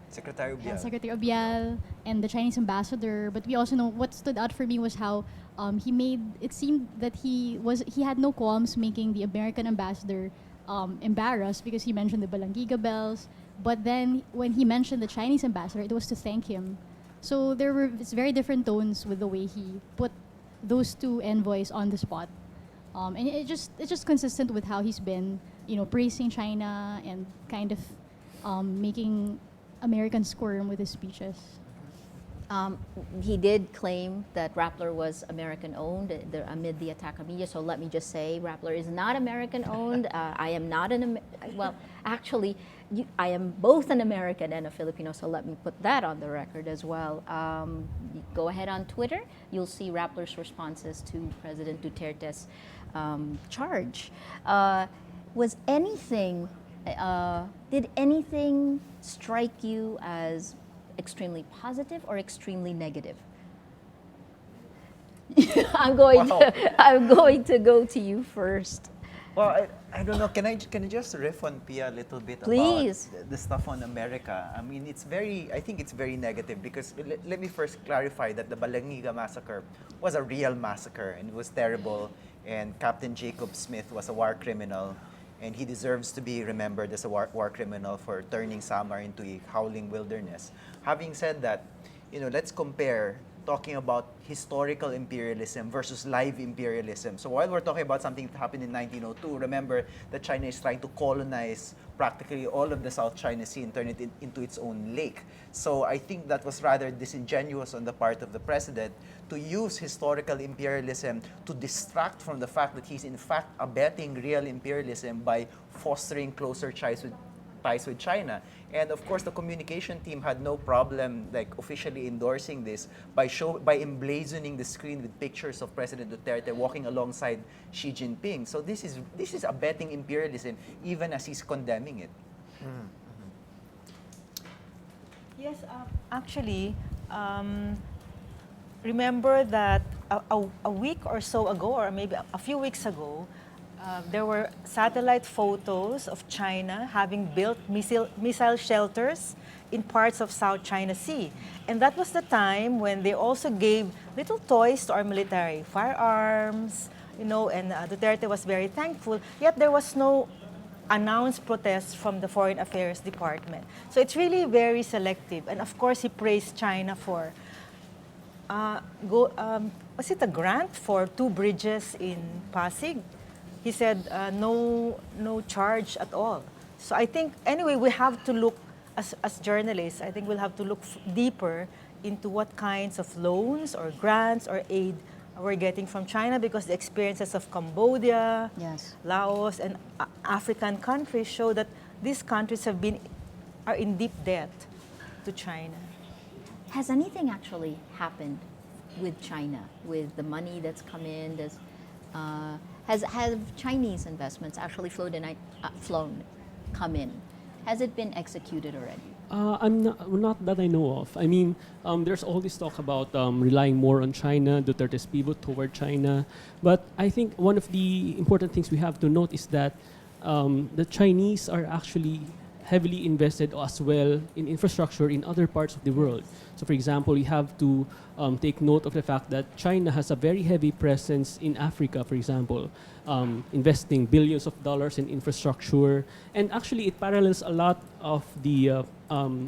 Secretary Obial. Secretary Obial and the Chinese ambassador. But we also know what stood out for me was how he made it seemed that he had no qualms making the American ambassador embarrassed because he mentioned the Balangiga bells. But then when he mentioned the Chinese ambassador, it was to thank him. So there were very different tones with the way he put those two envoys on the spot. And it's just consistent with how he's been, praising China and kind of making Americans squirm with his speeches. He did claim that Rappler was American-owned amid the attack on media. So let me just say, Rappler is not American-owned. I am not well, actually, I am both an American and a Filipino. So let me put that on the record as well. Go ahead on Twitter. You'll see Rappler's responses to President Duterte's charge. Did anything strike you as extremely positive or extremely negative? I'm going to go to you first. Well, I don't know. Can I just riff on Pia a little bit Please. about the stuff on America? I mean, I think it's very negative because let me first clarify that the Balangiga massacre was a real massacre and it was terrible. And Captain Jacob Smith was a war criminal, and he deserves to be remembered as a war criminal for turning Samar into a howling wilderness. Having said that, let's compare talking about historical imperialism versus live imperialism. So while we're talking about something that happened in 1902, remember that China is trying to colonize practically all of the South China Sea and turn it into its own lake. So I think that was rather disingenuous on the part of the president to use historical imperialism to distract from the fact that he's in fact abetting real imperialism by fostering closer ties with China. And of course, the communication team had no problem officially endorsing this by emblazoning the screen with pictures of President Duterte walking alongside Xi Jinping. So this is abetting imperialism, even as he's condemning it. Yes, actually, remember that a week or so ago, or maybe a few weeks ago, there were satellite photos of China having built missile shelters in parts of South China Sea. And that was the time when they also gave little toys to our military, firearms, and Duterte was very thankful, yet there was no announced protest from the Foreign Affairs Department. So it's really very selective. And of course, he praised China for, was it a grant for 2 bridges in Pasig? He said no charge at all. So I think, anyway, we have to look, as journalists, I think we'll have to look deeper into what kinds of loans or grants or aid we're getting from China, because the experiences of Cambodia, Yes. Laos, and African countries show that these countries are in deep debt to China. Has anything actually happened with China, with the money that's come in? Have Chinese investments actually come in? Has it been executed already? Not that I know of. I mean, there's all this talk about relying more on China, Duterte's pivot toward China. But I think one of the important things we have to note is that the Chinese are actually heavily invested as well in infrastructure in other parts of the world. So for example, we have to take note of the fact that China has a very heavy presence in Africa, for example, investing billions of dollars in infrastructure. And actually, it parallels a lot of the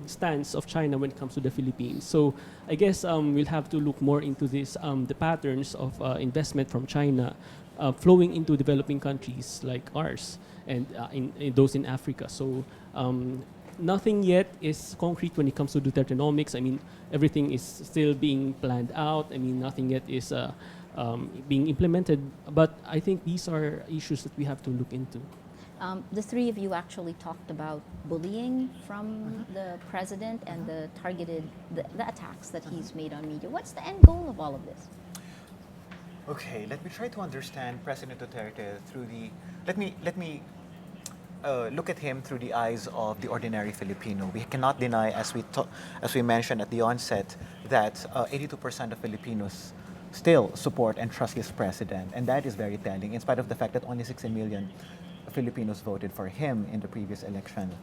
stance of China when it comes to the Philippines. So I guess we'll have to look more into this, the patterns of investment from China flowing into developing countries like ours and in those in Africa. So nothing yet is concrete when it comes to Dutertenomics. I mean, everything is still being planned out. I mean, nothing yet is being implemented. But I think these are issues that we have to look into. The three of you actually talked about bullying from the president and the targeted the attacks that he's made on media. What's the end goal of all of this? Okay, let me try to understand President Duterte through the. Let me look at him through the eyes of the ordinary Filipino. We cannot deny, as we mentioned at the onset, that 82% of Filipinos still support and trust his president, and that is very telling. In spite of the fact that only 60 million Filipinos voted for him in the previous election.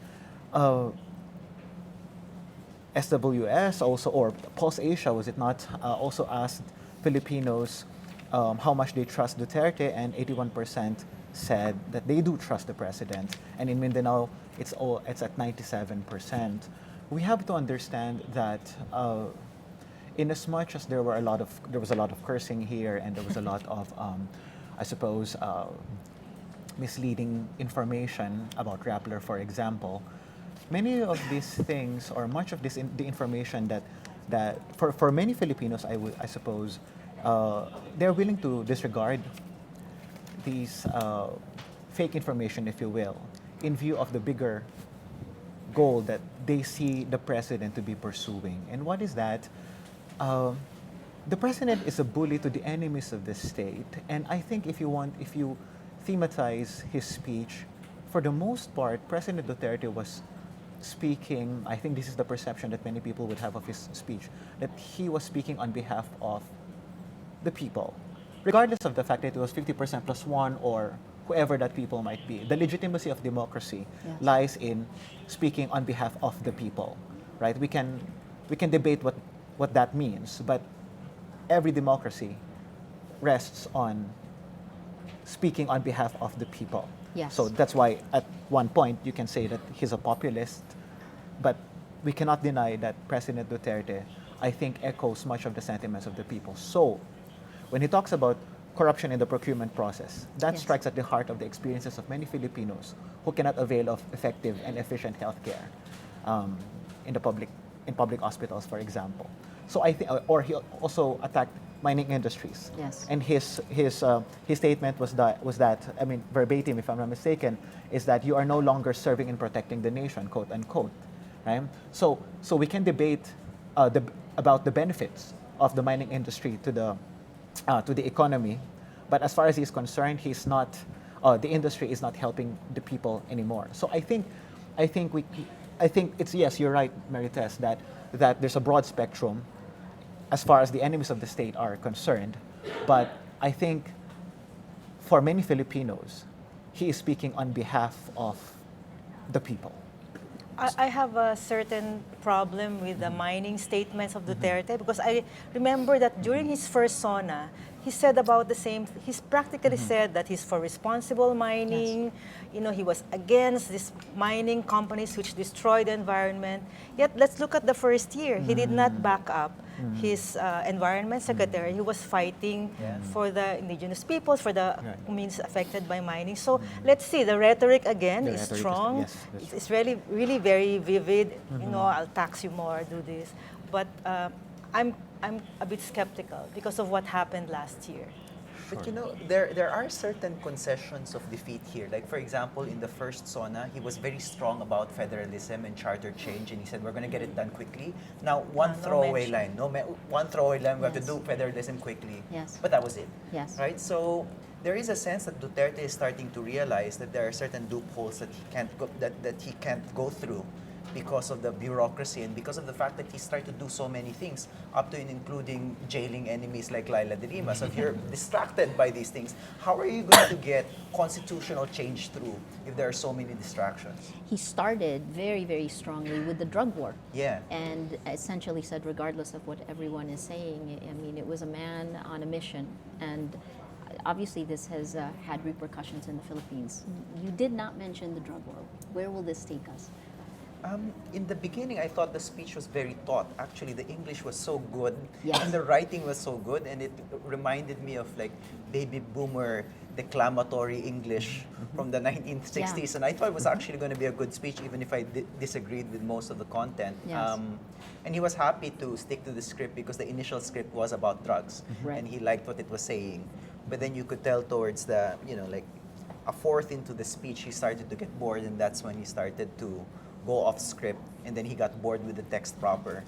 SWS also, or Pulse Asia, was it not, also asked Filipinos how much they trust Duterte, and 81% said that they do trust the president. And in Mindanao, it's at 97%. We have to understand that in as much as there was a lot of cursing here, and there was a lot of, I suppose, misleading information about Rappler, for example, many of these things, or much of the information that for many Filipinos, I suppose, they're willing to disregard these fake information, if you will, in view of the bigger goal that they see the president to be pursuing. And what is that? The president is a bully to the enemies of the state. And I think if you thematize his speech, for the most part, President Duterte was speaking, I think this is the perception that many people would have of his speech, that he was speaking on behalf of the people, regardless of the fact that it was 50% plus one or whoever that people might be. The legitimacy of democracy lies in speaking on behalf of the people, right? We can debate what that means, but every democracy rests on speaking on behalf of the people. Yes. So that's why at one point you can say that he's a populist, but we cannot deny that President Duterte, I think, echoes much of the sentiments of the people. So when he talks about corruption in the procurement process, that strikes at the heart of the experiences of many Filipinos who cannot avail of effective and efficient healthcare in public hospitals, for example. So I think, or he also attacked mining industries. Yes. And his statement was that, I mean, verbatim, if I'm not mistaken, is that you are no longer serving and protecting the nation, quote unquote, right? So we can debate about the benefits of the mining industry to the economy, but as far as he's concerned, the industry is not helping the people anymore. So I think it's, yes, you're right, Marites, that there's a broad spectrum as far as the enemies of the state are concerned, but I think for many Filipinos, he is speaking on behalf of the people. I have a certain problem with the mining statements of Duterte, because I remember that during his first SONA, he said about the same. He's practically said that he's for responsible mining. You know, he was against these mining companies which destroy the environment. Yet, let's look at the first year. He did not back up his environment secretary. He was fighting for the indigenous peoples, for the communities affected by mining. So let's see. The rhetoric again is strong. It's really, really very vivid. You know, I'll tax you more. Do this, but I'm a bit skeptical because of what happened last year. But you know, there are certain concessions of defeat here. Like, for example, in the first SONA, he was very strong about federalism and charter change, and he said, we're going to get it done quickly. Now, one throwaway line, we have to do federalism quickly. But that was it. Right? So there is a sense that Duterte is starting to realize that there are certain loopholes that he can't go through because of the bureaucracy and because of the fact that he started to do so many things, up to and including jailing enemies like Laila de Lima. So if you're distracted by these things, how are you going to get constitutional change through if there are so many distractions? He started very, very strongly with the drug war. Yeah. And essentially said, regardless of what everyone is saying, I mean, it was a man on a mission. And obviously this has had repercussions in the Philippines. You did not mention the drug war. Where will this take us? In the beginning, I thought the speech was very taut. Actually, the English was so good, and the writing was so good, and it reminded me of like baby boomer declamatory English from the 1960s. And I thought it was actually going to be a good speech, even if I disagreed with most of the content. And he was happy to stick to the script because the initial script was about drugs, and he liked what it was saying. But then you could tell towards the, you know, like a fourth into the speech, he started to get bored, and that's when he started to go off script, and then he got bored with the text proper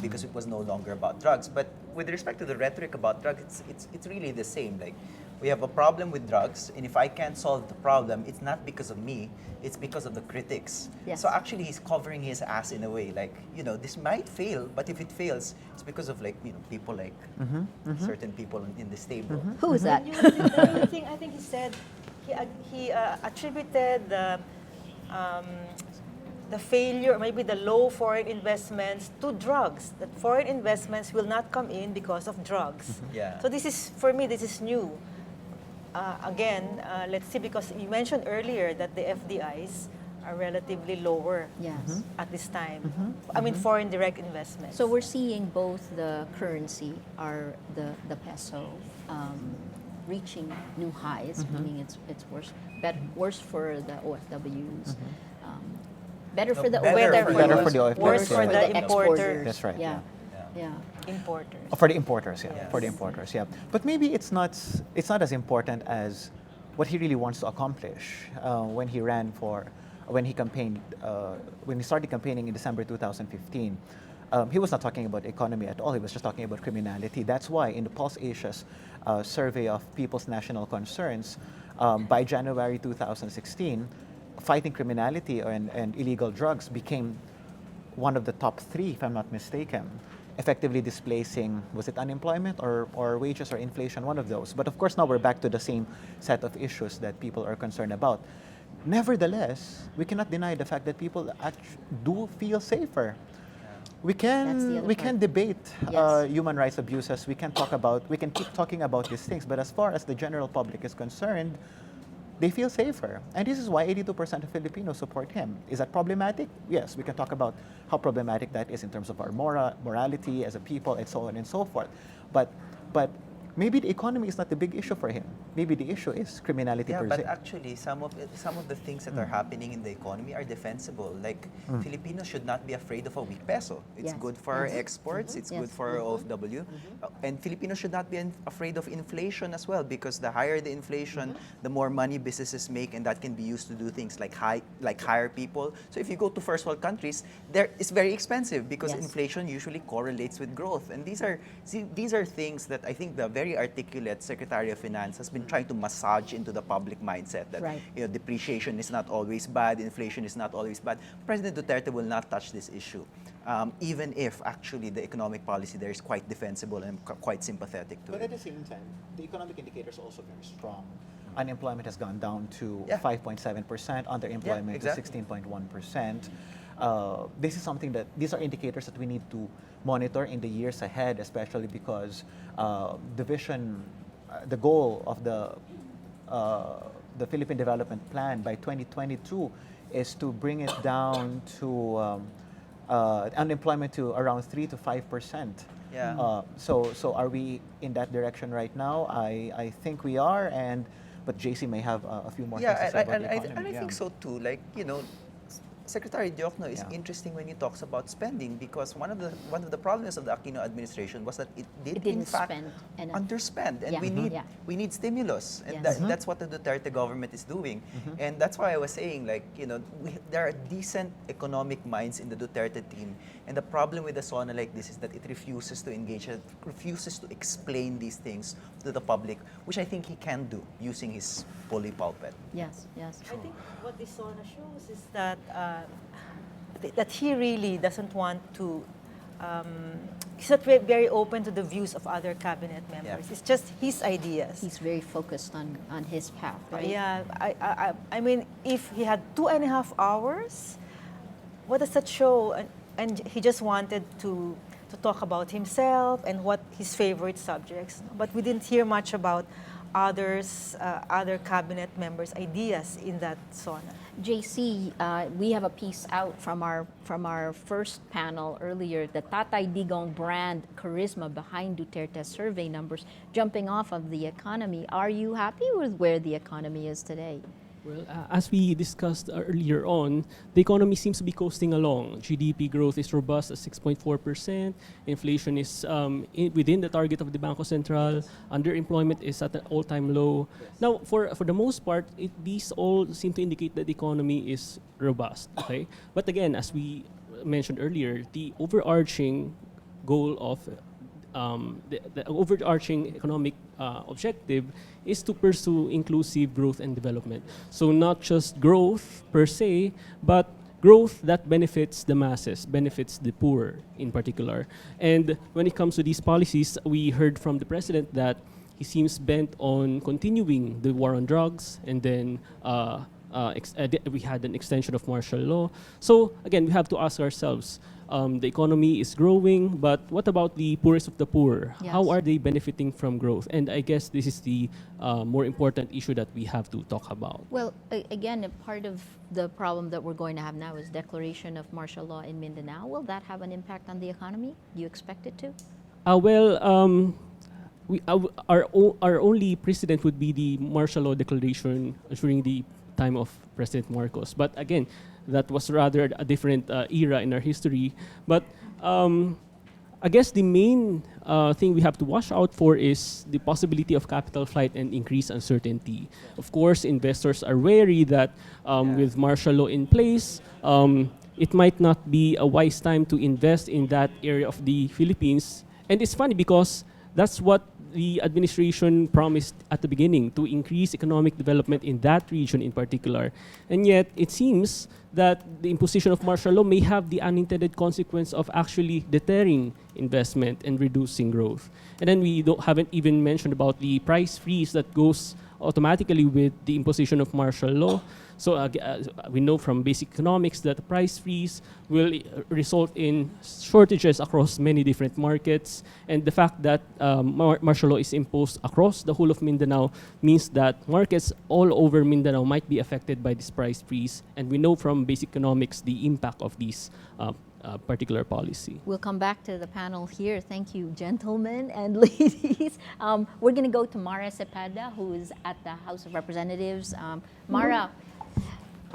because it was no longer about drugs. But with respect to the rhetoric about drugs, it's really the same. Like, we have a problem with drugs, and if I can't solve the problem, it's not because of me, it's because of the critics. So actually, he's covering his ass in a way. Like, you know, this might fail, but if it fails, it's because of, like, you know, people like certain people in this table. Who is that? The only thing I think he said, he attributed the failure, or maybe the low foreign investments to drugs. That foreign investments will not come in because of drugs. So this is, for me, this is new. Again, let's see, because you mentioned earlier that the FDIs are relatively lower at this time. I mean, foreign direct investments. So we're seeing both the currency, the peso, reaching new highs, meaning it's worse for the OFWs. Better for the OFWs, worse for the importers. That's right. Importers. For the importers, For the importers, But maybe it's not as important as what he really wants to accomplish when he started campaigning in December 2015. He was not talking about economy at all. He was just talking about criminality. That's why in the Pulse Asia's survey of people's national concerns, by January 2016, fighting criminality and illegal drugs became one of the top three, if I'm not mistaken, effectively displacing, was it unemployment or wages or inflation, one of those. But of course, now we're back to the same set of issues that people are concerned about. Nevertheless, we cannot deny the fact that people do feel safer. We can debate human rights abuses. We can keep talking about these things. But as far as the general public is concerned, they feel safer. And this is why 82% of Filipinos support him. Is that problematic? Yes, we can talk about how problematic that is in terms of our morality as a people and so on and so forth. But maybe the economy is not the big issue for him. Maybe the issue is criminality per se. But actually, some of the things that are happening in the economy are defensible. Like, Filipinos should not be afraid of a weak peso. It's good for our exports. It's good for our OFW. And Filipinos should not be afraid of inflation as well, because the higher the inflation, the more money businesses make, and that can be used to do things like hire people. So if you go to first world countries, it's very expensive because inflation usually correlates with growth. And these are things that I think the very articulate Secretary of Finance has been trying to massage into the public mindset that depreciation is not always bad, inflation is not always bad. President Duterte will not touch this issue, even if actually the economic policy there is quite defensible and quite sympathetic to it. But at the same time, the economic indicators are also very strong. Unemployment has gone down to 5.7%, underemployment to 16.1%. These are indicators that we need to monitor in the years ahead, especially because the vision the goal of the Philippine Development Plan by 2022 is to bring it down to unemployment to around 3 to 5%. Yeah. So are we in that direction right now? I think we are, but JC may have a few more things to say about the economy. And I think so too. Like, Secretary Diokno is interesting when he talks about spending, because one of the problems of the Aquino administration was that it did in fact spend enough. underspend, and Yeah. we need stimulus, and Yes. that's what the Duterte government is doing, and that's why I was saying, like, there are decent economic minds in the Duterte team, and the problem with the SONA like this is that it refuses to engage, it refuses to explain these things to the public, which I think he can do using his bully pulpit. Yes. I think what this SONA shows is that that he really doesn't want to. He's not very open to the views of other cabinet members. Yeah. It's just his ideas. He's very focused on his path, right? Yeah, I mean, if he had 2.5 hours, what does that show? And he just wanted to talk about himself and what his favorite subjects. But we didn't hear much about other cabinet members' ideas in that SONA. JC, we have a piece out from our first panel earlier, the Tatay Digong brand charisma behind Duterte's survey numbers jumping off of the economy. Are you happy with where the economy is today? Well, as we discussed earlier on, the economy seems to be coasting along. GDP growth is robust at 6.4%. Inflation is within the target of the Bangko Sentral. Underemployment is at an all-time low. Now, for the most part, these all seem to indicate that the economy is robust. Okay, but again, as we mentioned earlier, the overarching goal of the overarching economic objective is to pursue inclusive growth and development. So not just growth per se, but growth that benefits the masses, benefits the poor in particular. And when it comes to these policies, we heard from the president that he seems bent on continuing the war on drugs, and then we had an extension of martial law. So again, we have to ask ourselves, the economy is growing, but what about the poorest of the poor? Yes. How are they benefiting from growth? And I guess this is the more important issue that we have to talk about. Well, again, a part of the problem that we're going to have now is declaration of martial law in Mindanao. Will that have an impact on the economy? Do you expect it to? Our only precedent would be the martial law declaration during the time of President Marcos. But again, that was rather a different era in our history. But I guess the main thing we have to watch out for is the possibility of capital flight and increased uncertainty. Of course, investors are wary that with martial law in place, it might not be a wise time to invest in that area of the Philippines. And it's funny because that's what the administration promised at the beginning, to increase economic development in that region in particular. And yet, it seems that the imposition of martial law may have the unintended consequence of actually deterring investment and reducing growth. And then we haven't even mentioned about the price freeze that goes automatically with the imposition of martial law. So we know from basic economics that the price freeze will result in shortages across many different markets. And the fact that martial law is imposed across the whole of Mindanao means that markets all over Mindanao might be affected by this price freeze. And we know from basic economics the impact of these particular policy. We'll come back to the panel here. Thank you, gentlemen and ladies. We're going to go to Mara Cepeda, who is at the House of Representatives. Mara.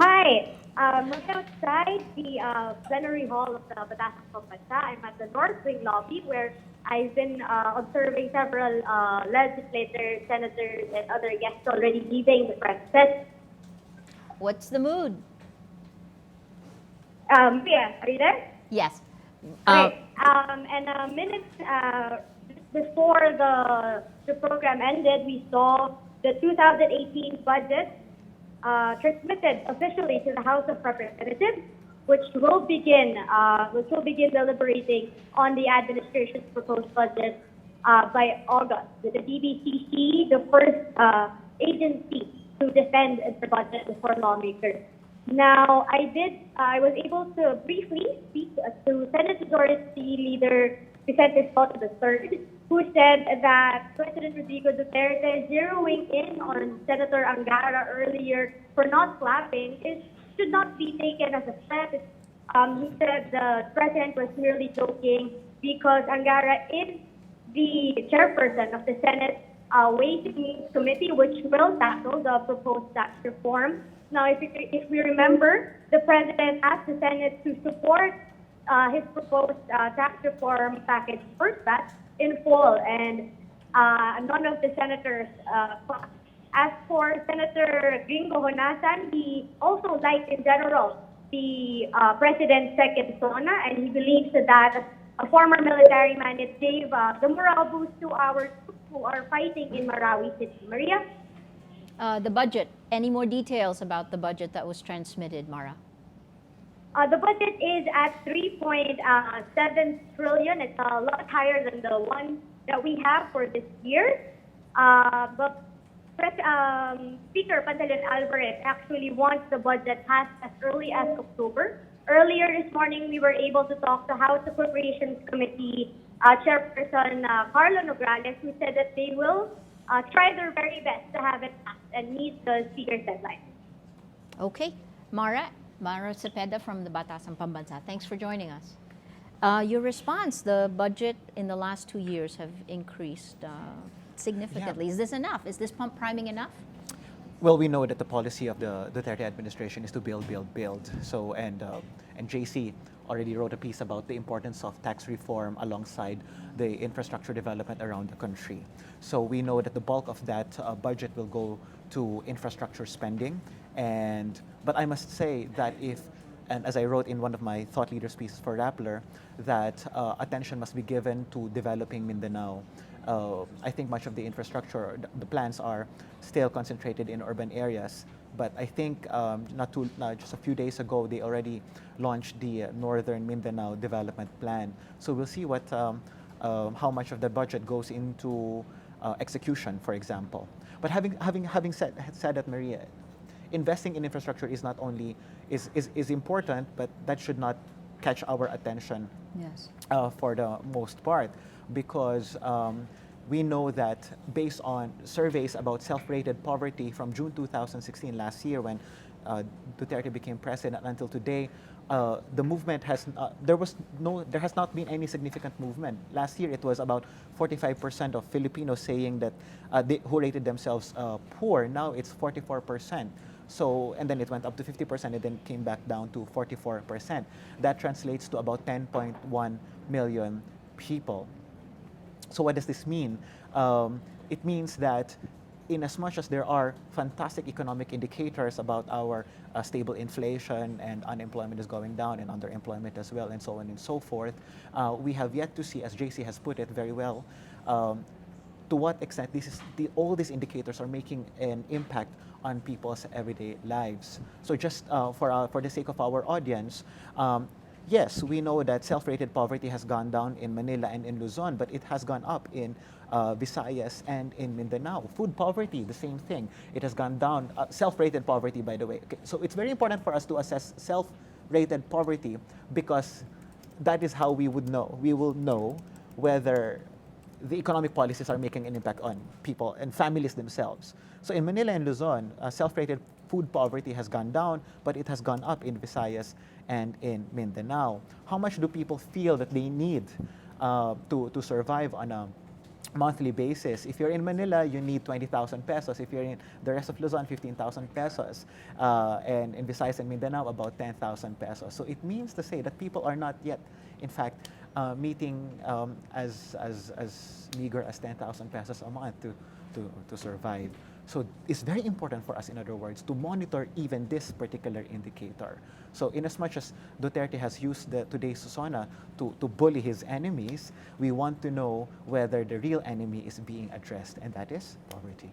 Hi, I'm outside the plenary hall of the Batas ng Bansa. I'm at the North Wing lobby where I've been observing several legislators, senators, and other guests already leaving the premises. What's the mood? Yeah, are you there? Yes. Okay. And minutes before the program ended, we saw the 2018 budget transmitted officially to the House of Representatives, which will begin deliberating on the administration's proposed budget by August, with the DBCC the first agency to defend the budget before lawmakers. Now, I was able to briefly speak to Senate Majority Leader Vicente Soto III, who said that President Rodrigo Duterte zeroing in on Senator Angara earlier for not clapping should not be taken as a threat. He said the president was merely joking because Angara is the chairperson of the Senate Ways and Means Committee, which will tackle the proposed tax reform. Now, if we remember, the president asked the Senate to support his proposed tax reform package first batch in full, and none of the senators fought. As for Senator Gringo Honasan, he also liked in general the president's second SONA, and he believes that a former military man, it gave the morale boost to our troops who are fighting in Marawi City. Maria? The budget. Any more details about the budget that was transmitted, Mara? The budget is at 3.7 trillion. It's a lot higher than the one that we have for this year. But Speaker Pantaleon Alvarez actually wants the budget passed as early as October. Earlier this morning, we were able to talk to House Appropriations Committee Chairperson Carlo Nograles, who said that they will try their very best to have it passed and meet the Speaker's deadline. Okay. Mara Cepeda from the Batasang Pambansa. Thanks for joining us. Your response, the budget in the last 2 years have increased significantly. Yeah. Is this enough? Is this pump priming enough? Well, we know that the policy of the Duterte administration is to build, build, build. So, and JC already wrote a piece about the importance of tax reform alongside the infrastructure development around the country. So we know that the bulk of that budget will go to infrastructure spending. But I must say that and as I wrote in one of my thought leaders pieces for Rappler, that attention must be given to developing Mindanao. I think much of the infrastructure, the plans are still concentrated in urban areas. But I think just a few days ago, they already launched the Northern Mindanao Development Plan. So we'll see how much of the budget goes into execution, for example. But having said that, Maria, investing in infrastructure is not only is important, but that should not catch our attention. Yes. For the most part, because we know that based on surveys about self-rated poverty from June 2016, last year, when Duterte became president, until today, the movement there has not been any significant movement. Last year, it was about 45% of Filipinos saying that who rated themselves poor. Now it's 44%. So, and then it went up to 50% and then came back down to 44%. That translates to about 10.1 million people. So what does this mean? It means that in as much as there are fantastic economic indicators about our stable inflation and unemployment is going down and underemployment as well and so on and so forth, we have yet to see, as JC has put it very well, to what extent all these indicators are making an impact on people's everyday lives. So just for the sake of our audience, yes, we know that self-rated poverty has gone down in Manila and in Luzon, but it has gone up in Visayas and in Mindanao. Food poverty, the same thing. It has gone down. Self-rated poverty, by the way. Okay, so it's very important for us to assess self-rated poverty because that is how we would know. We will know whether the economic policies are making an impact on people and families themselves. So in Manila and Luzon, self-rated food poverty has gone down, but it has gone up in Visayas and in Mindanao. How much do people feel that they need to survive on a monthly basis? If you're in Manila, you need 20,000 pesos. If you're in the rest of Luzon, 15,000 pesos. And in Visayas and Mindanao, about 10,000 pesos. So it means to say that people are not yet, in fact, meeting as meager as 10,000 pesos a month to survive. So it's very important for us, in other words, to monitor even this particular indicator. So in as much as Duterte has used today's SONA to bully his enemies, we want to know whether the real enemy is being addressed, and that is poverty.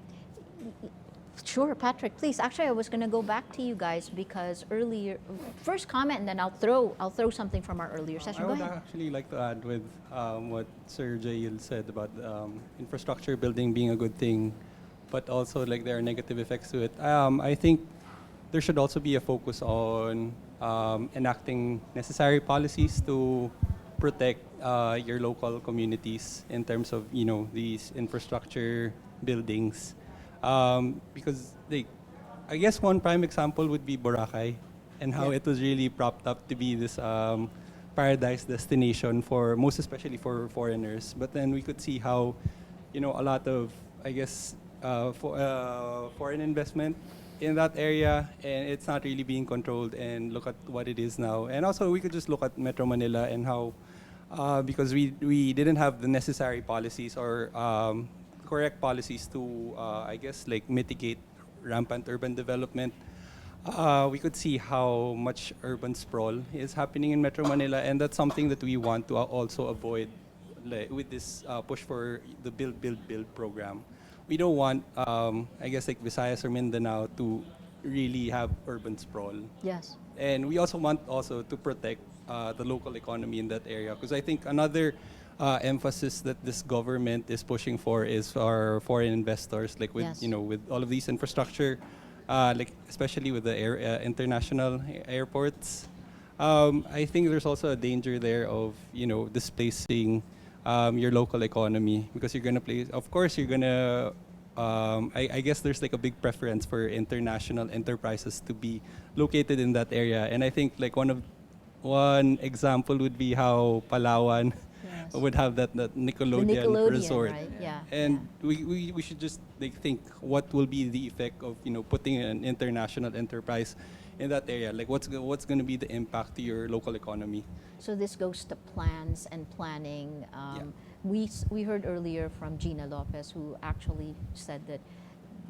Sure, Patrick, please. Actually, I was going to go back to you guys because earlier, first comment, and then I'll throw something from our earlier session. I Go would ahead. actually like to add with what Sir Jail said about infrastructure building being a good thing, but also like there are negative effects to it. I think there should also be a focus on enacting necessary policies to protect your local communities in terms of these infrastructure buildings, because I guess one prime example would be Boracay, and how it was really propped up to be this paradise destination for most especially for foreigners. But then we could see how a lot of, I guess, foreign investment in that area, and it's not really being controlled. And look at what it is now. And also, we could just look at Metro Manila and how, because we didn't have the necessary policies or correct policies to, I guess, like mitigate rampant urban development. We could see how much urban sprawl is happening in Metro Manila, and that's something that we want to also avoid with this push for the Build, Build, Build program. We don't want, I guess, like Visayas or Mindanao to really have urban sprawl. Yes. And we also want to protect the local economy in that area, because I think another emphasis that this government is pushing for is for foreign investors, like with with all of these infrastructure, like especially with the international airports. I think there's also a danger there of displacing your local economy, because you're gonna place. Of course, you're gonna. I guess there's like a big preference for international enterprises to be located in that area, and I think like one example would be how Palawan would have that Nickelodeon resort. Right? Yeah. And we should just like think what will be the effect of putting an international enterprise in that area. Like what's going to be the impact to your local economy? So this goes to plans and planning. We heard earlier from Gina Lopez, who actually said that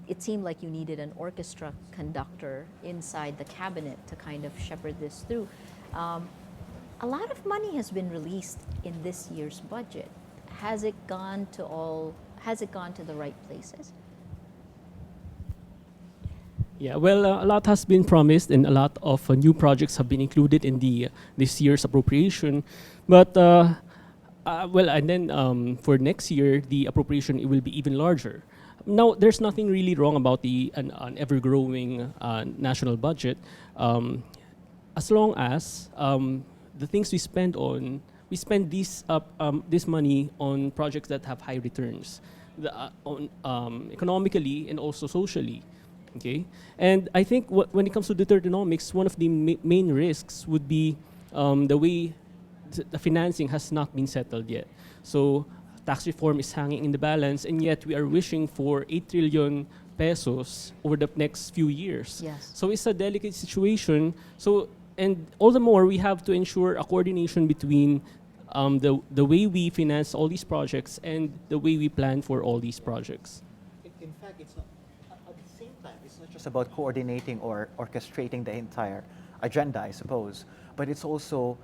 it seemed like you needed an orchestra conductor inside the cabinet to kind of shepherd this through. A lot of money has been released in this year's budget. Has it gone to the right places? Yeah, well, a lot has been promised, and a lot of new projects have been included in this year's appropriation. But and then for next year, the appropriation it will be even larger. Now, there's nothing really wrong about an ever-growing national budget, as long as the things we spend this money on projects that have high returns, economically and also socially. Okay, and I think when it comes to Dutertenomics, one of the main risks would be the way the financing has not been settled yet. So tax reform is hanging in the balance, and yet we are wishing for 8 trillion pesos over the next few years. Yes. So it's a delicate situation. So, and all the more we have to ensure a coordination between the way we finance all these projects and the way we plan for all these projects. In fact, it's not, at the same time, it's not just about coordinating or orchestrating the entire agenda, I suppose, but it's also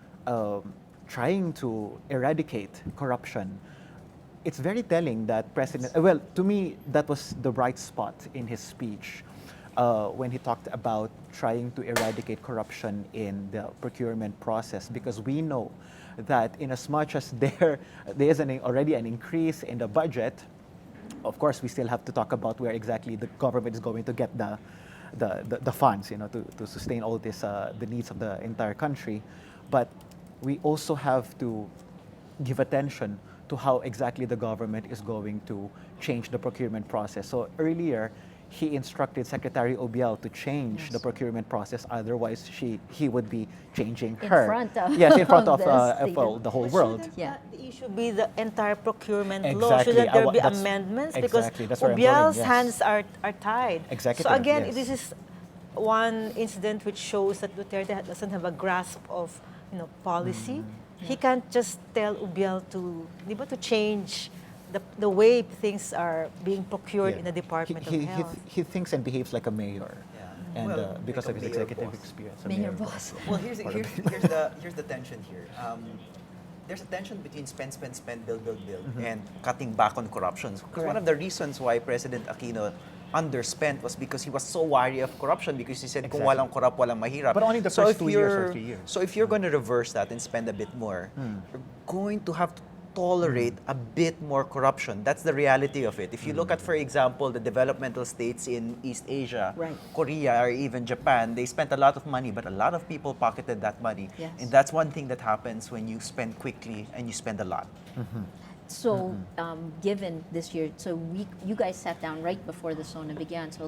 trying to eradicate corruption. It's very telling that well, to me, that was the bright spot in his speech when he talked about trying to eradicate corruption in the procurement process, because we know that in as much as there is already an increase in the budget, of course, we still have to talk about where exactly the government is going to get the funds, to sustain all this, the needs of the entire country. But we also have to give attention to how exactly the government is going to change the procurement process. So earlier, he instructed Secretary Obiel to change the procurement process, otherwise he would be changing her. In front of yes, in front of the whole world. Shouldn't the issue be the entire procurement law? Exactly. Shouldn't there be amendments? Exactly. Because That's where I'm going, Obiel's yes. hands are tied. Executive, So again, yes. this is one incident which shows that Duterte doesn't have a grasp of policy. He can't just tell Obiel to change the way things are being procured in the Department of Health. He thinks and behaves like a mayor, and Well, because like of a his mayor executive boss. experience. Mayor boss. Well, here's the tension here. There's a tension between spend, build, and cutting back on corruption. Because one of the reasons why President Aquino underspent was because he was so wary of corruption, because he said, kung walang corrupt, walang mahirap. But only the first 2 years or 3 years. So if you're going to reverse that and spend a bit more, you're going to have tolerate a bit more corruption. That's the reality of it. If you look at, for example, the developmental states in East Asia, Korea, or even Japan, they spent a lot of money, but a lot of people pocketed that money. Yes. And that's one thing that happens when you spend quickly and you spend a lot. So, given this year, so you guys sat down right before the SONA began. So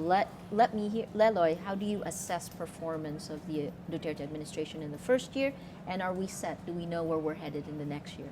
let me hear, Leloy, how do you assess performance of the Duterte administration in the first year, and are we set? Do we know where we're headed in the next year?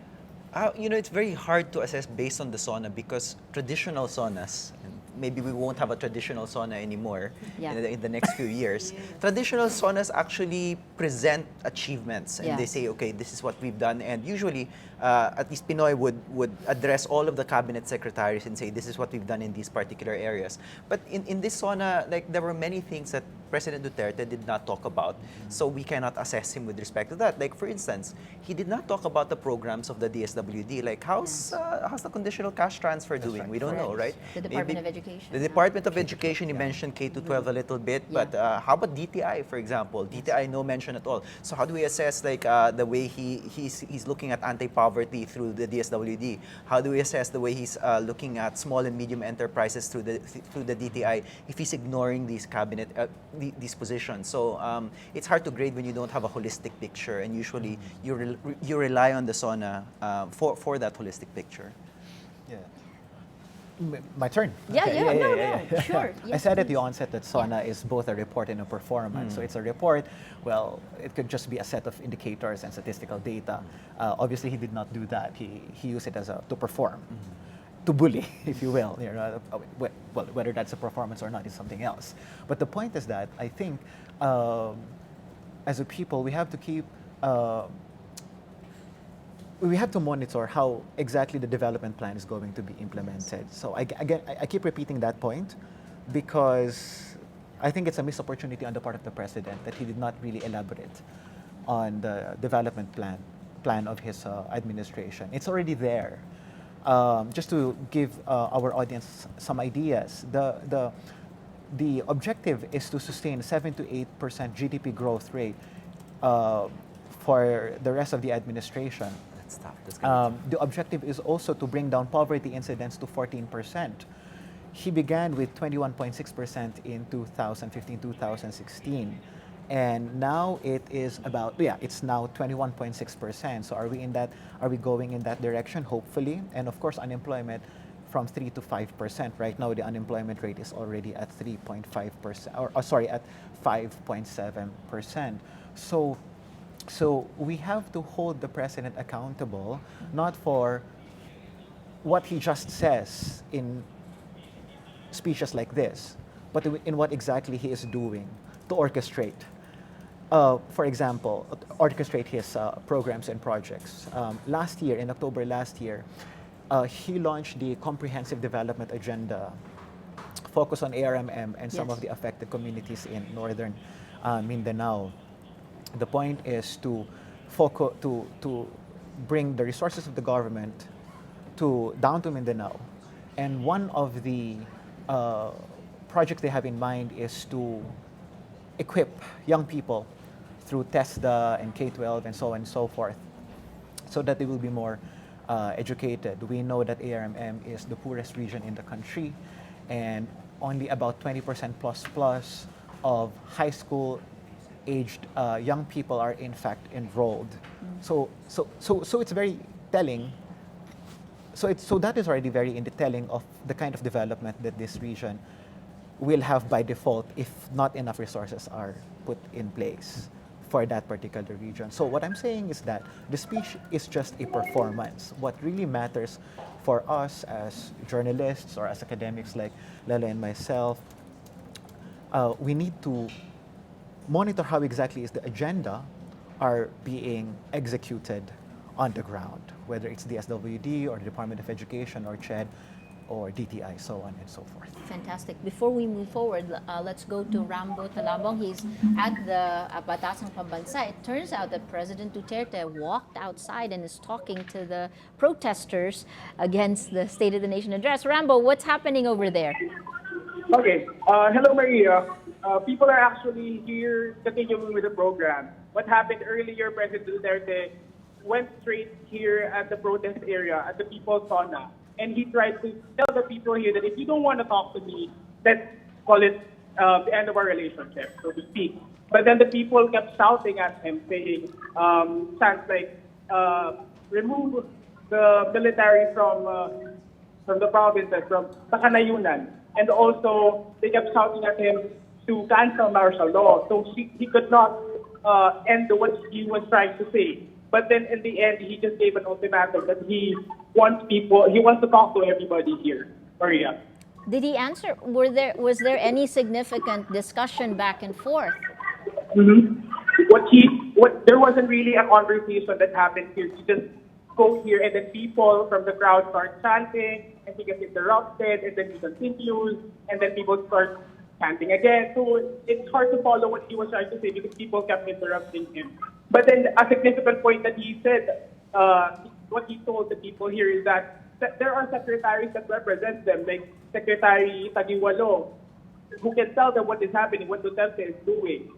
It's very hard to assess based on the SONA because traditional SONAs, and maybe we won't have a traditional SONA anymore in the next few years. Traditional SONAs actually present achievements and they say, okay, this is what we've done. And usually, at least Pinoy would address all of the cabinet secretaries and say, this is what we've done in these particular areas. But in this SONA, like, there were many things that President Duterte did not talk about, so we cannot assess him with respect to that. Like, for instance, he did not talk about the programs of the DSWD. Like, how's the conditional cash transfer doing? We don't know, right? The Department of Education. The Department of Education, you mentioned K-12 a little bit, but how about DTI, for example? DTI, no mention at all. So how do we assess like the way he's looking at anti-poverty through the DSWD? How do we assess the way he's looking at small and medium enterprises through the DTI if he's ignoring these cabinet these positions? So it's hard to grade when you don't have a holistic picture, and usually you rely on the SONA for that holistic picture. Yeah. My turn. Sure. I said at the onset that SONA is both a report and a performance. So it's a report. Well, it could just be a set of indicators and statistical data. Obviously, he did not do that. He used it as to perform, to bully, if you will. Well, whether that's a performance or not is something else. But the point is that I think, as a people, we have to keep. We have to monitor how exactly the development plan is going to be implemented. So I keep repeating that point because I think it's a missed opportunity on the part of the president that he did not really elaborate on the development plan of his administration. It's already there. Just to give our audience some ideas, the objective is to sustain 7 to 8% GDP growth rate for the rest of the administration. The objective is also to bring down poverty incidence to 14%. He began with 21.6% in 2015-2016, and now it is about it's now 21.6%. So are we going in that direction? Hopefully, and of course, unemployment from 3 to 5%. Right now, the unemployment rate is already at 3.5%, or sorry, at 5.7%. So we have to hold the president accountable, not for what he just says in speeches like this, but in what exactly he is doing to orchestrate. For example, orchestrate his programs and projects. Last year, in October last year, he launched the Comprehensive Development Agenda, focused on ARMM and some of the affected communities in northern Mindanao. The point is to focus to bring the resources of the government down to Mindanao, and one of the projects they have in mind is to equip young people through TESDA and K-12 and so on and so forth, so that they will be more educated. We know that ARMM is the poorest region in the country, and only about 20% plus of high school aged young people are in fact enrolled. So it's very telling. So that is already very telling of the kind of development that this region will have by default if not enough resources are put in place for that particular region. So what I'm saying is that the speech is just a performance. What really matters for us as journalists or as academics like Lele and myself, we need to monitor how exactly is the agenda are being executed on the ground, whether it's the SWD or the Department of Education or CHED or DTI, so on and so forth. Fantastic. Before we move forward, let's go to Rambo Talabong. He's at the Batasang Pambansa. It turns out that President Duterte walked outside and is talking to the protesters against the State of the Nation address. Rambo, what's happening over there? Okay. Hello, Maria. People are actually here continuing with the program. What happened earlier, President Duterte went straight here at the protest area, at the people's SONA, and he tried to tell the people here that if you don't want to talk to me, let's call it the end of our relationship, so to speak. But then the people kept shouting at him, saying chants like, remove the military from the provinces, from Takanayunan. And also, they kept shouting at him to cancel martial law. So he could not end what he was trying to say. But then in the end, he just gave an ultimatum that he wants to talk to everybody here, Maria. Did he answer? Was there any significant discussion back and forth? Mm-hmm. There wasn't really a conversation that happened here. He just spoke here, and then people from the crowd start chanting, and he gets interrupted, and then he continues, and then people start chanting again. So it's hard to follow what he was trying to say because people kept interrupting him. But then a significant point that he said, what he told the people here is that there are secretaries that represent them, like Secretary Tagiwalo, who can tell them what is happening, what Duterte is doing.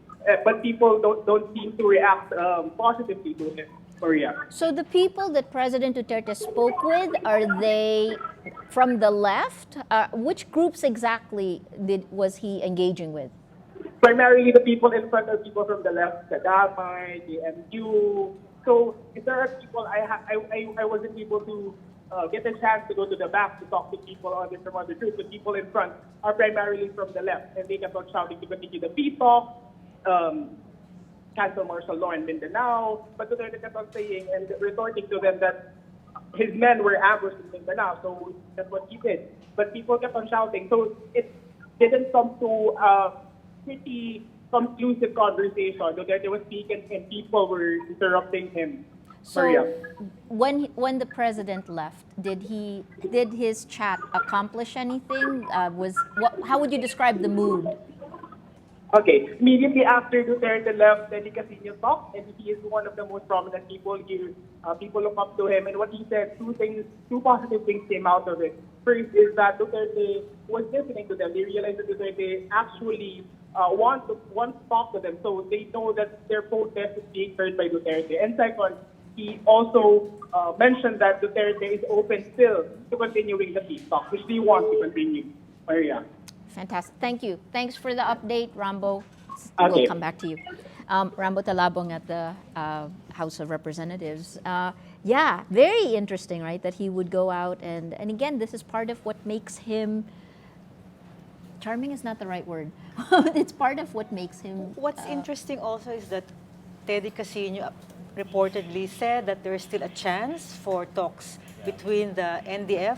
But people don't seem to react positively to him, Maria. So the people that President Duterte spoke with, are they from the left? Which groups exactly was he engaging with? Primarily the people in front are people from the left, the Damay, the MU. So if there are people, I wasn't able to get a chance to go to the back to talk to people from other groups. The people in front are primarily from the left, and they kept on shouting to continue the peace talk, cancel martial law in Mindanao. But Duterte kept on saying and retorting to them that his men were ambushed in Mindanao, so that's what he did. But people kept on shouting, so it didn't come to a pretty conclusive conversation. Duterte was speaking and people were interrupting him. So Maria. when the president left, did his chat accomplish anything? How would you describe the mood? Okay, immediately after Duterte left, then he continued to talk, and he is one of the most prominent people here. People look up to him, and what he said, two positive things came out of it. First is that Duterte was listening to them. They realized that Duterte actually wants to talk to them, so they know that their protest is being heard by Duterte. And second, he also mentioned that Duterte is open still to continuing the peace talks, which he wants to continue. Maria. Fantastic. Thank you. Thanks for the update, Rambo. Okay. We'll come back to you. Rambo Talabong at the House of Representatives. Yeah, very interesting, right? That he would go out and again, this is part of what makes him, charming is not the right word. It's part of what makes him. What's interesting also is that Teddy Casino reportedly said that there is still a chance for talks between the NDF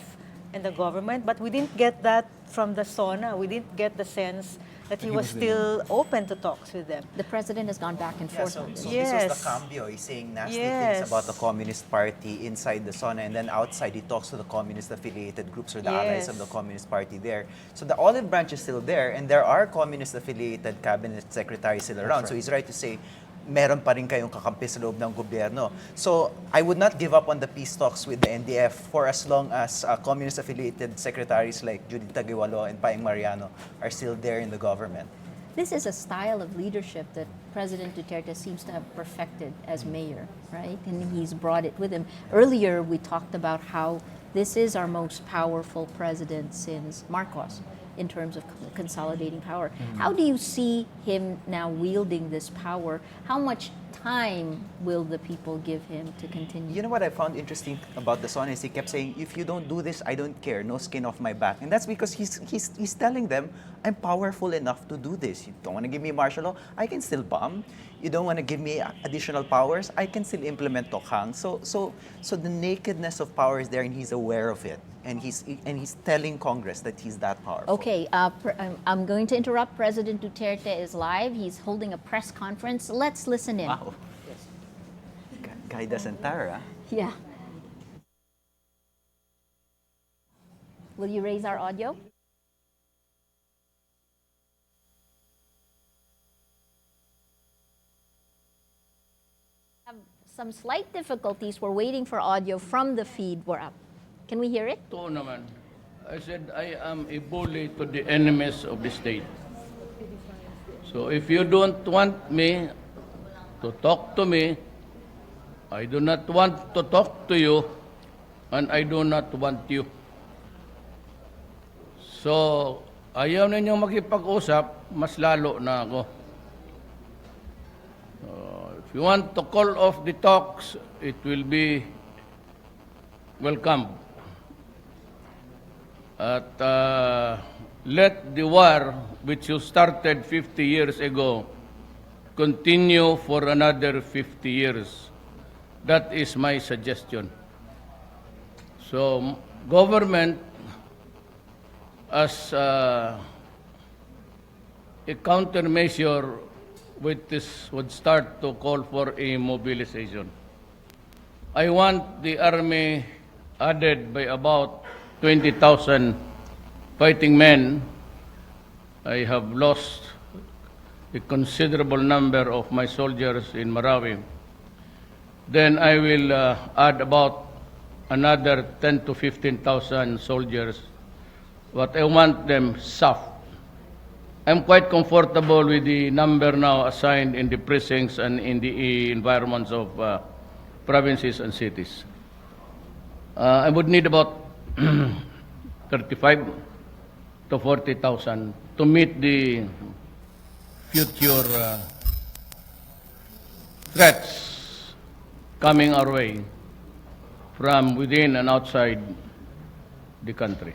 and the government, but we didn't get that from the SONA. We didn't get the sense that he was still open to talks with them. The president has gone back and forth. So Yes. this was the cambio. He's saying nasty Yes. things about the Communist Party inside the SONA, and then outside he talks to the communist-affiliated groups or the allies of the Communist Party there. So the olive branch is still there, and there are communist-affiliated cabinet secretaries still around. So he's right to say, meron pa rin kayong kakampi sa loob ng gobyerno. So I would not give up on the peace talks with the NDF for as long as communist-affiliated secretaries like Judith Tagiwalo and Paeng Mariano are still there in the government. This is a style of leadership that President Duterte seems to have perfected as mayor, right? And he's brought it with him. Earlier, we talked about how this is our most powerful president since Marcos in terms of consolidating power. How do you see him now wielding this power? How much time will the people give him to continue? You know what I found interesting about the SONA is he kept saying, if you don't do this, I don't care, no skin off my back. And that's because he's telling them, I'm powerful enough to do this. You don't want to give me martial law, I can still bomb. You don't want to give me additional powers, I can still implement Tokhang. So the nakedness of power is there and he's aware of it. And he's telling Congress that he's that powerful. Okay, I'm going to interrupt. President Duterte is live. He's holding a press conference. Let's listen in. Wow. Guy doesn't tire, huh? Yeah. Will you raise our audio? Have some slight difficulties. We're waiting for audio from the feed. We're up. Can we hear it? Ito naman. I said, I am a bully to the enemies of the state. So if you don't want me to talk to me, I do not want to talk to you, and I do not want you. So, ayaw ninyong makipag-usap, mas lalo na ako. If you want to call off the talks, it will be welcome. At let the war, which you started 50 years ago, continue for another 50 years. That is my suggestion. So, government, as a countermeasure with this, would start to call for a mobilization. I want the army added by about 20,000 fighting men. I have lost a considerable number of my soldiers in Marawi. Then I will add about another 10 to 15,000 soldiers, but I want them soft. I'm quite comfortable with the number now assigned in the precincts and in the environments of provinces and cities. I would need about 35 to 40,000 to meet the future threats coming our way from within and outside the country.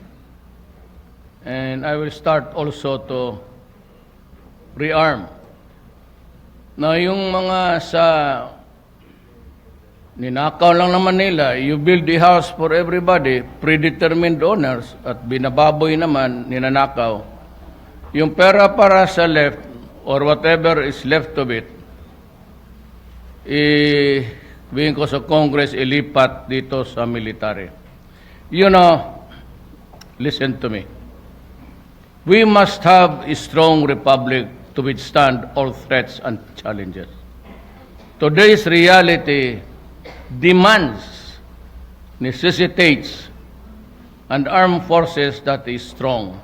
And I will start also to rearm. Na yung mga sa ninakaw lang naman nila, you build the house for everybody, predetermined owners, at binababoy naman, ninanakaw. Yung pera para sa left, or whatever is left of it, bigyan ko sa Congress, ilipat dito sa military. You know, listen to me. We must have a strong republic to withstand all threats and challenges. Today's reality demands, necessitates, an armed forces that is strong.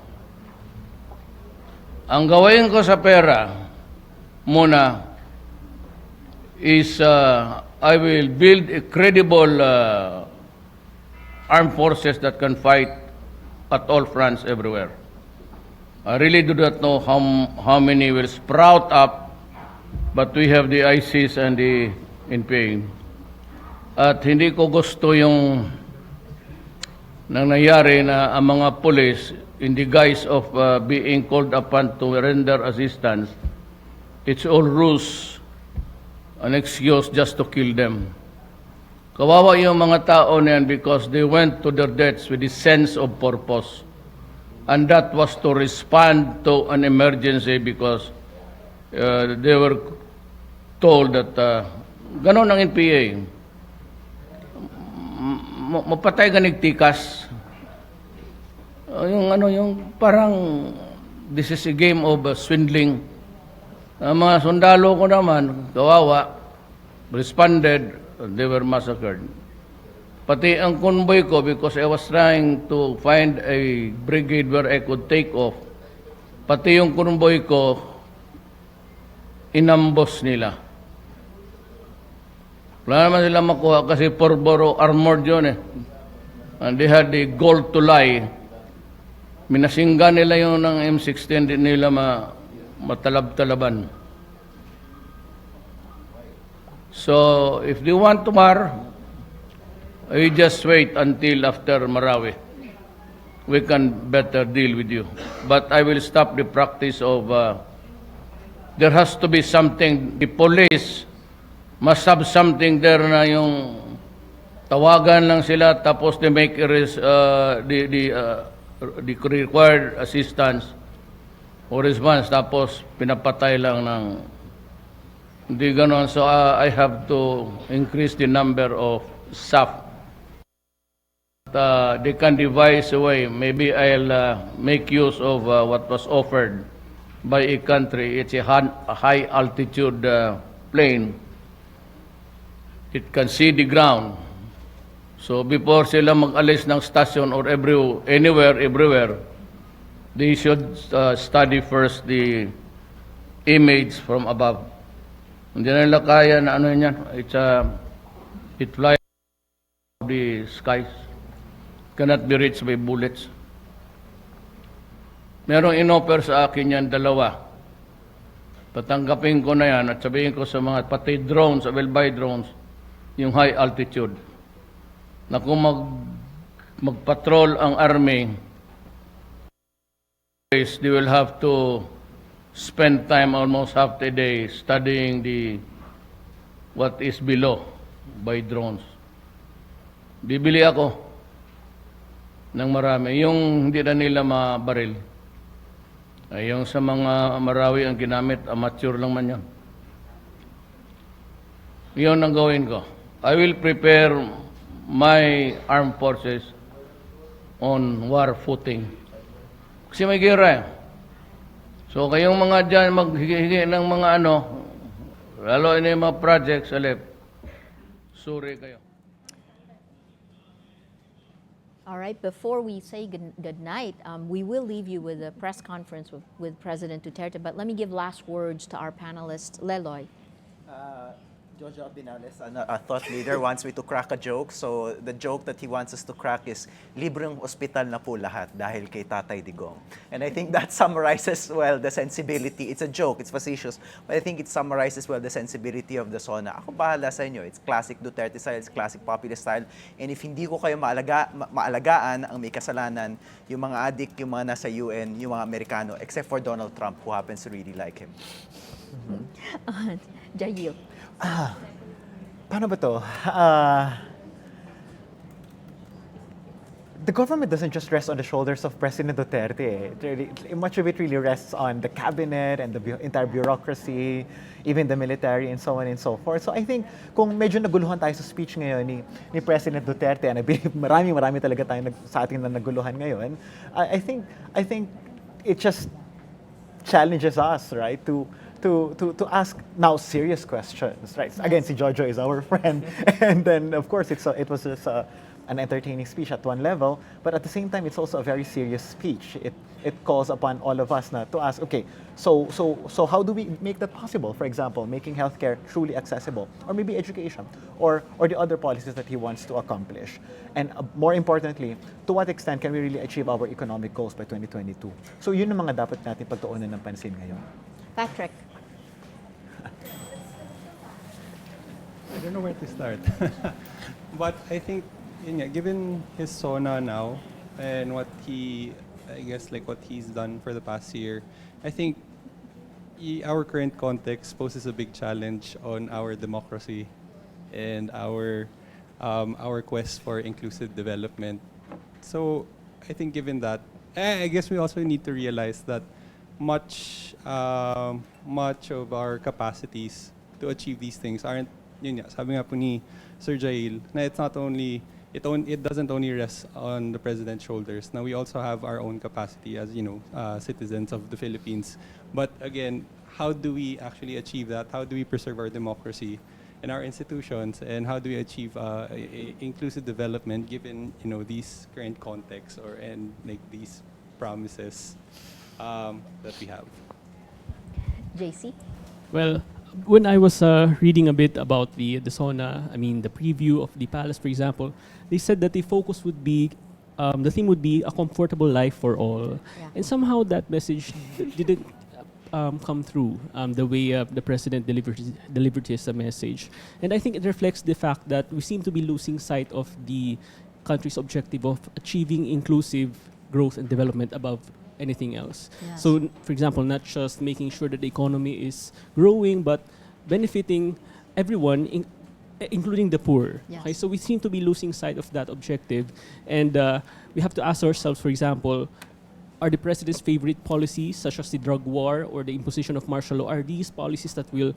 Ang gawin ko sa pera muna is I will build a credible armed forces that can fight at all fronts everywhere. I really do not know how many will sprout up, but we have the ISIS and the NPA. At hindi ko gusto yung nangyayari na ang mga police, in the guise of being called upon to render assistance, it's all ruse, an excuse just to kill them. Kawawa yung mga tao na yan because they went to their deaths with a sense of purpose. And that was to respond to an emergency because they were told that ganon ang NPA. Mapatay ganig tikas. Yung parang this is a game of swindling. Mga sundalo ko naman, kawawa, responded, they were massacred. Pati ang convoy ko, because I was trying to find a brigade where I could take off, pati yung convoy ko, inambos nila. Wala naman sila makuha kasi Porboro armored yun eh. And they had the goal to lie. Minasinggan nila yung ng M16, din nila matalab-talaban. So, if they want to mar, I just wait until after Marawi. We can better deal with you. But I will stop the practice of, there has to be something, the police must have something there na yung tawagan lang sila tapos they make the required assistance or response tapos pinapatay lang ng hindi ganon. So I have to increase the number of staff. They can devise a way. Maybe I'll make use of what was offered by a country. It's a high altitude plane. It can see the ground. So before sila mag-alis ng station or everywhere, they should study first the image from above. Hindi na nila kaya na ano yan. It's It flies above the skies, cannot be reached by bullets. Merong inoffer sa akin yan, dalawa. Tatanggapin ko na yan at sabihin ko sa mga pati drones, I will buy drones, yung high altitude. Na kung magpatrol ang army, they will have to spend time almost half the day studying what is below by drones. Bibili ako ng marami. Yung hindi na nila mabaril. Ay, yung sa mga Marawi ang ginamit, amateur lang man yan. Yun ang gawin ko. I will prepare my armed forces on war footing. Kasi may gira. So kayong mga dyan maghigi ng mga lalo na yung mga projects, suri kayo. All right, before we say good night, we will leave you with a press conference with President Duterte, but let me give last words to our panelist, Leloy. Jojo Abinales, a thought leader, wants me to crack a joke. So the joke that he wants us to crack is, libreng ospital na po lahat dahil kay Tatay Digong. And I think that summarizes well the sensibility. It's a joke, it's facetious, but I think it summarizes well the sensibility of the SONA. Ako bahala sa inyo. It's classic Duterte style, it's classic populist style. And if hindi ko kayo maalagaan, ang may kasalanan, yung mga adik, yung mga nasa UN, yung mga Amerikano, except for Donald Trump, who happens to really like him. Jail. Paano ba to? The government doesn't just rest on the shoulders of President Duterte. Much of it really rests on the cabinet and the entire bureaucracy, even the military, and so on and so forth. So I think kung medyo naguluhan tayo sa speech ngayon ni President Duterte, and I believe marami talaga tayo sa atin na naguluhan ngayon, I think it just challenges us, right, to ask now serious questions, right? Yes. Again, si Jojo is our friend, and then of course it was just an entertaining speech at one level, but at the same time it's also a very serious speech. It calls upon all of us to ask, okay, so how do we make that possible? For example, making healthcare truly accessible, or maybe education, or the other policies that he wants to accomplish. And more importantly, to what extent can we really achieve our economic goals by 2022? So yun ang mga dapat natin pagtuunan ng pansin ngayon. Patrick. I don't know where to start. But I think, given his SONA now and what he's done for the past year, I think our current context poses a big challenge on our democracy and our quest for inclusive development. So I think given that, I guess we also need to realize that much of our capacities to achieve these things aren't, sabi nga po ni Sir Jail, na it doesn't only rest on the President's shoulders. Now we also have our own capacity as citizens of the Philippines. But again, how do we actually achieve that? How do we preserve our democracy and our institutions? And how do we achieve inclusive development given these current contexts and these promises that we have? JC? Well, when I was reading a bit about the SONA, the preview of the palace, for example, they said that the focus would be, the theme would be a comfortable life for all. Yeah. And somehow that message didn't come through the way the president delivered his message. And I think it reflects the fact that we seem to be losing sight of the country's objective of achieving inclusive growth and development above anything else. Yes. So, for example, not just making sure that the economy is growing, but benefiting everyone, including the poor. Yes. Okay? So we seem to be losing sight of that objective. And we have to ask ourselves, for example, are the president's favorite policies, such as the drug war or the imposition of martial law, are these policies that will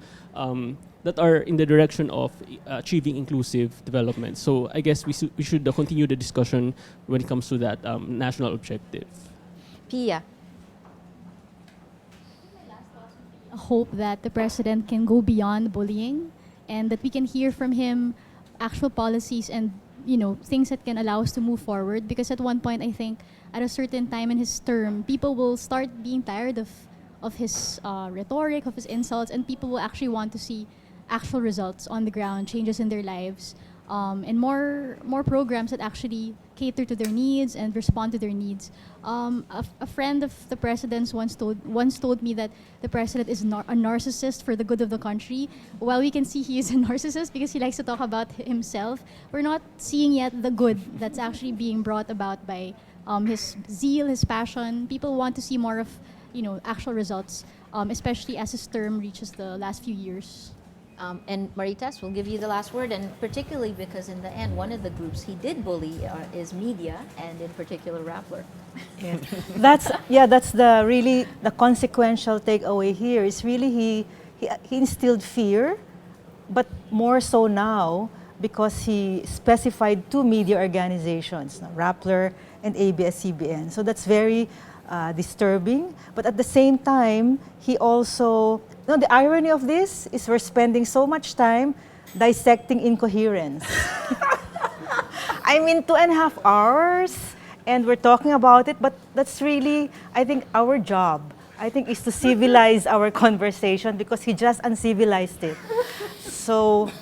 that are in the direction of achieving inclusive development? So I guess we should continue the discussion when it comes to that national objective. Pia. Hope that the president can go beyond bullying and that we can hear from him actual policies and things that can allow us to move forward, because at one point I think at a certain time in his term people will start being tired of his rhetoric, of his insults, and people will actually want to see actual results on the ground, changes in their lives. and more programs that actually cater to their needs and respond to their needs. A friend of the president's once told me that the president is a narcissist for the good of the country. While we can see he is a narcissist because he likes to talk about himself, we're not seeing yet the good that's actually being brought about by his zeal, his passion. People want to see more of actual results, especially as his term reaches the last few years. And Marites, we'll give you the last word, and particularly because in the end, one of the groups he did bully is media, and in particular Rappler. Yeah. That's really the consequential takeaway here is really he instilled fear, but more so now because he specified two media organizations, Rappler and ABS-CBN. So that's very disturbing, but at the same time, he also, the irony of this is we're spending so much time dissecting incoherence. I mean, 2.5 hours, and we're talking about it, but that's really, I think, our job. I think is to civilize our conversation because he just uncivilized it. So,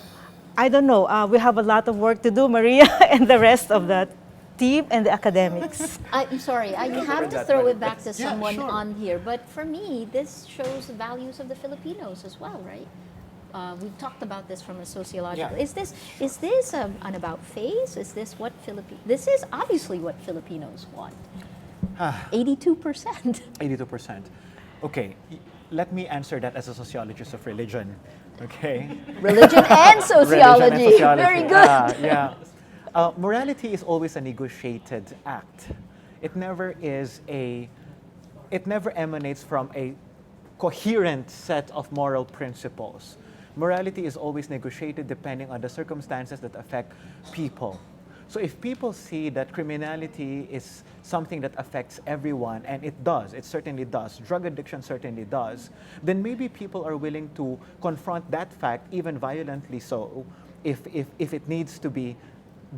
I don't know, we have a lot of work to do, Maria, and the rest of the team and the academics. I'm sorry, I have to throw it back to someone on here, but for me, this shows the values of the Filipinos as well, right? We've talked about this from a sociological. Yeah. Is this an about face? Is this what This is obviously what Filipinos want. 82%. 82%. Okay, let me answer that as a sociologist of religion. Okay. Religion and sociology. Very good. Yeah. Morality is always a negotiated act. It never emanates from a coherent set of moral principles. Morality is always negotiated depending on the circumstances that affect people. So if people see that criminality is something that affects everyone, and it does, it certainly does, drug addiction certainly does, then maybe people are willing to confront that fact, even violently so, if it needs to be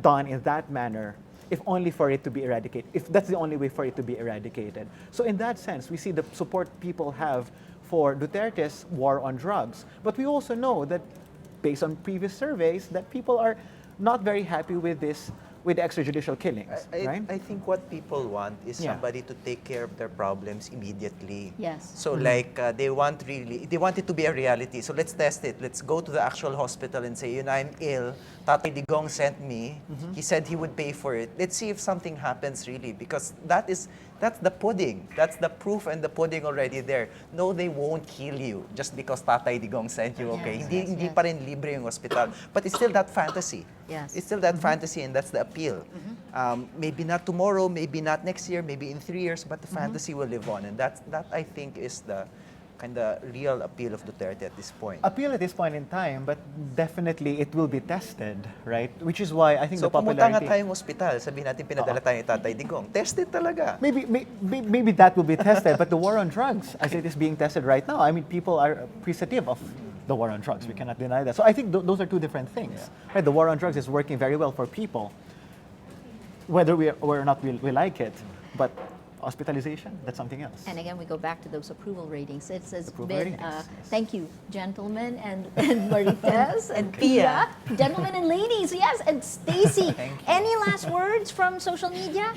done in that manner, if only for it to be eradicated, if that's the only way for it to be eradicated. So in that sense, we see the support people have for Duterte's war on drugs. But we also know that, based on previous surveys, that people are not very happy with this, with extrajudicial killings, right? I think what people want is somebody to take care of their problems immediately. Yes. So they want it to be a reality. So let's test it. Let's go to the actual hospital and say, I'm ill. Tatay Digong sent me. He said he would pay for it. Let's see if something happens really, because that's the pudding. That's the proof and the pudding already there. No, they won't kill you just because Tatay Digong sent you, okay? Hindi pa rin libre yung hospital. But it's still that fantasy. Yes. It's still that fantasy, and that's the appeal. Maybe not tomorrow, maybe not next year, maybe in 3 years, but the fantasy will live on. And that I think is the kind of real appeal of Duterte at this point. Appeal at this point in time, but definitely it will be tested, right? Which is why I think so the popularity... So pumunta nga tayong hospital, sabihin natin pinadala tayo ni Tatay Digong. Tested talaga. Maybe that will be tested, but the war on drugs, as it is being tested right now, I mean, people are appreciative of the war on drugs. We cannot deny that. So I think those are two different things. Right? The war on drugs is working very well for people, whether or not we like it, but hospitalization, that's something else. And again, we go back to those approval ratings. It's Approval been, ratings, yes. Thank you, gentlemen, and Marites, and Pia. Gentlemen and ladies, yes, and Stacy. Any last words from social media?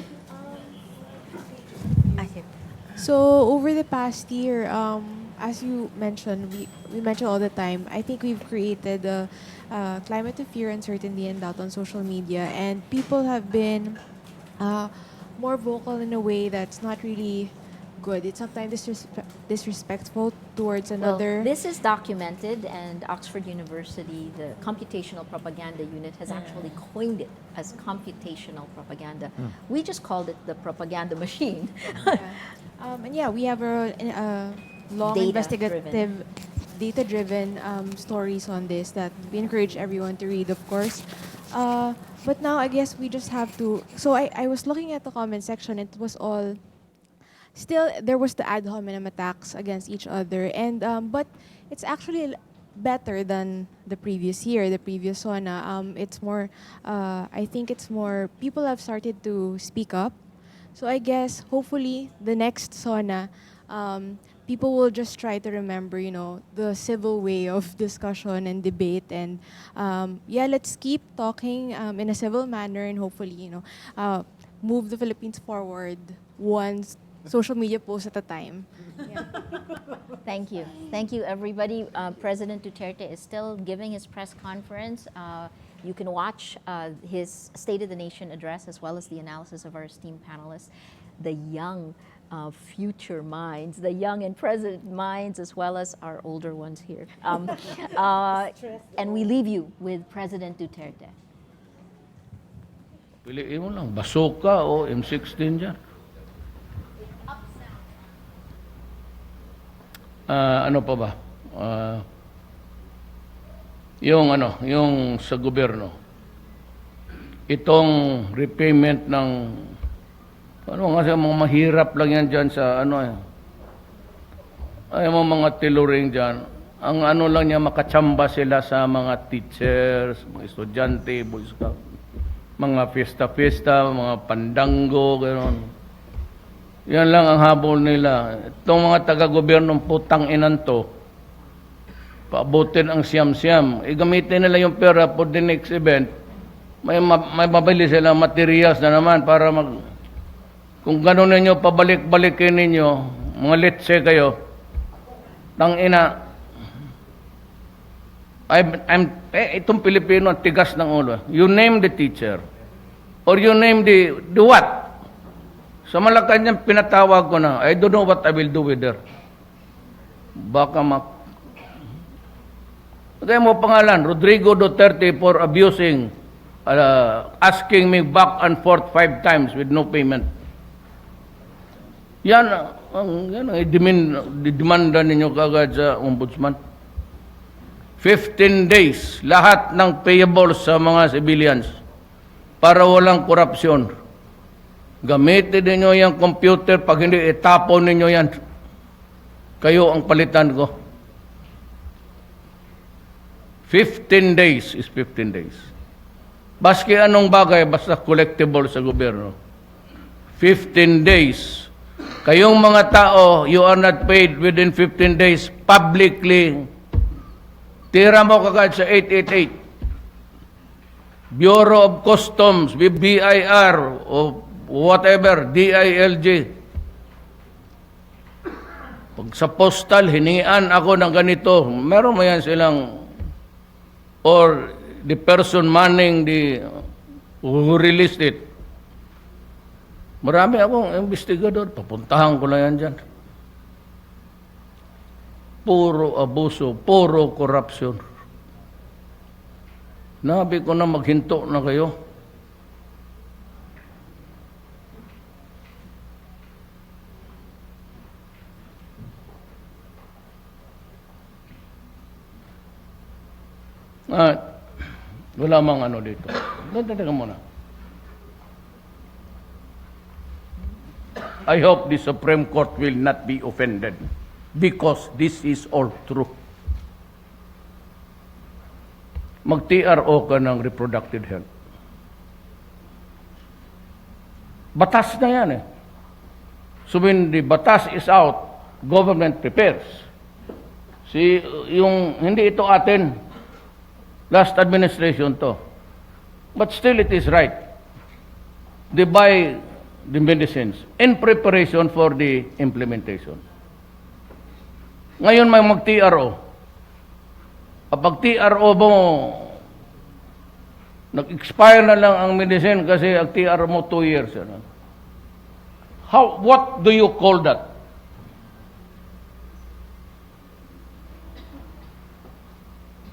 So over the past year, as you mentioned, we mention all the time, I think we've created a climate of fear, uncertainty, and doubt on social media, and people have been more vocal in a way that's not really good. It's sometimes disrespectful towards another. Well, this is documented, and Oxford University, the computational propaganda unit, has actually coined it as computational propaganda. We just called it the propaganda machine. And we have a long investigative, data-driven stories on this that we encourage everyone to read, of course. But now I guess we just have to. So I was looking at the comment section. It was all. Still, there was the ad hominem attacks against each other, and but it's actually better than the previous year, the previous SONA. It's more. I think it's more. People have started to speak up. So I guess hopefully the next SONA, people will just try to remember, the civil way of discussion and debate. And yeah, let's keep talking in a civil manner and hopefully, move the Philippines forward one social media post at a time. Yeah. Thank you. Thank you, everybody. President Duterte is still giving his press conference. You can watch his State of the Nation address as well as the analysis of our esteemed panelists, the young future minds, the young and present minds, as well as our older ones here. And we leave you with President Duterte. Piliin mo lang, Bazooka o M16 dyan. Ano pa ba? Yung sa gobyerno. Itong repayment ng kasi mga mahirap lang yan dyan sa ay mga tiluring dyan. Ang lang niya, makachamba sila sa mga teachers, mga estudyante, boy scout, mga fiesta-fiesta, mga pandango, gano'n. Yan lang ang habol nila. Itong mga taga-gobyernong putang inan to, paabutin ang siyam-siyam. Gamitin nila yung pera for the next event. May mabili sila materials na naman para kung gano'n ninyo, pabalik-balikin ninyo, mga letse kayo, tang ina, itong Pilipino, tigas ng ulo. You name the teacher, or you name the what? Sa Malacanang pinatawag ko na, I don't know what I will do with her. Baka kaya mo pangalan, Rodrigo Duterte for abusing, asking me back and forth 5 times with no payment. Yan ang demanda ninyo kagad sa ombudsman. 15 days, lahat ng payables sa mga civilians para walang korupsyon. Gamitin ninyo yung computer, pag hindi, itapon ninyo yan. Kayo ang palitan ko. 15 days is 15 days. Baski anong bagay, basta collectible sa gobyerno. 15 days. Kayong mga tao, you are not paid within 15 days publicly. Tira mo kagad sa 888. Bureau of Customs, BIR, o whatever, DILG. Pag sa postal, hinian ako ng ganito. Meron mo yan silang, or the person manning who released it. Marami akong investigador. Papuntahan ko lang yan dyan. Puro abuso, puro corruption. Nabi ko na maghinto na kayo. Wala mang dito. Teka muna. I hope the Supreme Court will not be offended because this is all true. Mag-TRO ka ng reproductive health. Batas na yan eh. So when the batas is out, government prepares. Hindi ito atin. Last administration to. But still it is right. They buy the medicines in preparation for the implementation. Ngayon may mag-TRO. Kapag TRO mo, nag-expire na lang ang medicine kasi ang TRO mo 2 years. What do you call that?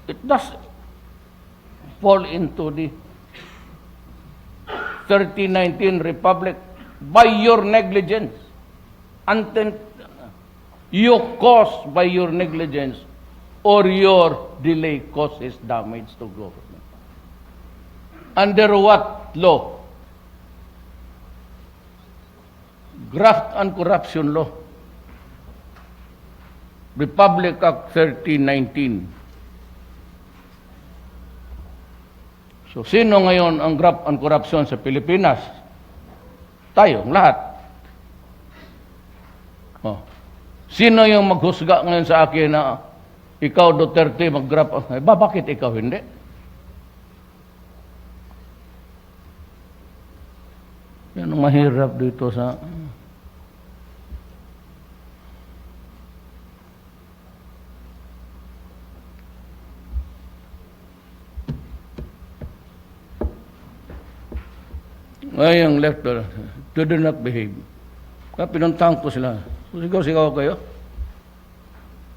It does fall into the 3019 Republic by your negligence. You cause by your negligence or your delay causes damage to government. Under what law? Graft and Corruption Law. Republic Act 3019. So, sino ngayon ang graft and corruption sa Pilipinas? Tayong lahat. Sino yung maghusga ngayon sa akin na ikaw, Duterte, mag-grab? Bakit ikaw hindi? Yan ang mahirap dito sa... Ay, ang left, they do not behave. Kaya pinuntahan ko sila. Sigaw-sigaw kayo.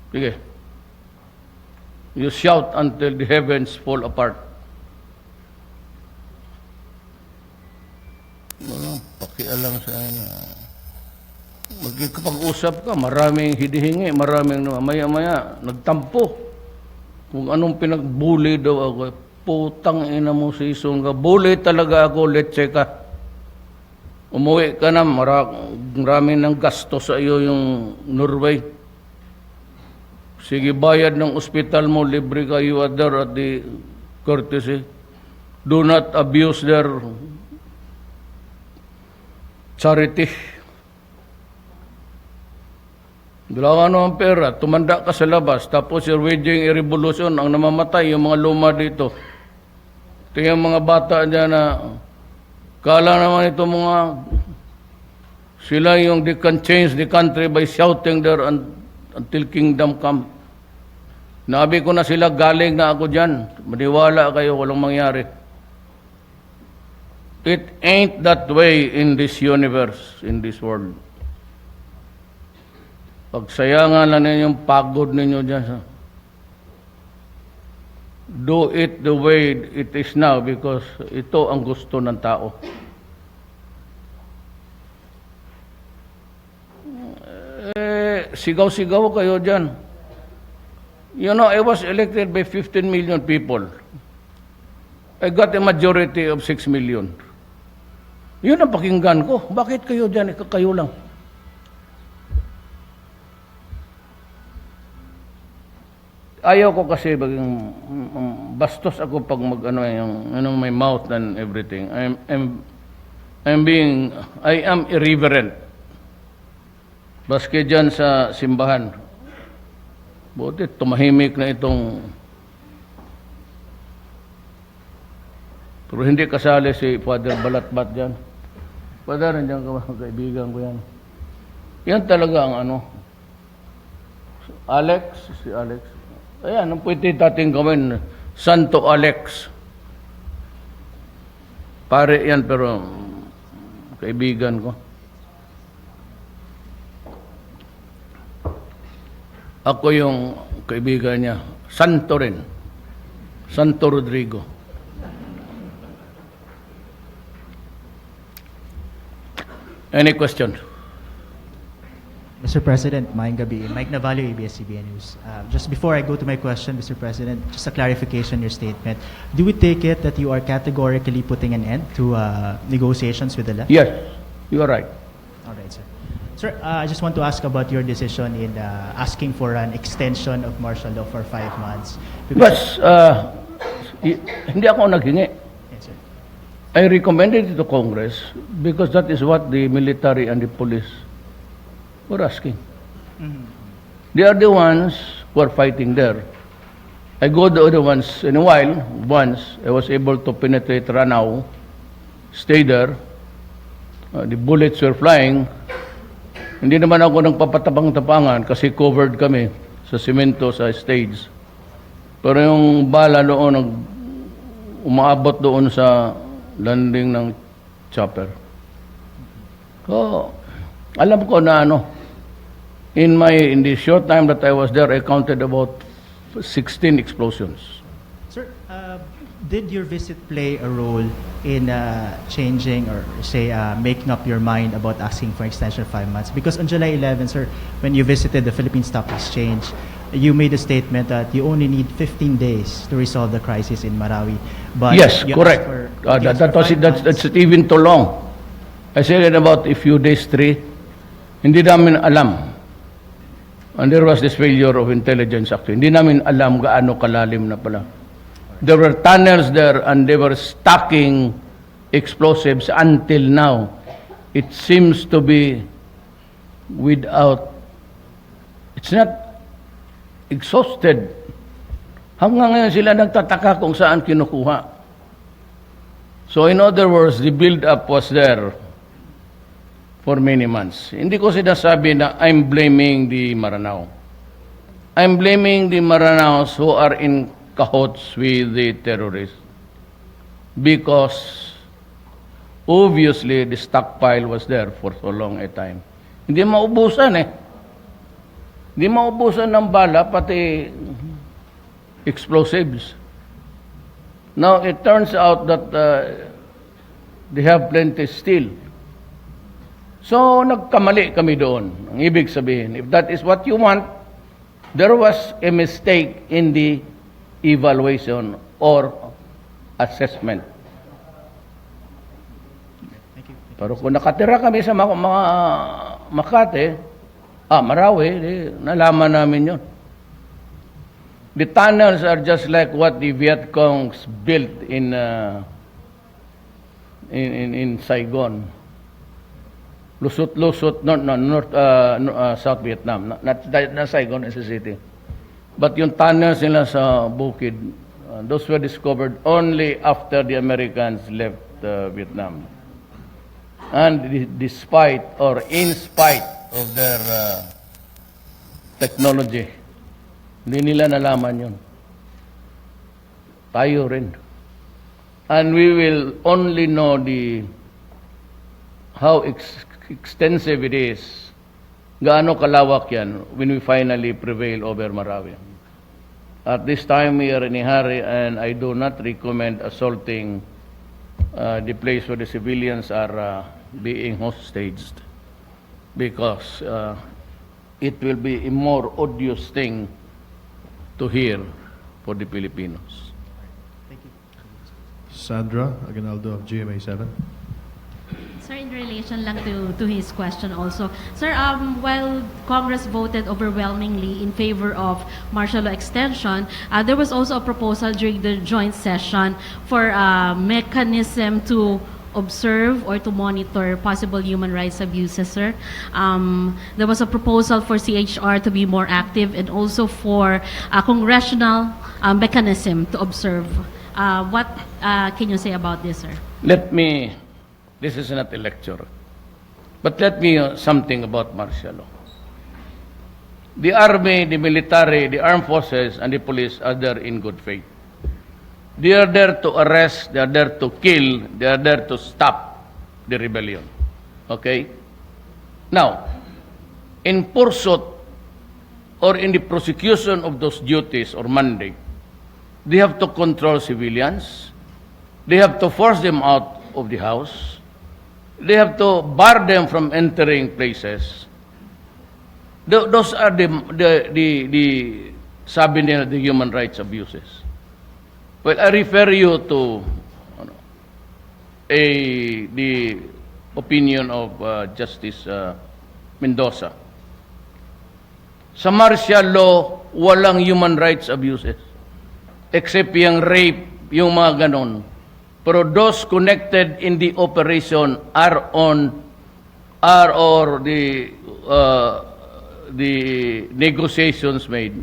Sige. You shout until the heavens fall apart. Walang pakialam sa inyo. Magkikapag-usap ka, maraming hidihingi, maraming maya-maya, nagtampo. Kung anong pinagbuli daw ako, putang ina mo si Isong ka, bully talaga ako, let's ka. Umuwi ka na, marami ng gasto sa iyo yung Norway. Sige, bayad ng ospital mo, libre ka, you are there at the courtesy. Do not abuse their charity. Wala ka naman pera, tumanda ka sa labas, tapos you're waging a revolution, ang namamatay, yung mga luma dito. Ito yung mga bata dyan na kala naman ito mga sila yung they can change the country by shouting there until kingdom come. Nabi ko na sila, galing na ako dyan. Maniwala kayo, walang mangyari. It ain't that way in this universe, in this world. Pagsayangan lang ninyo yung pagod ninyo dyan. Do it the way it is now because ito ang gusto ng tao. Sigaw-sigaw kayo dyan. You know, I was elected by 15 million people. I got a majority of 6 million. Yun ang pakinggan ko. Bakit kayo dyan? Kayo lang. Ayaw ko kasi bastos ako pag yung my mouth and everything. I am irreverent. Baske dyan sa simbahan. Buti tumahimik na itong pero hindi kasali si Father Balatbat dyan. Father, nandiyan ka, kaibigan ko yan. Yan talaga ang si Alex. Ayan, ang pwede natin gawin, Santo Alex. Pare yan, pero kaibigan ko. Ako yung kaibigan niya. Santo rin. Santo Rodrigo. Any questions? Mr. President, maayong gabi. Mike Navalio, ABS-CBN News. Just before I go to my question, Mr. President, just a clarification on your statement. Do we take it that you are categorically putting an end to negotiations with the left? Yes, you are right. All right, sir. Sir, I just want to ask about your decision in asking for an extension of martial law for 5 months. But, hindi ako naghingi. Yes, sir. I recommended it to Congress because that is what the military and the police were asking. Mm-hmm. They are the ones who are fighting there. I go the other ones in a while. Once I was able to penetrate Ranao, stay there. The bullets were flying. Hindi naman ako nagpapatapang-tapangan kasi covered kami sa simento sa stage. Pero yung bala doon umaabot doon sa landing ng chopper. So, alam ko na in the short time that I was there, I counted about 16 explosions. Sir, did your visit play a role in changing or say making up your mind about asking for extension of 5 months? Because on July 11, sir, when you visited the Philippine Stock Exchange, you made a statement that you only need 15 days to resolve the crisis in Marawi. But yes, correct. That's even too long. I said in about a few days, 3. Hindi namin alam. And there was this failure of intelligence actually. Hindi namin alam gaano kalalim na pala. There were tunnels there and they were stocking explosives until now. It seems to be without It's not exhausted. Hanggang ngayon sila nagtataka kung saan kinukuha. So in other words, the build-up was there for many months. Hindi ko sinasabi na I'm blaming the Maranao. I'm blaming the Maranaos who are in cahoots with the terrorists because obviously the stockpile was there for so long a time. Hindi maubusan eh. Hindi maubusan ng bala, pati explosives. Now, it turns out that they have plenty still. So, nagkamali kami doon. Ang ibig sabihin, if that is what you want, there was a mistake in the evaluation or assessment. Pero kung nakatira kami sa mga Makati, Marawi, nalaman namin yun. The tunnels are just like what the Viet Congs built in Saigon. Lusot-lusot, South Vietnam. Not Saigon is a city. But yung tunnels nila sa bukid, those were discovered only after the Americans left Vietnam. And despite or in spite of their technology, hindi nila nalaman yun. Tayo rin. And we will only know how extensive it is, gaano kalawak yan, when we finally prevail over Marawi. At this time, we are in a hurry, and I do not recommend assaulting the place where the civilians are being hostaged, because it will be a more odious thing to hear for the Filipinos. Sandra Aguinaldo of GMA7. Sir, in relation lang to his question also. Sir, while Congress voted overwhelmingly in favor of martial law extension, there was also a proposal during the joint session for a mechanism to observe or to monitor possible human rights abuses, sir. There was a proposal for CHR to be more active and also for a congressional mechanism to observe. What can you say about this, sir? This is not a lecture, but let me something about martial law. The army, the military, the armed forces, and the police are there in good faith. They are there to arrest, they are there to kill, they are there to stop the rebellion. Okay? Now, in pursuit or in the prosecution of those duties or mandate, they have to control civilians, they have to force them out of the house, they have to bar them from entering places. Those are the sabi nila, the human rights abuses. Well, I refer you to the opinion of Justice Mendoza. Sa martial law, walang human rights abuses. Except yung rape, yung mga ganon. Pero those connected in the operation are the negotiations made.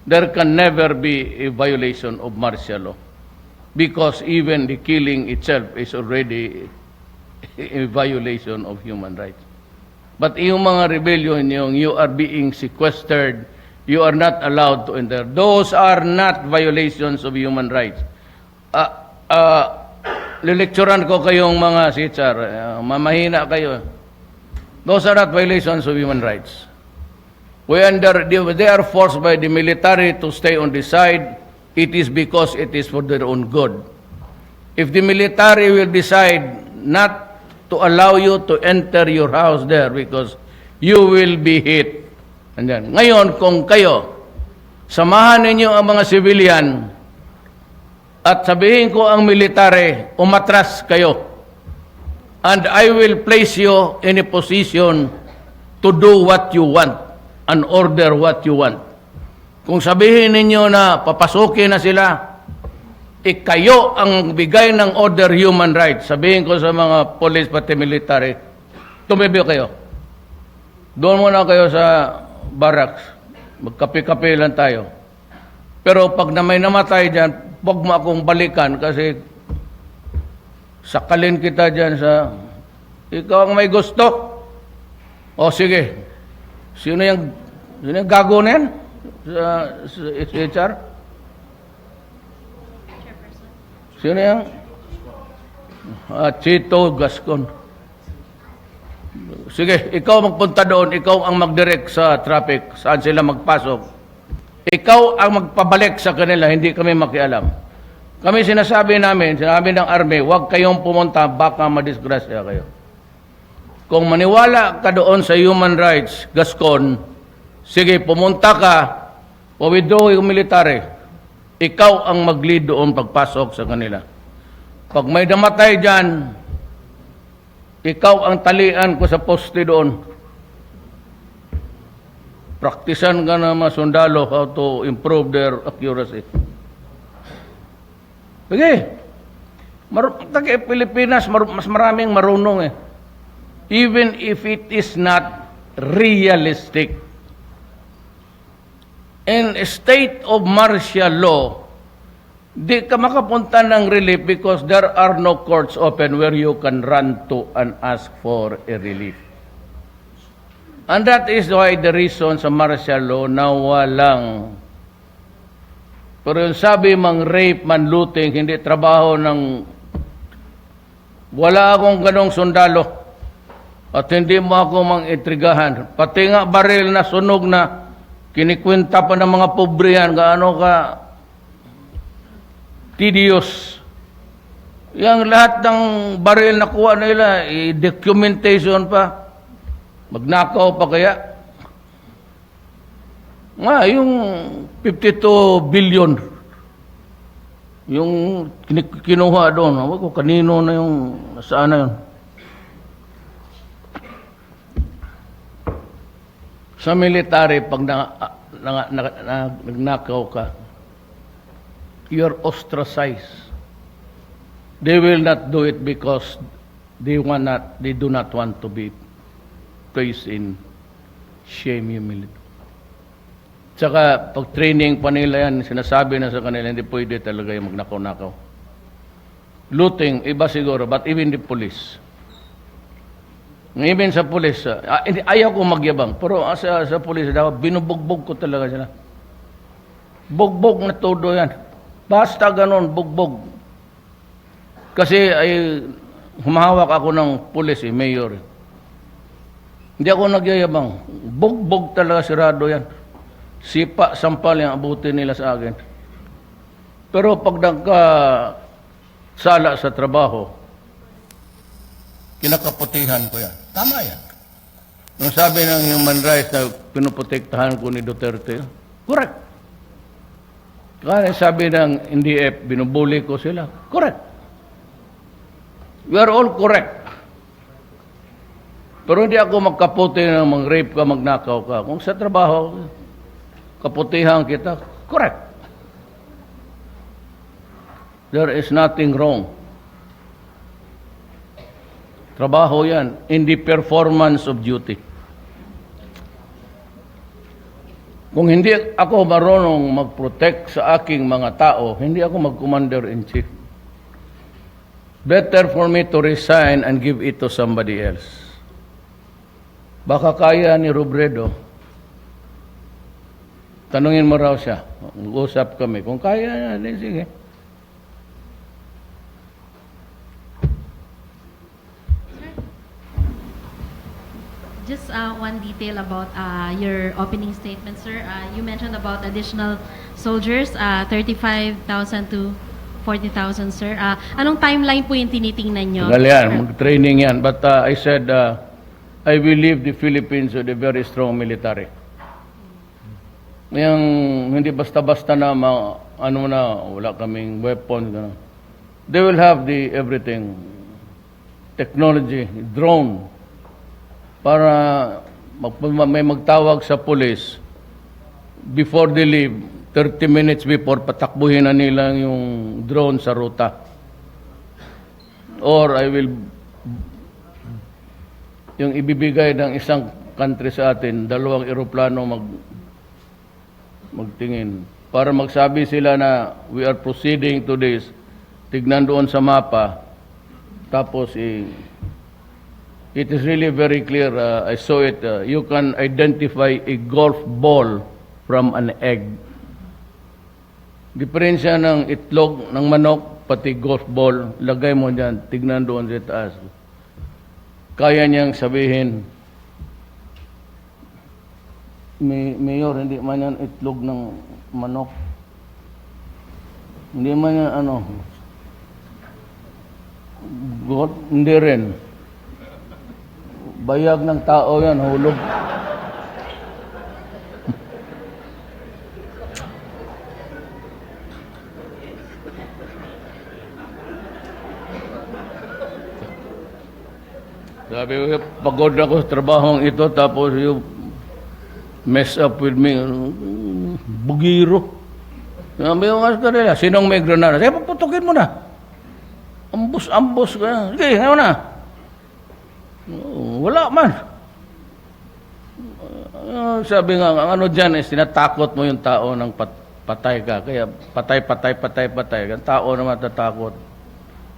There can never be a violation of martial law, because even the killing itself is already a violation of human rights. But yung mga rebellion, yung you are being sequestered, you are not allowed to enter, those are not violations of human rights. Lilekturan ko kayong mga sitsar, mamahina kayo. Those are not violations of human rights. When they are forced by the military to stay on the side, it is because it is for their own good. If the military will decide not to allow you to enter your house there because you will be hit. And then, ngayon, kung kayo, samahan ninyo ang mga civilian at sabihin ko ang military, umatras kayo. And I will place you in a position to do what you want and order what you want. Kung sabihin ninyo na papasukin na sila, kayo ang bigay ng order human rights. Sabihin ko sa mga police pati military, tumibyo kayo. Doon muna kayo sa barracks. Magkape-kape lang tayo. Pero pag na may namatay dyan, huwag mo akong balikan kasi sakalin kita dyan sa... Ikaw ang may gusto. O sige. Sino yung gago na yan? Sa HR? Sino yung? Chito Gascon. Sige, ikaw magpunta doon, ikaw ang mag-direct sa traffic, saan sila magpasok. Ikaw ang magpabalik sa kanila, hindi kami makialam. Kami sinasabi ng army, huwag kayong pumunta, baka madisgrasya kayo. Kung maniwala ka doon sa human rights, Gascon, sige, pumunta ka, withdraw yung military. Ikaw ang mag-lead doon pagpasok sa kanila. Pag may namatay dyan, ikaw ang talian ko sa poste doon. Praktisan ka na mga sundalo how to improve their accuracy. Okay. Pilipinas, mas maraming marunong eh. Even if it is not realistic. In a state of martial law, di ka makapunta ng relief because there are no courts open where you can run to and ask for a relief. And that is why the reason sa martial law na walang... Pero yung sabi mang rape, man looting, hindi trabaho ng... Wala akong ganong sundalo. At hindi mo ako mang intrigahan. Pati nga baril na sunog na kinikwenta pa ng mga pobre yan, gaano ka tedious. Yang lahat ng baril na kuha nila, documentation pa. Magnakaw pa kaya? Yung 52 billion, yung kinuha doon, kanino na yung, saan na yun? Sa military, pag nagnakaw ka, you're ostracized. They will not do it because they do not want to be placed in shame, humility. Tsaka, pag training pa nila yan, sinasabi na sa kanila, hindi pwede talaga yung magnakaw-nakaw. Looting, iba siguro, but even the police. Even sa police, ayaw ko magyabang, pero sa police, binubugbog ko talaga sila. Bugbog na todo yan. Basta ganon, bugbog. Kasi humahawak ako ng police, mayor. Hindi ako nagyayabang. Bugbog talaga, sirado yan. Sipa, sampal yung abutin nila sa akin. Pero pag nagkasala sa trabaho, kinakaputihan ko yan. Tama yan. Nung sabi ng human rights na pinuprotektahan ko ni Duterte, correct. Kaya sabi ng NDF, binubuli ko sila. Correct. We are all correct. Pero hindi ako magkaputi ng mag-rape ka, magnakaw ka. Kung sa trabaho, kaputihan kita, correct. There is nothing wrong. Trabaho yan, in the performance of duty. Kung hindi ako marunong mag-protect sa aking mga tao, hindi ako mag-commander-in-chief. Better for me to resign and give it to somebody else. Baka kaya ni Robredo. Tanungin mo raw siya. Mag-usap kami. Kung kaya niya, sige. Just one detail about your opening statement, sir. You mentioned about additional soldiers, 35,000 to 40,000, sir. Anong timeline po yung tinitingnan nyo? Well, yan, mag-training yan. But I said, I will leave the Philippines with a very strong military. Yung hindi basta-basta na, wala kaming weapons. Gano. They will have the everything. Technology, drone. Para may magtawag sa police before they leave, 30 minutes before, patakbuhin na nila yung drone sa ruta. Or I will, yung ibibigay ng isang country sa atin, 2 eroplano magtingin. Para magsabi sila na we are proceeding to this, tignan doon sa mapa, tapos it is really very clear, I saw it, you can identify a golf ball from an egg. Diferensya ng itlog ng manok, pati golf ball, lagay mo dyan, tignan doon sa taas. Kaya niyang sabihin, Mayor, hindi man yan itlog ng manok. Hindi man yan goat, hindi rin. Bayag ng tao yan, hulog. Sabi ko, pagod ako sa trabahong ito, tapos you mess up with me. Bugiro. Sabi ko nga sa kanila, sinong may granada? Sige, paputukin mo na. Ambus ka. Sige, ngayon na. Wala man. Sabi nga, ang ano dyan is tinatakot mo yung tao ng patay ka. Kaya patay. Ang tao naman tatakot.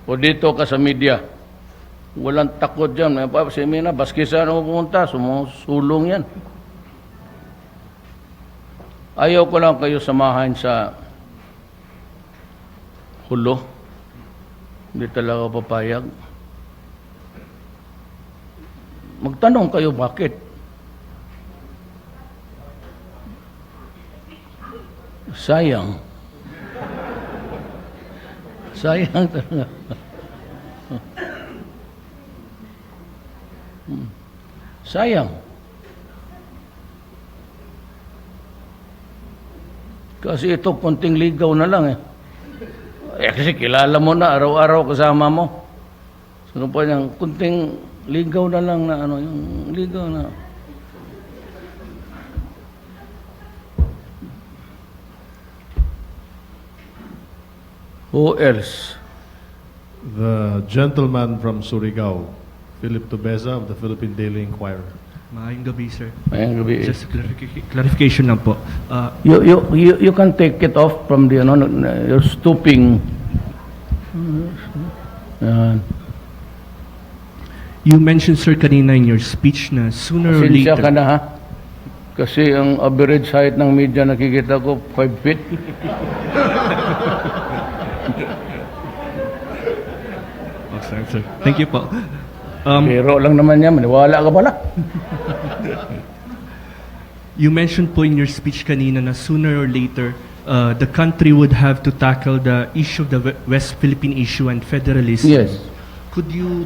O dito ka sa media. Walang takot dyan. Si Mina, baski saan ako pumunta, sumusulong yan. Ayaw ko lang kayo samahan sa hulo. Hindi talaga papayag. Magtanong kayo bakit. Sayang. Sayang talaga. Sayang. Kasi ito, konting ligaw na lang eh. Kasi kilala mo na, araw-araw kasama mo. So pa niyang, konting ligaw na lang na yung ligaw na. Who else? The gentleman from Surigao, Philip Tobeza of the Philippine Daily Inquirer. Maayong gabi, sir. Maayong gabi. Just clarification lang po. You can take it off from the, you're stooping. You mentioned, sir, kanina in your speech na sooner or Pasensya later... ka na ha. Kasi ang average height ng media nakikita ko, 5 feet. Sir. Thank you po. Pero lang naman yan, maniwala ka pala. You mentioned po in your speech kanina na sooner or later, the country would have to tackle the issue of the West Philippine issue and federalism. Yes. Could you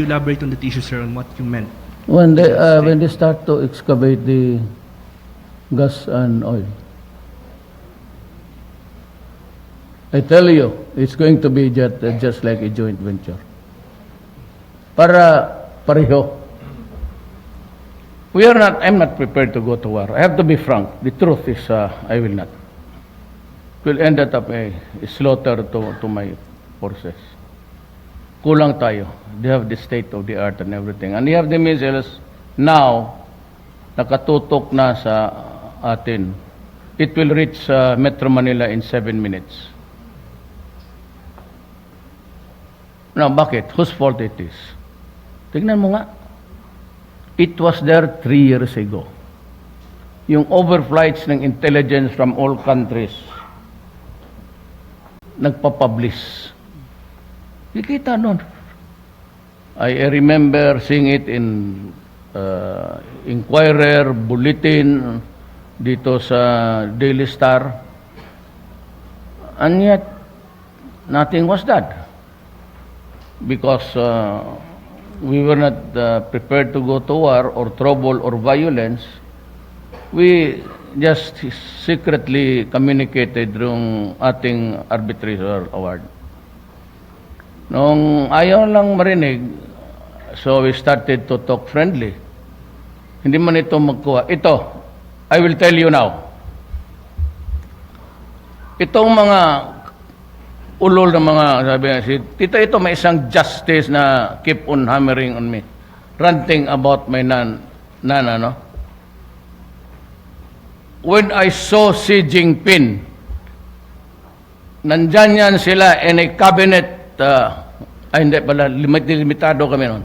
elaborate on that issue, sir, on what you meant? When they start to excavate the gas and oil. I tell you, it's going to be just like a joint venture. Pareho. I'm not prepared to go to war. I have to be frank. The truth is, I will not. It will end up a slaughter to my forces. Kulang tayo. They have the state of the art and everything. And they have the missiles now, nakatutok na sa atin. It will reach Metro Manila in 7 minutes. Now, bakit? Whose fault it is? Tignan mo nga. It was there 3 years ago. Yung overflights ng intelligence from all countries, nagpapublish. Kikita nun. I remember seeing it in Inquirer, Bulletin, dito sa Daily Star. And yet, nothing was done. Because we were not prepared to go to war or trouble or violence, we just secretly communicated through ating arbitration award. Nung ayaw lang marinig, so we started to talk friendly. Hindi man ito magkuha. Ito, I will tell you now. Itong mga ulol ng mga, sabi nga, tita, ito may isang justice na keep on hammering on me. Ranting about my nan, when I saw Xi Jinping, nandyan yan sila in a cabinet, hindi pala, limitado kami nun.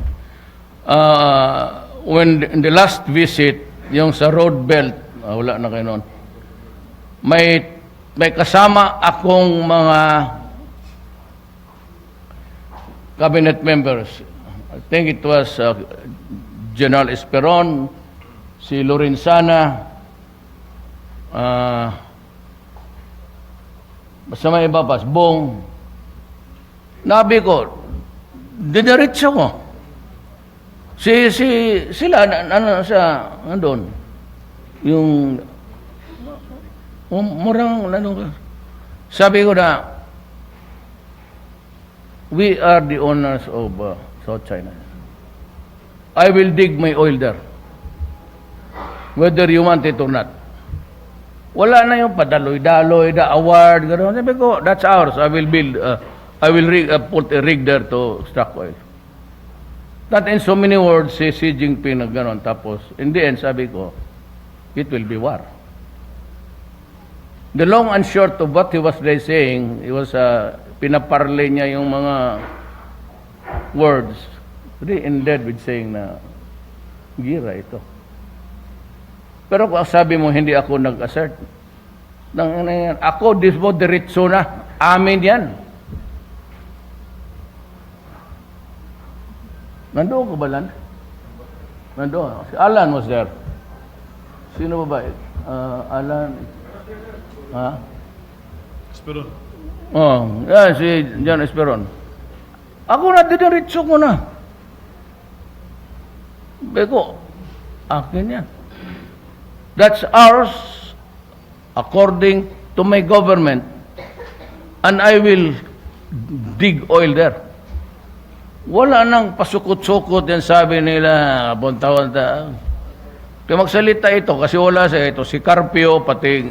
When in the last visit, yung sa road belt, wala na kayo nun, may kasama akong mga cabinet members. I think it was General Esperon, si Lorenzana, basta may iba pa, Bong. Nabi ko, diniretso ko. Sila, nandun. Yung, murang, sabi ko na, we are the owners of South China. I will dig my oil there. Whether you want it or not. Wala na yung padaloy-daloy, the award, gano'n. Sabi ko, that's ours. I will build, put a rig there to extract oil. Not in so many words, si Xi Jinping na gano'n. Tapos, in the end, sabi ko, it will be war. The long and short of what he was saying, it was, pinaparlay niya yung mga words. Really ended with saying na, gira ito. Pero kung sabi mo, hindi ako nag-assert. Ako, diretso na. Amin yan. Nandoon ka ba, Lan? Nandoon. Si Alan was there. Sino ba ba? Alan. Ha? Esperon. Oh, yan, si John Esperon. Ako na, diretso ko na. Beko, akin yan. That's ours according to my government, and I will dig oil there. Wala nang pasukot-sukot yan, sabi nila, bunta-bunta. Kaya magsalita ito kasi wala sa ito. Si Carpio, pati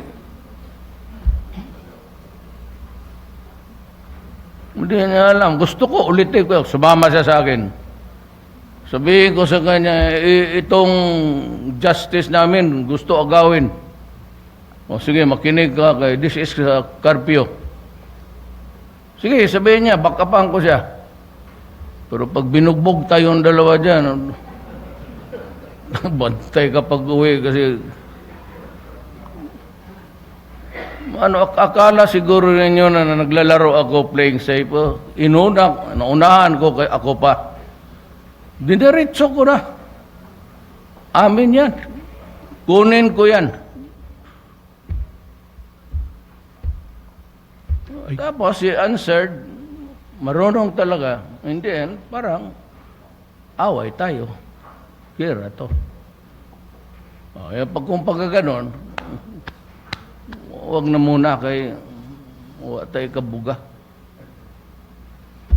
hindi niya alam. Gusto ko, ulitin ko. Sumama siya sa akin. Sabihin ko sa kanya, itong justice namin, gusto agawin. O sige, makinig ka kay this is Carpio. Sige, sabihin niya, backupan ko siya. Pero pag binugbog tayong dalawa dyan, bantay ka pag uwi kasi akala siguro ninyo na naglalaro ako playing safe. Naunahan ko kay ako pa. Diniretso ko na. Amin yan. Kunin ko yan. Tapos si answered, marunong talaga. Hindi yan, parang away tayo. Kira to. Pag kung pagkaganon, huwag na muna kay huwag tayo kabuga.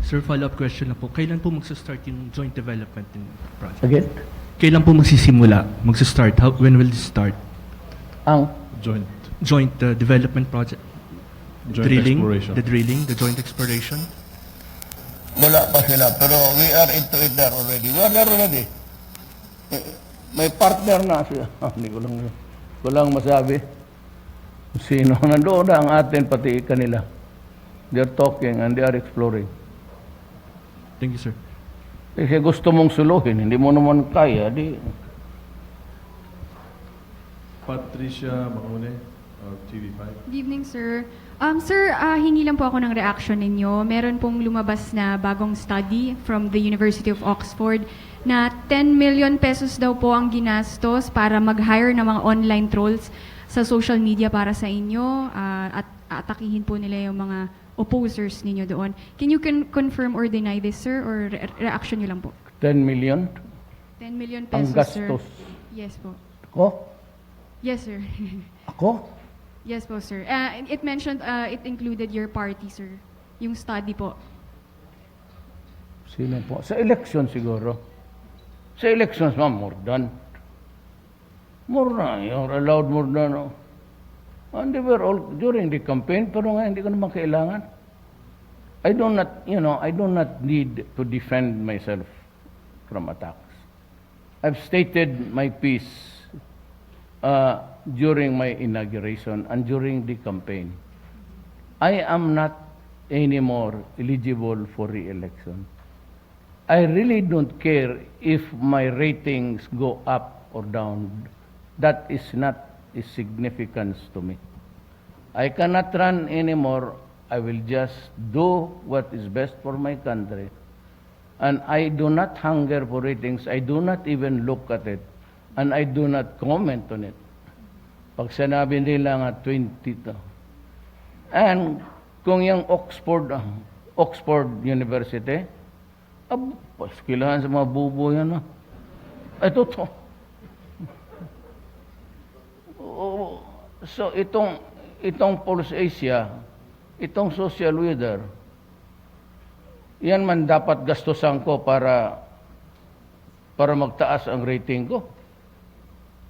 Sir, follow-up question na po. Kailan po magsa-start yung joint development project? Again? Kailan po magsisimula? Magsa-start? When will this start? Ang? Joint development project? Joint exploration. The drilling, the joint exploration? Wala pa sila, pero we are into it there already. We are there already. May partner na siya. Hindi ko lang masabi. Sino? Nandoon na ang atin, pati kanila. They are talking and they are exploring. Thank you, sir. Kasi gusto mong suluhin, hindi mo naman kaya, di... Patricia Maune, TV5. Good evening, sir. Sir, hingi lang po ako ng reaction ninyo. Meron pong lumabas na bagong study from the University of Oxford na 10 million pesos daw po ang ginastos para mag-hire ng mga online trolls sa social media para sa inyo at atakihin po nila yung mga opposers ninyo doon. Can you confirm or deny this, sir? Or reaction nyo lang po? 10 million? 10 million Ang pesos, sir. gastos. Yes po. Ako? Yes, sir. Ako? Yes po, sir. It mentioned, it included your party, sir. Yung study po. Sino po? Sa election siguro. Sa elections, ma'am, more than. More na. You're allowed more than. No? And they were all during the campaign, pero nga hindi ko naman kailangan. I do not need to defend myself from attacks. I've stated my piece. during my inauguration and during the campaign. I am not anymore eligible for re-election. I really don't care if my ratings go up or down. That is not a significance to me. I cannot run anymore. I will just do what is best for my country. And I do not hunger for ratings. I do not even look at it. And I do not comment on it. Pag sinabi nila nga 20 to. And kung yung Oxford University, paskilahan sa mga bubo yan. Ito to. So itong Pulse Asia, itong social weather, yan man dapat gastusan ko para magtaas ang rating ko.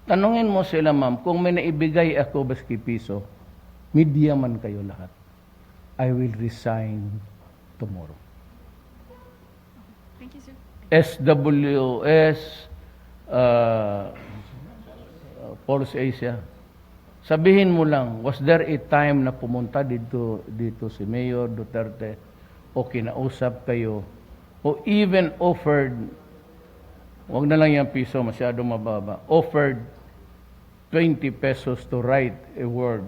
Tanungin mo sila, ma'am, kung may naibigay ako baski piso, media man kayo lahat, I will resign tomorrow. Thank you, sir. SWS, Pulse Asia, sabihin mo lang, was there a time na pumunta dito si Mayor Duterte o kinausap kayo o even offered, wag na lang yung piso, masyado mababa, offered 20 pesos to write a word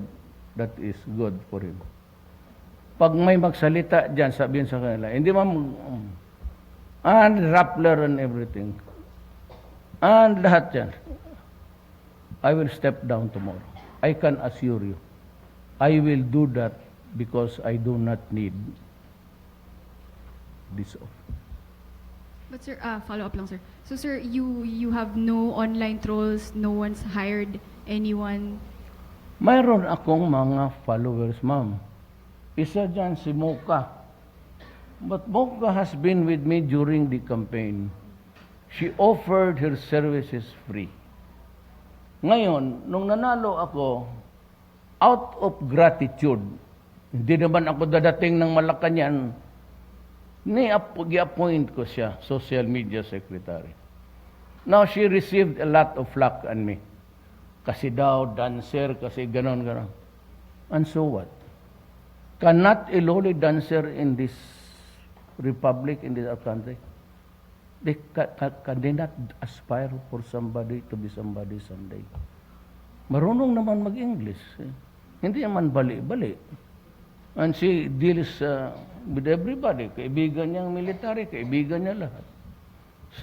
that is good for him. Pag may magsalita dyan, sabihin sa kanila, hindi and Rappler and everything, and lahat yan, I will step down tomorrow. I can assure you, I will do that because I do not need this office. But sir, follow up lang, sir. So sir, you have no online trolls, no one's hired anyone? Mayroon akong mga followers, ma'am. Isa dyan si Mocha. But Mocha has been with me during the campaign. She offered her services free. Ngayon, nung nanalo ako, out of gratitude, hindi naman ako dadating ng Malacanang, i-appoint ko siya, social media secretary. Now, she received a lot of flack on me. Kasi daw, dancer, kasi ganon. And so what? Cannot a lowly dancer in this republic, in this country, they cannot aspire for somebody to be somebody someday. Marunong naman mag-English. Hindi naman bali-bali. And she deals with everybody. Kaibigan niyang military, kaibigan niya lahat.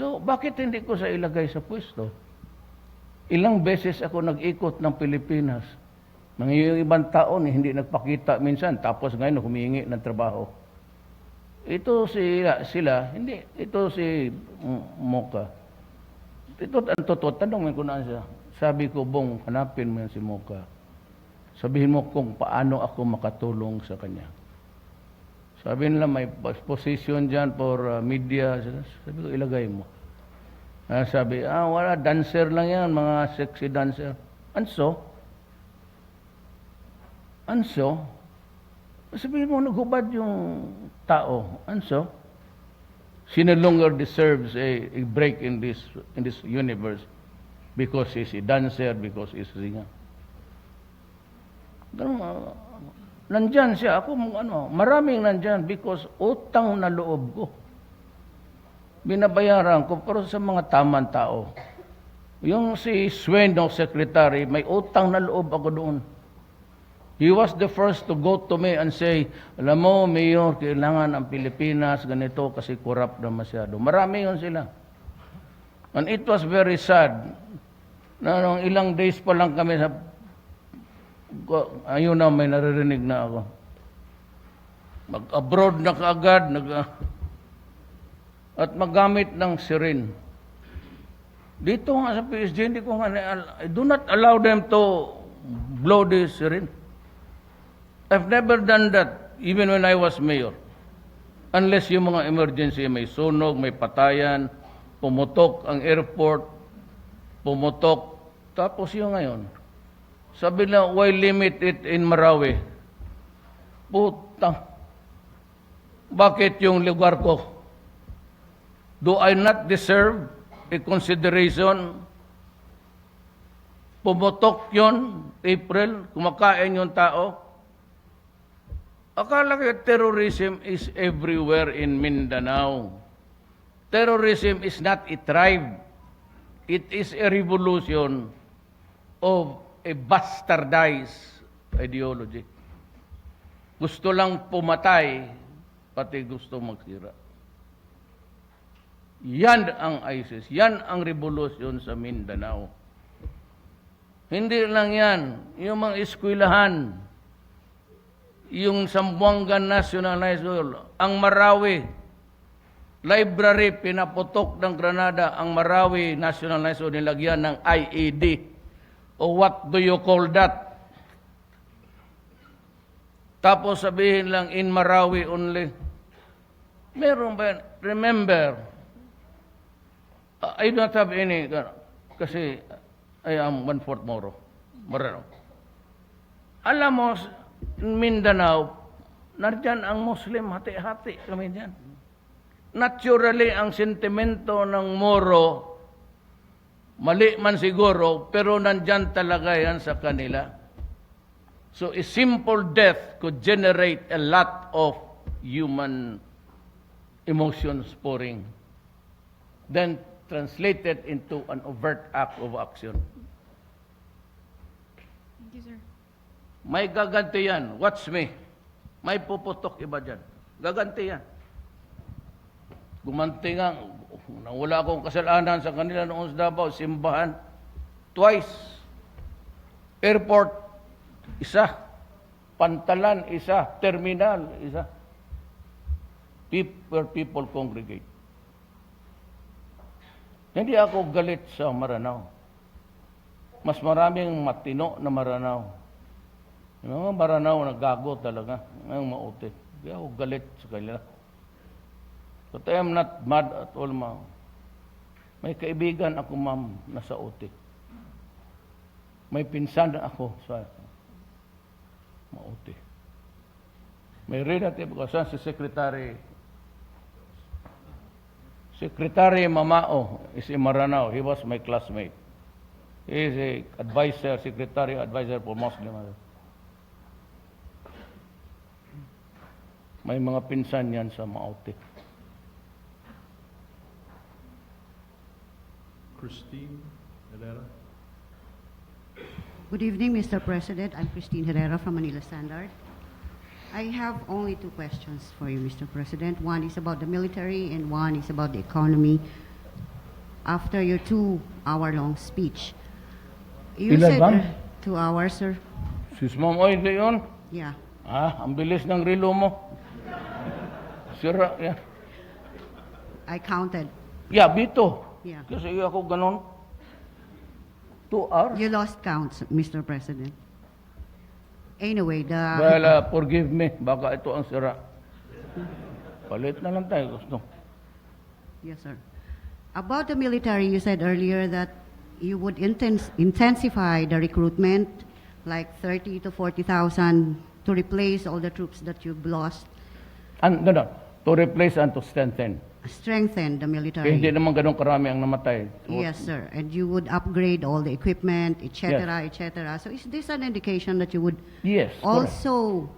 So, bakit hindi ko sa ilagay sa pwesto? Ilang beses ako nag-ikot ng Pilipinas. Mga ibang taon, hindi nagpakita minsan. Tapos ngayon, humihingi ng trabaho. Ito sila, hindi. Ito si Mocha. Ito ang totoo. Tanongin ko na siya. Sabi ko, Bong, hanapin mo yan si Mocha. Sabihin mo kung paano ako makatulong sa kanya. Sabi nila, may position dyan for media. Sabi ko, ilagay mo. Sabi, wala, dancer lang yan, mga sexy dancer. And so, sabihin mo, naghubad yung tao. And so, she no longer deserves a break in this universe because she's a dancer, because she's a singer. Nandyan siya, ako maraming nandyan because utang na loob ko. Binabayaran ko, pero sa mga tamang tao. Yung si Swain, no, secretary, may utang na loob ako doon. He was the first to go to me and say, alam mo, Mayor, kailangan ang Pilipinas ganito kasi corrupt na masyado. Marami yun sila. And it was very sad na nung ilang days pa lang kami sa ayun na, may naririnig na ako. Mag-abroad na kaagad, at magamit ng siren. Dito nga sa PSG, hindi ko nga, I do not allow them to blow the siren. I've never done that, even when I was mayor. Unless yung mga emergency, may sunog, may patayan, pumutok ang airport, pumutok. Tapos yung ngayon, sabi na, why limit it in Marawi? Putang. Bakit yung lugar ko? Do I not deserve a consideration Pumutok yun, April, kumakain yung tao. Akala ko terrorism is everywhere in Mindanao. Terrorism is not a tribe. It is a revolution of a bastardized ideology. Gusto lang pumatay, pati gusto magsira. Yan ang ISIS. Yan ang revolution sa Mindanao. Hindi lang yan. Yung mga eskwelahan, yung Zamboanga National High School, ang Marawi, library, pinaputok ng Granada, ang Marawi National High School, nilagyan ng IED. O what do you call that? Tapos sabihin lang, in Marawi only. Meron ba yan? Remember, I don't have any, kasi I am 1/4 Moro. Marano. Alam mo, Mindanao, nandyan ang Muslim, hati-hati kami dyan. Naturally, ang sentimento ng Moro, mali man siguro, pero nandyan talaga yan sa kanila. So a simple death could generate a lot of human emotions pouring. Then translated into an overt act of action. Thank you, sir. May gaganti yan. Watch me. May puputok iba dyan. Gaganti yan. Gumanti nga, wala akong kasalanan sa kanila noon sa Davao, simbahan. Twice. Airport, isa. Pantalan, isa. Terminal, isa. Where people congregate. Hindi ako galit sa Maranao. Mas maraming matino na Maranao. Yung mga Maranao na gago talaga. Ngayong mauti. Hindi ako galit sa kanila. But I am not mad at all, ma'am. May kaibigan ako, ma'am, na sa uti. May pinsan ako sa mauti. May relative ko sa si Secretary Mamao is in Maranao. He was my classmate. He is a advisor, secretary advisor for Muslim. May mga pinsan yan sa Maute. Christine Herrera. Good evening, Mr. President. I'm Christine Herrera from Manila Standard. I have only two questions for you, Mr. President. One is about the military and one is about the economy. After your 2-hour-long speech, you Ilan said ba? 2 hours, sir. Sis Ma'am, oy, di yun? Yeah. Ang bilis ng relo mo. Sira, yeah. I counted. Yeah, bito. Yeah. Kasi ako ganon. 2 hours? You lost count, Mr. President. Anyway, Well, forgive me. Baka ito ang sira. Palit na lang tayo. Gusto. Yes, sir. About the military, you said earlier that you would intensify the recruitment, like 30 to 40,000 to replace all the troops that you've lost. No. To replace and to strengthen. Strengthen the military. Hindi naman ganun karami ang namatay. Yes, sir. And you would upgrade all the equipment, etc., Yes. etc. So is this an indication that you would Yes, also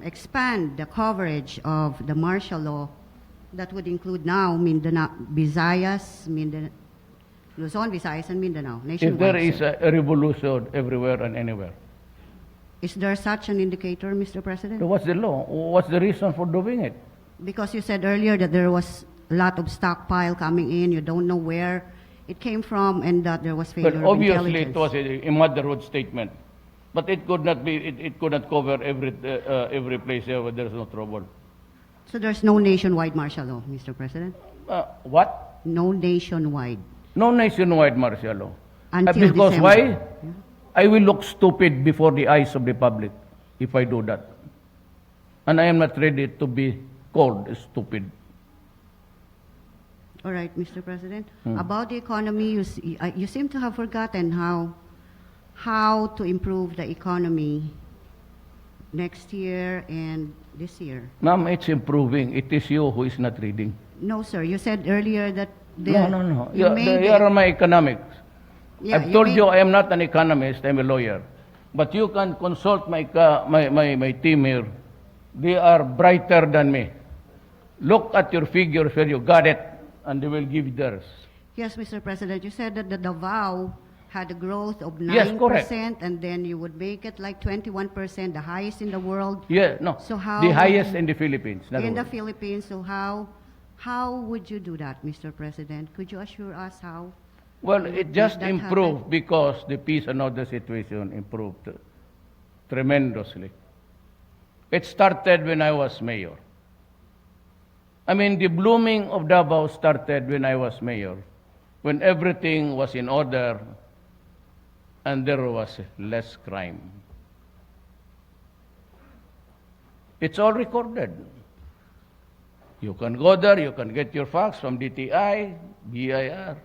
expand the coverage of the martial law that would include now Mindanao, Visayas, Luzon, Visayas, and Mindanao, If nationwide? there is sir? a revolution everywhere and anywhere. Is there such an indicator, Mr. President? So what's the law? What's the reason for doing it? Because you said earlier that there was a lot of stockpile coming in, you don't know where it came from, and that there was failure Well, of obviously it intelligence. was a motherhood statement. But it could not be, it could not cover every place where there's no trouble. So there's no nationwide martial law, Mr. President? What? No nationwide. No nationwide martial law. Until Because December. why? I will look stupid before the eyes of the public if I do that. And I am not ready to be called stupid. All right, Mr. President. About the economy, you seem to have forgotten how to improve the economy next year and this year. Ma'am, it's improving. It is you who is not reading. No, sir. You said earlier that No. you made You are my economics. Yeah, I've you told may- you I am not an economist, I'm a lawyer. But you can consult my team here. They are brighter than me. Look at your figures where you got it, and they will give you theirs. Yes, Mr. President, you said that the Davao had a growth of 9%, Yes, correct. and then you would make it like 21%, the highest in the world. Yeah, no. So how The highest in the Philippines. in other in the words. Philippines. So how would you do that, Mr. President? Could you assure us how? Well, you it would just make that improved happen? because the peace and order situation improved tremendously. It started when I was mayor. I mean, the blooming of Davao started when I was mayor, when everything was in order and there was less crime. It's all recorded. You can go there, you can get your facts from DTI, BIR.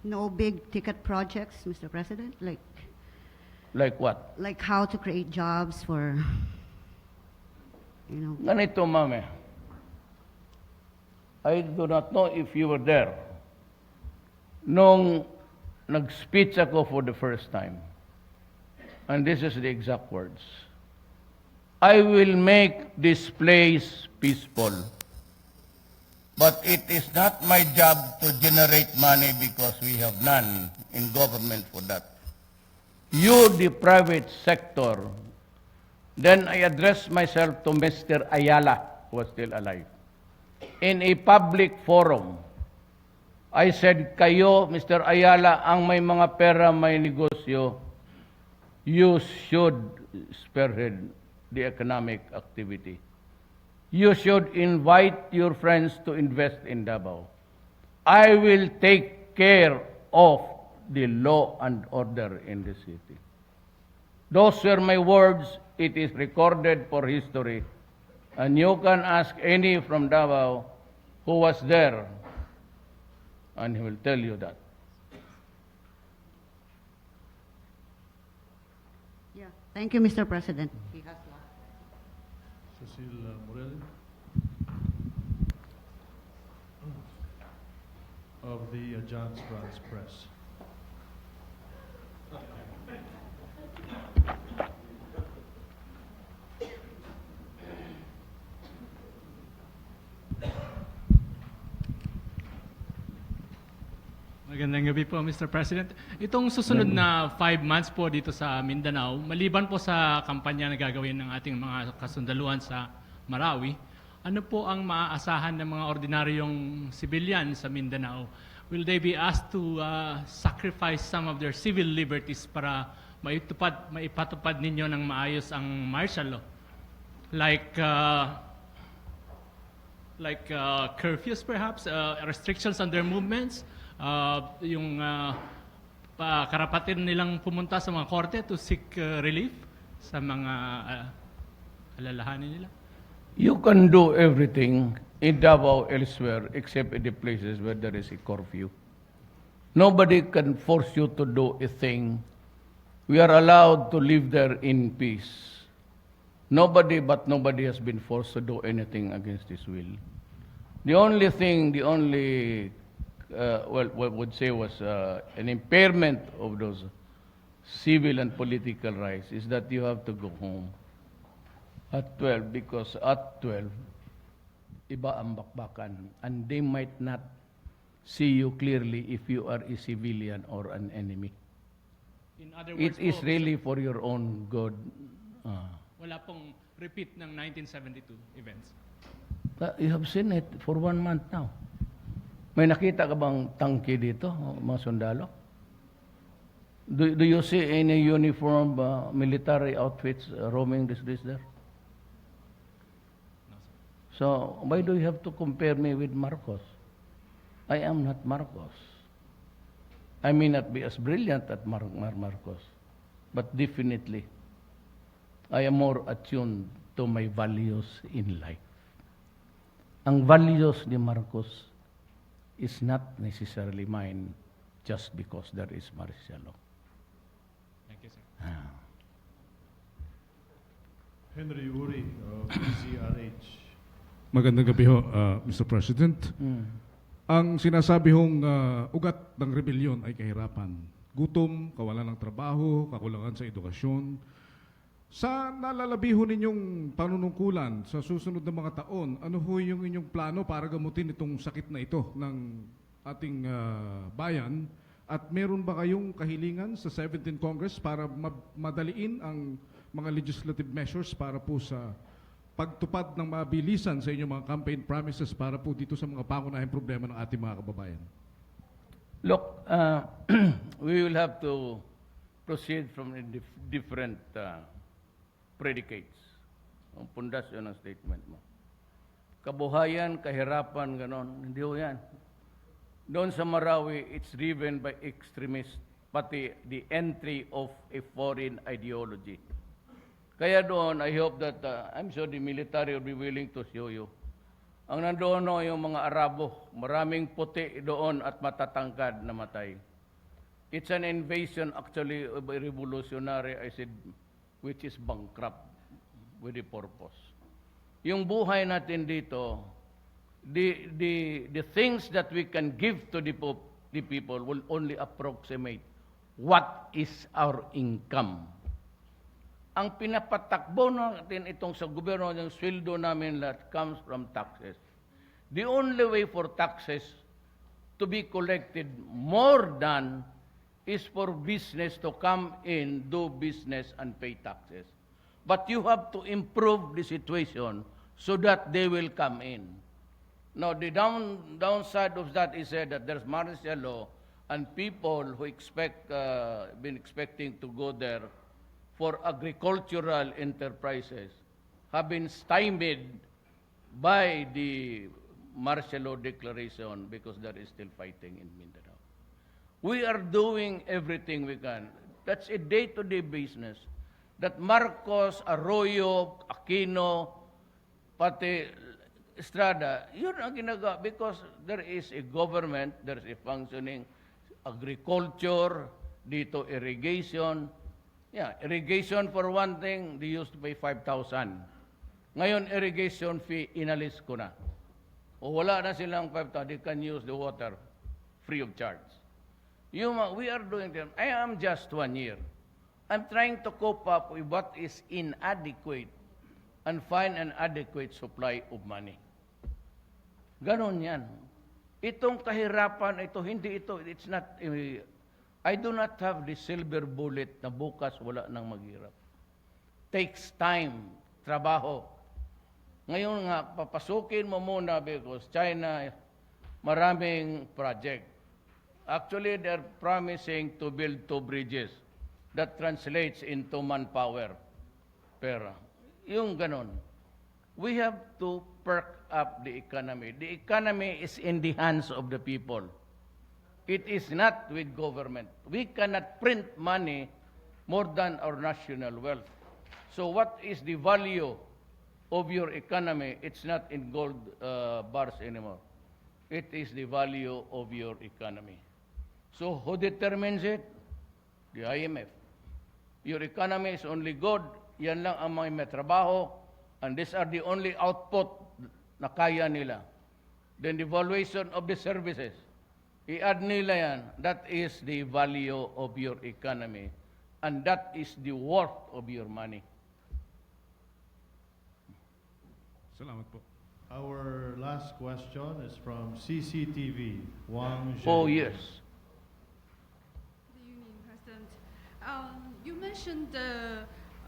No big ticket projects, Mr. President, Like what? like how to create jobs for, you know. Ganito, mame. I do not know if you were there. Nung nag-speech ako for the first time, and this is the exact words, I will make this place peaceful. But it is not my job to generate money because we have none in government for that. You, the private sector. Then I addressed myself to Mr. Ayala, who was still alive. In a public forum, I said, kayo, Mr. Ayala, ang may mga pera, may negosyo, you should spearhead the economic activity. You should invite your friends to invest in Davao. I will take care of the law and order in the city. Those were my words. It is recorded for history. And you can ask any from Davao who was there, and he will tell you that. Yeah. Thank you, Mr. President. He has lost. Cecile Morel of the Agence France Press. Magandang gabi po, Mr. President. Itong susunod na 5 months po dito sa Mindanao, maliban po sa kampanya na gagawin ng ating mga kasundaluhan sa Marawi, ano po ang maaasahan ng mga ordinaryong civilian sa Mindanao? Will they be asked to sacrifice some of their civil liberties para maipatupad ninyo ng maayos ang martial law? Like curfews perhaps, restrictions on their movements, yung karapatan nilang pumunta sa mga korte to seek relief sa mga alalahanin nila? You can do everything in Davao elsewhere except in the places where there is a curfew. Nobody can force you to do a thing. We are allowed to live there in peace. Nobody has been forced to do anything against his will. The only thing, what would say was an impairment of those civil and political rights is that you have to go home at 12 because at 12, iba ang bakbakan and they might not see you clearly if you are a civilian or an enemy. In other words, It is really for your own good. Wala pong repeat ng 1972 events. You have seen it for 1 month now. May nakita ka bang tangke dito, mga sundalo? Do you see any uniform military outfits roaming the streets there? So why do you have to compare me with Marcos? I am not Marcos. I may not be as brilliant as Marcos, but definitely I am more attuned to my values in life. Ang values ni Marcos is not necessarily mine just because there is martial law. Thank you, sir. Henry Uri of PCRH. Magandang gabi ho, Mr. President. Ang sinasabi hong ugat ng rebelyon ay kahirapan. Gutom, kawalan ng trabaho, kakulangan sa edukasyon. Sa nalalabiho ninyong panunungkulan sa susunod na mga taon, ano ho yung inyong plano para gamutin itong sakit na ito ng ating bayan? At meron ba kayong kahilingan sa 17th Congress para madaliin ang mga legislative measures para po sa pagtupad ng mabilisan sa inyong mga campaign promises para po dito sa mga pangunahing problema ng ating mga kababayan? Look, we will have to proceed from different predicates. Ang pundasyon ng statement mo. Kabuhayan, kahirapan, ganon. Hindi ho yan. Doon sa Marawi, it's driven by extremists, pati the entry of a foreign ideology. Kaya doon, I hope that, I'm sure the military will be willing to show you. Ang nandoon no, yung mga Arabo, maraming puti doon at matatangkad na matay. It's an invasion actually of a revolutionary, I said, which is bankrupt with a purpose. Yung buhay natin dito, the things that we can give to the people will only approximate what is our income. Ang pinapatakbo natin itong sa gobyerno, yung sweldo namin that comes from taxes. The only way for taxes to be collected more than is for business to come in, do business, and pay taxes. But you have to improve the situation so that they will come in. Now, the downside of that is that there's martial law, and people who been expecting to go there for agricultural enterprises have been stymied by the martial law declaration because there is still fighting in Mindanao. We are doing everything we can. That's a day-to-day business. That Marcos, Arroyo, Aquino, pati Estrada, yun ang ginagawa because there is a government, there is a functioning agriculture, dito irrigation. Yeah, irrigation for one thing, they used to pay 5,000. Ngayon, irrigation fee, inalis ko na. O wala na silang 5,000, they can use the water free of charge. We are doing them. I am just 1 year. I'm trying to cope up with what is inadequate and find an adequate supply of money. Ganon yan. Itong kahirapan, it's not, I do not have the silver bullet na bukas wala nang maghirap. Takes time, trabaho. Ngayon nga, papasukin mo muna because China, maraming project. Actually, they're promising to build 2 bridges. That translates into manpower. Pero, yung ganon. We have to perk up the economy. The economy is in the hands of the people. It is not with government. We cannot print money more than our national wealth. So what is the value of your economy? It's not in gold bars anymore. It is the value of your economy. So who determines it? The IMF. Your economy is only good. Yan lang ang mga may trabaho. And these are the only output na kaya nila. Then the valuation of the services. I-add nila yan. That is the value of your economy. And that is the worth of your money. Salamat po. Our last question is from CCTV, Wang Zheng. Oh, yes. Good evening, President. You mentioned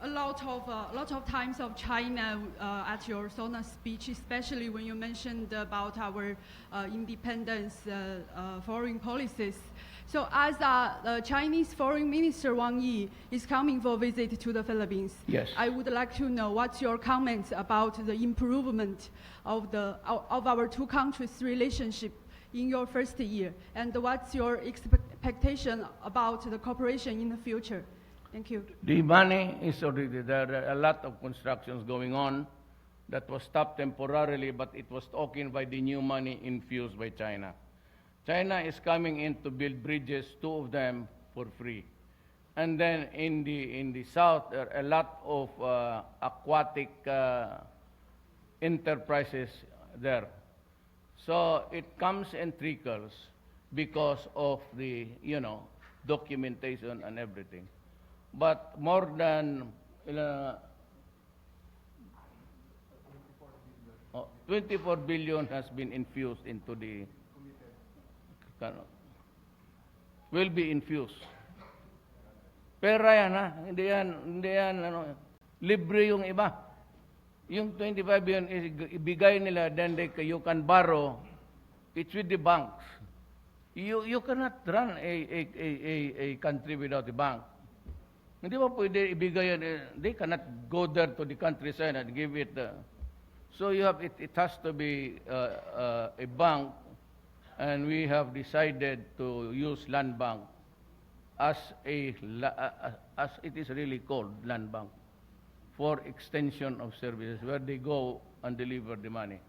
a lot of times of China at your SONA speech, especially when you mentioned about our independence foreign policies. So as the Chinese Foreign Minister Wang Yi is coming for a visit to the Philippines, yes, I would like to know what's your comments about the improvement of our two countries' relationship in your first year, and what's your expectation about the cooperation in the future? Thank you. The money is already there. There are a lot of constructions going on that was stopped temporarily, but it was taken by the new money infused by China. China is coming in to build bridges, 2 of them for free. And then in the south, there are a lot of aquatic enterprises there. So it comes and trickles because of the, documentation and everything. But more than 24 billion has been infused into the, will be infused. Pera yan, ha? Hindi yan, libre yung iba. Yung 25 billion, ibigay nila, then you can borrow, it's with the banks. You cannot run a country without a bank. Hindi ba pwede ibigay yan? They cannot go there to the countryside and give it. So it has to be a bank, and we have decided to use land bank as it is really called, land bank, for extension of services, where they go and deliver the money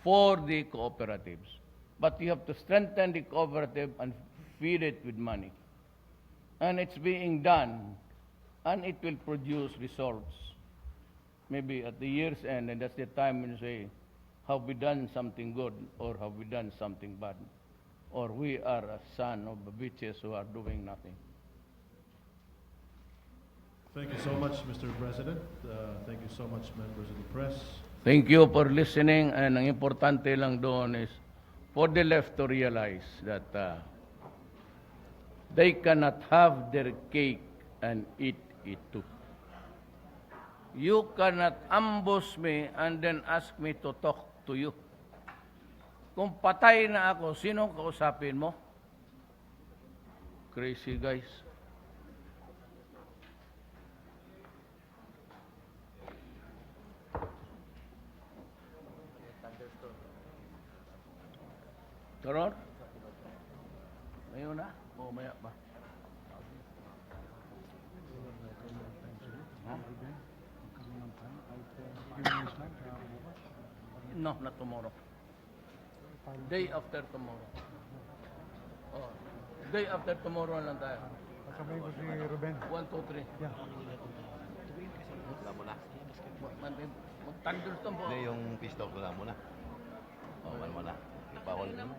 for the cooperatives. But you have to strengthen the cooperative and feed it with money. And it's being done, and it will produce results. Maybe at the year's end, and that's the time when you say, have we done something good, or have we done something bad? Or we are a son of the bitches who are doing nothing. Thank you so much, Mr. President. Thank you so much, members of the press. Thank you for listening, and ang importante lang doon is for the left to realize that they cannot have their cake and eat it too. You cannot ambush me and then ask me to talk to you. Kung patay na ako, sino kausapin mo? Crazy guys. Karon? Ngayon na? O maya ba? No, not tomorrow. Day after tomorrow. Oh, day after tomorrow lang tayo. Kasabay ko si Ruben. 1, 2, 3. Yeah. Wala mo na. Mag-thunderstorm po. Hindi, yung pistol ko lang muna. Oh, wala mo na. Ipawal mo.